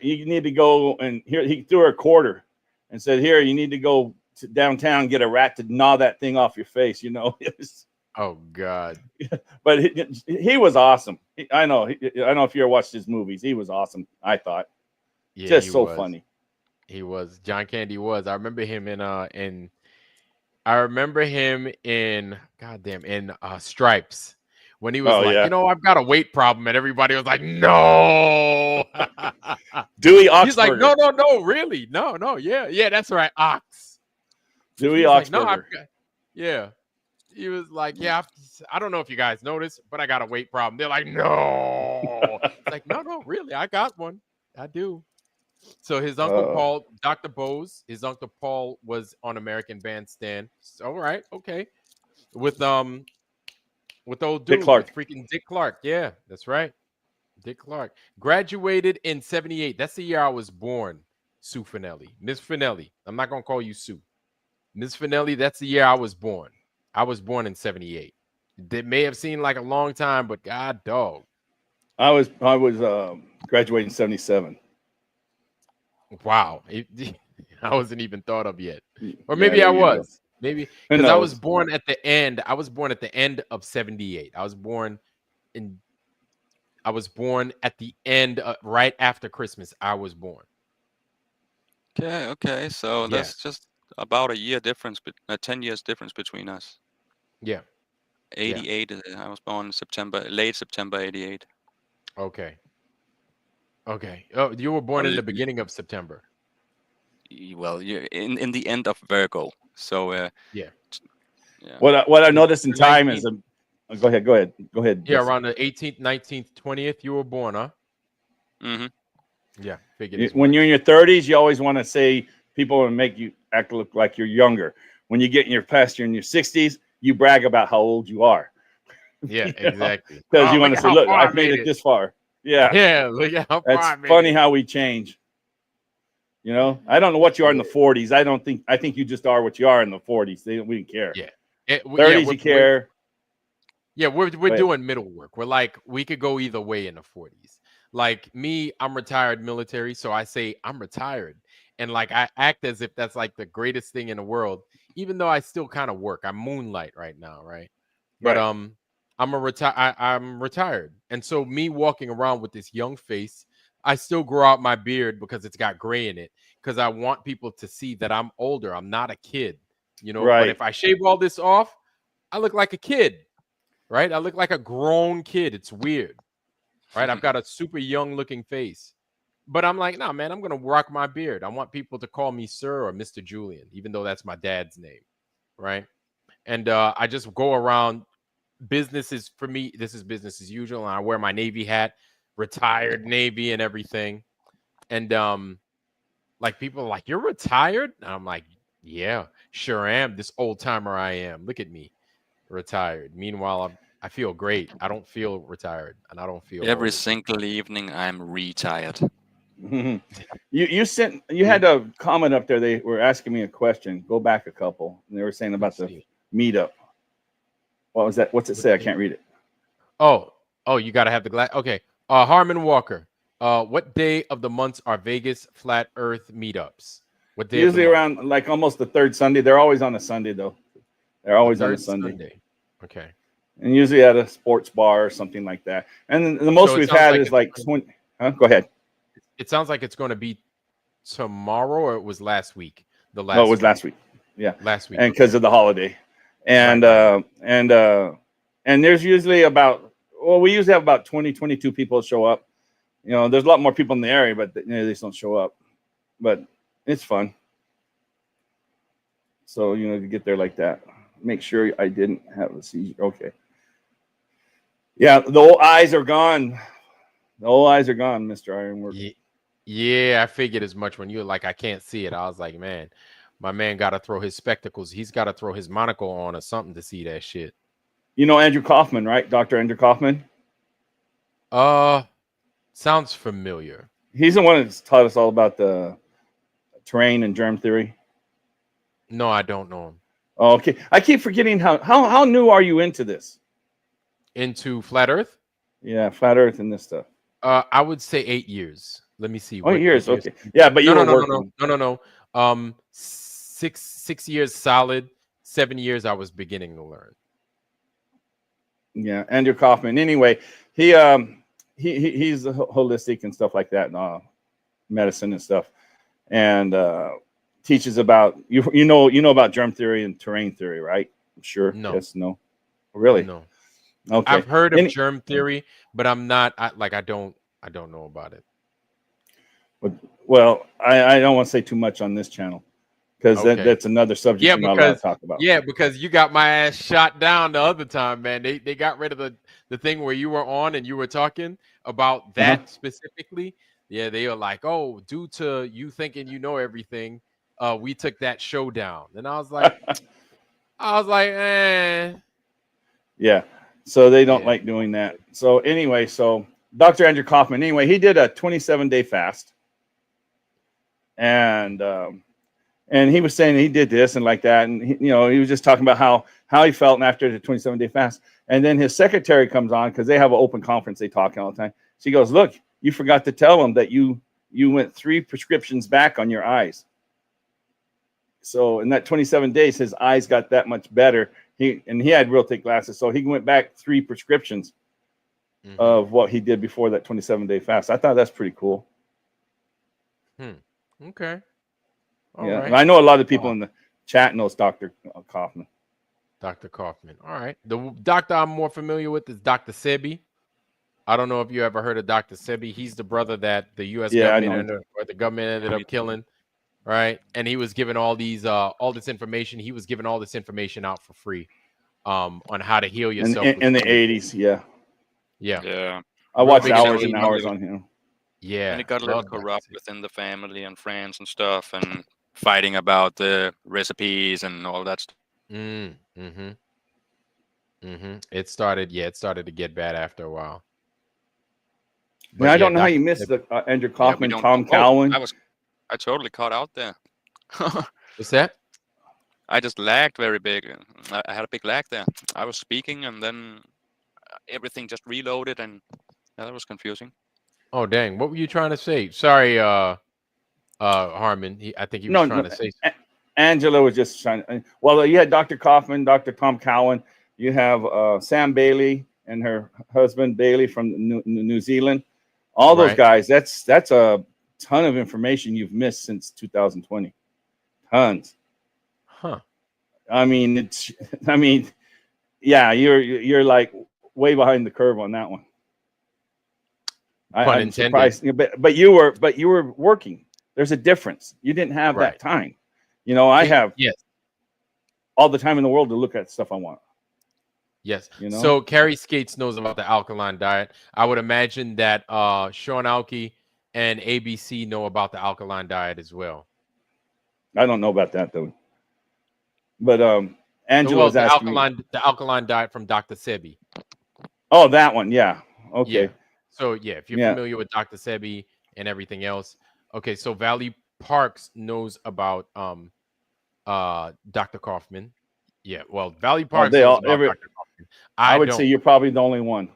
you need to go, and here he threw her a quarter and said, here, you need to go to downtown and get a rat to gnaw that thing off your face. You know, Oh God. but he was awesome. I know if you ever watched his movies, he was awesome. I thought, Yeah, just he so was. funny. He was. John Candy was. I remember him in goddamn in Stripes when he was yeah. you know, I've got a weight problem, and everybody was like, no. Dewey Oxburger. He's like, no, really, no, yeah, that's right, Ox. Dewey He was Oxburger. like, yeah. He was like, yeah, I don't know if you guys noticed, but I got a weight problem. They're like, no. It's like, no, really, I got one. I do. So his uncle Paul, Dr. Bose, his uncle Paul was on American Bandstand. All right, okay. With old dude, Dick Clark. with freaking Dick Clark. Yeah, that's right. Dick Clark. Graduated in 78. That's the year I was born, Sue Finelli. Miss Finelli. I'm not gonna call you Sue. Miss Finelli, that's the year I was born. I was born in 78. It may have seemed like a long time, but God dog. I was graduating in 77. Wow. I wasn't even thought of yet. Or maybe there I you was. Maybe Who because I was knows? born at the end. I was born at the end of 78. I was born at the end right after Christmas. I was born. Okay. So that's just about a year difference, 10 years difference between us. Yeah. 88. I was born in late September 88. Okay. Oh, you were born in the beginning of September. Well, you're in the end of Virgo. So yeah. What I noticed in time is go ahead. Yeah, around the 18th, 19th, 20th, you were born, huh? Mm-hmm. Yeah. Figured when you're in your 30s, you always want to say people want to make you look like you're younger. When you get in your 60s, you brag about how old you are. Yeah, exactly. Because you want to say, look, I've made it this far. Yeah. Yeah, look at how far I That's made funny it. how we change. You know, I don't know what you are in the 40s. I think you just are what you are in the 40s. We didn't care. Yeah. 30s, you care. We're doing middle work. We're like, we could go either way in the 40s. Like me, I'm retired military, so I say I'm retired. And like I act as if that's like the greatest thing in the world, even though I still kind of work. I'm moonlight right now, right? But I'm retired. And so me walking around with this young face, I still grow out my beard because it's got gray in it, because I want people to see that I'm older. I'm not a kid, you know. Right. But if I shave all this off, I look like a kid. right? I look like a grown kid. It's weird, right? I've got a super young looking face. But I'm like, nah, man, I'm going to rock my beard. I want people to call me Sir or Mr. Julian, even though that's my dad's name, right? And I just go around. Businesses for me, this is business as usual. And I wear my Navy hat, retired Navy and everything. And like people are like, you're retired? And I'm like, yeah, sure am. This old timer I am. Look at me, retired. Meanwhile, I feel great. I don't feel retired, and I don't feel Every old. single evening, I'm retired. You had a comment up there. They were asking me a question. Go back a couple, and they were saying about the meetup. What was that? What's it say? I can't read it. Oh, you got to have the glass. Okay. Harmon Walker. What day of the months are Vegas Flat Earth meetups? What day? Usually around like almost the third Sunday. They're always on a Sunday though. They're always on a Sunday. Okay. And usually at a sports bar or something like that. And the most we've had is like 20. Go ahead. It sounds like it's going to be tomorrow, or it was last week. It was last week. Yeah, last week. And because of the holiday, and there's usually we usually have about 22 people show up. You know, there's a lot more people in the area, but they just don't show up. But it's fun. So to get there like that. Make sure I didn't have a seizure. Okay. Yeah, the old eyes are gone. The old eyes are gone, Mr. Ironwork. Yeah, I figured as much when you were like, I can't see it. I was like, man, my man got to throw his spectacles. He's got to throw his monocle on or something to see that shit. You know Andrew Kaufman, right? Dr. Andrew Kaufman? Sounds familiar. He's the one that's taught us all about the terrain and germ theory. No, I don't know him. Oh, okay. I keep forgetting how new are you into this? Into flat Earth? Yeah, flat Earth and this stuff. I would say 8 years. Let me see. 8 years. Okay. Yeah, but you were working. No. 6 years solid. 7 years I was beginning to learn. Yeah, Andrew Kaufman. Anyway, he's holistic and stuff like that, and medicine and stuff, and teaches about you know about germ theory and terrain theory, right? I'm sure. No. Yes. No. Really? No. Okay. I've heard of germ theory, but I'm not. I don't know about it. Well, I don't want to say too much on this channel because that's another subject I'm not allowed to talk about. Yeah, because you got my ass shot down the other time, man. They got rid of the thing where you were on and you were talking about that specifically. Yeah, they were like, oh, due to you thinking you know everything, we took that show down. And I was like, Yeah. So they don't like doing that. So anyway, Dr. Andrew Kaufman, anyway, he did a 27-day fast. And he was saying he did this and like that. And he was just talking about how he felt after the 27-day fast. And then his secretary comes on because they have an open conference. They talk all the time. She goes, look, you forgot to tell him that you went 3 prescriptions back on your eyes. So in that 27 days, his eyes got that much better. He had real thick glasses. So he went back 3 prescriptions of what he did before that 27-day fast. I thought that's pretty cool. Okay. All right. I know a lot of people in the chat knows Dr. Kaufman. Dr. Kaufman. All right. The doctor I'm more familiar with is Dr. Sebi. I don't know if you ever heard of Dr. Sebi. He's the brother that the U.S. government ended up killing, right? And he was given all this information. He was given all this information out for free on how to heal yourself. In the 80s, yeah. I watched hours and hours on him. Yeah. And it got a little corrupt within the family and friends and stuff, and fighting about the recipes and all that stuff. It started to get bad after a while. But I don't know how you missed the Andrew Kaufman, Tom Cowan. I totally caught out there. What's that? I just lagged very big. I had a big lag there. I was speaking and then everything just reloaded, and that was confusing. Oh dang! What were you trying to say? Sorry, Harmon. I think he was trying to say. Angela was just trying. Well, you had Dr. Kaufman, Dr. Tom Cowan. You have Sam Bailey and her husband Bailey from New Zealand. All those guys. That's a ton of information you've missed since 2020. Tons. Huh. I mean, Yeah, you're like way behind the curve on that one. I'm surprised, but you were working. There's a difference. You didn't have that time. You know, I have all the time in the world to look at stuff I want. Yes. You know? So Carrie Skates knows about the alkaline diet. I would imagine that Sean Alke and ABC know about the alkaline diet as well. I don't know about that though. But Angela was asking me. The alkaline diet from Dr. Sebi. Oh, that one, yeah. Okay. Yeah. So yeah, if you're familiar with Dr. Sebi and everything else, okay. So Valley Parks knows about Dr. Kaufman. Yeah. Well, Valley Parks knows about Dr. Kaufman. I would say you're probably the only one.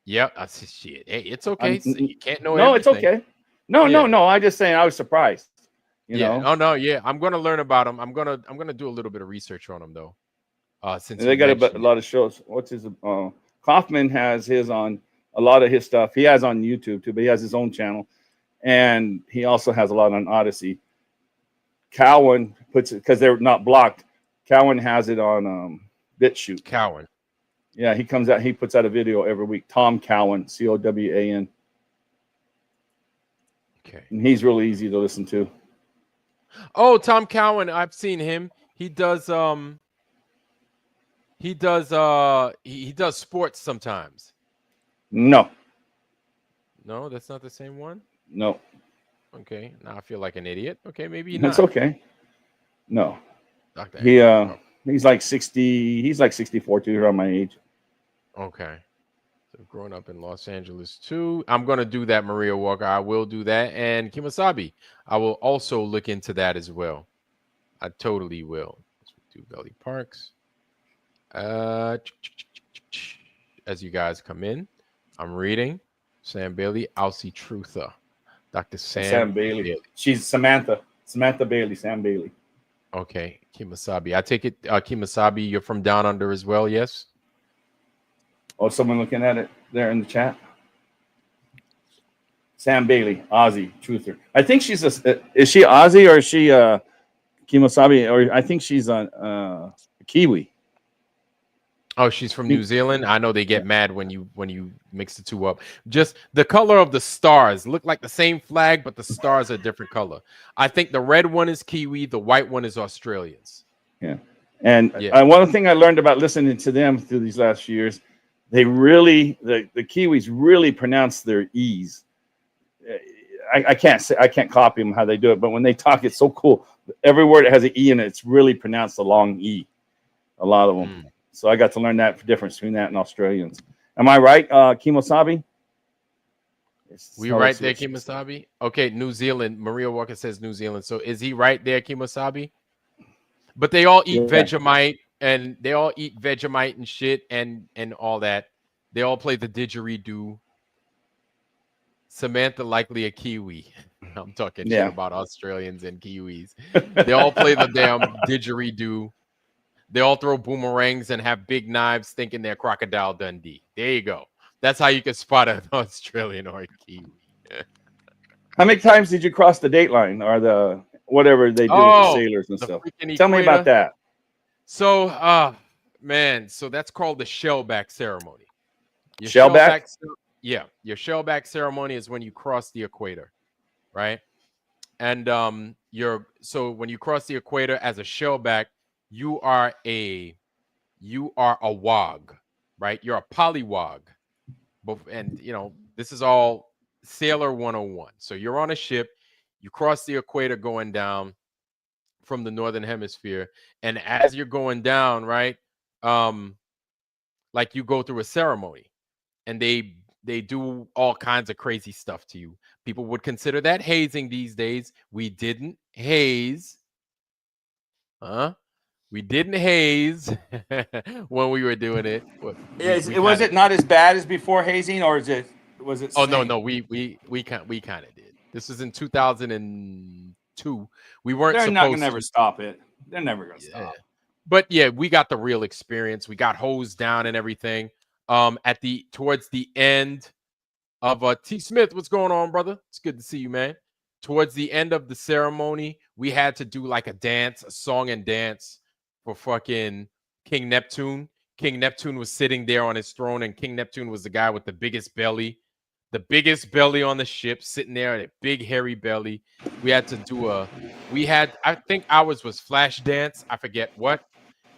Yep. I said shit. Hey, it's okay. You can't know. No, everything. It's okay. No. I'm just saying I was surprised. You know? Oh no. Yeah. I'm gonna learn about them. I'm gonna do a little bit of research on them though. Since they got a lot of shows. What's his? Kaufman has his on a lot of his stuff. He has on YouTube too, but he has his own channel, and he also has a lot on Odyssey. Cowan puts it because they're not blocked. Cowan has it on BitChute. Cowan. Yeah, he comes out. He puts out a video every week. Tom Cowan, Cowan. Okay. And he's really easy to listen to. Oh, Tom Cowan. I've seen him. He does he does sports sometimes. No, that's not the same one. No. Okay, now I feel like an idiot. Okay, maybe That's not. okay. No, Dr. He's like 60. He's like 64 too, around my age. Okay. So growing up in Los Angeles too. I'm gonna do that, Maria Walker. I will do that, and Kimasabi. I will also look into that as well. I totally will. Let's do Valley Parks. As you guys come in, I'm reading Sam Bailey. I'll see Truther. Dr. Sam Bailey. She's Samantha Bailey. Sam Bailey. Okay, Kimasabi. I take it, Kimasabi, you're from down under as well, yes? Oh, someone looking at it there in the chat. Sam Bailey, Aussie, truther. I think she's is she Aussie or is she Kimasabi? Or I think she's a Kiwi. Oh, she's from New Zealand. I know they get mad when you mix the two up. Just the color of the stars look like the same flag, but the stars are different color. I think the red one is Kiwi, the white one is Australians. Yeah. And one thing I learned about listening to them through these last few years, they really the Kiwis really pronounce their E's. I can't copy them how they do it, but when they talk, it's so cool. Every word that has an E in it, it's really pronounced a long E. A lot of them. So I got to learn that difference between that and Australians. Am I right, Kimosabi? We right there, Kimosabi? Okay, New Zealand. Maria Walker says New Zealand. So is he right there, Kimosabi? But they all eat Vegemite, and they all eat Vegemite and shit and all that. They all play the didgeridoo. Samantha likely a Kiwi. I'm talking shit about Australians and Kiwis. They all play the damn didgeridoo. They all throw boomerangs and have big knives thinking they're Crocodile Dundee. There you go. That's how you can spot an Australian or a Kiwi. How many times did you cross the date line or the whatever they do with the sailors and stuff? Tell me about that. So, man, so that's called the shellback ceremony. Your shellback? Yeah, your shellback ceremony is when you cross the equator, right? And so when you cross the equator as a shellback, you are a wog, right? You're a polywog. And this is all Sailor 101. So you're on a ship, you cross the equator going down from the northern hemisphere, and as you're going down, right, like you go through a ceremony, and they do all kinds of crazy stuff to you. People would consider that hazing these days. We didn't haze. We didn't haze when we were doing it. Was it not as bad as before hazing, or was it? Oh no, we kind of did. This was in 2002. We weren't. They're not gonna never stop it. They're never gonna stop. But yeah, we got the real experience. We got hosed down and everything. Towards the end of T Smith, what's going on, brother? It's good to see you, man. Towards the end of the ceremony, we had to do like a song and dance for fucking King Neptune. King Neptune was sitting there on his throne, and King Neptune was the guy with the biggest belly on the ship, sitting there, a big hairy belly. We had to do I think ours was flash dance. I forget what.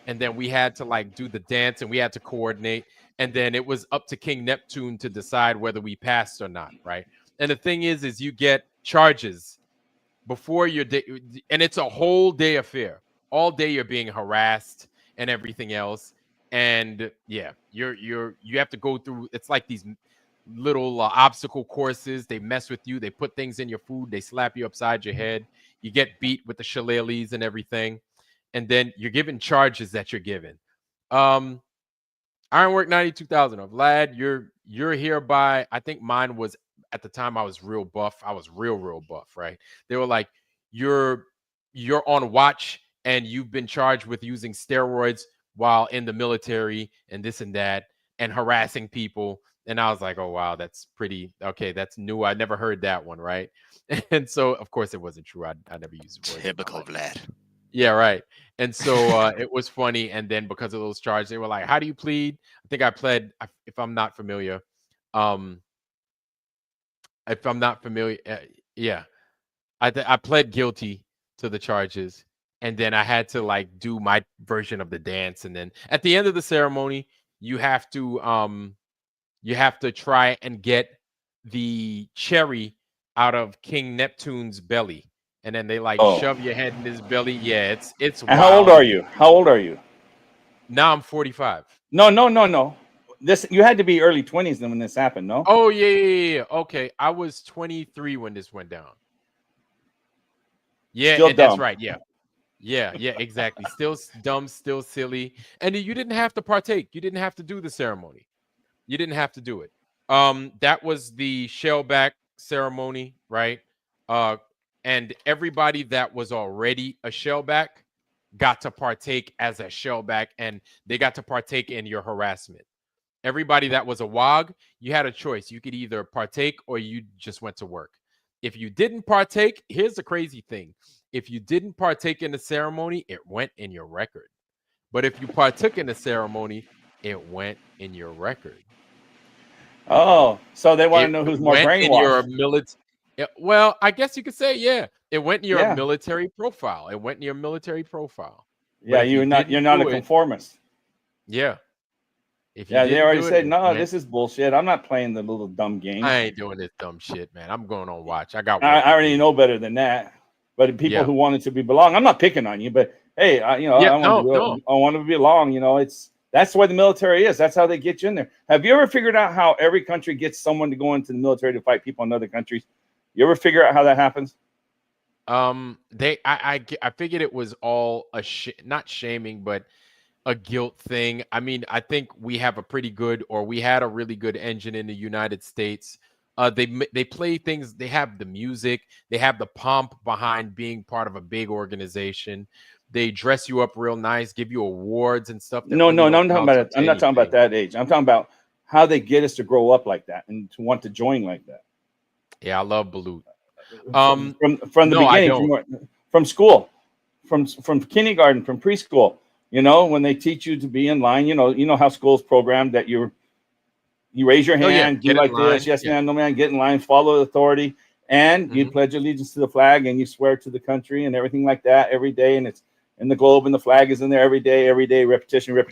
And then we had to like do the dance, and we had to coordinate. And then it was up to King Neptune to decide whether we passed or not, right? And the thing is you get charges before your day, and it's a whole day affair. All day you're being harassed and everything else. And yeah, you have to go through. It's like these little obstacle courses. They mess with you. They put things in your food. They slap you upside your head. You get beat with the shillelaghs and everything. And then you're given charges that you're given. Ironwork 92,000. Vlad, you're hereby. I think mine was at the time I was real buff. I was real buff, right? They were like, you're on watch and you've been charged with using steroids while in the military and this and that and harassing people. And I was like, oh wow, that's pretty okay. That's new. I never heard that one, right? And so of course it wasn't true. I never used it. Typical Vlad. Yeah, right. And so it was funny. And then because of those charges, they were like, how do you plead? I think I pled, if I'm not familiar. If I'm not familiar, yeah. I pled guilty to the charges. And then I had to like do my version of the dance. And then at the end of the ceremony, you have to try and get the cherry out of King Neptune's belly. And then they like shove your head in his belly. Yeah, it's And how old are you? How old are you? Now I'm 45. No. This you had to be early 20s then when this happened, no? Oh yeah. Okay, I was 23 when this went down. Yeah, Still and that's dumb. right. Yeah, exactly. Still dumb, still silly. And you didn't have to partake. You didn't have to do the ceremony. You didn't have to do it. That was the shellback ceremony, right? And everybody that was already a shellback got to partake as a shellback, and they got to partake in your harassment. Everybody that was a WOG, you had a choice. You could either partake or you just went to work. If you didn't partake, here's the crazy thing. If you didn't partake in the ceremony, it went in your record. But if you partook in the ceremony, it went in your record. Oh, so they want to know who's more brainwashed. Well, I guess you could say, yeah. It went in your military profile. Yeah, you're not a conformist. Yeah. They already said, no, this is bullshit. I'm not playing the little dumb game. I ain't doing this dumb shit, man. I'm going on watch. I already know better than that. But people who wanted to belong, I'm not picking on you, but hey, I want to belong. That's why the military is. That's how they get you in there. Have you ever figured out how every country gets someone to go into the military to fight people in other countries? You ever figure out how that happens? I figured it was all not shaming, but a guilt thing. I mean, I think we had a really good engine in the United States. They play things. They have the music. They have the pomp behind being part of a big organization. They dress you up real nice, give you awards and stuff. No, I'm talking about it. I'm not talking about that age. I'm talking about how they get us to grow up like that and to want to join like that. Yeah, I love Balut. From the beginning, from school, from kindergarten, from preschool. When they teach you to be in line, you know how school's programmed that you raise your hand, do like this, yes, man, no man, get in line, follow the authority, and you pledge allegiance to the flag and you swear to the country and everything like that every day, and it's in the globe and the flag is in there every day, repetition, every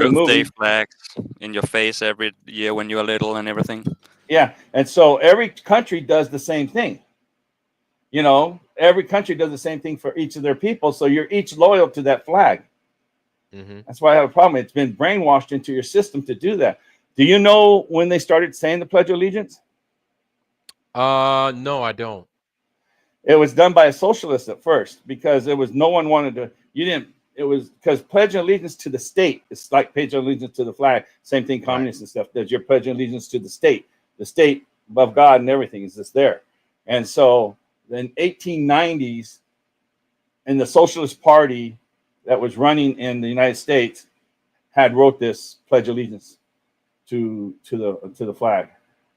birthday flags in your face every year when you're little and everything. Yeah, and so every country does the same thing. Every country does the same thing for each of their people, so you're each loyal to that flag. That's why I have a problem. It's been brainwashed into your system to do that. Do you know when they started saying the Pledge of Allegiance? No, I don't. It was done by a socialist at first because it was no one wanted to. It was because Pledge of Allegiance to the state. It's like Pledge of Allegiance to the flag. Same thing, communists and stuff. Does your Pledge of Allegiance to the state above God and everything is just there. And so in 1890s, in the Socialist Party that was running in the United States had wrote this Pledge of Allegiance to the flag.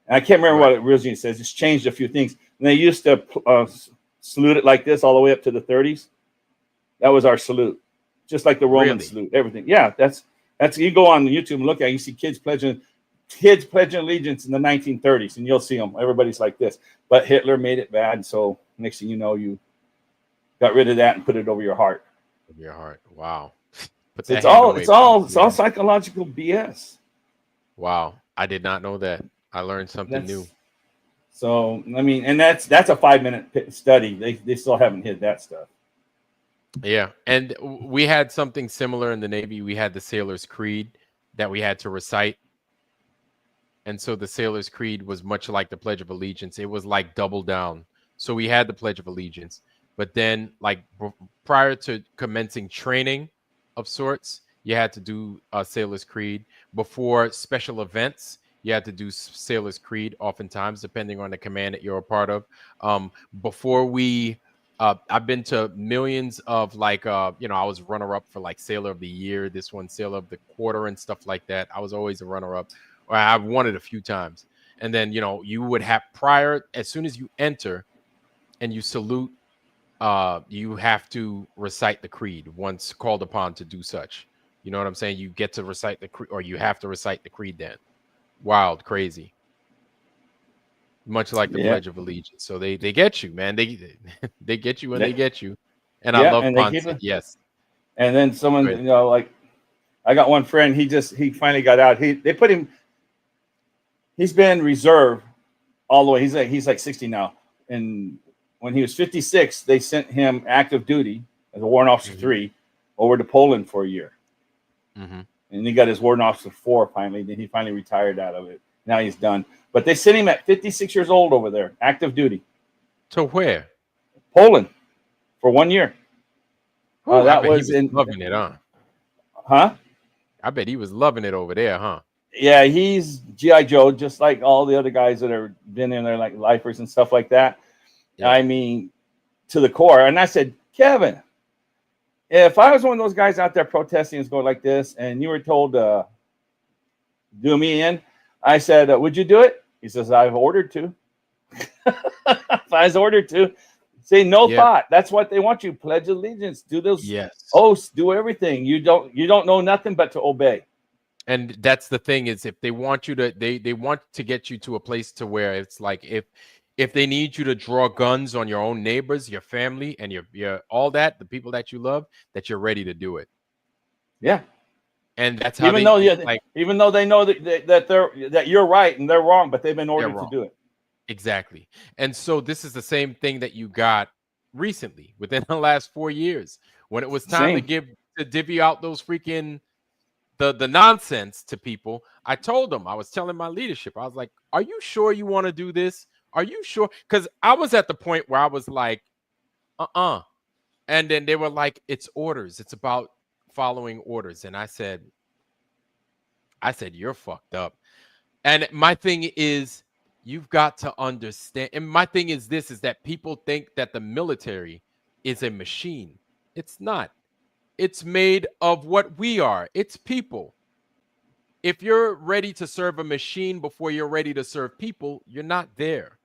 And I can't remember what it originally says. It's changed a few things. And they used to salute it like this all the way up to the 30s. That was our salute, just like the Roman salute. Everything. Yeah, That's you go on YouTube and look at it, you see kids pledging allegiance in the 1930s, and you'll see them. Everybody's like this. But Hitler made it bad, so next thing you know, you got rid of that and put it over your heart. Over your heart. Wow. So it's all psychological BS. Wow. I did not know that. I learned something new. So I mean, and that's a 5-minute study. They still haven't hit that stuff. Yeah, and we had something similar in the Navy. We had the Sailor's Creed that we had to recite. And so the Sailor's Creed was much like the Pledge of Allegiance. It was like double down. So we had the Pledge of Allegiance. But then, like, prior to commencing training of sorts, you had to do a Sailor's Creed. Before special events, you had to do Sailor's Creed oftentimes, depending on the command that you're a part of. Before we... I've been to millions of like, I was runner-up for like Sailor of the Year, this one Sailor of the Quarter and stuff like that. I was always a runner-up, or I've won it a few times. And then, you would have as soon as you enter and you salute, you have to recite the creed once called upon to do such. You know what I'm saying? You get to recite the creed, or you have to recite the creed then. Wild, crazy. Much like the Pledge of Allegiance. So they get you, man. They get you and they get you. And I love Ponce. Yes. And then someone, like I got one friend, he finally got out. They put him, he's been reserve all the way. He's like 60 now. And when he was 56, they sent him active duty as a warrant officer 3 over to Poland for a year. And he got his warrant officer 4 finally. Then he finally retired out of it. Now he's done. But they sent him at 56 years old over there, active duty. To where? Poland, for 1 year. That was loving it, huh? Huh? I bet he was loving it over there, huh? Yeah, he's G.I. Joe, just like all the other guys that have been in there, like lifers and stuff like that. Yeah. I mean, to the core. And I said, Kevin, if I was one of those guys out there protesting and going like this, and you were told to do me in, I said, would you do it? He says, I've ordered to. If I was ordered to, say no thought. That's what they want you. Pledge allegiance. Do those oaths. Do everything. You don't know nothing but to obey. And that's the thing is, if they want you to, they want to get you to a place to where it's like if they need you to draw guns on your own neighbors, your family, and your all that, the people that you love, that you're ready to do it. Yeah. And that's how even though they know that you're right and they're wrong, but they've been ordered to do it. Exactly. And so this is the same thing that you got recently within the last 4 years, when it was time to divvy out those freaking the nonsense to people. I told them, I was telling my leadership, I was like, are you sure you want to do this? Are you sure? Because I was at the point where I was like, and then they were like, it's orders. It's about following orders. And I said, you're fucked up. And my thing is, you've got to understand. And my thing is this, is that people think that the military is a machine. It's not. It's made of what we are. It's people. If you're ready to serve a machine before you're ready to serve people, you're not there.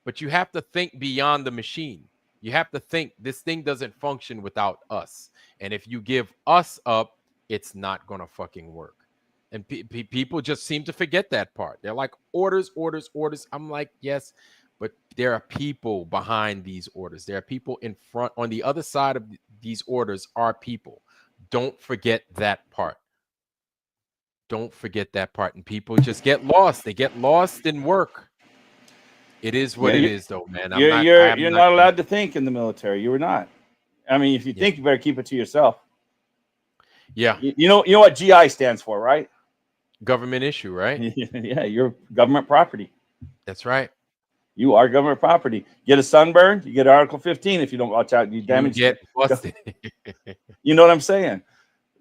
But you have to think beyond the machine. You have to think this thing doesn't function without us. And if you give us up, it's not going to fucking work. And people just seem to forget that part. They're like, orders, orders, orders. I'm like, yes, but there are people behind these orders. There are people in front. On the other side of these orders are people. Don't forget that part. Don't forget that part. And people just get lost. They get lost in work. It is what it is, though, man. You're not allowed to think in the military. You were not. I mean, if you think, you better keep it to yourself. Yeah. You know what GI stands for, right? Government issue, right? Yeah, you're government property. That's right. You are government property. Get a sunburn, you get Article 15 if you don't watch out. You damage. You get busted. You know what I'm saying?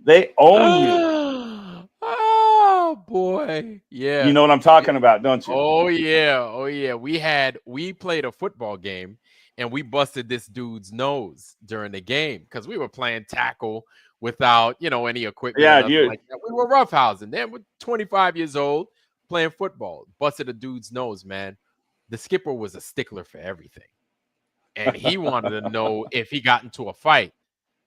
They own you. Oh boy, yeah. You know what I'm talking about, don't you? Oh yeah. We played a football game and we busted this dude's nose during the game because we were playing tackle without any equipment. Yeah, like that. We were roughhousing. Then we're 25 years old playing football. Busted a dude's nose, man. The skipper was a stickler for everything, and he wanted to know if he got into a fight.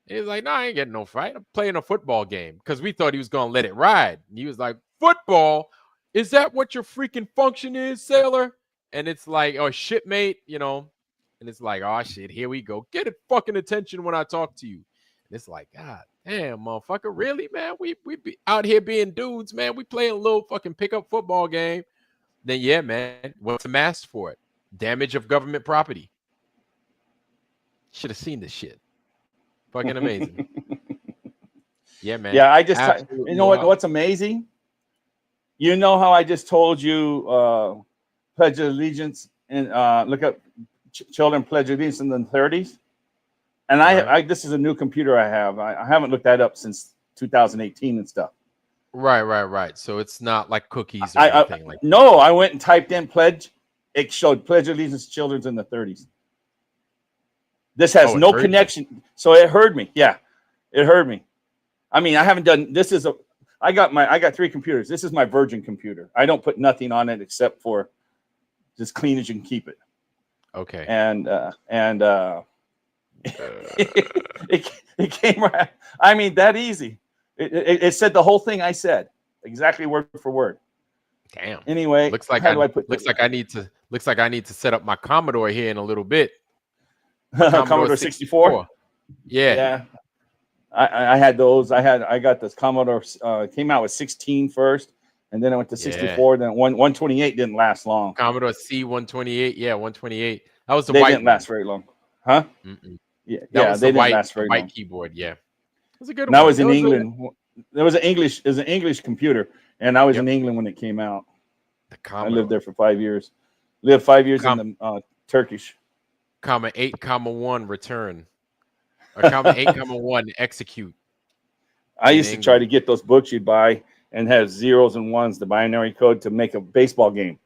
He was like, "No, I ain't getting no fight. I'm playing a football game," because we thought he was gonna let it ride. And he was like, "Football? Is that what your freaking function is, sailor?" And it's like, "Oh, shipmate, you know." And it's like, "Oh shit, here we go. Get it fucking attention when I talk to you." And it's like, God damn, motherfucker, really, man? We be out here being dudes, man. We playing a little fucking pickup football game. Then yeah, man, what's the mask for it? Damage of government property. Should have seen this shit. Fucking amazing. Yeah, man. Yeah, I just Absolutely you know what? wild. What's amazing? You know how I just told you Pledge of Allegiance and look up children pledge allegiance in the 30s. And I this is a new computer I have. I haven't looked that up since 2018 and stuff. Right. So it's not like cookies or anything like that. No, I went and typed in pledge. It showed Pledge of Allegiance to children in the 30s. This has no connection. So it heard me. Yeah, it heard me. I mean, I haven't done this. I got 3 computers. This is my Virgin computer. I don't put nothing on it except for just clean as you can keep it. Okay. And it came right. I mean, that easy. It said the whole thing I said exactly word for word. Damn. Anyway, looks like I need to set up my Commodore here in a little bit. Commodore 64. Yeah. I had those. I got this Commodore. Came out with 16 first, and then I went to 64. Then 128 didn't last long. Commodore C128. Yeah, 128. That was the they white. Didn't last very long, huh? Yeah, they didn't last very long. White keyboard. Yeah, it was a good one. That was in was England. There was an English computer, and I was in England when it came out. I lived there for 5 years. Lived 5 years in the Turkish. Comma 8, comma 1 return. Or comma 8, comma 1 execute. I used to try to get those books you'd buy and have zeros and ones, the binary code to make a baseball game.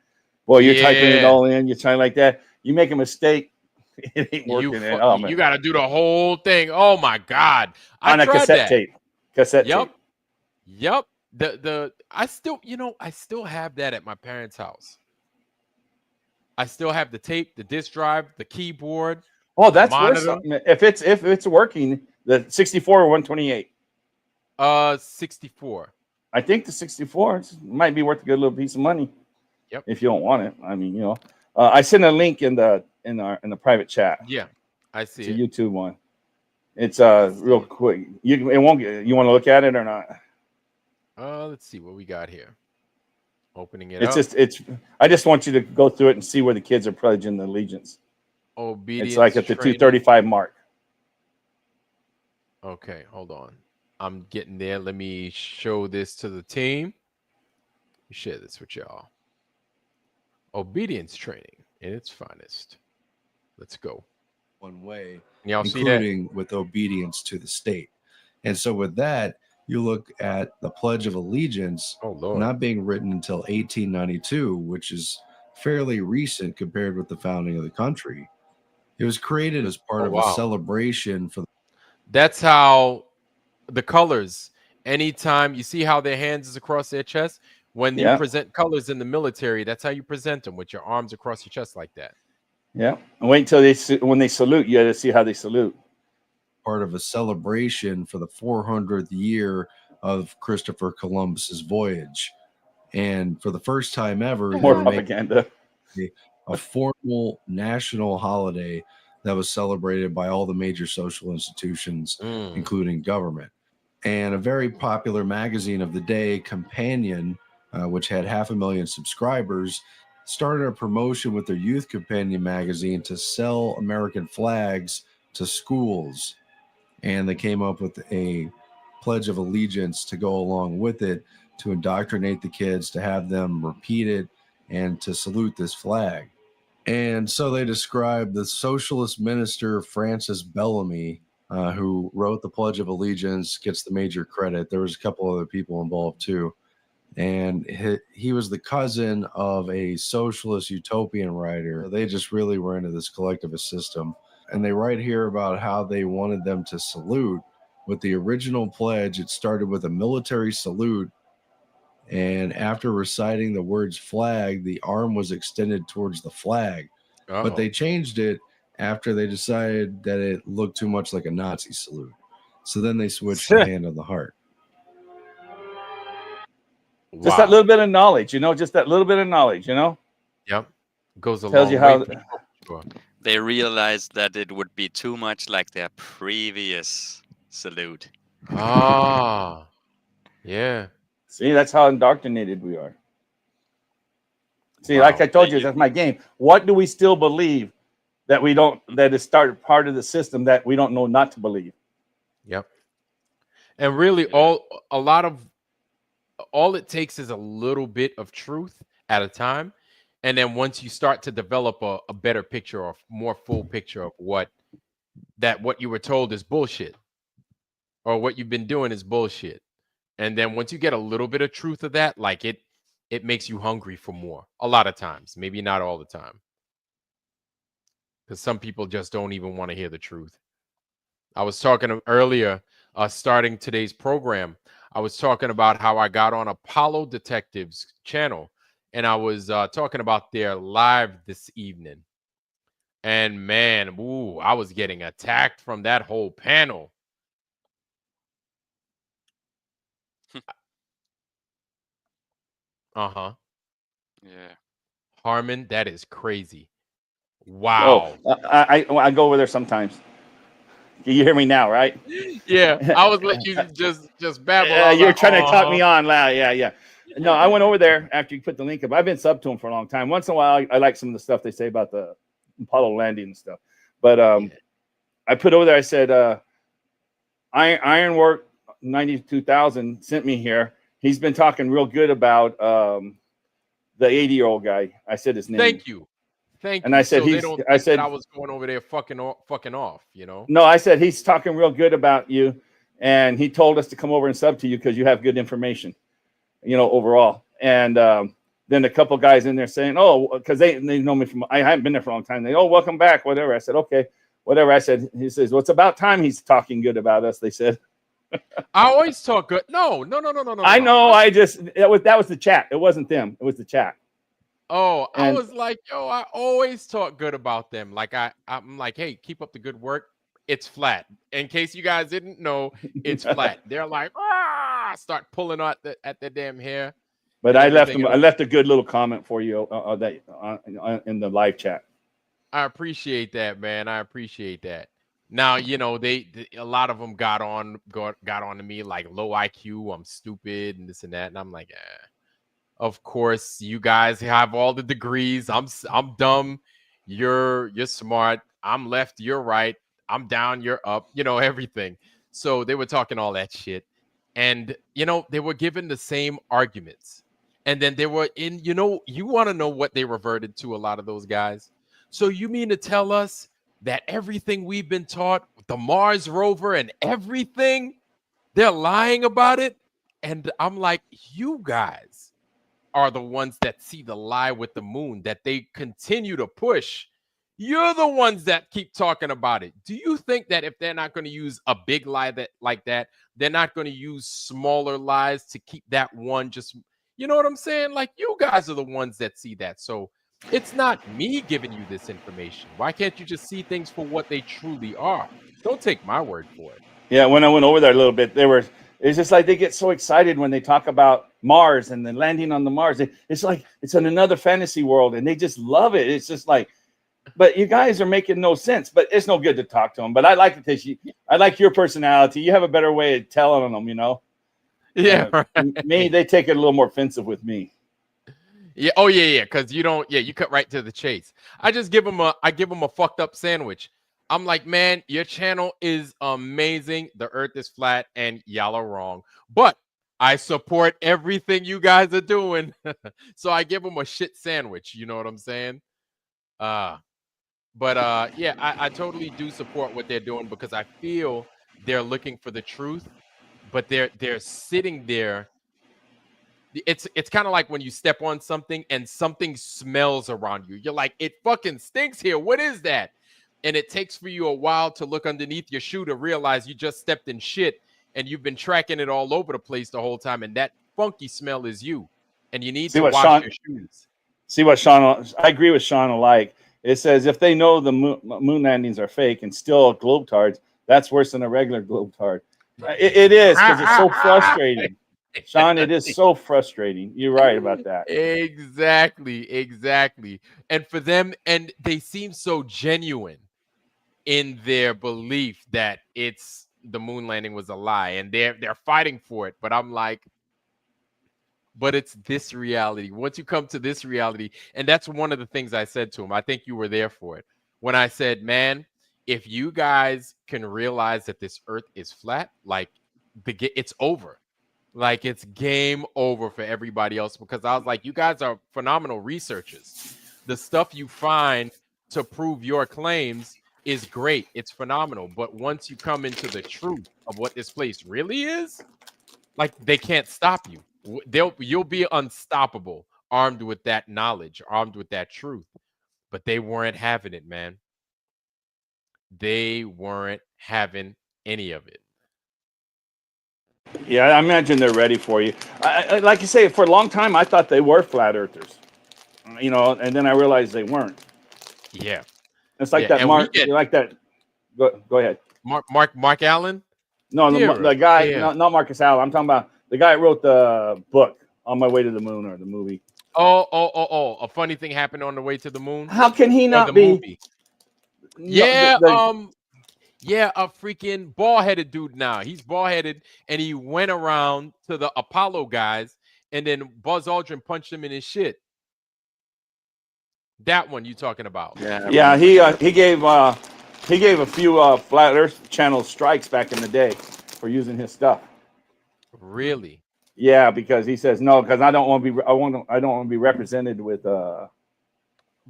Boy, you're typing it all in. You're trying like that. You make a mistake, it ain't working. You got to do the whole thing. Oh my God! On a cassette tape. Cassette tape. Yep. I still have that at my parents' house. I still have the tape, the disc drive, the keyboard. Oh, that's worth something. If it's working, the 64 or 128. 64. I think the 64 might be worth a good little piece of money. Yep. If you don't want it, I mean, I sent a link in the private chat. Yeah, I see it. YouTube one. It's real quick. You want to look at it or not? Let's see what we got here. Opening it up. It's I just want you to go through it and see where the kids are pledging the allegiance. Obedience. It's like at the 235 mark. Okay, hold on. I'm getting there. Let me show this to the team. Share this with y'all. Obedience training in its finest. Let's go. One way, y'all including with obedience to the state. And so with that, you look at the Pledge of Allegiance not being written until 1892, which is fairly recent compared with the founding of the country. It was created as part of a celebration for. That's how the colors. Anytime you see how their hands is across their chest, when you present colors in the military, that's how you present them, with your arms across your chest like that. Yeah, and wait until when they salute, you got to see how they salute. Part of a celebration for the 400th year of Christopher Columbus's voyage, and for the first time ever, more propaganda. A formal national holiday that was celebrated by all the major social institutions, including government. And a very popular magazine of the day, Companion, which had 500,000 subscribers, started a promotion with their Youth Companion magazine to sell American flags to schools. And they came up with a Pledge of Allegiance to go along with it, to indoctrinate the kids, to have them repeat it, and to salute this flag. And so they described the socialist minister Francis Bellamy, who wrote the Pledge of Allegiance, gets the major credit. There was a couple other people involved too. And he was the cousin of a socialist utopian writer. They just really were into this collectivist system. And they write here about how they wanted them to salute. With the original pledge, it started with a military salute. And after reciting the words flag, the arm was extended towards the flag. But they changed it after they decided that it looked too much like a Nazi salute. So then they switched to hand on the heart. Just that little bit of knowledge, just that little bit of knowledge, Yep. Goes a Tells long you way how. for sure. They realized that it would be too much like their previous salute. Ah, yeah. See, that's how indoctrinated we are. See, Wow. like I told you, that's my game. What do we still believe that we don't, that is started part of the system that we don't know not to believe? Yep. And really, all it takes is a little bit of truth at a time. And then once you start to develop a better picture or more full picture of what you were told is bullshit, or what you've been doing is bullshit. And then once you get a little bit of truth of that, like it makes you hungry for more. A lot of times, maybe not all the time. Because some people just don't even want to hear the truth. I was talking earlier, starting today's program, I was talking about how I got on Apollo Detectives channel, and I was talking about their live this evening. And man, I was getting attacked from that whole panel. Uh-huh. Yeah. Harmon, that is crazy. Wow. Oh, I go over there sometimes. You hear me now, right? Yeah, I was letting you just babble. You're trying to talk me on loud. Yeah. No, I went over there after you put the link up. I've been sub to them for a long time. Once in a while, I like some of the stuff they say about the Apollo landing and stuff. But I put over there, I said, Ironwork 92,000 sent me here. He's been talking real good about the 80-year-old guy. I said his name. Thank you. And I said, so I said I was going over there fucking off, No, I said he's talking real good about you, and he told us to come over and sub to you because you have good information, overall. And then a couple guys in there saying, oh, because they know me from, I haven't been there for a long time. They, oh, welcome back, whatever. I said, okay, whatever. I said, he says, well, it's about time he's talking good about us. They said. I always talk good. No. I know. That was the chat. It wasn't them. It was the chat. Oh, I was like, yo, I always talk good about them. Like I'm like, hey, keep up the good work. It's flat. In case you guys didn't know, it's flat. They're like, start pulling out at the damn hair. But I left a good little comment for you in the live chat. I appreciate that, man. I appreciate that. Now, they a lot of them got on to me like low IQ, I'm stupid and this and that, and I'm like, of course, you guys have all the degrees. I'm dumb. You're smart. I'm left. You're right. I'm down. You're up. Everything. So they were talking all that shit, and they were given the same arguments, and then they were in. You want to know what they reverted to? A lot of those guys. So you mean to tell us that everything we've been taught, the Mars rover and everything, they're lying about it? And I'm like, you guys are the ones that see the lie with the moon that they continue to push. You're the ones that keep talking about it. Do you think that if they're not going to use a big lie like that, they're not going to use smaller lies to keep that one just, you know what I'm saying? Like, you guys are the ones that see that. So it's not me giving you this information. Why can't you just see things for what they truly are? Don't take my word for it. Yeah, when I went over there a little bit, it's just like they get so excited when they talk about Mars and then landing on the Mars. It's like it's in another fantasy world, and they just love it. It's just like, but you guys are making no sense. But it's no good to talk to them. But I like it. I like your personality. You have a better way of telling them, Yeah, right. Me, they take it a little more offensive with me. Yeah. Oh yeah. Because you don't. Yeah, you cut right to the chase. I give them a fucked up sandwich. I'm like, man, your channel is amazing. The earth is flat and y'all are wrong. But I support everything you guys are doing. So I give them a shit sandwich. You know what I'm saying? Yeah, I totally do support what they're doing because I feel they're looking for the truth, but they're sitting there. It's kind of like when you step on something and something smells around you. You're like, it fucking stinks here. What is that? And it takes for you a while to look underneath your shoe to realize you just stepped in shit and you've been tracking it all over the place the whole time. And that funky smell is you. And you need to wash your shoes. See what Sean, I agree with Sean alike. It says if they know the moon landings are fake and still globetards, that's worse than a regular globetard. It is, because it's so frustrating. Sean, it is so frustrating. You're right about that. Exactly. And for them, and they seem so genuine in their belief that it's the moon landing was a lie, and they're fighting for it. But I'm like, but it's this reality. Once you come to this reality, and that's one of the things I said to him. I think you were there for it. When I said, man, if you guys can realize that this earth is flat, like it's over. Like it's game over for everybody else, because I was like, you guys are phenomenal researchers. The stuff you find to prove your claims is great. It's phenomenal. But once you come into the truth of what this place really is, like they can't stop you. You'll be unstoppable, armed with that knowledge, armed with that truth. But they weren't having it, man. They weren't having any of it. Yeah, I imagine they're ready for you. I like you say, for a long time, I thought they were flat earthers. You know, and then I realized they weren't. Yeah, it's like that. Mark, you like that? Go ahead. Mark Allen. No, the guy, not Marcus Allen. I'm talking about the guy that wrote the book On My Way to the Moon, or the movie. Oh! A funny thing happened on the way to the moon. How can he not be? Movie. Yeah, yeah, a freaking bald-headed dude now. He's bald-headed, and he went around to the Apollo guys, and then Buzz Aldrin punched him in his shit. That one you talking about? Yeah. He gave a few Flat Earth Channel strikes back in the day for using his stuff. Really? Yeah, because he says no, because I don't want to be. I don't want to be represented with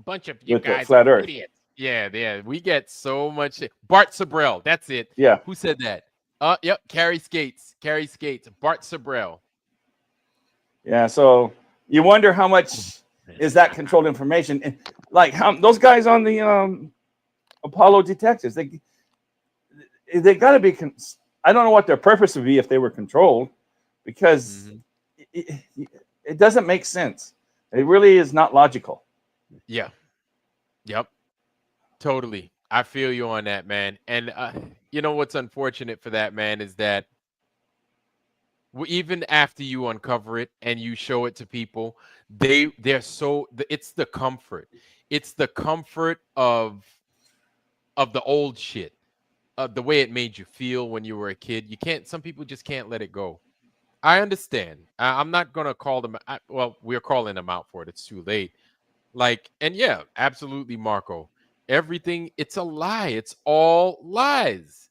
bunch of you guys Flat Earth. Idiots. Yeah. We get so much shit. Bart Sabrell, that's it. Yeah. Who said that? Yep. Carrie Skates. Bart Sabrell. Yeah. So you wonder how much is that controlled information, and like how those guys on the Apollo detectives, they got to be. I don't know what their purpose would be if they were controlled, because it doesn't make sense. It really is not logical. Yeah. Yep. Totally. I feel you on that, man. And you know what's unfortunate for that, man, is that even after you uncover it and you show it to people, they're so, it's the comfort. It's the comfort of the old shit, of the way it made you feel when you were a kid. Some people just can't let it go. I understand. I'm not going to call them. Well, we're calling them out for it. It's too late. Like, and yeah, absolutely, Marco. Everything, it's a lie. It's all lies.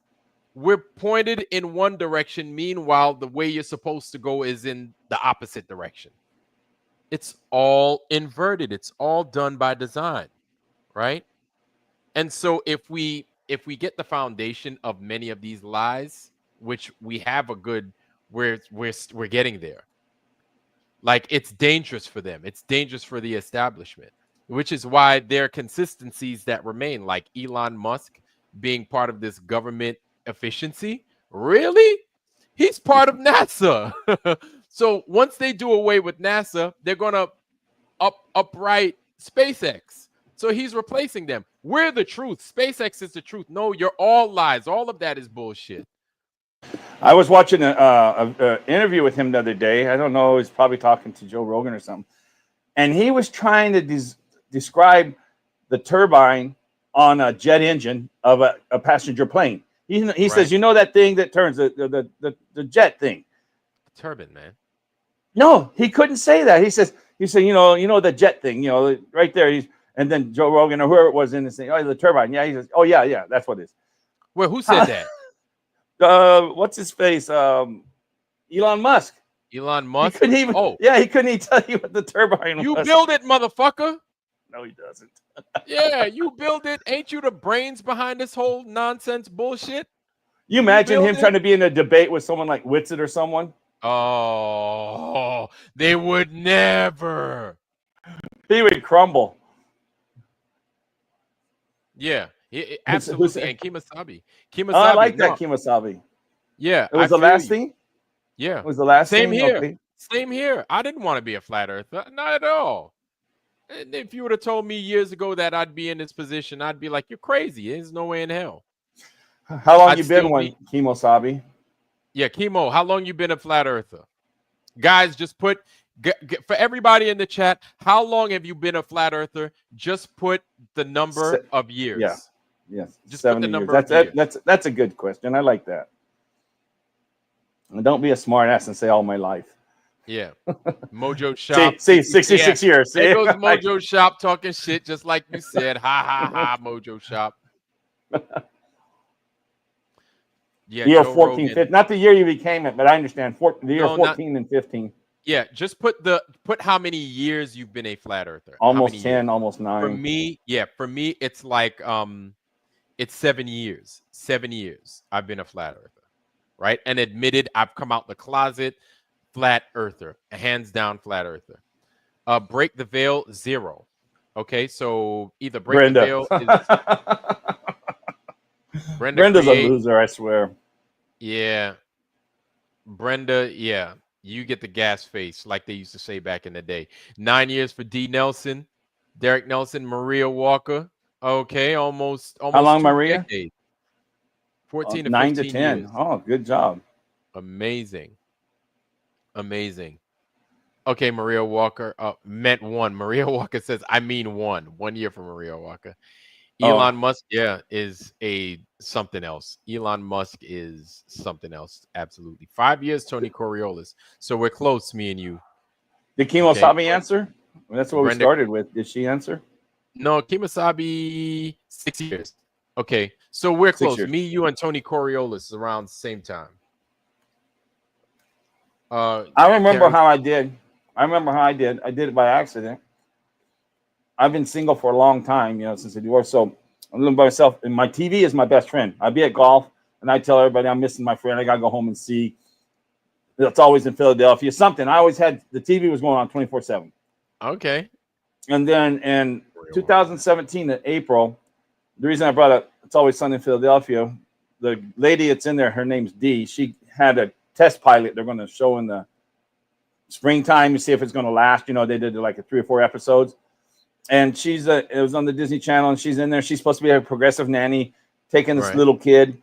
We're pointed in one direction. Meanwhile, the way you're supposed to go is in the opposite direction. It's all inverted. It's all done by design, right? And so if we get the foundation of many of these lies, which we have a good, we're getting there. Like, it's dangerous for them. It's dangerous for the establishment, which is why there are consistencies that remain, like Elon Musk being part of this government efficiency. Really? He's part of NASA. So once they do away with NASA, they're going to upright SpaceX. So he's replacing them. We're the truth. SpaceX is the truth. No, you're all lies. All of that is bullshit. I was watching an interview with him the other day. I don't know. He's probably talking to Joe Rogan or something. And he was trying to describe the turbine on a jet engine of a passenger plane. He says, you know that thing that turns, the jet thing? The turbine, man. No, he couldn't say that. He said, you know the jet thing, right there. And then Joe Rogan or whoever it was in this thing, the turbine. Yeah, he says, oh yeah, that's what it is. Well, who said that? What's his face? Elon Musk. Elon Musk. He couldn't even. He couldn't even tell you what the turbine was. You build it, motherfucker. No, he doesn't. Yeah, you build it. Ain't you the brains behind this whole nonsense bullshit? You imagine him trying to be in a debate with someone like Whitsitt or someone? Oh, they would never. He would crumble. Yeah. Absolutely. And Kemosabe. I like that Kemosabe. Yeah. It was the last thing? Yeah. It was the last thing? Same here. Okay. Same here. I didn't want to be a flat earther. Not at all. And if you would have told me years ago that I'd be in this position, I'd be like, you're crazy. There's no way in hell. How long you been one, Kemosabe? Yeah, Chemo, how long you been a flat earther? Guys, just put for everybody in the chat, how long have you been a flat earther? Just put the number of years. Yeah. Yes. Just put the 70 years. number of years. That's a good question. I like that. And don't be a smart ass and say all my life. Yeah. Mojo Shop. See, 66 years. See? There goes Mojo Shop talking shit, just like you said. Ha, ha, ha, Mojo Shop. Yeah, year Joe 14, Rogan. 15, not the year you became it, but I understand. The year 14 and 15. Yeah, just put how many years you've been a flat earther. Almost 10, almost 9. For me, it's like it's 7 years. 7 years I've been a flat earther, right? And admitted I've come out the closet, flat earther, hands down flat earther. Break the veil, 0. Okay, so either break the veil is Brenda's a loser, I swear. Yeah. Brenda, yeah. You get the gas face, like they used to say back in the day. 9 years for D. Nelson, Derek Nelson, Maria Walker. Okay, almost How long, 2 Maria? decades. 14 to 9 15 to 10. years. Oh, good job. Amazing. Okay, Maria Walker meant 1. Maria Walker says, I mean 1. 1 year for Maria Walker. Elon Musk, is something else. Elon Musk is something else. Absolutely. 5 years, Tony Coriolis. So we're close, me and you. Did Kimosabe answer? Well, that's what Brenda, we started with. Did she answer? No, Kimosabe, 6 years. Okay, so we're 6 close. years. Me, you, and Tony Coriolis around the same time. I remember how I did. I did it by accident. I've been single for a long time, since the divorce. So I'm living by myself, and my TV is my best friend. I'd be at golf, and I tell everybody I'm missing my friend. I gotta go home and see. It's always in Philadelphia. Something. I always had the TV was going on 24/7. Okay. And then in 2017 in April, the reason I brought up It's Always Sunny in Philadelphia, the lady that's in there, her name's Dee. She had a test pilot they're going to show in the springtime to see if it's going to last. They did like 3 or 4 episodes. And it was on the Disney Channel, and she's in there. She's supposed to be a progressive nanny, taking this little kid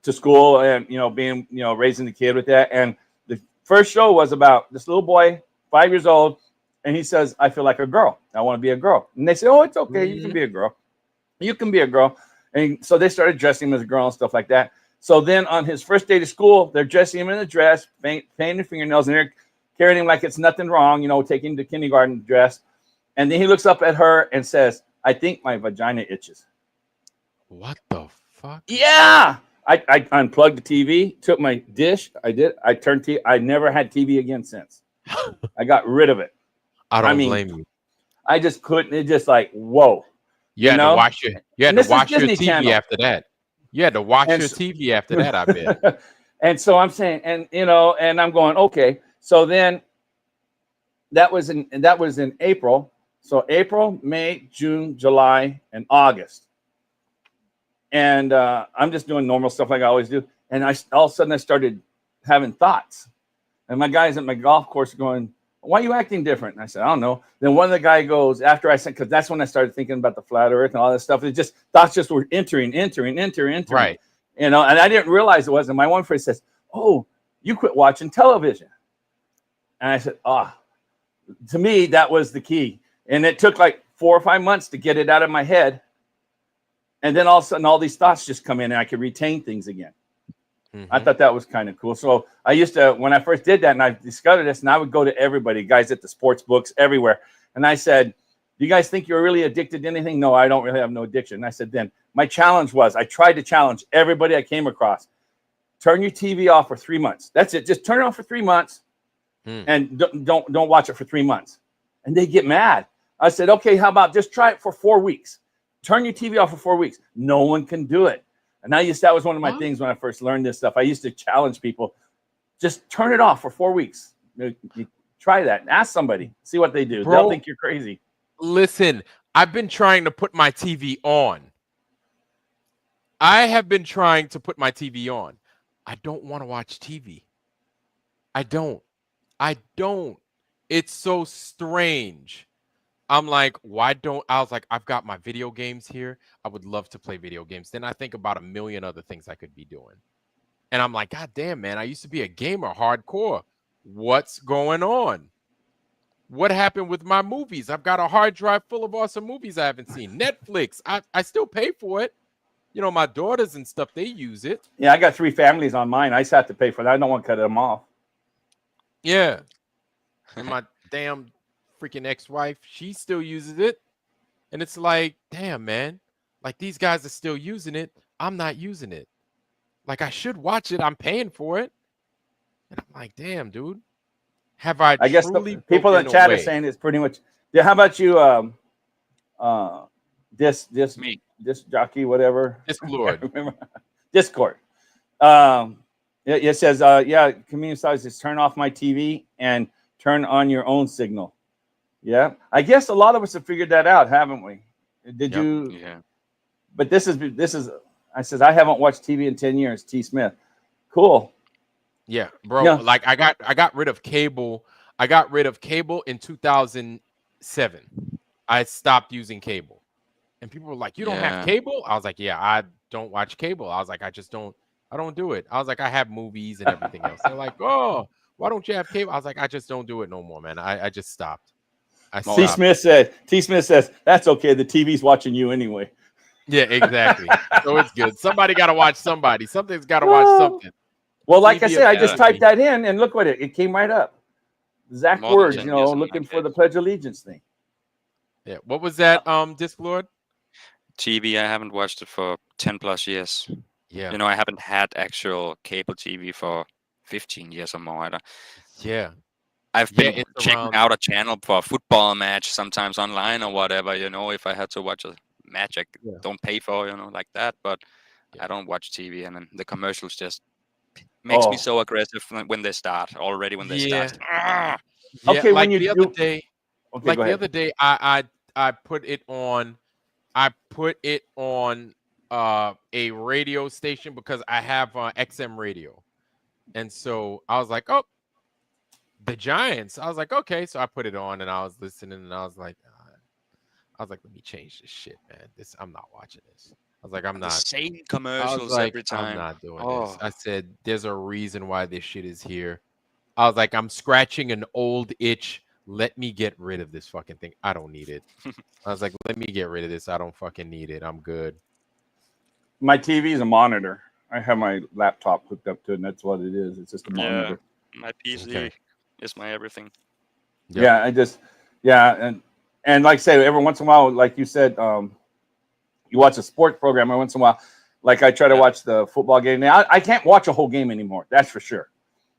to school and, being, raising the kid with that. And the first show was about this little boy, 5 years old. And he says, I feel like a girl. I want to be a girl. And they say, oh, it's okay. You can be a girl. You can be a girl. And so they started dressing him as a girl and stuff like that. So then on his first day to school, they're dressing him in a dress, painting fingernails, and they're carrying him like it's nothing wrong, taking him to kindergarten dress. And then he looks up at her and says, I think my vagina itches. What the fuck? Yeah. I unplugged the TV, took my dish. I turned TV. I never had TV again since. I got rid of it. I don't blame you. I just couldn't. It just like, whoa. You had to watch your TV Channel. after that. You had to watch your TV after that, I bet. And so I'm saying, and I'm going, okay. So then that was in April. So April, May, June, July, and August. And I'm just doing normal stuff like I always do. And all of a sudden I started having thoughts. And my guys at my golf course are going, why are you acting different? And I said, I don't know. Then one of the guy goes, after I said, because that's when I started thinking about the flat earth and all that stuff. It just, thoughts just were entering. Right. And I didn't realize it wasn't. My one friend says, oh, you quit watching television. And I said, to me, that was the key. And it took like 4 or 5 months to get it out of my head. And then all of a sudden, all these thoughts just come in and I could retain things again. I thought that was kind of cool. So I used to, when I first did that and I discovered this, and I would go to everybody, guys at the sports books, everywhere. And I said, do you guys think you're really addicted to anything? No, I don't really have no addiction. And I said, then my challenge was, I tried to challenge everybody I came across. Turn your TV off for 3 months. That's it. Just turn it off for 3 months and don't watch it for 3 months. And they get mad. I said, okay, how about just try it for 4 weeks? Turn your TV off for 4 weeks. No one can do it. And that was one of my things when I first learned this stuff. I used to challenge people, just turn it off for 4 weeks. You try that. Ask somebody, see what they do. They'll think you're crazy. Listen, I've been trying to put my TV on. I have been trying to put my TV on. I don't want to watch TV. I don't. It's so strange. I'm like, I was like, I've got my video games here. I would love to play video games. Then I think about a million other things I could be doing. And I'm like, God damn, man, I used to be a gamer hardcore. What's going on? What happened with my movies? I've got a hard drive full of awesome movies I haven't seen. Netflix, I still pay for it. You know, my daughters and stuff, they use it. Yeah, I got 3 families on mine. I just have to pay for that. I don't want to cut them off. Yeah. And my damn freaking ex-wife, she still uses it. And it's like, damn, man. Like, these guys are still using it. I'm not using it. Like, I should watch it. I'm paying for it. And I'm like, damn, dude. Have I guess truly the people in the chat are saying it's pretty much. Yeah, how about you, disc jockey, whatever. Discord. Discord. It says, yeah, community size is turn off my TV and turn on your own signal. Yeah, I guess a lot of us have figured that out, haven't we? Did you? Yeah. But this is. I says I haven't watched TV in 10 years. T. Smith, cool. Yeah, bro. Yeah. Like I got rid of cable. I got rid of cable in 2007. I stopped using cable, and people were like, "You don't have cable?" I was like, "Yeah, I don't watch cable." I was like, "I don't do it." I was like, "I have movies and everything else." They're like, "Oh, why don't you have cable?" I was like, "I just don't do it no more, man. I just stopped." T. Smith says that's okay. The TV's watching you anyway. Yeah, exactly. So it's good. Somebody got to watch somebody. Something's got to watch something. Well, like I said, I just typed that in and look what it came right up. Exact words, looking for the Pledge of Allegiance thing. Yeah. What was that, Disc Lord? TV, I haven't watched it for 10 plus years. Yeah. I haven't had actual cable TV for 15 years or more either. Yeah. I've been checking out a channel for a football match sometimes online or whatever, if I had to watch a match I don't pay for, like that. But I don't watch TV, and then the commercials just makes me so aggressive when they start. They start. Yeah, okay, like when the other day, I put it on. I put it on a radio station because I have XM radio, and so I was like, "Oh, the Giants." I was like, "Okay," so I put it on and I was listening, and I was like, "Let me change this shit, man. I'm not watching this." I was like, "I'm not." The same commercials every time. I'm not doing this. I said, "There's a reason why this shit is here." I was like, "I'm scratching an old itch. Let me get rid of this fucking thing. I don't need it." I was like, "Let me get rid of this. I don't fucking need it. I'm good." My TV is a monitor. I have my laptop hooked up to it, and that's what it is. It's just a monitor. My PC is my everything. Yep. And like I say, every once in a while, like you said, you watch a sports program every once in a while. Like I try to watch the football game. Now I can't watch a whole game anymore. That's for sure.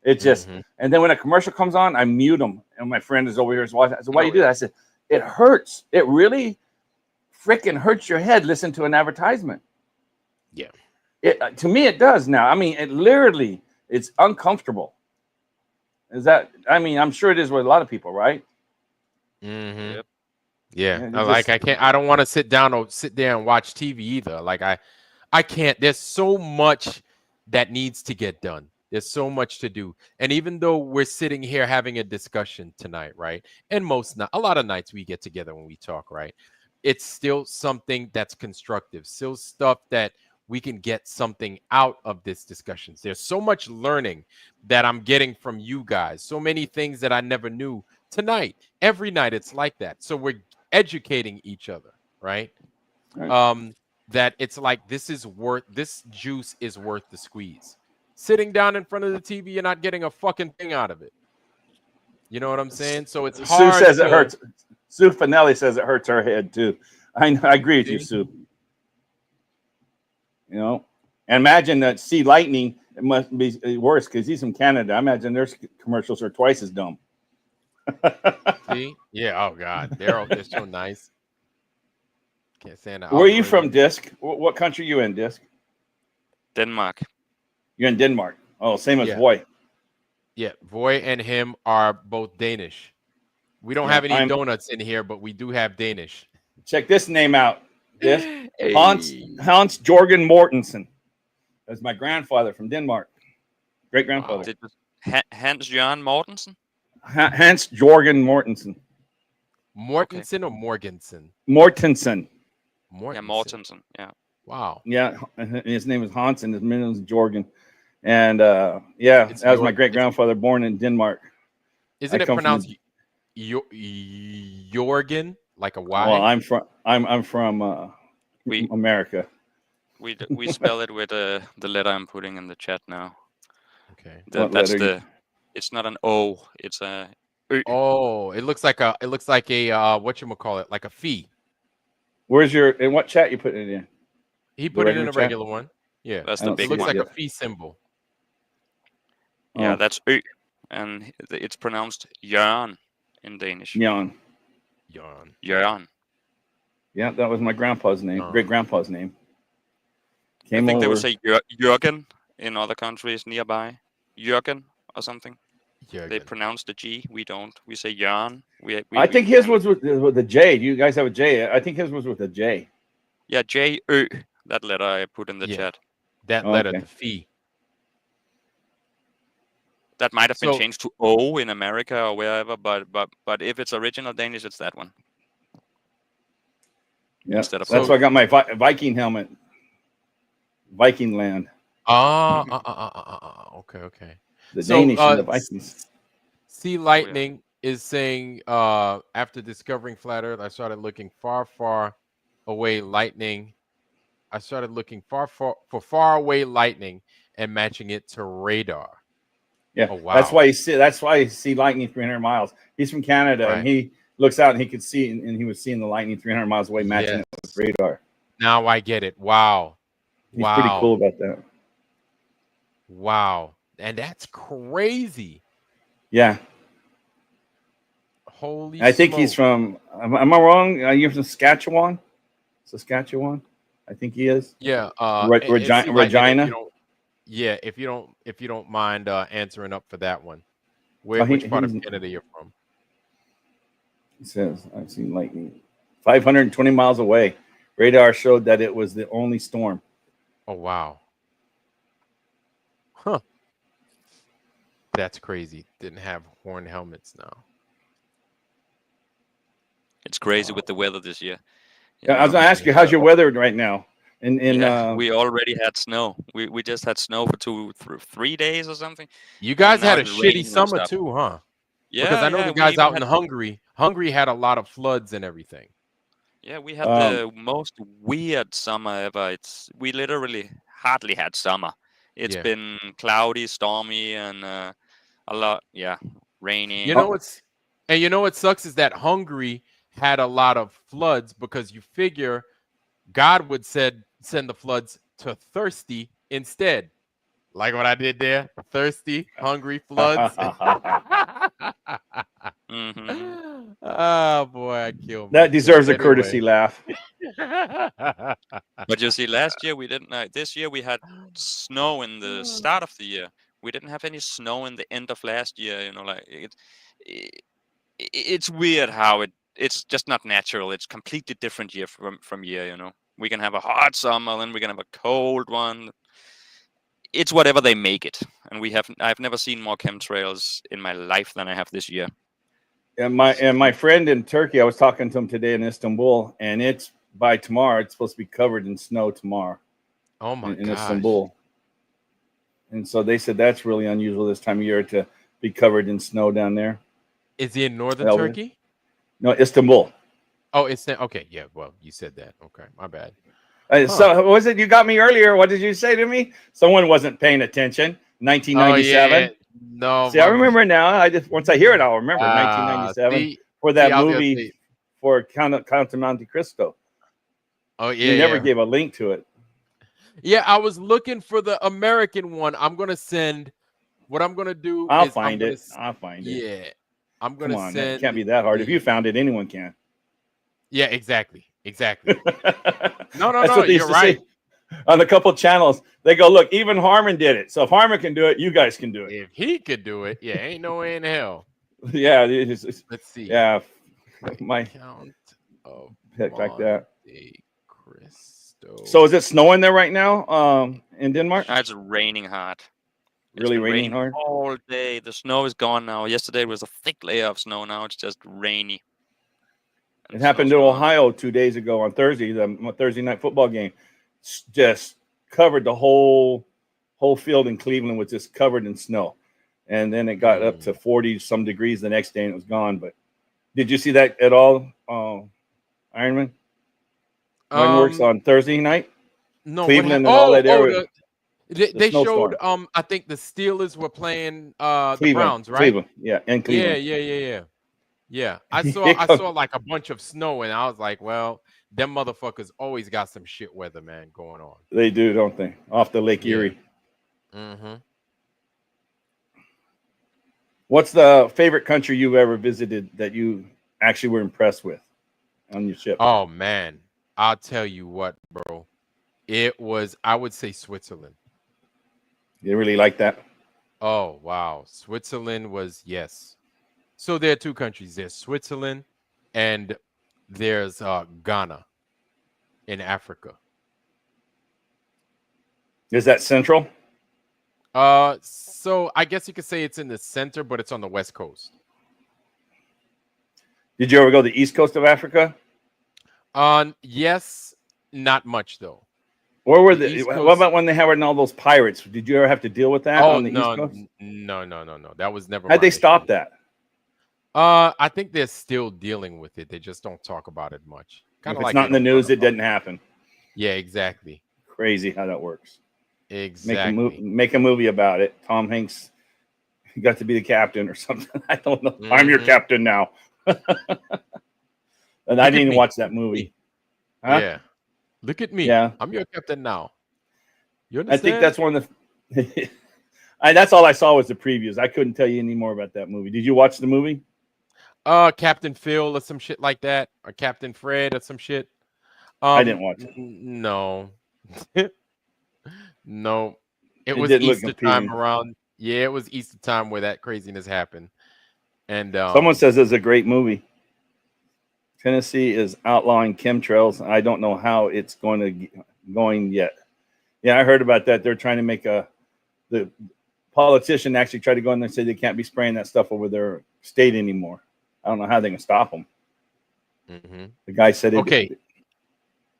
It just and then when a commercial comes on, I mute them. And my friend is over here watching. I said, "Why do you do that?" I said, "It hurts. It really freaking hurts your head. Listen to an advertisement." Yeah. To me, it does now. I mean, it's uncomfortable. Is that? I mean, I'm sure it is with a lot of people, right? Mm-hmm. Yep. Yeah. I don't want to sit there and watch TV either. Like I can't. There's so much that needs to get done. There's so much to do. And even though we're sitting here having a discussion tonight, right? And a lot of nights we get together when we talk, right? It's still something that's constructive, still stuff that we can get something out of this discussion. There's so much learning that I'm getting from you guys. So many things that I never knew tonight. Every night it's like that. So we're educating each other, right? That it's like this juice is worth the squeeze. Sitting down in front of the TV, you're not getting a fucking thing out of it. You know what I'm saying? So it's hard. Sue says it hurts. Sue Finelli says it hurts her head too. I agree with you, Sue. And imagine that see lightning. It must be worse because he's from Canada. I imagine their commercials are twice as dumb. See? Yeah. Oh God, they're so nice. Can't stand that. Where are you from, Disc? What country are you in, Disc? Denmark. You're in Denmark. Oh, same as Voy. Yeah, Voy and him are both Danish. We don't have any donuts in here, but we do have Danish. Check this name out. This Hans Jorgen Mortensen. That's my grandfather from Denmark. Great grandfather. Hans Jørgen Mortensen? Hans Jorgen Mortensen. Mortensen or Morgensen? Mortensen. Yeah, Mortensen. Yeah. Wow. Yeah, his name is Hans and his middle name is Jorgen. And yeah, It's that was my York. great grandfather born in Denmark. Isn't I it come from pronounced Jorgen, like a Y? Well, I'm from America. We spell it with the letter I'm putting in the chat now. Okay. What That's letter the. It's not an O. It's a. Oh, it looks like a whatchamacallit, like a fee. Where's your in what chat you put it in? He The put it in a chat? regular one. Yeah. That's I the don't big It looks one. like yet. a fee symbol. Yeah, Oh. that's and it's pronounced Jørgen in Danish. Jan. Jørgen. Yeah, that was my grandpa's name, great grandpa's name. I Came think they over. would say Jørgen in other countries nearby. Jørgen or something. They pronounce the G. We don't. We say Jørgen. I think his was with the J. You guys have a J. I think his was with a J. Yeah, J-Ø. That letter I put in the chat. That letter, Okay. the fee. That might have been So- changed to O in America or wherever, but if it's original Danish, it's that one. Yeah, Instead of that's O. why I got my Viking helmet. Viking land. Okay. The So, Danish and the Vikings. Sea Lightning is saying, after discovering flat Earth, I started looking far away lightning. I started looking for far away lightning and matching it to radar. Yeah, Oh, wow. That's why you see lightning 300 miles. He's from Canada, Right. and he looks out and he could see, and he was seeing the lightning 300 miles away, matching it with radar. Now I get it. Wow. He's pretty cool about that. Wow. And that's crazy. Yeah. Holy I think he's smoke. from. Am I wrong? You're from Saskatchewan. I think he is. Yeah. Regina. Sea Lightning, if you don't mind answering up for that one. Which part of Canada you're from? He says, I've seen lightning 520 miles away. Radar showed that it was the only storm. Oh, wow. Huh. That's crazy. Didn't have horn helmets now. It's crazy with the weather this year. Yeah, I was going to ask you, how's your weather right now? We already had snow. We just had snow for 3 days or something. You guys And now had a it's shitty raining summer nonstop. too, huh? Yeah, Because I know the we guys even out in had- Hungary. Hungary had a lot of floods and everything. Yeah, we had the most weird summer ever. We literally hardly had summer. It's been cloudy, stormy, and a lot, rainy. You know what sucks is that Hungary had a lot of floods because you figure God would send the floods to thirsty instead. Like what I did there, thirsty, hungry floods. Oh boy, I killed That deserves a Anyway. courtesy laugh. But you see, last year we didn't. This year we had snow in the start of the year. We didn't have any snow in the end of last year. You know, like it's weird how it's just not natural. It's completely different year from year. You know, we can have a hot summer, then we can have a cold one. It's whatever they make it, and I've never seen more chemtrails in my life than I have this year. And my friend in Turkey, I was talking to him today in Istanbul, and it's by tomorrow. It's supposed to be covered in snow tomorrow. Oh my in gosh. Istanbul. And so they said that's really unusual this time of year to be covered in snow down there. Is he in northern Well, Turkey? No, Istanbul. Oh, it's okay. Yeah, well, you said that. Okay, my bad. So what was it you got me earlier? What did you say to me? Someone wasn't paying attention. 1997. Oh, yeah. No. See, I remember now. Once I hear it, I'll remember 1997 for that movie for Count of Monte Cristo. Oh yeah. You never gave a link to it. Yeah, I was looking for the American one. I'm gonna send. What I'm gonna do? I'll is find it. Yeah, I'm gonna Come on, send. it can't be that hard. If you found it, anyone can. Yeah, exactly. No. That's what they You're used to right. say on a couple channels. They go, look, even Harmon did it. So if Harmon can do it, you guys can do it. If he could do it, yeah, ain't no way in hell. Yeah. Let's see. Yeah. My Count of pick like that. Monte Cristo. So is it snowing there right now in Denmark? It's raining hard. Really been raining hard? all day. The snow is gone now. Yesterday was a thick layer of snow. Now it's just rainy. It happened to Ohio 2 days ago on Thursday, the Thursday night football game. Just covered the whole whole field in Cleveland was just covered in snow. And then it got up to 40 some degrees the next day and it was gone. But did you see that at all, Ironman? Works on Thursday night? No, Cleveland and all that area. They showed I think the Steelers were playing the Browns, right? Cleveland, yeah, and Cleveland. Yeah. I saw like a bunch of snow and I was like, well, them motherfuckers always got some shit weather, man, going on. They do, don't they? Off the Lake Erie. Mm-hmm. What's the favorite country you've ever visited that you actually were impressed with on your ship? Oh man, I'll tell you what, bro. It was, I would say, Switzerland. You really like that? Oh wow, Switzerland was, yes. So there are two countries. There's Switzerland and there's Ghana in Africa. Is that central? So I guess you could say it's in the center, but it's on the west coast. Did you ever go to the east coast of Africa? Yes, not much though. Where were what about when they had all those pirates? Did you ever have to deal with that on the east coast? No. That was never. How'd they stop that? I think they're still dealing with it. They just don't talk about it much. If it's not in the news, it didn't happen. Yeah, exactly. Crazy how that works. Exactly. Make a movie about it. Tom Hanks got to be the captain or something. I don't know. I'm your captain now. And I didn't even watch that movie. Huh? Yeah. Look at me. Yeah. I'm your captain now. You I understand? think that's one of the that's all I saw was the previews. I couldn't tell you any more about that movie. Did you watch the movie? Captain Phil or some shit like that, or Captain Fred or some shit. I didn't watch it. No. No. It was didn't look Easter appealing. time around. Yeah, it was Easter time where that craziness happened. And someone says it's a great movie. Tennessee is outlawing chemtrails. I don't know how it's going yet. Yeah, I heard about that. They're trying to make the politician actually try to go in there and say they can't be spraying that stuff over their state anymore. I don't know how they can stop them. Mm-hmm. The guy said, "Okay,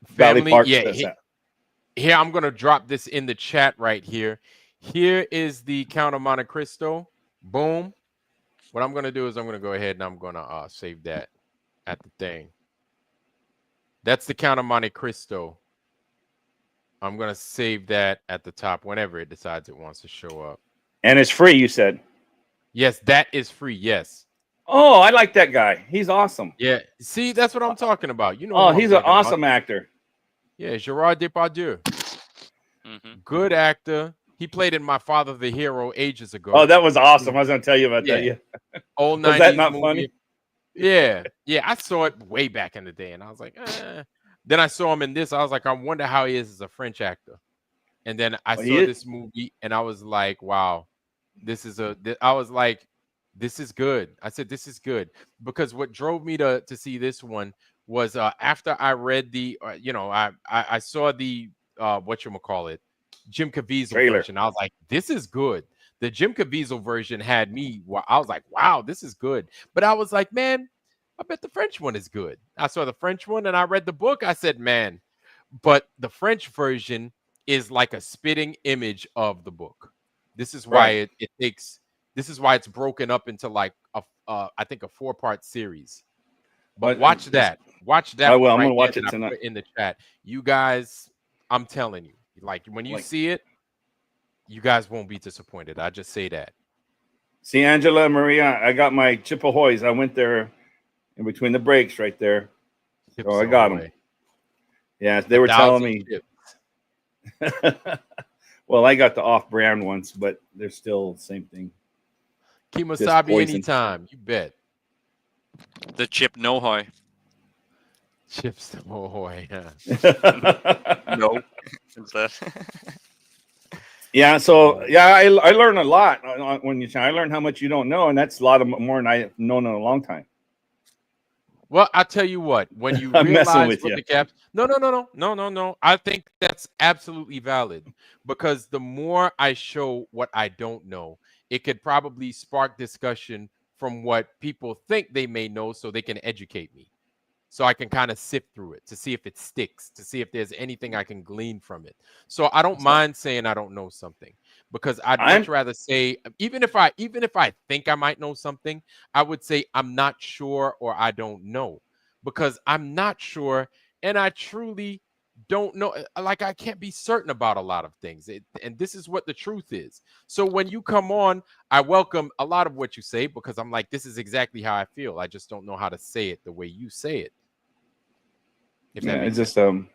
Valley family, Park yeah." says that. Here, I'm gonna drop this in the chat right here. Here is the Count of Monte Cristo. Boom. What I'm gonna do is I'm gonna go ahead and I'm gonna save that at the thing. That's the Count of Monte Cristo. I'm gonna save that at the top whenever it decides it wants to show up. And it's free, you said. Yes, that is free. Yes. Oh, I like that guy. He's awesome. Yeah. See, that's what I'm talking about. You know. Oh, he's an awesome actor. Yeah, Gerard Depardieu. Mm-hmm. Good actor. He played in My Father the Hero ages ago. Oh, that was awesome. I was going to tell you about that. Yeah. Old 90s Was that not movie. funny? Yeah. I saw it way back in the day, and I was like, eh. Then I saw him in this. I was like, I wonder how he is as a French actor. And then I saw this movie, and I was like, wow, I was like, this is good. I said, this is good. Because what drove me to see this one was after I read the, I saw the, whatchamacallit, Jim Caviezel version. I was like, this is good. The Jim Caviezel version had me, I was like, wow, this is good. But I was like, man, I bet the French one is good. I saw the French one and I read the book. I said, man, but the French version is like a spitting image of the book. This is why this is why it's broken up into like I think a 4-part series. But watch that. Watch that. I will. I'm right gonna watch there it that I tonight. put in the chat. You guys, I'm telling you, like when you see it, you guys won't be disappointed. I just say that. See, Angela, Maria, I got my Chippehoys. I went there in between the breaks right there. So I got them. Yeah, they were telling me. Well, I got the off-brand ones, but they're still the same thing. Kemosabe anytime, you bet. The Chip Nohoy. Chips Nohoy. No. Yeah, so I learned a lot when you say I learned how much you don't know, and that's a lot more than I've known in a long time. Well, I tell you what, when you I'm realize messing with what you. the caps, no. I think that's absolutely valid because the more I show what I don't know, it could probably spark discussion from what people think they may know, so they can educate me. so I can kind of sift through it to see if it sticks, to see if there's anything I can glean from it. So I don't mind saying I don't know something, because I'd much rather say, even if I think I might know something, I would say I'm not sure or I don't know, because I'm not sure and I truly don't know. Like, I can't be certain about a lot of things, and this is what the truth is. So when you come on, I welcome a lot of what you say, because I'm like, this is exactly how I feel. I just don't know how to say it the way you say it. If that makes sense.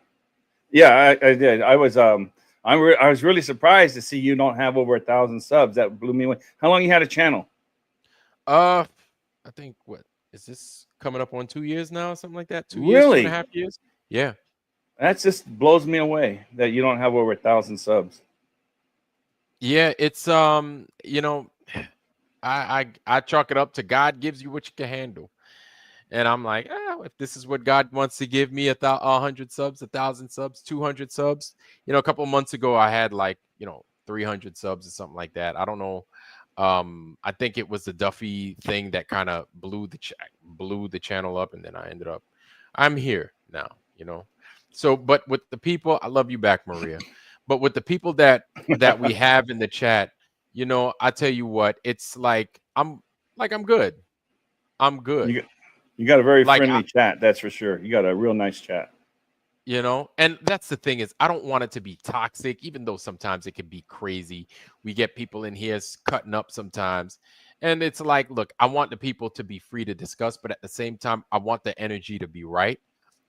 Yeah, I did. I was really surprised to see you don't have over 1,000 subs. That blew me away. How long you had a channel? I think, what is this, coming up on 2 years now, something like that? 2 years, Really? 2.5 years. Yeah. That just blows me away that you don't have over 1,000 subs. Yeah, it's you know, I chalk it up to God gives you what you can handle. And I'm like, if this is what God wants to give me, 100 subs, 1,000 subs, 200 subs. You know, a couple of months ago, I had 300 subs or something like that. I don't know. I think it was the Duffy thing that kind of blew the channel up, and then I'm here now. So, but with the people, I love you back, Maria. But with the people that we have in the chat, I tell you what, it's like I'm good. I'm good. You got a very friendly chat, that's for sure. You got a real nice chat. And that's the thing, is I don't want it to be toxic, even though sometimes it can be crazy. We get people in here cutting up sometimes. And it's like, look, I want the people to be free to discuss, but at the same time, I want the energy to be right,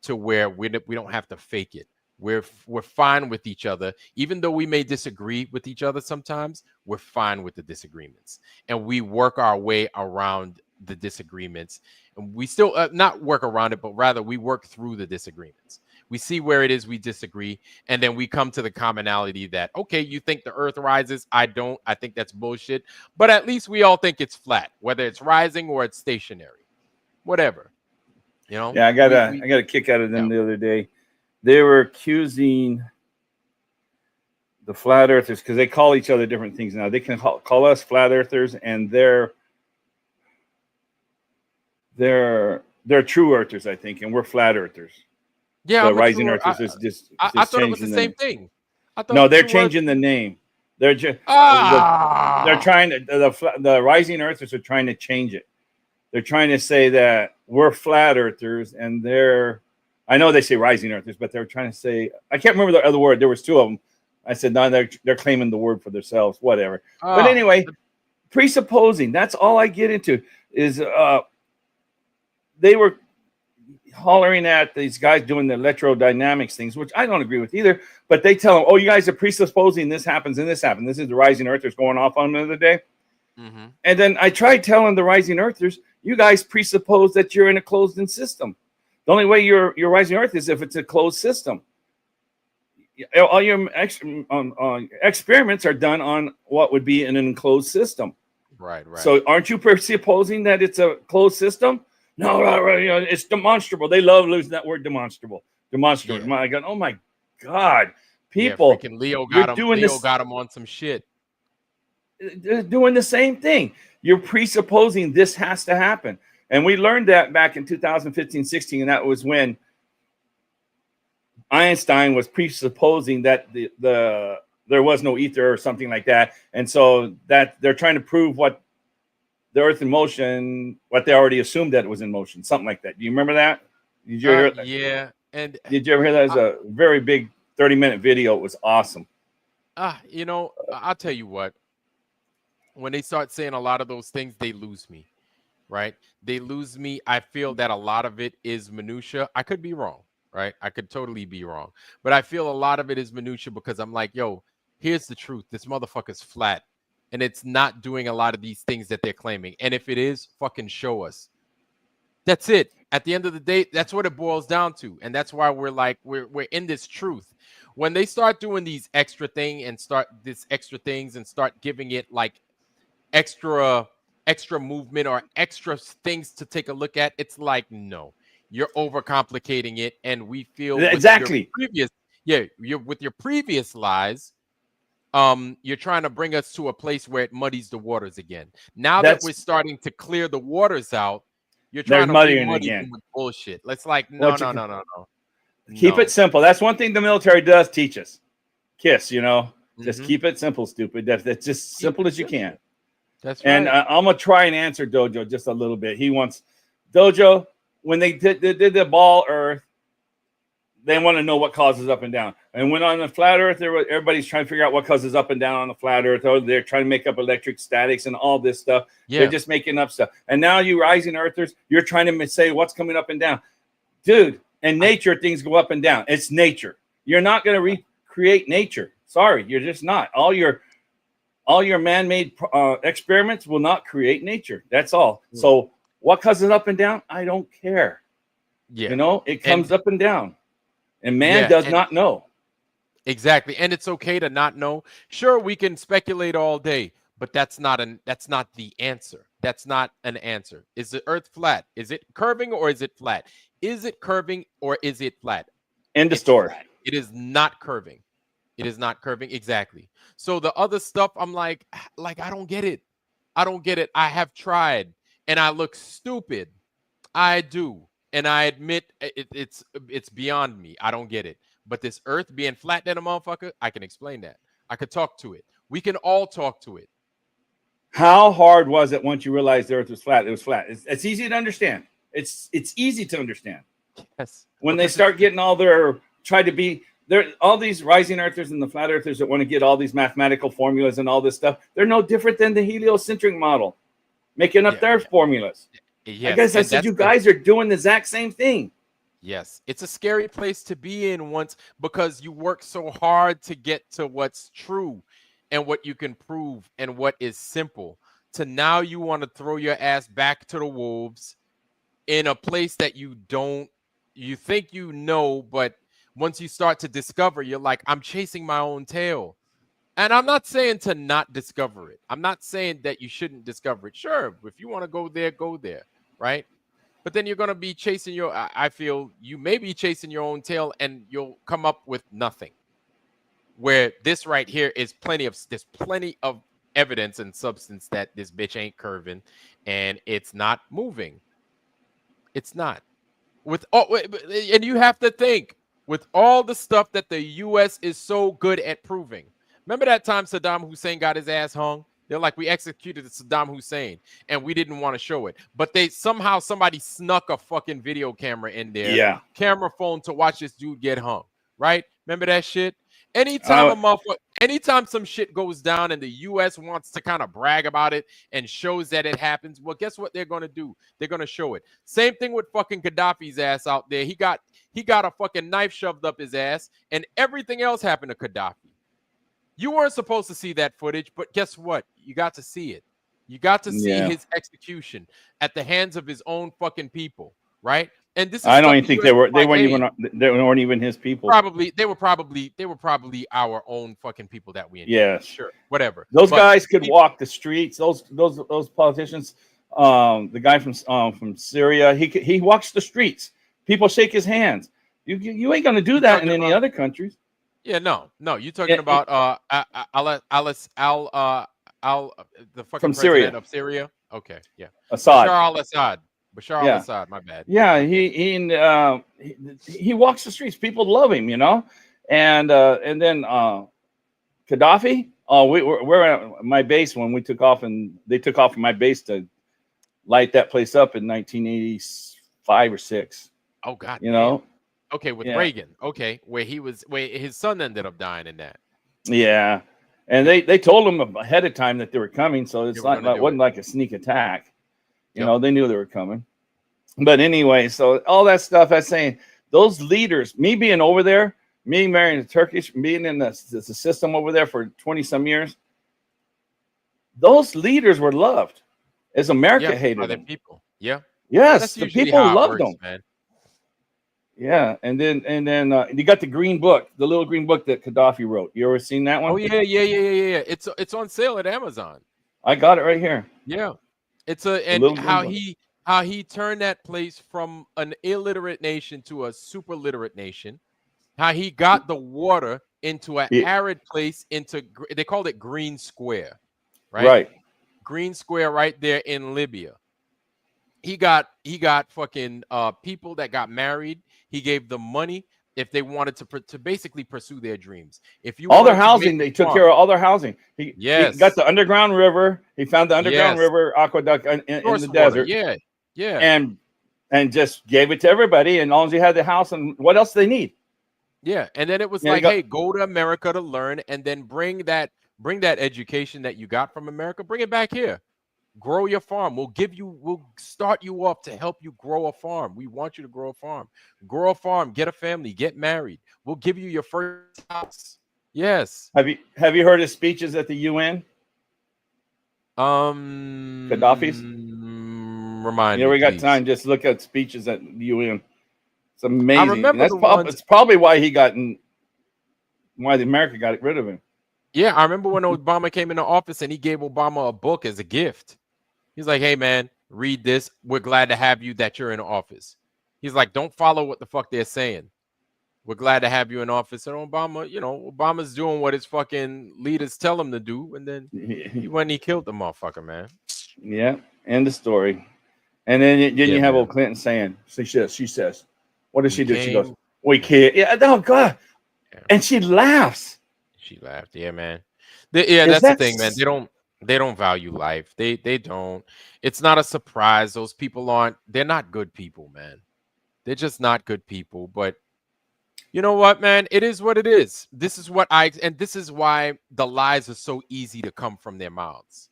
to where we don't have to fake it. We're fine with each other. Even though we may disagree with each other sometimes, we're fine with the disagreements. And we work our way around the disagreements. And we still not work around it, but rather we work through the disagreements. We see where it is we disagree, and then we come to the commonality that, okay, you think the earth rises. I don't. I think that's bullshit. But at least we all think it's flat, whether it's rising or it's stationary. Whatever. Yeah, I got a kick out of them the other day. They were accusing the flat earthers, because they call each other different things now. They can call us flat earthers, and they're true earthers, I think, and we're flat earthers. Yeah, the rising earthers is just I thought it was the same thing. No, they're changing the name. They're just they're trying to the rising earthers are trying to change it. They're trying to say that we're flat earthers, and I know they say rising earthers, but they're trying to say, I can't remember the other word. There was two of them. I said, no, they're claiming the word for themselves, whatever. But anyway, presupposing, that's all I get into is they were hollering at these guys doing the electrodynamics things, which I don't agree with either. But they tell them, oh, you guys are presupposing this happens and this happened. This is the rising earthers going off on them the other day. Mm-hmm. And then I tried telling the rising earthers, you guys presuppose that you're in a closed-in system. The only way you're rising earth is if it's a closed system. All your experiments are done on what would be in an enclosed system. Right. So aren't you presupposing that it's a closed system? No, it's demonstrable. They love losing that word demonstrable. Demonstrable. Yeah. I go, oh my God, people! Yeah, Leo got him on some shit. They're doing the same thing. You're presupposing this has to happen, and we learned that back in 2015-16, and that was when Einstein was presupposing that there was no ether or something like that, and so that they're trying to prove what the Earth in motion, what they already assumed that it was in motion, something like that. Do you remember that? Did you hear that? Yeah. And did you ever hear that? It was a very big 30-minute video. It was awesome. I'll tell you what. When they start saying a lot of those things, they lose me, right? They lose me. I feel that a lot of it is minutia. I could be wrong, right? I could totally be wrong. But I feel a lot of it is minutia, because I'm like, yo, here's the truth. This motherfucker's flat. And it's not doing a lot of these things that they're claiming. And if it is, fucking show us. That's it. At the end of the day, that's what it boils down to. And that's why we're like, we're in this truth. When they start doing these extra things and start giving it like extra movement or extra things to take a look at, it's like, no, you're overcomplicating it. And we feel exactly with your previous lies, you're trying to bring us to a place where it muddies the waters again. Now that we're starting to clear the waters out, You're They're trying to muddying remuddy again. them with bullshit. It's like no. Keep it simple. That's one thing the military does teach us. KISS, you know, just Mhm. keep it simple, stupid. That's just simple as you can. That's And right. I'm gonna try and answer Dojo just a little bit. He wants Dojo when they did the ball Earth. They want to know what causes up and down. And when on the flat Earth, everybody's trying to figure out what causes up and down on the flat Earth. Oh, they're trying to make up electric statics and all this stuff. Yeah. They're just making up stuff. And now you rising Earthers, you're trying to say what's coming up and down, dude. In nature, things go up and down. It's nature. You're not going to recreate nature. Sorry, you're just not. All your man-made experiments will not create nature. That's all. So what causes up and down? I don't care. Yeah. You know, it comes up and down. And man does not know. Exactly. And it's okay to not know. Sure, we can speculate all day, but that's not the answer. That's not an answer. Is the earth flat? Is it curving or is it flat? Is it curving or is it flat? End of story. It is not curving. It is not curving. Exactly. So the other stuff, I'm like I don't get it. I don't get it. I have tried and I look stupid. I do. And I admit it's beyond me. I don't get it. But this earth being flat than a motherfucker, I can explain that. I could talk to it. We can all talk to it. How hard was it once you realized the earth was flat? It was flat. It's easy to understand. It's easy to understand. Yes. When they start getting all their all these rising earthers and the flat earthers that want to get all these mathematical formulas and all this stuff, they're no different than the heliocentric model, making up their formulas. Yes. I guess I said you guys are doing the exact same thing. Yes, it's a scary place to be in once because you work so hard to get to what's true and what you can prove and what is simple. To now you want to throw your ass back to the wolves in a place that you think you know, but once you start to discover, you're like, I'm chasing my own tail. And I'm not saying to not discover it. I'm not saying that you shouldn't discover it. Sure, if you want to go there, right? But then you're going to be chasing I feel you may be chasing your own tail and you'll come up with nothing. Where this right here is there's plenty of evidence and substance that this bitch ain't curving and it's not moving. It's not. And you have to think with all the stuff that the U.S. is so good at proving. Remember that time Saddam Hussein got his ass hung? They're like, we executed Saddam Hussein and we didn't want to show it. But somebody snuck a fucking video camera in there. Yeah. Camera phone to watch this dude get hung. Right? Remember that shit? Anytime some shit goes down and the U.S. wants to kind of brag about it and shows that it happens, well, guess what they're going to do? They're going to show it. Same thing with fucking Gaddafi's ass out there. He got a fucking knife shoved up his ass and everything else happened to Gaddafi. You weren't supposed to see that footage, but guess what? You got to see it. You got to see his execution at the hands of his own fucking people, right? And this is I don't even think they weren't even his people. They were probably our own fucking people that we Yes. Sure. Whatever. Those guys could walk the streets. Those politicians, the guy from Syria, he walks the streets. People shake his hands. You ain't gonna do that in any other countries. Yeah, no. You're talking about the fucking from president Syria. of Syria. Okay, yeah. Assad. Bashar al-Assad. My bad. Yeah, he walks the streets. People love him, you know. And then Gaddafi. Oh, we're at my base when we took off, and they took off from my base to light that place up in 1985 or 6. Oh God. You know. Okay, with Reagan. Okay, where his son ended up dying in that. Yeah, and they told him ahead of time that they were coming, so it wasn't like a sneak attack. You know, they knew they were coming. But anyway, so all that stuff I'm saying, those leaders, me being over there, me marrying a Turkish, being in the system over there for 20 some years, those leaders were loved. As America hated them. People. Yeah. Yes, the people loved them. Man. Yeah, and then you got the green book, the little green book that Gaddafi wrote. You ever seen that one? Oh yeah. It's on sale at Amazon. I got it right here. Yeah, how he turned that place from an illiterate nation to a super literate nation. How he got the water into an arid place they called it Green Square, right? Right. Green Square right there in Libya. he got fucking people that got married. He gave them money if they wanted to basically pursue their dreams. If you all their wanted to make housing, they took care of all their housing. He got the underground river. He found the underground river aqueduct in the desert. And just gave it to everybody. And as long as you had the house, and what else do they need? Yeah, and then it was like, hey, go to America to learn, and then bring that education that you got from America, bring it back here. Grow your farm. We'll start you off to help you grow a farm. We want you to grow a farm. Grow a farm, get a family, get married. We'll give you your first house. Yes. Have you heard his speeches at the UN? Gaddafi's? Remind me, we got please. time. Just look at speeches at the UN. It's amazing. I remember it's probably why why the America got rid of him. Yeah, I remember when Obama came into office and he gave Obama a book as a gift. He's like, hey, man, read this. We're glad to have you that you're in office. He's like, don't follow what the fuck they're saying. We're glad to have you in office. And Obama, Obama's doing what his fucking leaders tell him to do. And then he went and he killed the motherfucker, man. Yeah, end the story. And then you have old Clinton saying, she says, what does she do? She goes, we can't. Yeah, oh, God. Yeah. And she laughs. She laughed. Yeah, man. That's the thing, man. They don't value life. They don't. It's not a surprise. Those people they're not good people, man. They're just not good people. But you know what, man? It is what it is. This is why the lies are so easy to come from their mouths.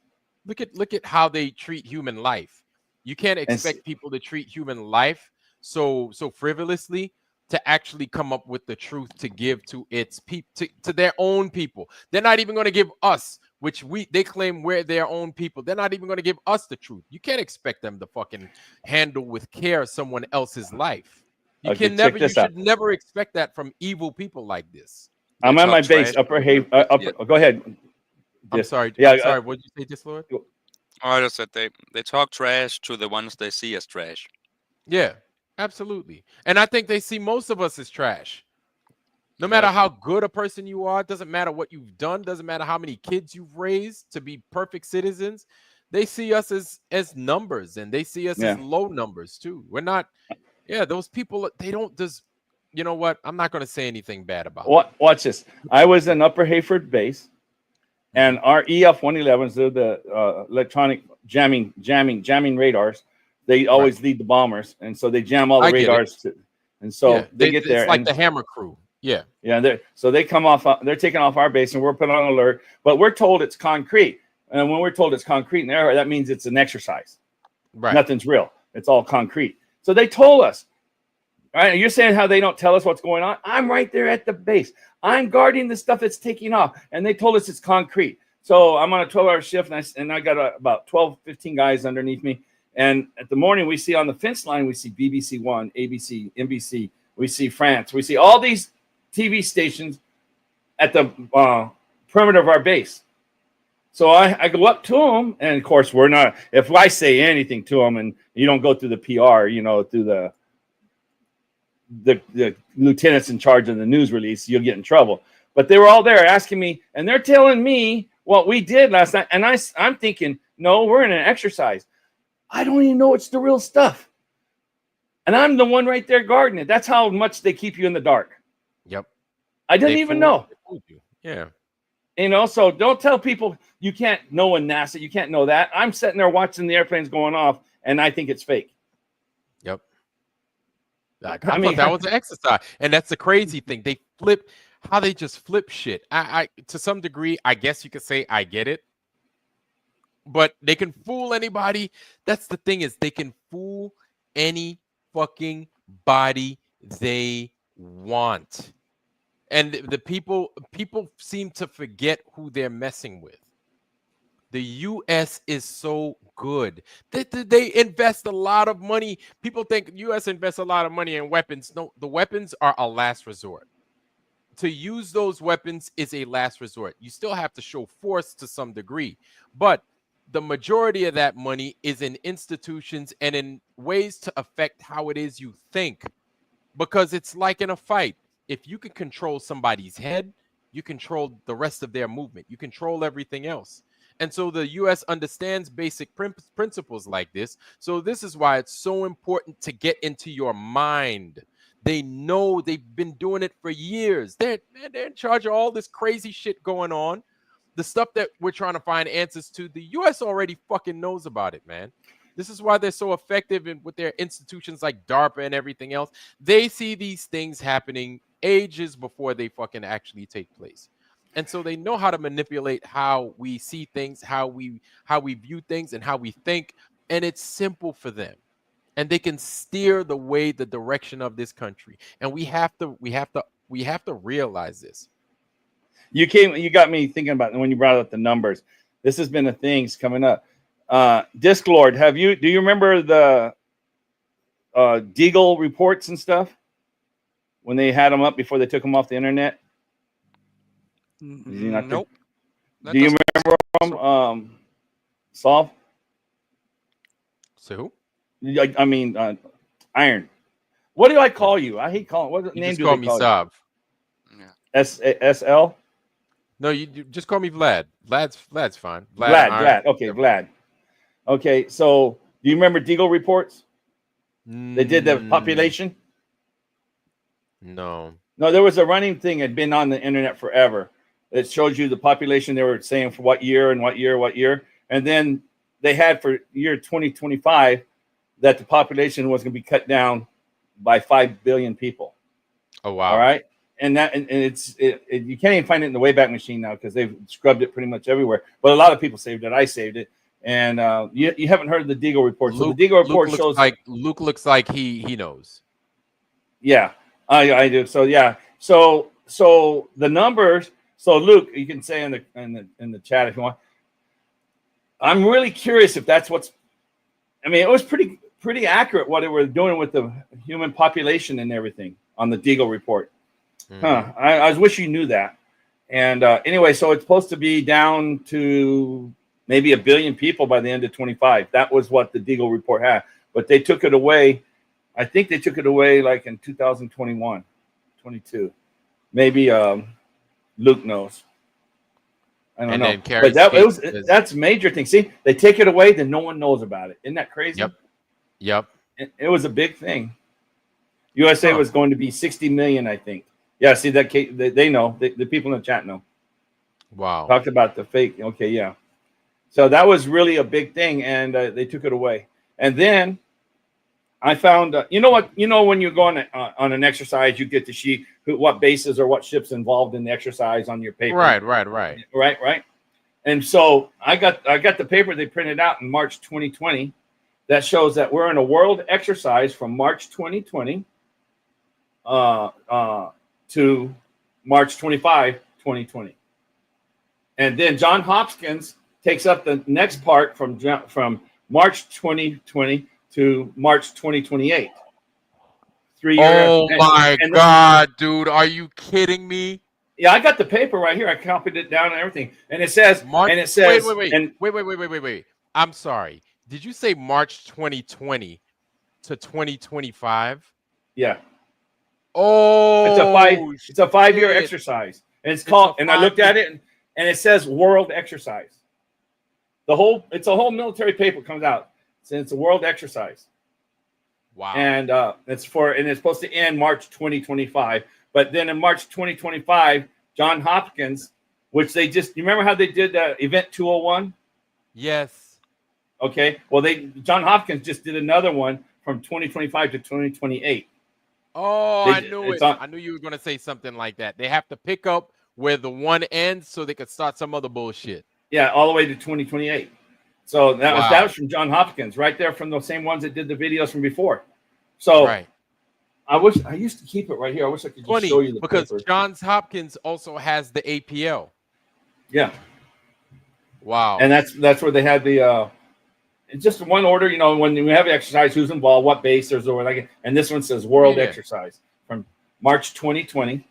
Look at how they treat human life. You can't expect people to treat human life so frivolously, to actually come up with the truth to give to its people, to their own people. They're not even going to give us, which they claim we're their own people. They're not even going to give us the truth. You can't expect them to fucking handle with care someone else's life. You should never expect that from evil people like this. I'm at my base, Upper Haven. Go ahead. I'm sorry. Yeah, I'm sorry. What did you say, Dislord? Oh, I just said they talk trash to the ones they see as trash. Yeah, absolutely. And I think they see most of us as trash. No matter how good a person you are, doesn't matter what you've done, doesn't matter how many kids you've raised to be perfect citizens. They see us as numbers, and they see us as low numbers too. We're not. Yeah, those people, they don't just. You know what? I'm not going to say anything bad about them. Watch this. I was in Upper Hayford base, and our EF-111s, they're the electronic jamming radars. They always lead the bombers, and so they jam all the radars. And so they get there. It's like the Hammer crew. Yeah. Yeah. So they come off. They're taking off our base, and we're put on alert. But we're told it's concrete, and when we're told it's concrete in there, that means it's an exercise. Right. Nothing's real. It's all concrete. So they told us. All right, you're saying how they don't tell us what's going on? I'm right there at the base. I'm guarding the stuff that's taking off, and they told us it's concrete. So I'm on a 12-hour shift, and I got about 12, 15 guys underneath me. And at the morning, we see on the fence line, we see BBC One, ABC, NBC. We see France. We see all these TV stations at the perimeter of our base. So I go up to them, and of course, we're not. If I say anything to them, and you don't go through the PR, through the lieutenants in charge of the news release, you'll get in trouble. But they were all there asking me, and they're telling me what we did last night. And I'm thinking, no, we're in an exercise. I don't even know it's the real stuff. And I'm the one right there guarding it. That's how much they keep you in the dark. Yep. I didn't even know. Yeah. So don't tell people you can't know in NASA. You can't know that. I'm sitting there watching the airplanes going off, and I think it's fake. Yep. I thought that was an exercise. And that's the crazy thing. They just flip shit. I to some degree, I guess you could say I get it. But they can fool anybody. That's the thing, is they can fool any fucking body they want. And the people seem to forget who they're messing with. The U.S. is so good. They invest a lot of money. People think U.S. invests a lot of money in weapons. No, the weapons are a last resort. To use those weapons is a last resort. You still have to show force to some degree. But the majority of that money is in institutions and in ways to affect how it is you think. Because it's like in a fight. If you can control somebody's head, you control the rest of their movement. You control everything else. And so the U.S. understands basic principles like this. So this is why it's so important to get into your mind. They know, they've been doing it for years. They're in charge of all this crazy shit going on. The stuff that we're trying to find answers to, the U.S. already fucking knows about it, man. This is why they're so effective with their institutions like DARPA and everything else. They see these things happening ages before they fucking actually take place. And so they know how to manipulate how we see things, how we view things, and how we think. And it's simple for them. And they can steer the direction of this country. And we have to realize this. You got me thinking about when you brought up the numbers. This has been a thing coming up. Disclord, do you remember the Deagle reports and stuff when they had them up before they took them off the internet? Nope. Do you remember them, Saul? So who? I mean, Iron. What do I call you? I hate calling. What name do call they me call Sav. you? SL? No, you just call me Vlad. Vlad's fine. Vlad. Okay, Vlad. Okay, so do you remember Deagle reports? They did the population. No, there was a running thing had been on the internet forever. It shows you the population. They were saying for what year and what year, and then they had for year 2025 that the population was going to be cut down by 5 billion people. Oh wow! All right. And you can't even find it in the Wayback Machine now because they've scrubbed it pretty much everywhere. But a lot of people saved it. I saved it, and you haven't heard the Deagle report. So the Deagle report shows Luke looks like he knows. Yeah, I do. So yeah, so the numbers. So Luke, you can say in the chat if you want. I'm really curious if that's what's. I mean, it was pretty accurate what they were doing with the human population and everything on the Deagle report. I wish you knew that. And anyway, so it's supposed to be down to maybe 1 billion people by the end of 25. That was what the Deagle report had. But they took it away. I think they took it away like in 2021, 22. Maybe Luke knows. I don't know. But that's a major thing. See, they take it away, then no one knows about it. Isn't that crazy? Yep. It was a big thing. USA was going to be 60 million, I think. Yeah, see that they know. The people in the chat know. Wow. Talked about the fake. Okay, yeah. So that was really a big thing, and they took it away. And then I found, you know what? You know when you go on an exercise, you get to see what bases or what ships involved in the exercise on your paper. Right. And so I got the paper they printed out in March 2020 that shows that we're in a world exercise from March 2020 to March 25, 2020. And then John Hopkins takes up the next part from March 2020 to March 2028. 3 years. Oh my God, dude. Are you kidding me? Yeah, I got the paper right here. I copied it down and everything. And it says, wait. I'm sorry. Did you say March 2020 to 2025? Yeah. Oh, it's a 5-year exercise. And it's called, and I looked at it and it says world exercise. It's a whole military paper comes out. It's a world exercise. Wow. And it's supposed to end March 2025. But then in March 2025, John Hopkins, which you remember how they did Event 201? Yes. Okay. Well, John Hopkins just did another one from 2025 to 2028. Oh, I knew it. I knew you were going to say something like that. They have to pick up where the one ends so they could start some other bullshit. Yeah, all the way to 2028. So that was from John Hopkins, right there from the same ones that did the videos from before. So I used to keep it right here. I wish I could just show you the because paper. Johns Hopkins also has the APL. Yeah. Wow. And that's where they had the it's just one order, when we have exercise, who's involved, what base there's over like, and this one says world exercise from March 2020,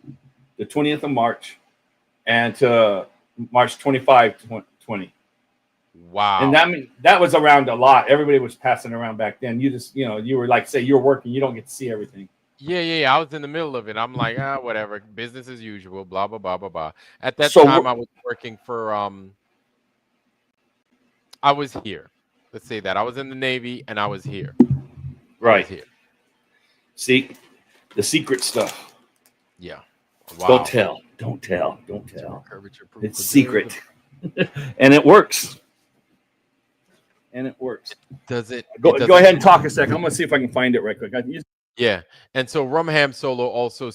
the 20th of March, and to March 25, 2020. Wow. And that was around a lot. Everybody was passing around back then. You just, you were like, say you're working, you don't get to see everything. Yeah. I was in the middle of it. I'm like, whatever, business as usual, blah, blah, blah, blah, blah. At that time, I was working for I was here. Let's say that I was in the Navy and I was here. Right. I was here. See, the secret stuff. Yeah. Wow. Don't tell. Don't tell. Don't tell. It's secret. And it works. And it works. Does it? Go ahead and talk a second. I'm going to see if I can find it right quick. Yeah. And so Rumham Solo also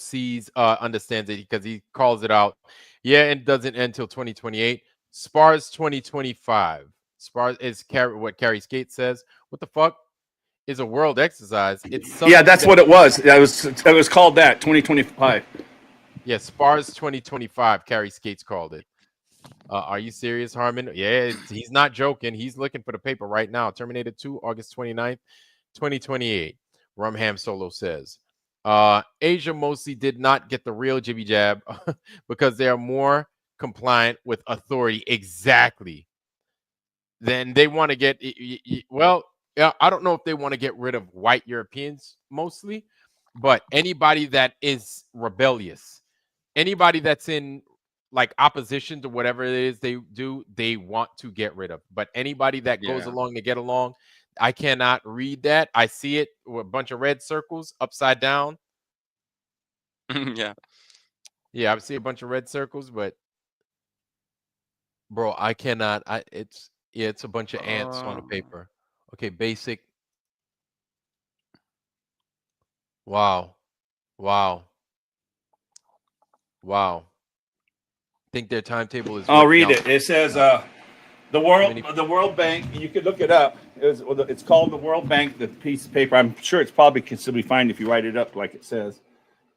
understands it because he calls it out. Yeah, and doesn't end until 2028. SPARS 2025. SPARS is what Carrie Skate says. What the fuck is a world exercise? It's that's what it was. It was called that 2025. Yeah, SPARS 2025. Carrie Skates called it. Are you serious, Harmon? Yeah, he's not joking. He's looking for the paper right now. Terminator 2, August 29th, 2028. Rumham Solo says, Asia mostly did not get the real jibby jab because they are more compliant with authority. Exactly. Then they want to get, well, I don't know if they want to get rid of white Europeans mostly, but anybody that is rebellious, anybody that's in like opposition to whatever it is they do, they want to get rid of. But anybody that goes along to get along, I cannot read that. I see it with a bunch of red circles upside down. Yeah. Yeah, I see a bunch of red circles, but bro, I cannot. It's a bunch of ants on the paper. Okay, basic. Wow. Wow. Wow. Think their timetable is. I'll read it. It says the World Bank. You could look it up. It's called the World Bank. The piece of paper. I'm sure it's probably can still be fine if you write it up like it says.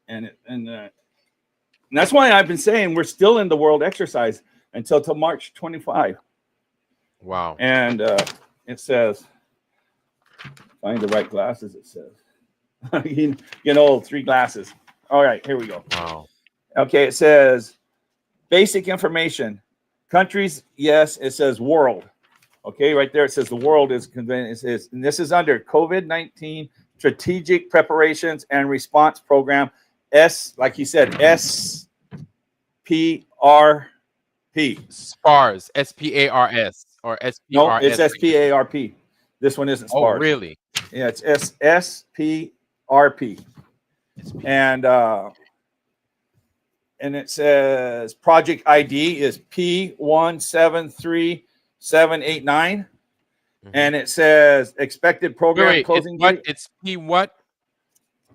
And that's why I've been saying we're still in the world exercise until March 25. Wow. And it says, find the right glasses. It says, you know, 3 glasses. All right, here we go. Wow. Okay, it says basic information. Countries, yes. It says world. Okay, right there it says the world is convinced. And this is under COVID-19 Strategic Preparations and Response Program. Like he said, SPRP. SPARS. SPARS or SPRS. No, it's SPARP. This one isn't SPARS. Oh, really? Yeah, it's SPRP. And it says project ID is P173789. And it says expected program closing date. It's P what?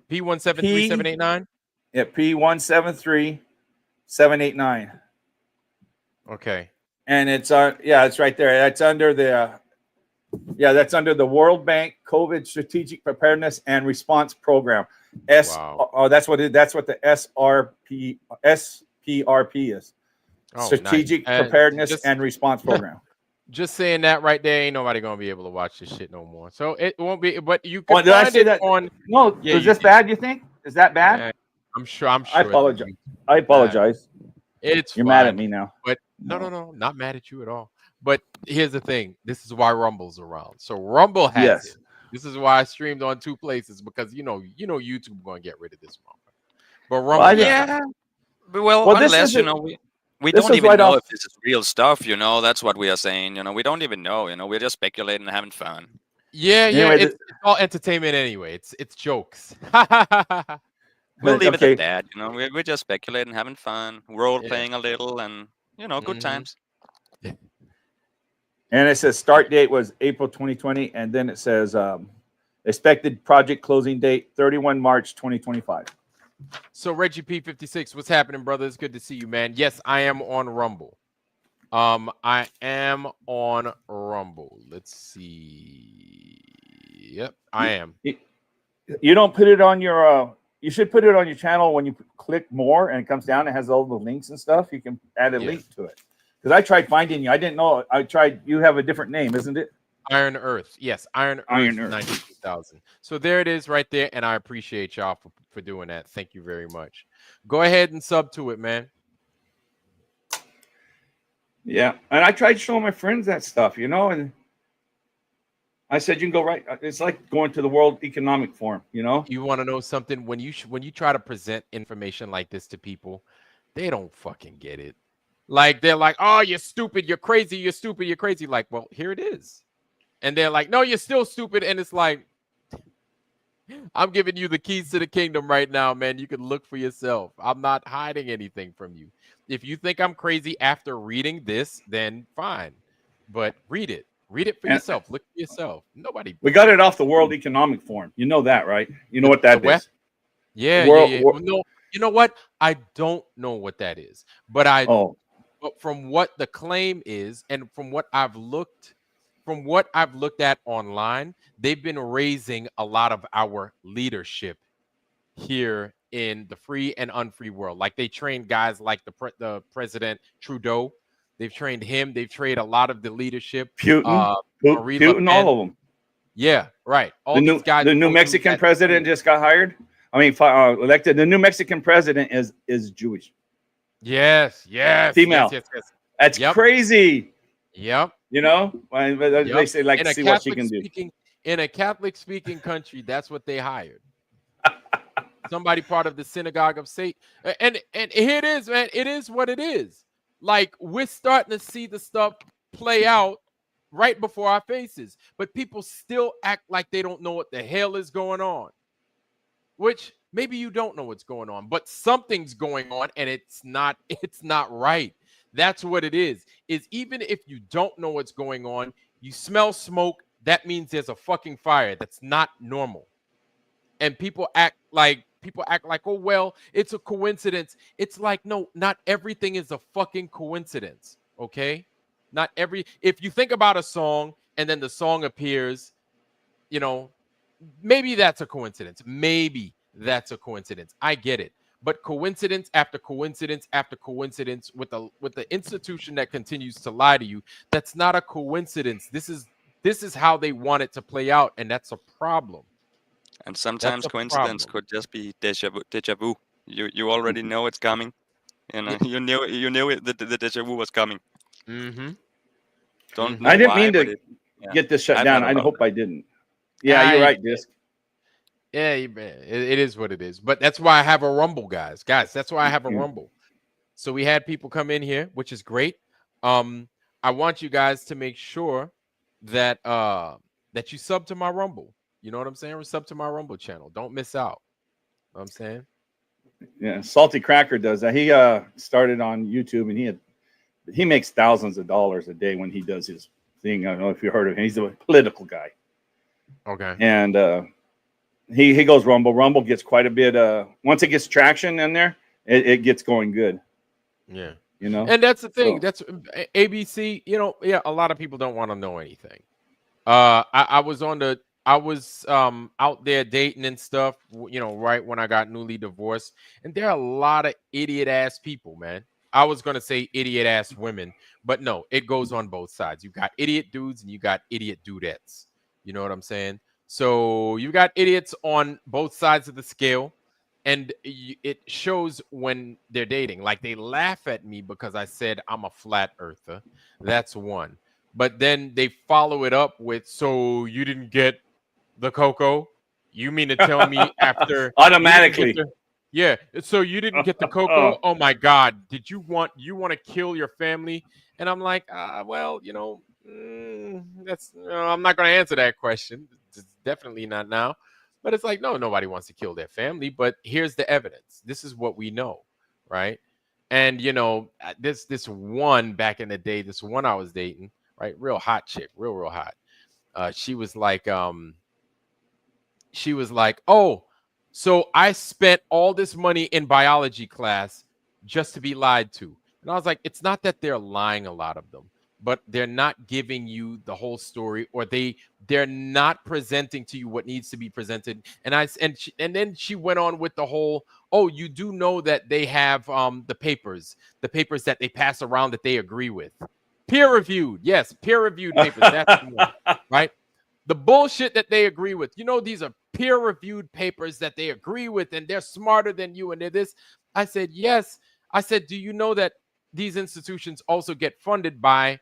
P173789? Yeah, P173789. Okay. And it's it's right there. That's under the under the World Bank COVID Strategic Preparedness and Response Program. That's what the SPRP is. Strategic Preparedness and Response Program. Just saying that right there, ain't nobody gonna be able to watch this shit no more. So it won't be. But you can did I find say it that? on. No, is this bad? You think? Is that bad? I'm sure. I apologize. You're mad at me now. But no, not mad at you at all. But here's the thing: this is why Rumble's around. So Rumble has it. This is why I streamed on 2 places because you know YouTube going to get rid of this one. But Rumble, well unless we don't even know if this is real stuff. That's what we are saying. We don't even know. We're just speculating and having fun. Yeah. It's all entertainment anyway. It's jokes. We'll leave it at that. We're just speculating, having fun, role playing a little, and good times. And it says start date was April 2020, and then it says expected project closing date 31 March 2025. So Reggie P56, what's happening, brother? It's good to see you, man. Yes, I am on Rumble. I am on Rumble. Let's see. Yep, I am. You don't put it on your. You should put it on your channel when you click more, and it comes down. It has all the links and stuff. You can add a link to it. Because I tried finding you. I didn't know. I tried. You have a different name, isn't it? Iron Earth. Yes, Iron Earth 92,000. So there it is right there. And I appreciate y'all for doing that. Thank you very much. Go ahead and sub to it, man. Yeah. And I tried showing my friends that stuff, and I said, you can go right. It's like going to the World Economic Forum, You want to know something? When you try to present information like this to people, they don't fucking get it. Like they're like, oh, you're stupid, you're crazy, you're stupid, you're crazy. Like, well, here it is. And they're like, no, you're still stupid. And it's like, I'm giving you the keys to the kingdom right now, man. You can look for yourself. I'm not hiding anything from you. If you think I'm crazy after reading this, then fine. But read it. Read it for yourself. Look for yourself. Nobody. We got it off the World Economic Forum. You know that, right? You know what that is? Yeah, yeah. Well, no, you know what? I don't know what that is. But but from what the claim is, and from what I've looked at online, they've been raising a lot of our leadership here in the free and unfree world. Like they trained guys like the President Trudeau. They've trained him. They've trained a lot of the leadership. Putin, all of them. Yeah, right. All these guys. The new Mexican president just got hired. I mean, elected. The new Mexican president is Jewish. Yes, female. Yes. That's crazy. Yep. You know, they say like see what she can do. In a Catholic-speaking country, that's what they hired. Somebody part of the synagogue of Satan. And here it is, man. It is what it is. Like, we're starting to see the stuff play out right before our faces. But people still act like they don't know what the hell is going on. Which maybe you don't know what's going on, but something's going on and it's not right. That's what it is even if you don't know what's going on, you smell smoke, that means there's a fucking fire. That's not normal. And people act like, oh, well, it's a coincidence. It's like, no, not everything is a fucking coincidence. Okay. If you think about a song and then the song appears, you know, maybe that's a coincidence. I get it. But coincidence after coincidence after coincidence with the institution that continues to lie to you, that's not a coincidence. This is how they want it to play out, and that's a problem. And sometimes coincidence could just be deja vu. You already know it's coming. You know, you knew it, the deja vu was coming. Mm-hmm. Don't know I didn't why, mean to get this shut down. I hope I didn't. Yeah, you're right, Disc. Yeah, it is what it is. But that's why I have a Rumble, guys. That's why I have a Rumble. So we had people come in here, which is great. I want you guys to make sure that that you sub to my Rumble. You know what I'm saying? Or sub to my Rumble channel. Don't miss out. You know what I'm saying? Yeah, Salty Cracker does that. He started on YouTube and he makes thousands of dollars a day when he does his thing. I don't know if you heard of him. He's a political guy. Okay. And he goes Rumble. Rumble gets quite a bit. Once it gets traction in there, it gets going good. Yeah. You know? And that's the thing. That's ABC, you know, yeah, a lot of people don't want to know anything. I was out there dating and stuff, you know, right when I got newly divorced. And there are a lot of idiot ass people, man. I was going to say idiot ass women, but no, it goes on both sides. You got idiot dudes and you got idiot dudettes. You know what I'm saying? So you got idiots on both sides of the scale. And it shows when they're dating. Like, they laugh at me because I said I'm a flat earther. That's one. But then they follow it up with, so you didn't get the cocoa? You mean to tell me after automatically? Yeah. So you didn't get the cocoa? Oh my God! Did you want to kill your family? And I'm like, well, you know, that's I'm not going to answer that question. It's definitely not now. But it's like, no, nobody wants to kill their family. But here's the evidence. This is what we know, right? And you know, this one back in the day, this one I was dating, right? Real hot chick, real hot. She was like, oh, so I spent all this money in biology class just to be lied to. And I was like, it's not that they're lying, a lot of them, but they're not giving you the whole story, or they're not presenting to you what needs to be presented. And then she went on with the whole, oh, you do know that they have the papers that they pass around that they agree with. Peer-reviewed. Yes, peer-reviewed papers. That's the one, right? The bullshit that they agree with. You know, these are peer-reviewed papers that they agree with, and they're smarter than you, and they're this. I said, yes. I said, do you know that these institutions also get funded by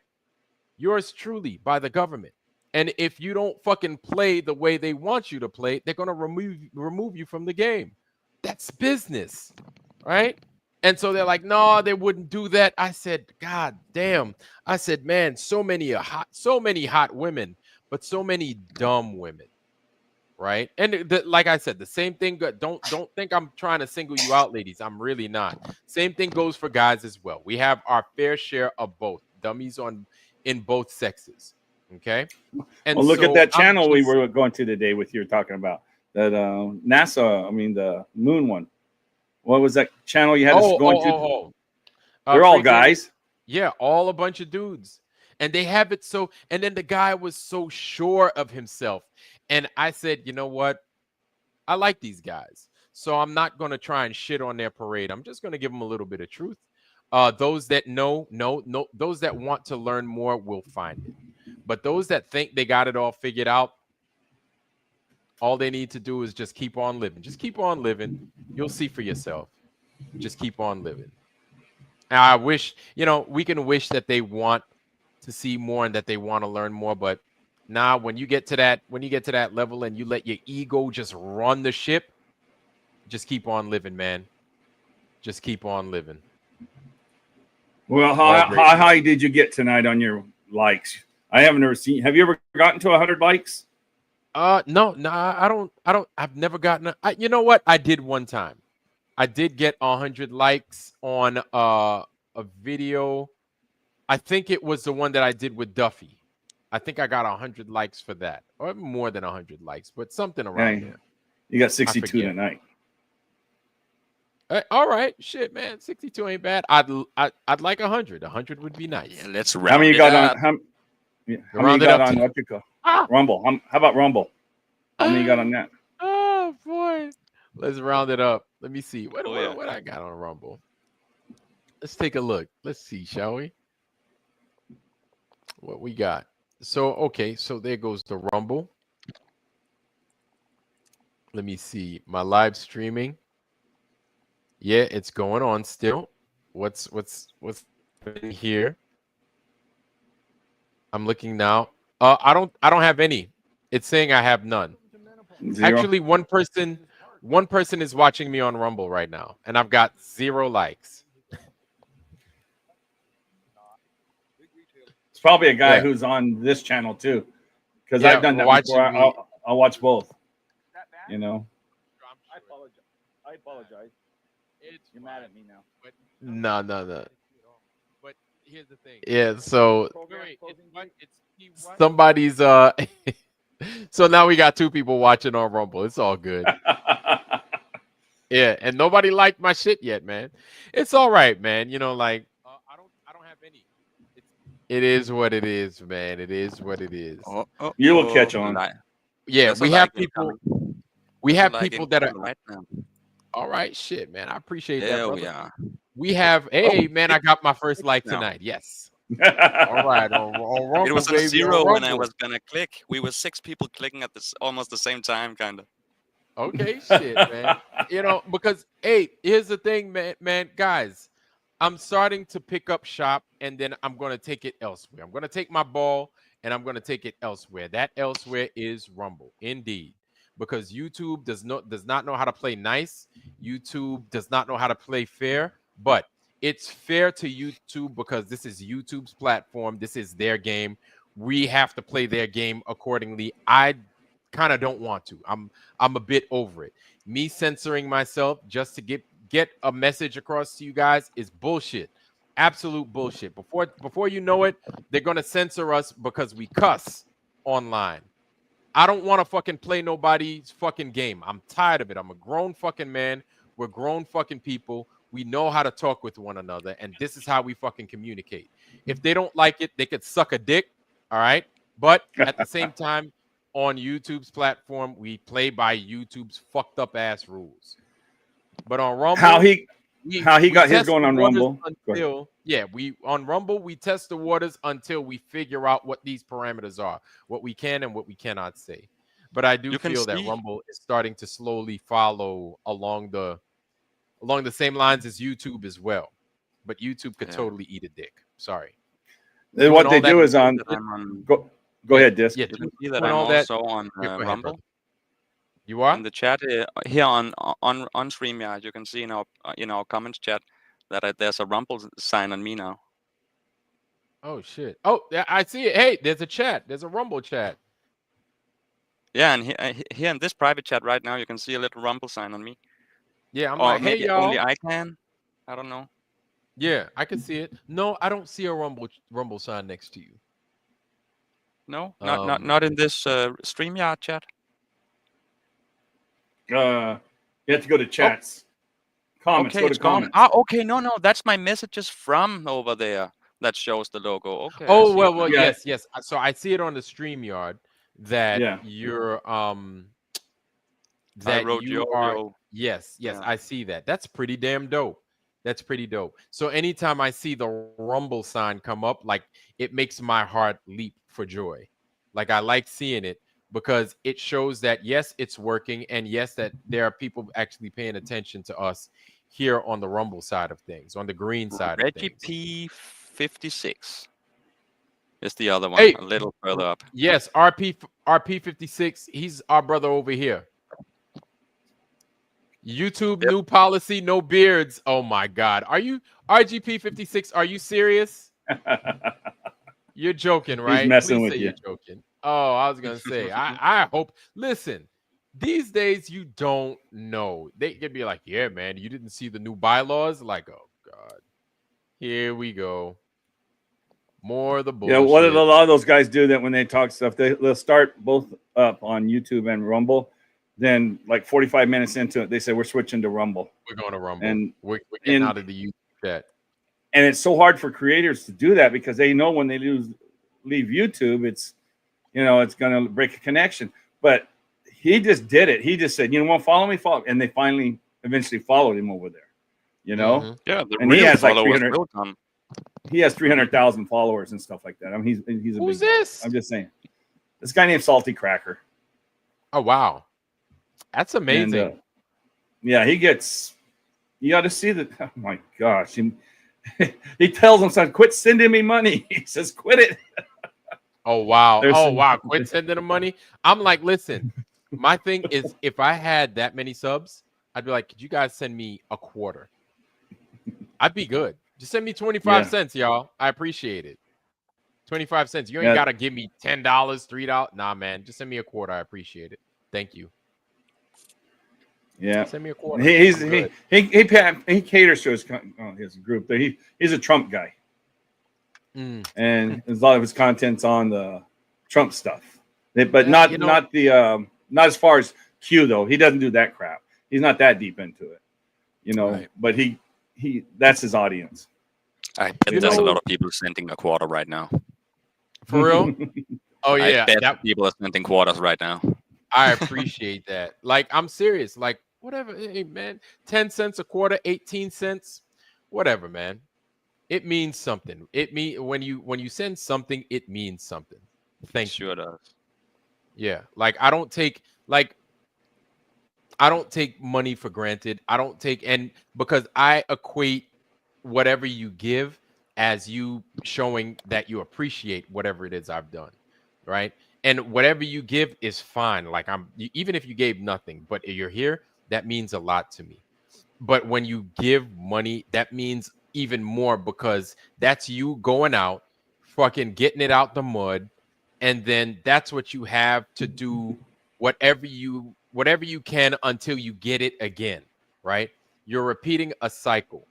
yours truly, by the government? And if you don't fucking play the way they want you to play, they're going to remove you from the game. That's business, right? And so they're like, no, they wouldn't do that. I said, God damn. I said, man, so many hot women, but so many dumb women. Right. And like I said, the same thing. Don't think I'm trying to single you out, ladies. I'm really not. Same thing goes for guys as well. We have our fair share of both dummies in both sexes. Okay. And well, look so at that channel we were going to today with you were talking about that NASA. I mean, the moon one. What was that channel you had us going to? They're all guys. Yeah, all a bunch of dudes. And they have it so, and then the guy was so sure of himself. And I said, you know what? I like these guys. So I'm not going to try and shit on their parade. I'm just going to give them a little bit of truth. Those that know, those that want to learn more will find it. But those that think they got it all figured out, all they need to do is just keep on living. Just keep on living. You'll see for yourself. Just keep on living. Now, I wish, we can wish that they want to see more and that they want to learn more. But now when you get to that level and you let your ego just run the ship, just keep on living, man. Just keep on living. Well, how high did you get tonight on your likes? I haven't ever seen. Have you ever gotten to 100 likes? No, I don't. I've never gotten. You know what? I did one time. I did get 100 likes on a video. I think it was the one that I did with Duffy. I think I got 100 likes for that, or more than 100 likes, but something around there. You got 62 tonight. All right, shit, man, 62 ain't bad. I'd like 100. 100 would be nice. Yeah, let's round How many you got up. on? How many you got on what you call Rumble? How about Rumble? How many you got on that? Oh boy, let's round it up. Let me see what I got on Rumble. Let's take a look. Let's see, shall we? What we got? So okay, so there goes the Rumble. Let me see my live streaming. Yeah, it's going on still. What's happening here? I'm looking now. I don't have any. It's saying I have none. Zero. Actually, one person is watching me on Rumble right now, and I've got 0 likes. It's probably a guy who's on this channel too, because I've done that before. I'll watch both. You know. I apologize. You're mad at me now. No. But here's the thing. Yeah, so somebody's so now we got 2 people watching on Rumble. It's all good. Yeah, and nobody liked my shit yet, man. It's all right, man. I don't have any. It is what it is, man. It is what it is. You will catch on. Yeah, we have people. We have people that are right now. All right, shit, man. I appreciate that. There we are. We have, man, I got my first like tonight. Yes. All right. On Rumble, it was a baby, 0 when I Rumble. was gonna click. We were 6 people clicking at this almost the same time, kind of. Okay, shit, man. Because here's the thing, man, guys. I'm starting to pick up shop, and then I'm gonna take it elsewhere. I'm gonna take my ball and I'm gonna take it elsewhere. That elsewhere is Rumble, indeed. Because YouTube does not know how to play nice. YouTube does not know how to play fair, but it's fair to YouTube because this is YouTube's platform. This is their game. We have to play their game accordingly. I kind of don't want to. I'm a bit over it. Me censoring myself just to get a message across to you guys is bullshit. Absolute bullshit. Before you know it, they're gonna censor us because we cuss online. I don't want to fucking play nobody's fucking game. I'm tired of it. I'm a grown fucking man. We're grown fucking people. We know how to talk with one another, and this is how we fucking communicate. If they don't like it, they could suck a dick, all right? But at the same time, on YouTube's platform, we play by YouTube's fucked up ass rules. But on Rumble, how he got his going on Rumble. On Rumble, we test the waters until we figure out what these parameters are, what we can and what we cannot say. But I do feel that Rumble is starting to slowly follow along the same lines as YouTube as well. But YouTube could totally eat a dick. Sorry. Then what they do is on. Go ahead, Disc. Yeah, you can see that I'm also on Rumble. You are in the chat here on StreamYard. You can see in our comments chat that there's a rumble sign on me now. Oh shit! Oh, yeah, I see it. Hey, there's a chat. There's a Rumble chat. Yeah, and here in this private chat right now, you can see a little rumble sign on me. Yeah, I'm Or like, hey maybe only y'all. I can. I don't know. Yeah, I can see it. No, I don't see a Rumble sign next to you. No, not in this StreamYard chat. You have to go to chats. Comments. Okay, Go to it's gone. comments. Okay, no, that's my messages from over there that shows the logo. Okay. Oh well, yes. So I see it on the StreamYard that you're that wrote you are. yo. Yes, Yeah. I see that. That's pretty damn dope. That's pretty dope. So anytime I see the Rumble sign come up, like it makes my heart leap for joy. Like I like seeing it because it shows that yes, it's working, and yes, that there are people actually paying attention to us here on the Rumble side of things, on the green side of Reggie things. P56 is the other one, Hey, a little further up. Yes, RP56. He's our brother over here. YouTube new policy, no beards. Oh my God, are you RGP56? Are you serious? You're joking, right? He's messing Please with say you. you're joking. Oh, I was gonna say. I hope. Listen, these days you don't know. They could be like, yeah, man, you didn't see the new bylaws. Like, oh God, here we go. More of the bullshit. Yeah, what did a lot of those guys do that when they talk stuff? They'll start both up on YouTube and Rumble. Then, like 45 minutes into it, they say we're switching to Rumble. We're going to Rumble, and we're getting out of the YouTube chat. And it's so hard for creators to do that because they know when they leave YouTube, it's it's going to break a connection. But he just did it. He just said, follow me, and they eventually followed him over there. Mm-hmm. Yeah, the and real he has like followers 300. will come. He has 300,000 followers and stuff like that. I mean, he's a Who's big this? Guy. I'm just saying, this guy named Salty Cracker. Oh wow, that's amazing. And, yeah, he gets. You got to see that. Oh my gosh, he tells him, "Son, quit sending me money." He says, "Quit it." Oh wow, quit sending him money. I'm like, listen, my thing is, if I had that many subs, I'd be like, could you guys send me a quarter? I'd be good. Just send me 25 cents, y'all. I appreciate it. 25 cents. You ain't got to give me $10, $3. Nah, man. Just send me a quarter. I appreciate it. Thank you. Yeah. Send me a quarter. He caters to his group. He's a Trump guy. And a lot of his content's on the Trump stuff. But not as far as Q though. He doesn't do that crap. He's not that deep into it. Right. But he that's his audience. I bet there's a lot of people sending a quarter right now. For real? Oh yeah. I bet people are sending quarters right now. I appreciate that. Like, I'm serious. Like, whatever. Hey man, 10 cents a quarter, 18 cents, whatever, man. It means something. When you send something, it means something. Thank you. Sure does. Yeah. Like I don't take money for granted. Because I equate whatever you give as you showing that you appreciate whatever it is I've done, right? And whatever you give is fine. Like even if you gave nothing, but you're here, that means a lot to me. But when you give money, that means even more because that's you going out, fucking getting it out the mud, and then that's what you have to do whatever you can until you get it again, right? You're repeating a cycle.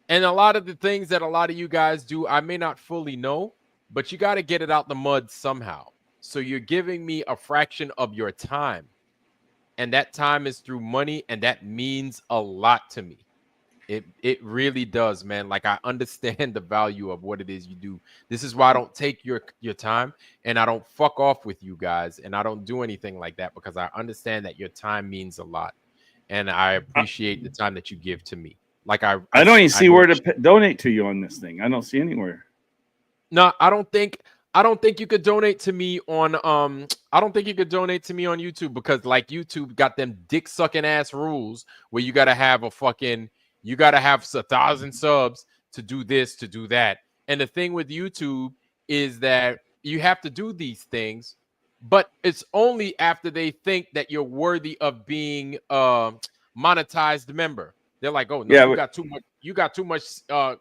And a lot of the things that a lot of you guys do, I may not fully know, but you got to get it out the mud somehow. So you're giving me a fraction of your time. And that time is through money, and that means a lot to me. It really does, man. Like I understand the value of what it is you do. This is why I don't take your time, and I don't fuck off with you guys, and I don't do anything like that because I understand that your time means a lot, and I appreciate the time that you give to me. Like I don't even see where to donate to you on this thing. I don't see anywhere. No, I don't think you could donate to me on I don't think you could donate to me on YouTube because like YouTube got them dick sucking ass rules where you gotta have 1,000 subs to do this, to do that. And the thing with YouTube is that you have to do these things, but it's only after they think that you're worthy of being a monetized member. They're like, oh no, Yeah, you got too much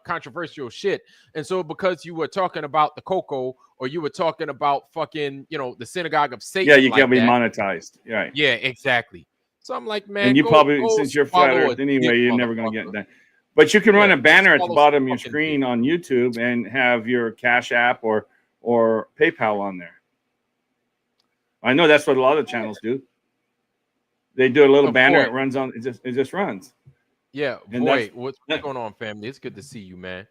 controversial shit. And so because you were talking about the cocoa, or you were talking about fucking, the synagogue of Satan, yeah, you like can't be that. monetized. Right. Yeah, exactly. So I'm like, man, And you go probably, since you're flat swallow a Earth anyway, dick, you're never going to motherfucker. get that. But you can run a go banner at the swallow bottom some of your fucking screen dick. on YouTube and have your Cash App or PayPal on there. I know that's what a lot of channels do. They do a little banner. It runs on. It just runs. Yeah, And boy, what's going on, family? It's good to see you, man.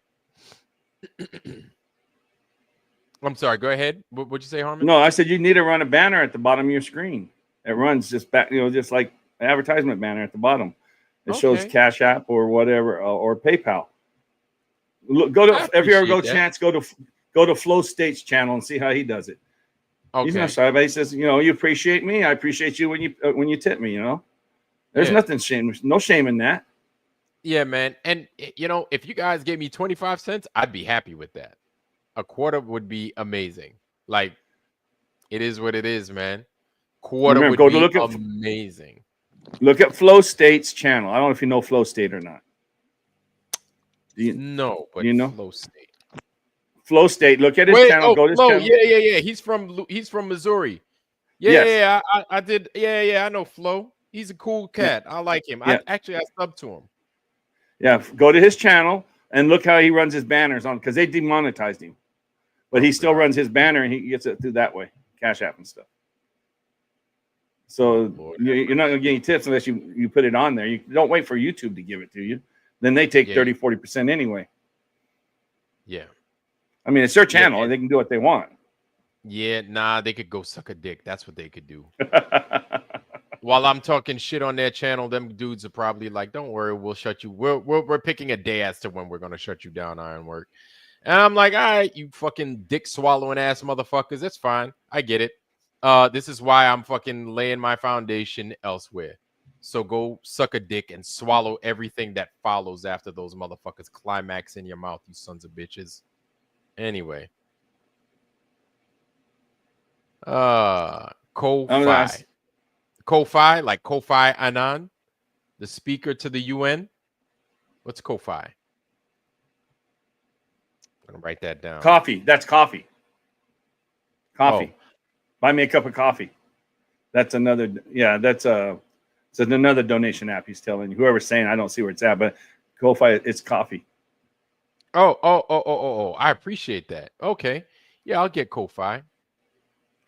I'm sorry. Go ahead. What'd you say, Harmon? No, I said you need to run a banner at the bottom of your screen. It runs just back, just like an advertisement banner at the bottom. It shows Cash App or whatever, or PayPal. Look, go to if you ever go chance, go to Flow State's channel and see how he does it. He's not shy, but he says, you appreciate me. I appreciate you when you tip me. There's nothing shame, no shame in that. Yeah, man. And if you guys gave me 25 cents, I'd be happy with that. A quarter would be amazing. Like, it is what it is, man. Quarter would be amazing. Look at Flow State's channel. I don't know if you know Flow State or not. No, but Flow State. Flow State. Look at his channel. Go to his channel. Yeah. He's from Missouri. Yeah. I did. Yeah. I know Flo. He's a cool cat. I like him. Yeah. I subbed to him. Yeah, go to his channel and look how he runs his banners on, because they demonetized him, but he still runs his banner and he gets it through that way, Cash App and stuff. So you're not going to get any tips unless you put it on there. You don't wait for YouTube to give it to you. Then they take 30-40% anyway. Yeah. I mean, it's their channel and they can do what they want. Yeah, nah, they could go suck a dick. That's what they could do. While I'm talking shit on their channel, them dudes are probably like, don't worry, we'll shut you. We're picking a day as to when we're going to shut you down, Ironwork. And I'm like, all right, you fucking dick swallowing ass motherfuckers. That's fine. I get it. This is why I'm fucking laying my foundation elsewhere. So go suck a dick and swallow everything that follows after those motherfuckers climax in your mouth, you sons of bitches. Anyway. Ko-Fi. Ko-Fi, like Kofi Annan, the speaker to the UN. What's Ko-Fi? I'm gonna write that down. Coffee. That's coffee. Coffee. Oh. Buy me a cup of coffee. That's another. Yeah, it's another donation app. He's telling you. Whoever's saying, I don't see where it's at, but Ko-Fi, it's coffee. Oh. I appreciate that. Okay. Yeah, I'll get Ko-Fi.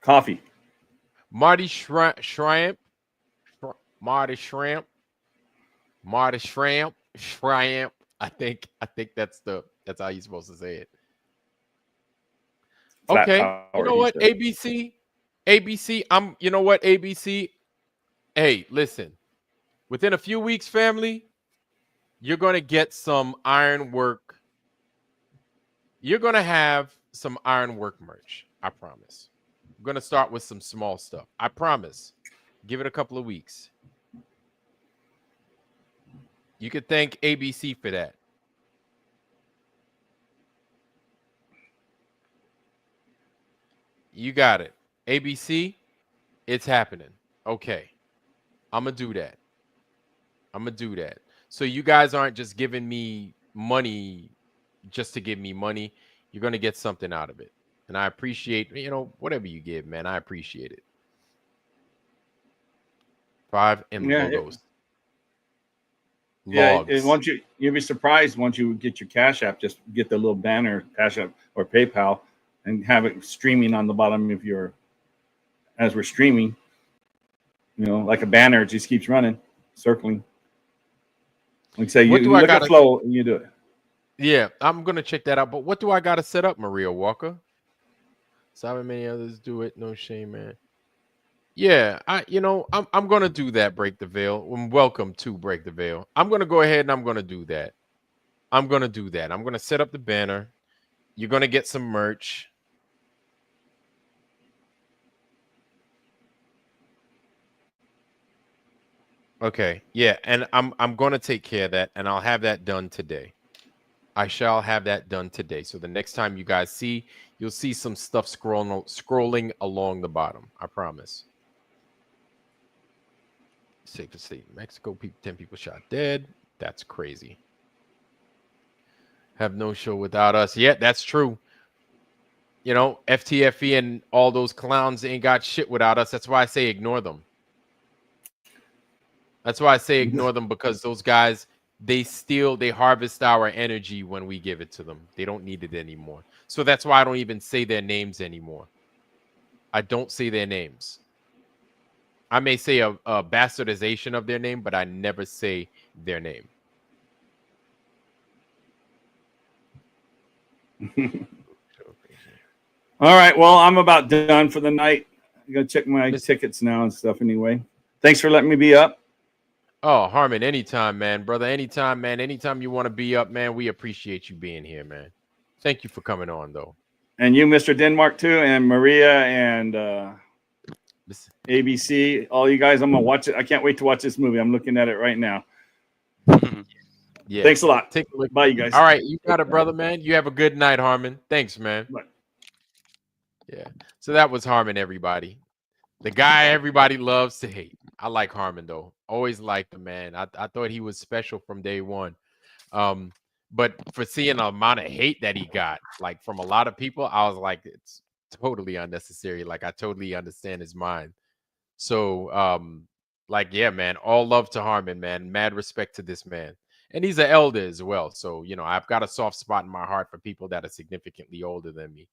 Coffee. Marty Shrimp. I think that's how you're supposed to say it. Okay. You know what, ABC? You know what, ABC? Hey, listen. Within a few weeks, family, you're going to get some Ironwork. You're going to have some Ironwork merch. I promise. I'm going to start with some small stuff. I promise. Give it a couple of weeks. You could thank ABC for that. You got it. ABC, it's happening. Okay. I'm going to do that. So you guys aren't just giving me money just to give me money. You're going to get something out of it. And I appreciate, whatever you give, man. I appreciate it. 5 logos. Yeah, and you'll be surprised once you get your Cash App. Just get the little banner, Cash App or PayPal, and have it streaming on the bottom of as we're streaming. Like a banner, it just keeps running, circling. Like say, you look at Flow and you do it. Yeah, I'm gonna check that out. But what do I gotta set up, Maria Walker? So many others do it. No shame, man. Yeah, I'm gonna do that. Break the Veil. Welcome to Break the Veil. I'm gonna go ahead and I'm gonna do that. I'm gonna set up the banner. You're gonna get some merch. Okay, yeah, and I'm gonna take care of that, and I'll have that done today. I shall have that done today. So the next time you guys see, you'll see some stuff scrolling along the bottom. I promise. Safe to say, Mexico, 10 people shot dead. That's crazy. Have no show without us. Yeah, that's true. You know, FTFE and all those clowns ain't got shit without us. That's why I say ignore them. That's why I say ignore them, because those guys, they harvest our energy when we give it to them. They don't need it anymore. So that's why I don't even say their names anymore. I don't say their names. I may say a bastardization of their name, but I never say their name. All right. Well, I'm about done for the night. I'm going to check my tickets now and stuff anyway. Thanks for letting me be up. Oh, Harmon, anytime, man. Brother, anytime, man. Anytime you want to be up, man, we appreciate you being here, man. Thank you for coming on, though. And you, Mr. Denmark, too, and Maria and ABC, all you guys. I'm going to watch it. I can't wait to watch this movie. I'm looking at it right now. Yeah. Thanks a lot. Take a look. Bye, you guys. All right. You got it, brother, man. You have a good night, Harmon. Thanks, man. Bye. Yeah. So that was Harmon, everybody. The guy everybody loves to hate. I like Harmon, though. Always liked him, man. I thought he was special from day one. But for seeing the amount of hate that he got, like from a lot of people, I was like, it's totally unnecessary. Like, I totally understand his mind. So, like, yeah, man, all love to Harmon, man. Mad respect to this man. And he's an elder as well. So, you know, I've got a soft spot in my heart for people that are significantly older than me.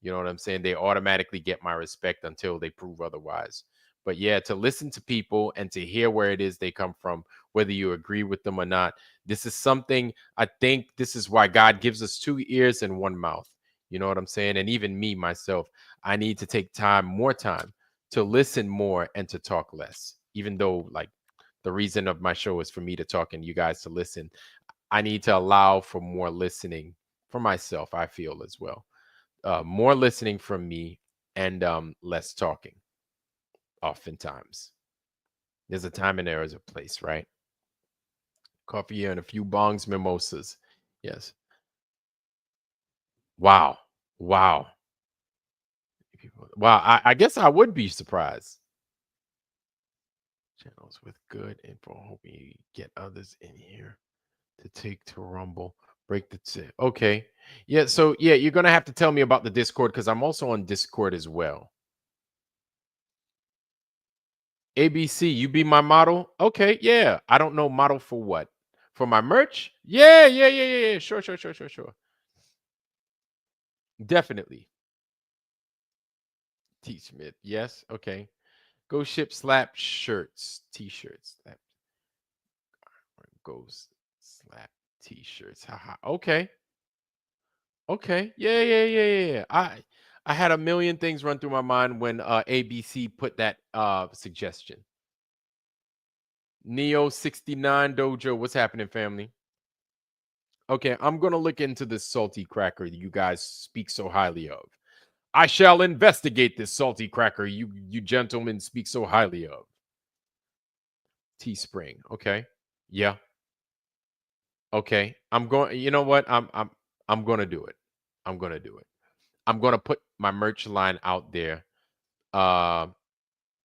You know what I'm saying? They automatically get my respect until they prove otherwise. But yeah, to listen to people and to hear where it is they come from, whether you agree with them or not, this is something, I think this is why God gives us 2 ears and 1 mouth. You know what I'm saying? And even me, myself, I need to take more time to listen more and to talk less. Even though, like, the reason of my show is for me to talk and you guys to listen. I need to allow for more listening for myself, I feel, as well. More listening from me and less talking. Oftentimes, there's a time and there is a place, right? Coffee here and a few bongs, mimosas. Yes. Wow. Wow. I guess I would be surprised. Channels with good info. Hoping you get others in here to take to Rumble. Break the tip. Okay. Yeah. So yeah, you're gonna have to tell me about the Discord, because I'm also on Discord as well. ABC, you be my model? Okay, yeah. I don't know, model for what? For my merch? Yeah. Sure. Definitely. T Smith, yes. Okay. Go ship slap shirts, t-shirts. Ghost slap t-shirts. Haha. Okay. Okay. Yeah. I had a million things run through my mind when ABC put that suggestion. Neo 69 Dojo, what's happening, family? Okay, I'm gonna look into this salty cracker you guys speak so highly of. I shall investigate this salty cracker you gentlemen speak so highly of. Teespring, okay, yeah, okay. I'm going. You know what? I'm gonna do it. I'm gonna do it. I'm gonna put my merch line out there.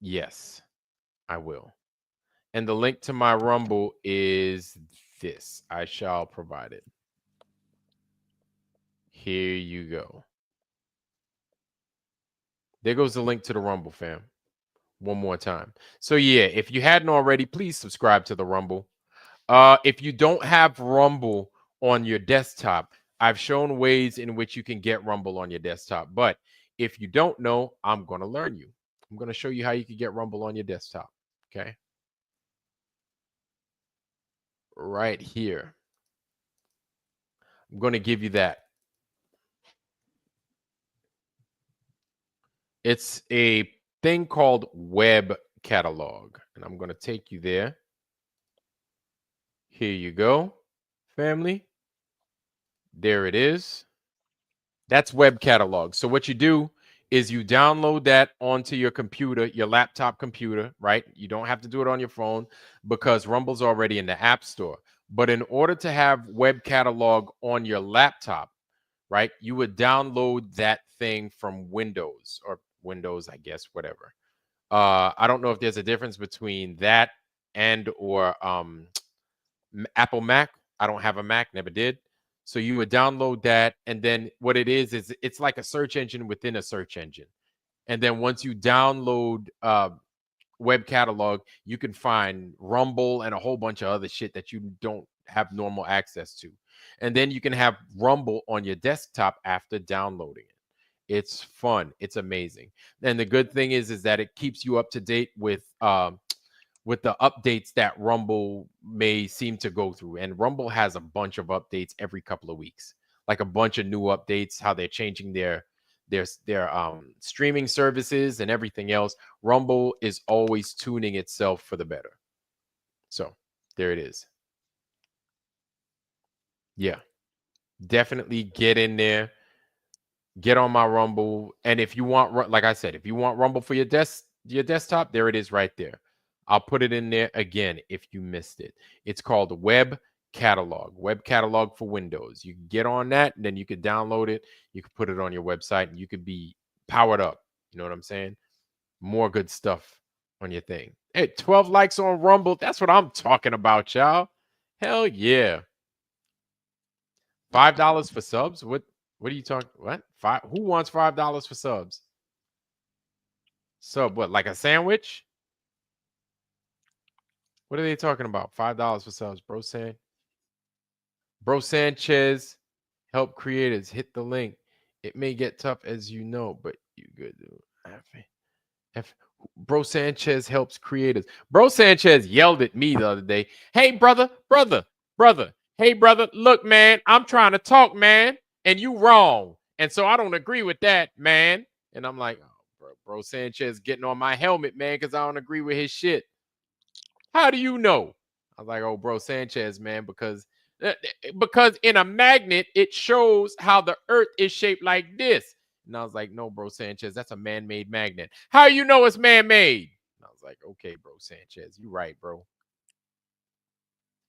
Yes, I will. And the link to my Rumble is this. I shall provide it. Here you go. There goes the link to the Rumble, fam. One more time. So yeah, if you hadn't already, please subscribe to the Rumble. If you don't have Rumble on your desktop, I've shown ways in which you can get Rumble on your desktop. But if you don't know, I'm going to learn you. I'm going to show you how you can get Rumble on your desktop. Okay. Right here. I'm going to give you that. It's a thing called web catalog, and I'm going to take you there. Here you go, family. There it is. That's web catalog. So what you do is you download that onto your computer, your laptop computer, right? You don't have to do it on your phone because Rumble's already in the App Store. But in order to have web catalog on your laptop, right, you would download that thing from Windows, I guess, whatever. I don't know if there's a difference between that and or Apple Mac. I don't have a Mac, never did. So you would download that, and then what it is it's like a search engine within a search engine. And then once you download web catalog, you can find Rumble and a whole bunch of other shit that you don't have normal access to. And then you can have Rumble on your desktop after downloading it. It's fun. It's amazing. And the good thing is that it keeps you up to date with the updates that Rumble may seem to go through. And Rumble has a bunch of updates every couple of weeks, like a bunch of new updates, how they're changing their streaming services and everything else. Rumble is always tuning itself for the better. So there it is. Yeah, definitely get in there, get on my Rumble. And if you want, like I said, if you want Rumble for your desktop, there it is right there. I'll put it in there again if you missed it. It's called Web Catalog for Windows. You can get on that, and then you can download it. You can put it on your website, and you could be powered up. You know what I'm saying? More good stuff on your thing. Hey, 12 likes on Rumble. That's what I'm talking about, y'all. Hell yeah. $5 for subs? What are you talking? What? Who wants $5 for subs? Sub what? Like a sandwich? What are they talking about? $5 for subs, bro. Bro Sanchez, help creators. Hit the link. It may get tough, as you know, but you good, dude. Bro Sanchez helps creators. Bro Sanchez yelled at me the other day. Hey, brother. Hey, brother. Look, man, I'm trying to talk, man, and you wrong. And so I don't agree with that, man. And I'm like, oh, bro Sanchez getting on my helmet, man, because I don't agree with his shit. How do you know? I was like, oh, bro Sanchez, man, because in a magnet, it shows how the earth is shaped like this. And I was like, no, bro Sanchez, that's a man-made magnet. How you know it's man-made? I was like, okay, bro Sanchez, you right, bro.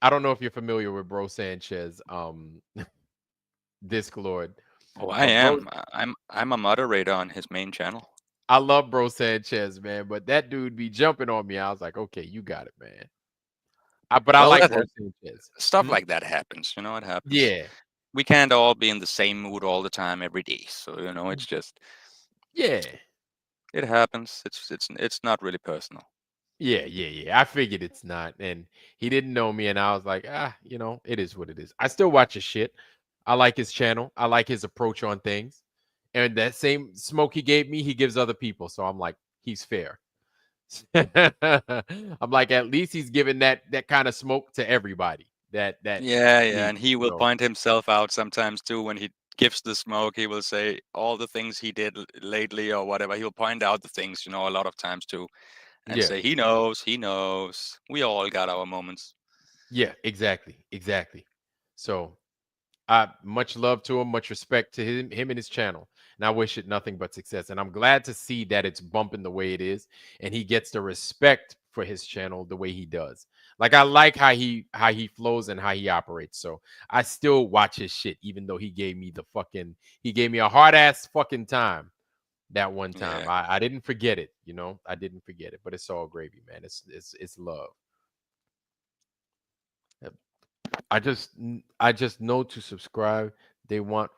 I don't know if you're familiar with bro Sanchez, Disclord. Oh, I am. I'm a moderator on his main channel. I love bro Sanchez, man, but that dude be jumping on me. I was like, okay, you got it, man. But I like bro Sanchez. Stuff like that happens. You know, it happens. Yeah. We can't all be in the same mood all the time every day. So, you know, it's just. Yeah. It happens. It's not really personal. Yeah. I figured it's not. And he didn't know me. And I was like, you know, it is what it is. I still watch his shit. I like his channel. I like his approach on things. And that same smoke he gave me, he gives other people. So I'm like, he's fair. I'm like, at least he's giving that kind of smoke to everybody. That Yeah. And he will point himself out sometimes too. When he gives the smoke, he will say all the things he did lately or whatever. He'll point out the things, you know, a lot of times too. And say, he knows. We all got our moments. Yeah, exactly. So much love to him, much respect to him and his channel. And I wish it nothing but success. And I'm glad to see that it's bumping the way it is. And he gets the respect for his channel the way he does. Like, I like how he flows and how he operates. So I still watch his shit, even though he gave me a hard ass fucking time that one time. Yeah. I didn't forget it, you know. I didn't forget it, but it's all gravy, man. It's love. I just know to subscribe. They want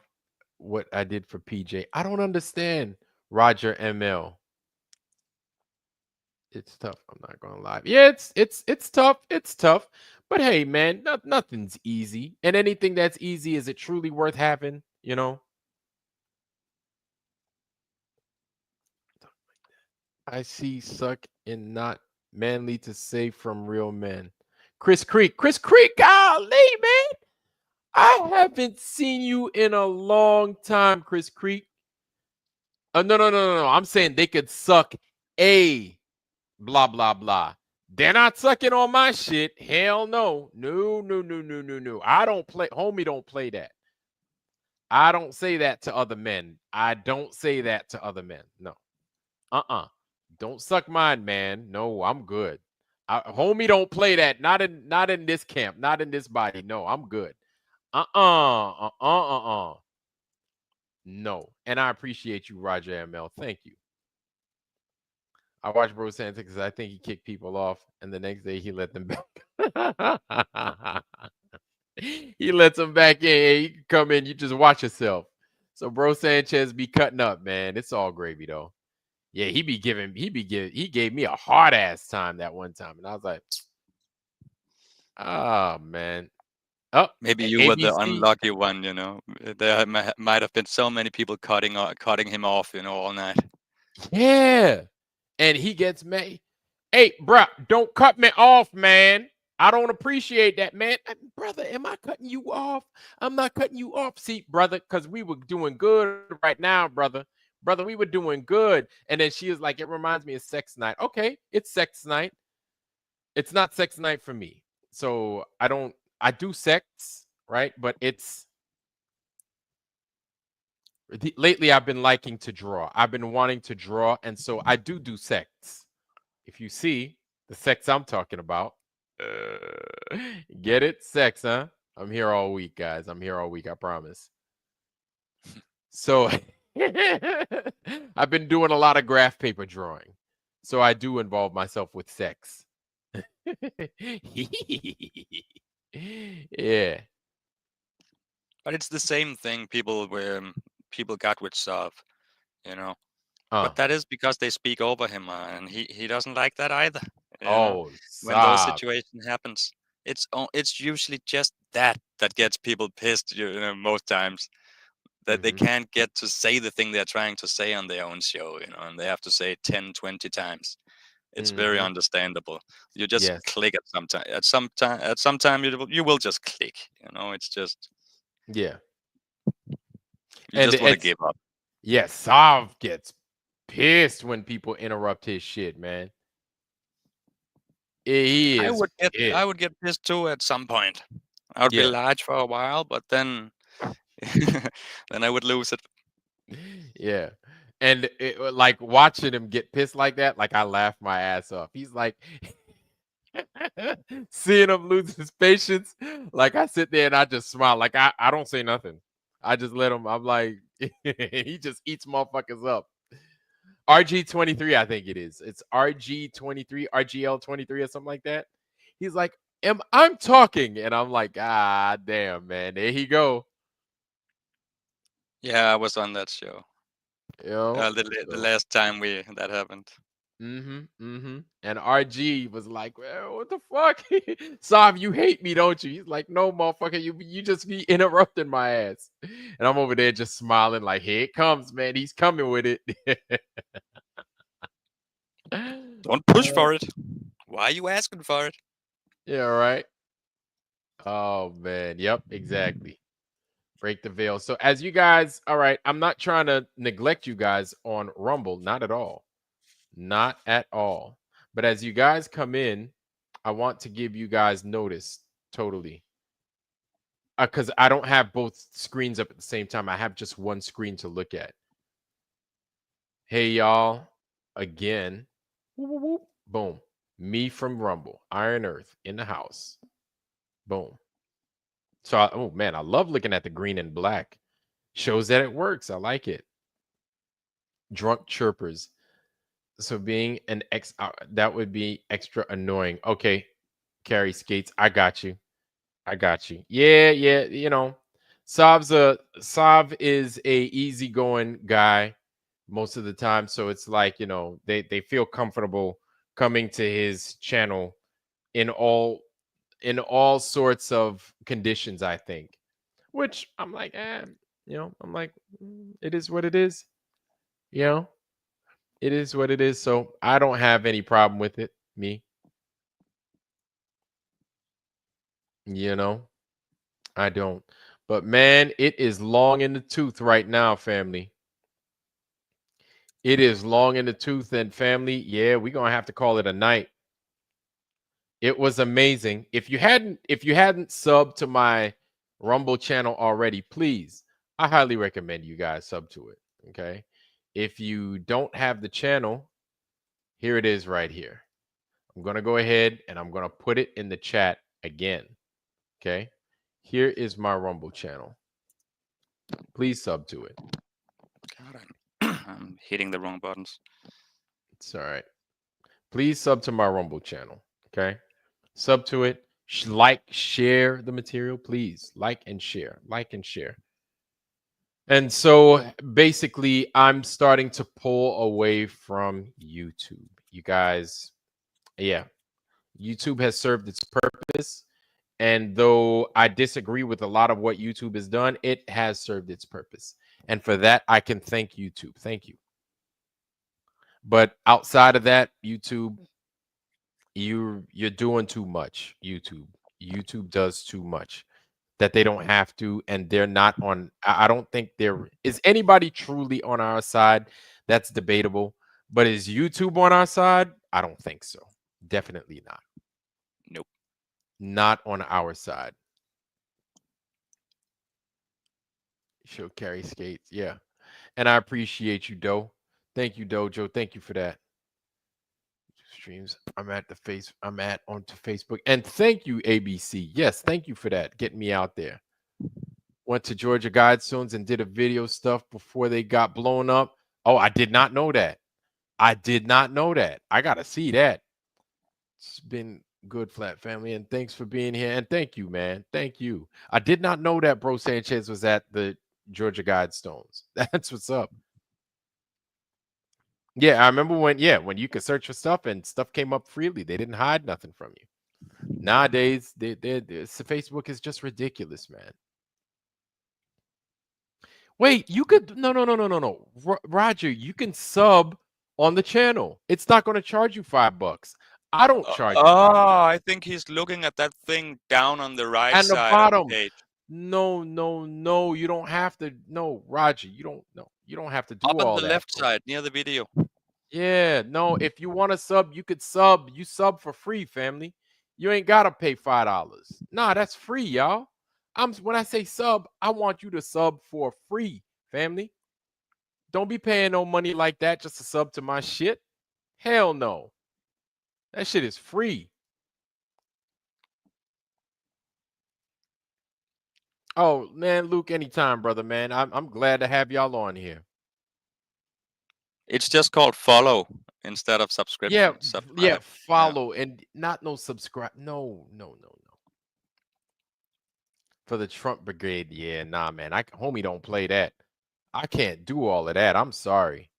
what I did for PJ. I don't understand, Roger ML. It's tough. I'm not gonna lie. Yeah, it's tough. It's tough. But hey, man, nothing's easy. And anything that's easy, is it truly worth having? You know. I see suck and not manly to say from real men. Chris Creek, golly, man. I haven't seen you in a long time, Chris Creek. No. I'm saying they could suck a blah, blah, blah. They're not sucking on my shit. Hell no. No. I don't play. Homie don't play that. I don't say that to other men. I don't say that to other men. No. Don't suck mine, man. No, I'm good. Homie don't play that. Not in this camp. Not in this body. No, I'm good. No. And I appreciate you, Roger ML. Thank you. I watched Bro Santa because I think he kicked people off, and the next day he let them back. He lets them back in. Hey, you can come in. You just watch yourself. So Bro Sanchez be cutting up, man. It's all gravy though. Yeah, he gave me a hard ass time that one time, and I was like, oh man. Oh, maybe you were the ABC. unlucky one. There might have been so many people cutting him off, all night. Yeah, and he gets mad. Hey, bruh, don't cut me off, man. I don't appreciate that, man. Brother, am I cutting you off? I'm not cutting you off. See, brother, because we were doing good right now, brother. Brother, we were doing good. And then she was like, it reminds me of sex night. Okay, it's sex night. It's not sex night for me. So I do sex, right? But lately I've been liking to draw. I've been wanting to draw. And so I do sex. If you see the sex I'm talking about, get it? Sex, huh? I'm here all week, guys. I'm here all week, I promise. So I've been doing a lot of graph paper drawing. So I do involve myself with sex. Yeah. But it's the same thing people got with Sov, But that is because they speak over him, and he doesn't like that either. Oh, when those Sov. situations happens, it's usually just that gets people pissed. Most times that they can't get to say the thing they're trying to say on their own show, and they have to say it 10, 20 times. It's very understandable. You just click at some time. At some time, you will just click. It's just yeah. You just want to give up. Yeah, Sov gets pissed when people interrupt his shit, man. He is. I would get pissed too at some point. I would be large for a while, but then then I would lose it. Yeah. And like watching him get pissed like that, like I laugh my ass off. He's like seeing him lose his patience. Like I sit there and I just smile. Like I don't say nothing. I just let him. I'm like, he just eats motherfuckers up. RG23, I think it is. It's RG23, RGL23 or something like that. He's like, I'm talking. And I'm like, ah, damn, man. There he go. Yeah, I was on that show. The last time that happened. And RG was like, well, what the fuck? Sov, you hate me, don't you? He's like, no, motherfucker, you just be interrupting my ass. And I'm over there just smiling like, here it comes, man. He's coming with it. Don't push for it. Why are you asking for it? Yeah, right. Oh, man. Yep, exactly. Break the veil. So as you guys, all right, I'm not trying to neglect you guys on Rumble. Not at all. Not at all. But as you guys come in, I want to give you guys notice totally. Because I don't have both screens up at the same time. I have just one screen to look at. Hey, y'all. Again. Boom. Me from Rumble. Iron Earth in the house. Boom. So, oh man, I love looking at the green and black. Shows that it works. I like it. Drunk chirpers. So being an that would be extra annoying. Okay, Carrie Skates, I got you. I got you. Yeah. Sov is a easygoing guy most of the time, so it's like they feel comfortable coming to his channel in all sorts of conditions. I think, which I'm like, I'm like, it is what it is. It is what it is. So I don't have any problem with it. Me. I don't. But man, it is long in the tooth right now, family. It is long in the tooth, and family, yeah, we're gonna have to call it a night. It was amazing. If you hadn't subbed to my Rumble channel already, please, I highly recommend you guys sub to it. Okay. If you don't have the channel, here it is right here. I'm going to go ahead and I'm going to put it in the chat again. Okay. Here is my Rumble channel. Please sub to it. God, I'm hitting the wrong buttons. It's all right. Please sub to my Rumble channel. Okay, sub to it. Like, share the material, please. Like and share. Like and share. And so basically, I'm starting to pull away from YouTube. You guys, yeah, YouTube has served its purpose. And though I disagree with a lot of what YouTube has done, it has served its purpose. And for that, I can thank YouTube. Thank you. But outside of that, YouTube, you're doing too much. YouTube does too much that they don't have to, and they're not on. I don't think there is anybody truly on our side. That's debatable. But is YouTube on our side? I don't think so. Definitely not. Nope. Not on our side. She'll carry skates. Yeah. And I appreciate you, Doe. Thank you, Dojo. Thank you for that. Streams. I'm at onto Facebook. And thank you, ABC. Yes, thank you for that. Getting me out there. Went to Georgia Guidestones and did a video stuff before they got blown up. Oh, I did not know that. I did not know that. I gotta see that. It's been good, Flat Family, and thanks for being here. And thank you, man. Thank you. I did not know that Bro Sanchez was at the Georgia Guidestones. That's what's up. Yeah, I remember when you could search for stuff and stuff came up freely. They didn't hide nothing from you. Nowadays, Facebook is just ridiculous, man. Wait, you could no. Roger, you can sub on the channel. It's not going to charge you $5. I don't charge you $5. I think he's looking at that thing down on the right at the side bottom. of the page. No, you don't have to. No, Roger, you don't have to do Up all on the that. left side near the video. Yeah, no, if you want to sub, you could sub. You sub for free, family. You ain't got to pay $5. Nah, that's free, y'all. When I say sub, I want you to sub for free, family. Don't be paying no money like that just to sub to my shit. Hell no. That shit is free. Oh, man, Luke, anytime, brother, man. I'm glad to have y'all on here. It's just called follow instead of subscription. Yeah, follow and not no subscribe. No. For the Trump Brigade, yeah, nah, man. Homie don't play that. I can't do all of that. I'm sorry.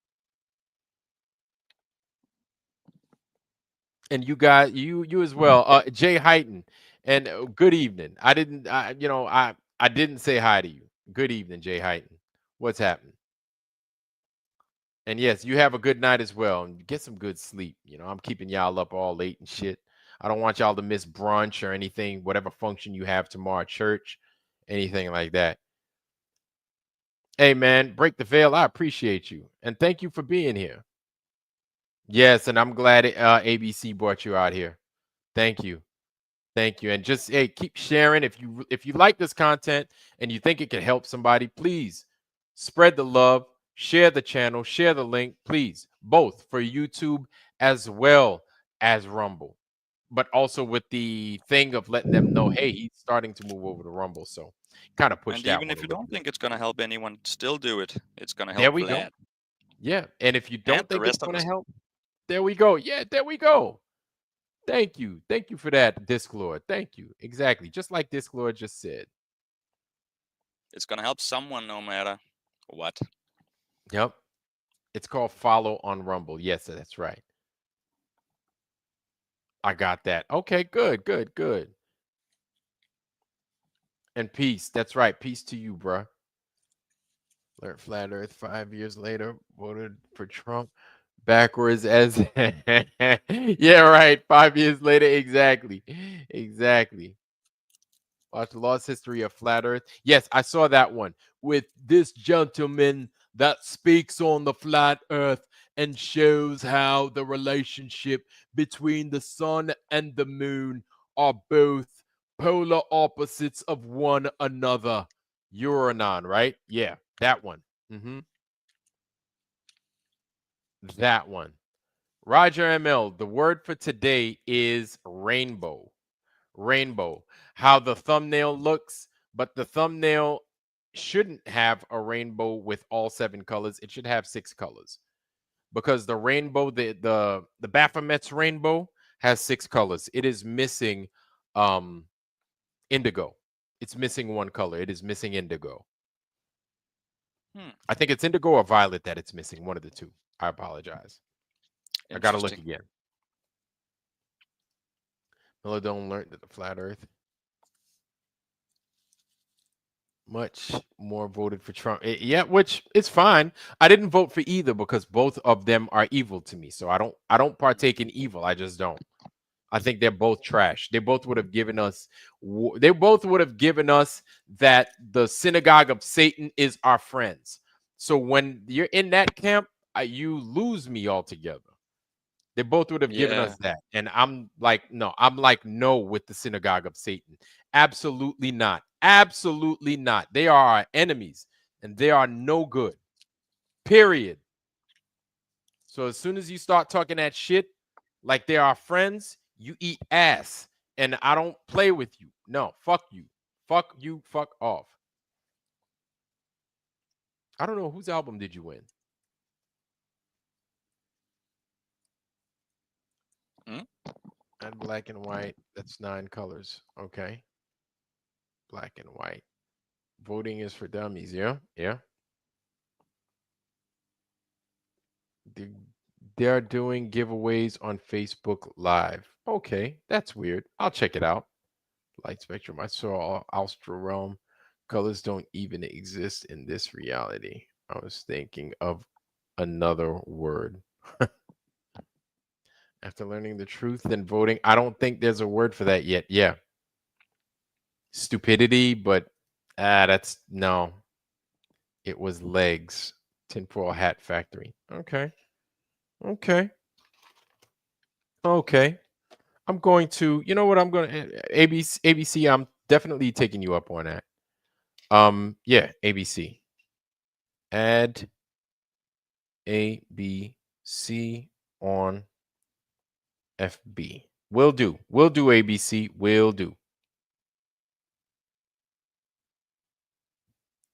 And you guys, you as well. Jay Heighton, and good evening. I didn't say hi to you. Good evening, Jay Heighton. What's happening? And yes, you have a good night as well, and get some good sleep. I'm keeping y'all up all late and shit. I don't want y'all to miss brunch or anything, whatever function you have tomorrow at church, anything like that. Hey, man, break the veil. I appreciate you, and thank you for being here. Yes, and I'm glad ABC brought you out here. Thank you. And just keep sharing. If you like this content and you think it can help somebody, please spread the love, share the channel, share the link, please, both for YouTube as well as Rumble, but also with the thing of letting them know, hey, he's starting to move over to Rumble. So kind of push and that. Even if you don't think it's going to help anyone, still do it. It's going to help. There we go. Yeah, and if you don't think it's going to help, there we go. Yeah, there we go. Thank you for that, Disclord. Thank you. Exactly, just like Disclord just said. It's going to help someone no matter what. Yep. It's called follow on Rumble. Yes, that's right. I got that. Okay, good. And peace. That's right. Peace to you, bruh. Flat Earth 5 years later voted for Trump backwards as yeah, right. 5 years later. Exactly. Watch the Lost History of Flat Earth. Yes, I saw that one with this gentleman that speaks on the flat earth and shows how the relationship between the sun and the moon are both polar opposites of one another. Uranon, right? Yeah, that one. That one. Roger ML, the word for today is rainbow. How the thumbnail looks, but the thumbnail shouldn't have a rainbow with all 7 colors. It should have 6 colors. because the rainbow, the Baphomet's rainbow has 6 colors. It is missing indigo. It's missing one color. It is missing indigo. I think it's indigo or violet that it's missing. One of the two. I apologize. I gotta look again. Melodone learned that the flat Earth. Much more voted for Trump. Yeah, which is fine. I didn't vote for either because both of them are evil to me. So I don't partake in evil. I just don't. I think they're both trash. They both would have given us that the synagogue of Satan is our friends. So when you're in that camp, you lose me altogether. They both would have given us that. And I'm like, no with the synagogue of Satan. Absolutely not. Absolutely not. They are our enemies and they are no good. Period. So as soon as you start talking that shit like they are friends, you eat ass. And I don't play with you. No, fuck you. Fuck you. Fuck off. I don't know whose album did you win? And black and white. That's 9 colors. Okay. Black and white. Voting is for dummies. Yeah. Yeah. They're doing giveaways on Facebook Live. Okay. That's weird. I'll check it out. Light spectrum. I saw Astral Realm. Colors don't even exist in this reality. I was thinking of another word. After learning the truth and voting, I don't think there's a word for that yet. Yeah. Stupidity, but that's no. It was legs. Tinfoil Hat Factory. Okay. Okay. Okay. I'm going to, you know what? I'm going to ABC. I'm definitely taking you up on that. Yeah, ABC. Add ABC on FB. Will do. Will do, ABC. Will do.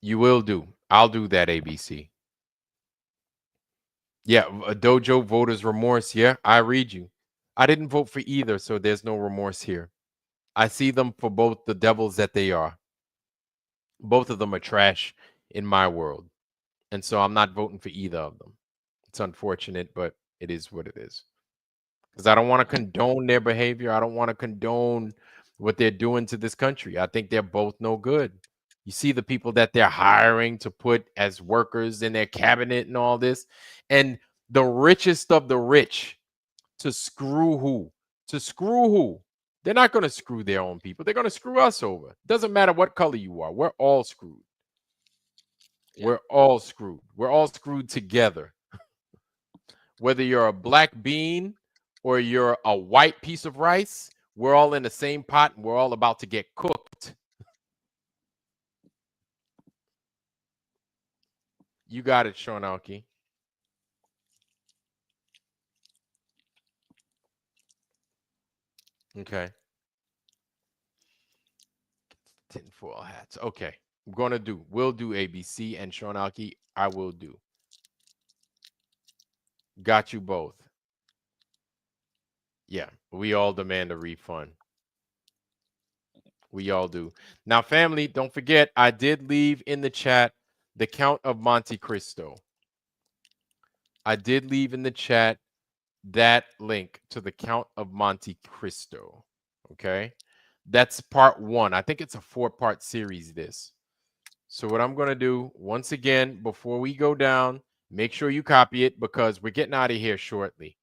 You will do. I'll do that, ABC. Yeah, a dojo voters remorse. Yeah, I read you. I didn't vote for either, so there's no remorse here. I see them for both the devils that they are. Both of them are trash in my world. And so I'm not voting for either of them. It's unfortunate, but it is what it is. Because I don't want to condone their behavior. I don't want to condone what they're doing to this country. I think they're both no good. You see the people that they're hiring to put as workers in their cabinet and all this. And the richest of the rich to screw who? To screw who? They're not going to screw their own people. They're going to screw us over. Doesn't matter what color you are. We're all screwed. We're all screwed. We're all screwed together. Whether you're a black bean or you're a white piece of rice, we're all in the same pot and we're all about to get cooked. You got it, Sean Alki. Okay. Tinfoil hats. Okay. I'm going to do. We'll do ABC and Sean Alki. I will do. Got you both. Yeah. We all demand a refund. We all do. Now, family, don't forget, I did leave in the chat the Count of Monte Cristo. I did leave in the chat that link to the Count of Monte Cristo. Okay. That's part 1. I think it's a 4-part series, this. So what I'm going to do, once again, before we go down, make sure you copy it because we're getting out of here shortly.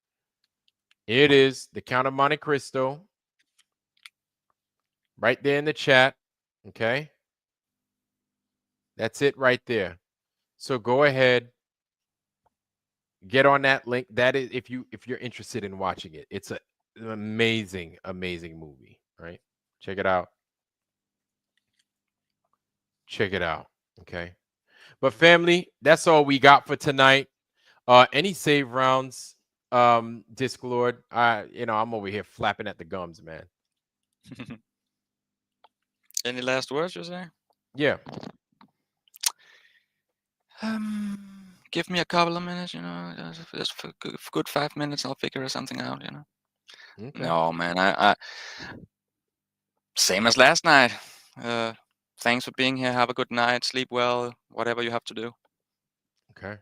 It is the Count of Monte Cristo. Right there in the chat. Okay. That's it right there. So go ahead. Get on that link. That is if you're interested in watching it. It's an amazing, amazing movie. Right? Check it out. Check it out. Okay. But family, that's all we got for tonight. Any save rounds, Disclord? I'm over here flapping at the gums, man. Any last words, you say? Yeah. give me a couple of minutes, just for good 5 minutes, I'll figure something out, Okay. No, man, I same as last night. Thanks for being here. Have a good night. Sleep well. Whatever you have to do. Okay.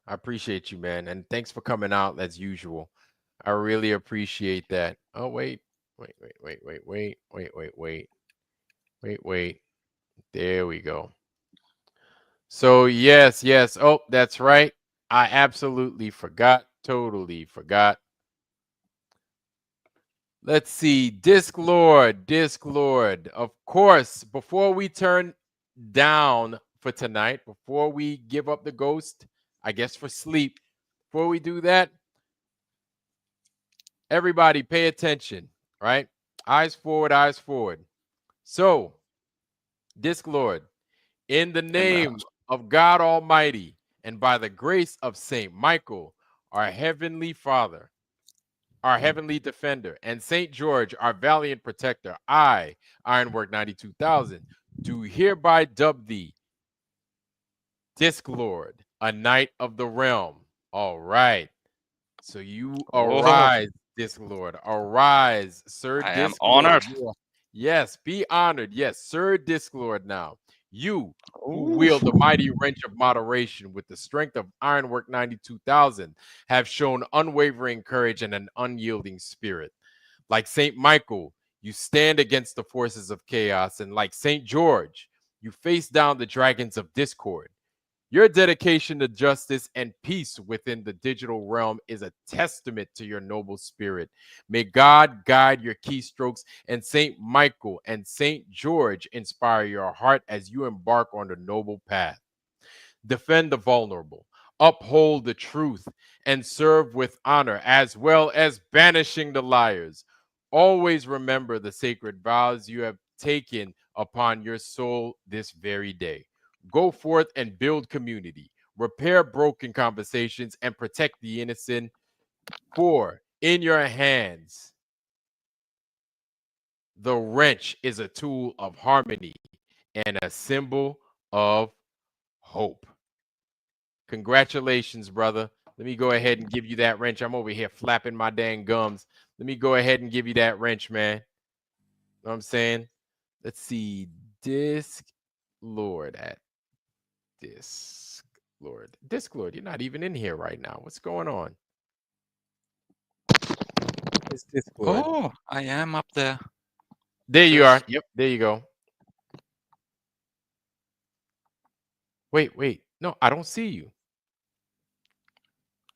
I appreciate you, man, and thanks for coming out as usual. I really appreciate that. Oh, wait. There we go. So yes. Oh, that's right. I absolutely forgot. Totally forgot. Let's see. Disc Lord. Of course, before we turn down for tonight, before we give up the ghost, I guess for sleep, before we do that, everybody pay attention, right? Eyes forward, eyes forward. So, Disc Lord, in the name of God Almighty and by the grace of Saint Michael, our heavenly Father, our heavenly defender, and Saint George, our valiant protector, I, Ironwork 92,000, do hereby dub thee Disc Lord, a knight of the realm. All right. So you arise, Disc Lord. Arise, Sir I am Disc Lord. honored. Yes, be honored. Yes, Sir Disc Lord now. You who Ooh. wield the mighty wrench of moderation with the strength of Ironwork 92,000 have shown unwavering courage and an unyielding spirit. Like St. Michael, you stand against the forces of chaos, and like St. George, you face down the dragons of discord. Your dedication to justice and peace within the digital realm is a testament to your noble spirit. May God guide your keystrokes, and St. Michael and St. George inspire your heart as you embark on the noble path. Defend the vulnerable, uphold the truth, and serve with honor, as well as banishing the liars. Always remember the sacred vows you have taken upon your soul this very day. Go forth and build community, repair broken conversations, and protect the innocent. For in your hands, the wrench is a tool of harmony and a symbol of hope. Congratulations, brother. Let me go ahead and give you that wrench. I'm over here flapping my dang gums. Let me go ahead and give you that wrench, man. Know what I'm saying? Let's see. Disc Lord at Disc Lord. Disc Lord, you're not even in here right now. What's going on? It's Disc Lord. Oh, I am up there. There you are. Yep, there you go. Wait. No, I don't see you.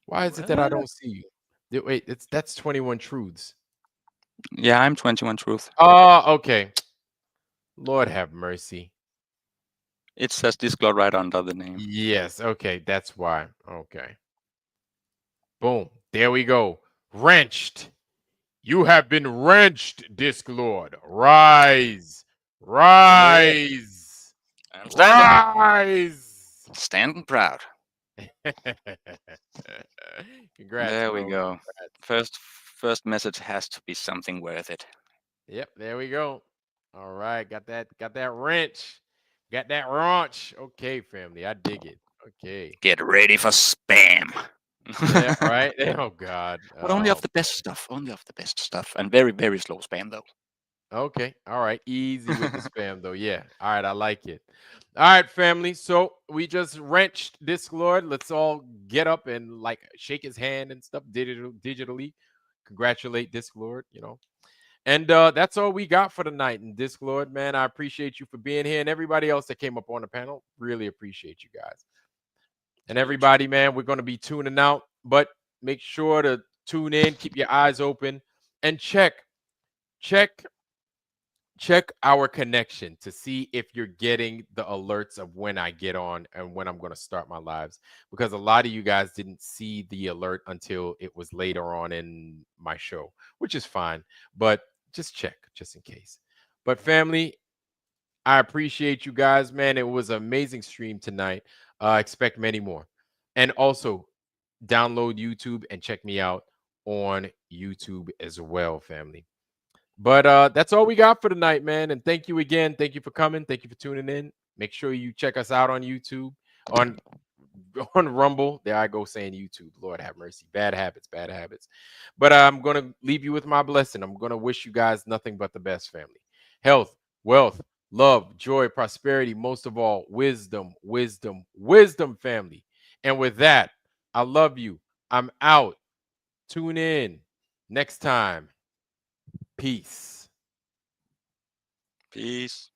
Why is it that I don't see you? Wait, that's 21 Truths. Yeah, I'm 21 Truth. Oh, okay. Lord have mercy. It says Disclord right under the name. Yes, okay, that's why. Okay. Boom. There we go. Wrenched. You have been wrenched, Disc Lord. Rise. Rise. I'm standing. Rise. Standing proud. Congrats. There bro. we go. Congrats. First message has to be something worth it. Yep, there we go. All right, got that wrench. Got that raunch. Okay, family, I dig it. Okay. Get ready for spam. Yeah, right. Oh God. But only of the best stuff. Only of the best stuff. And very, very slow spam though. Okay. All right. Easy with the spam though. Yeah. All right. I like it. All right, family. So we just wrenched Disc Lord. Let's all get up and like shake his hand and stuff digitally. Congratulate Disc Lord, And that's all we got for tonight. And Disc Lord, man, I appreciate you for being here, and everybody else that came up on the panel. Really appreciate you guys. And everybody, man, we're going to be tuning out, but make sure to tune in, keep your eyes open, and check our connection to see if you're getting the alerts of when I get on and when I'm going to start my lives, because a lot of you guys didn't see the alert until it was later on in my show, which is fine, but just check just in case. But family, I appreciate you guys, man. It was an amazing stream tonight. Expect many more. And also download YouTube and check me out on YouTube as well, family. But that's all we got for tonight, man. And thank you again. Thank you for coming. Thank you for tuning in. Make sure you check us out on YouTube, on on Rumble. There I go saying YouTube. Lord have mercy. Bad habits, bad habits. But I'm going to leave you with my blessing. I'm going to wish you guys nothing but the best, family. Health, wealth, love, joy, prosperity, most of all, wisdom, wisdom, wisdom, family. And with that, I love you. I'm out. Tune in next time. Peace. Peace.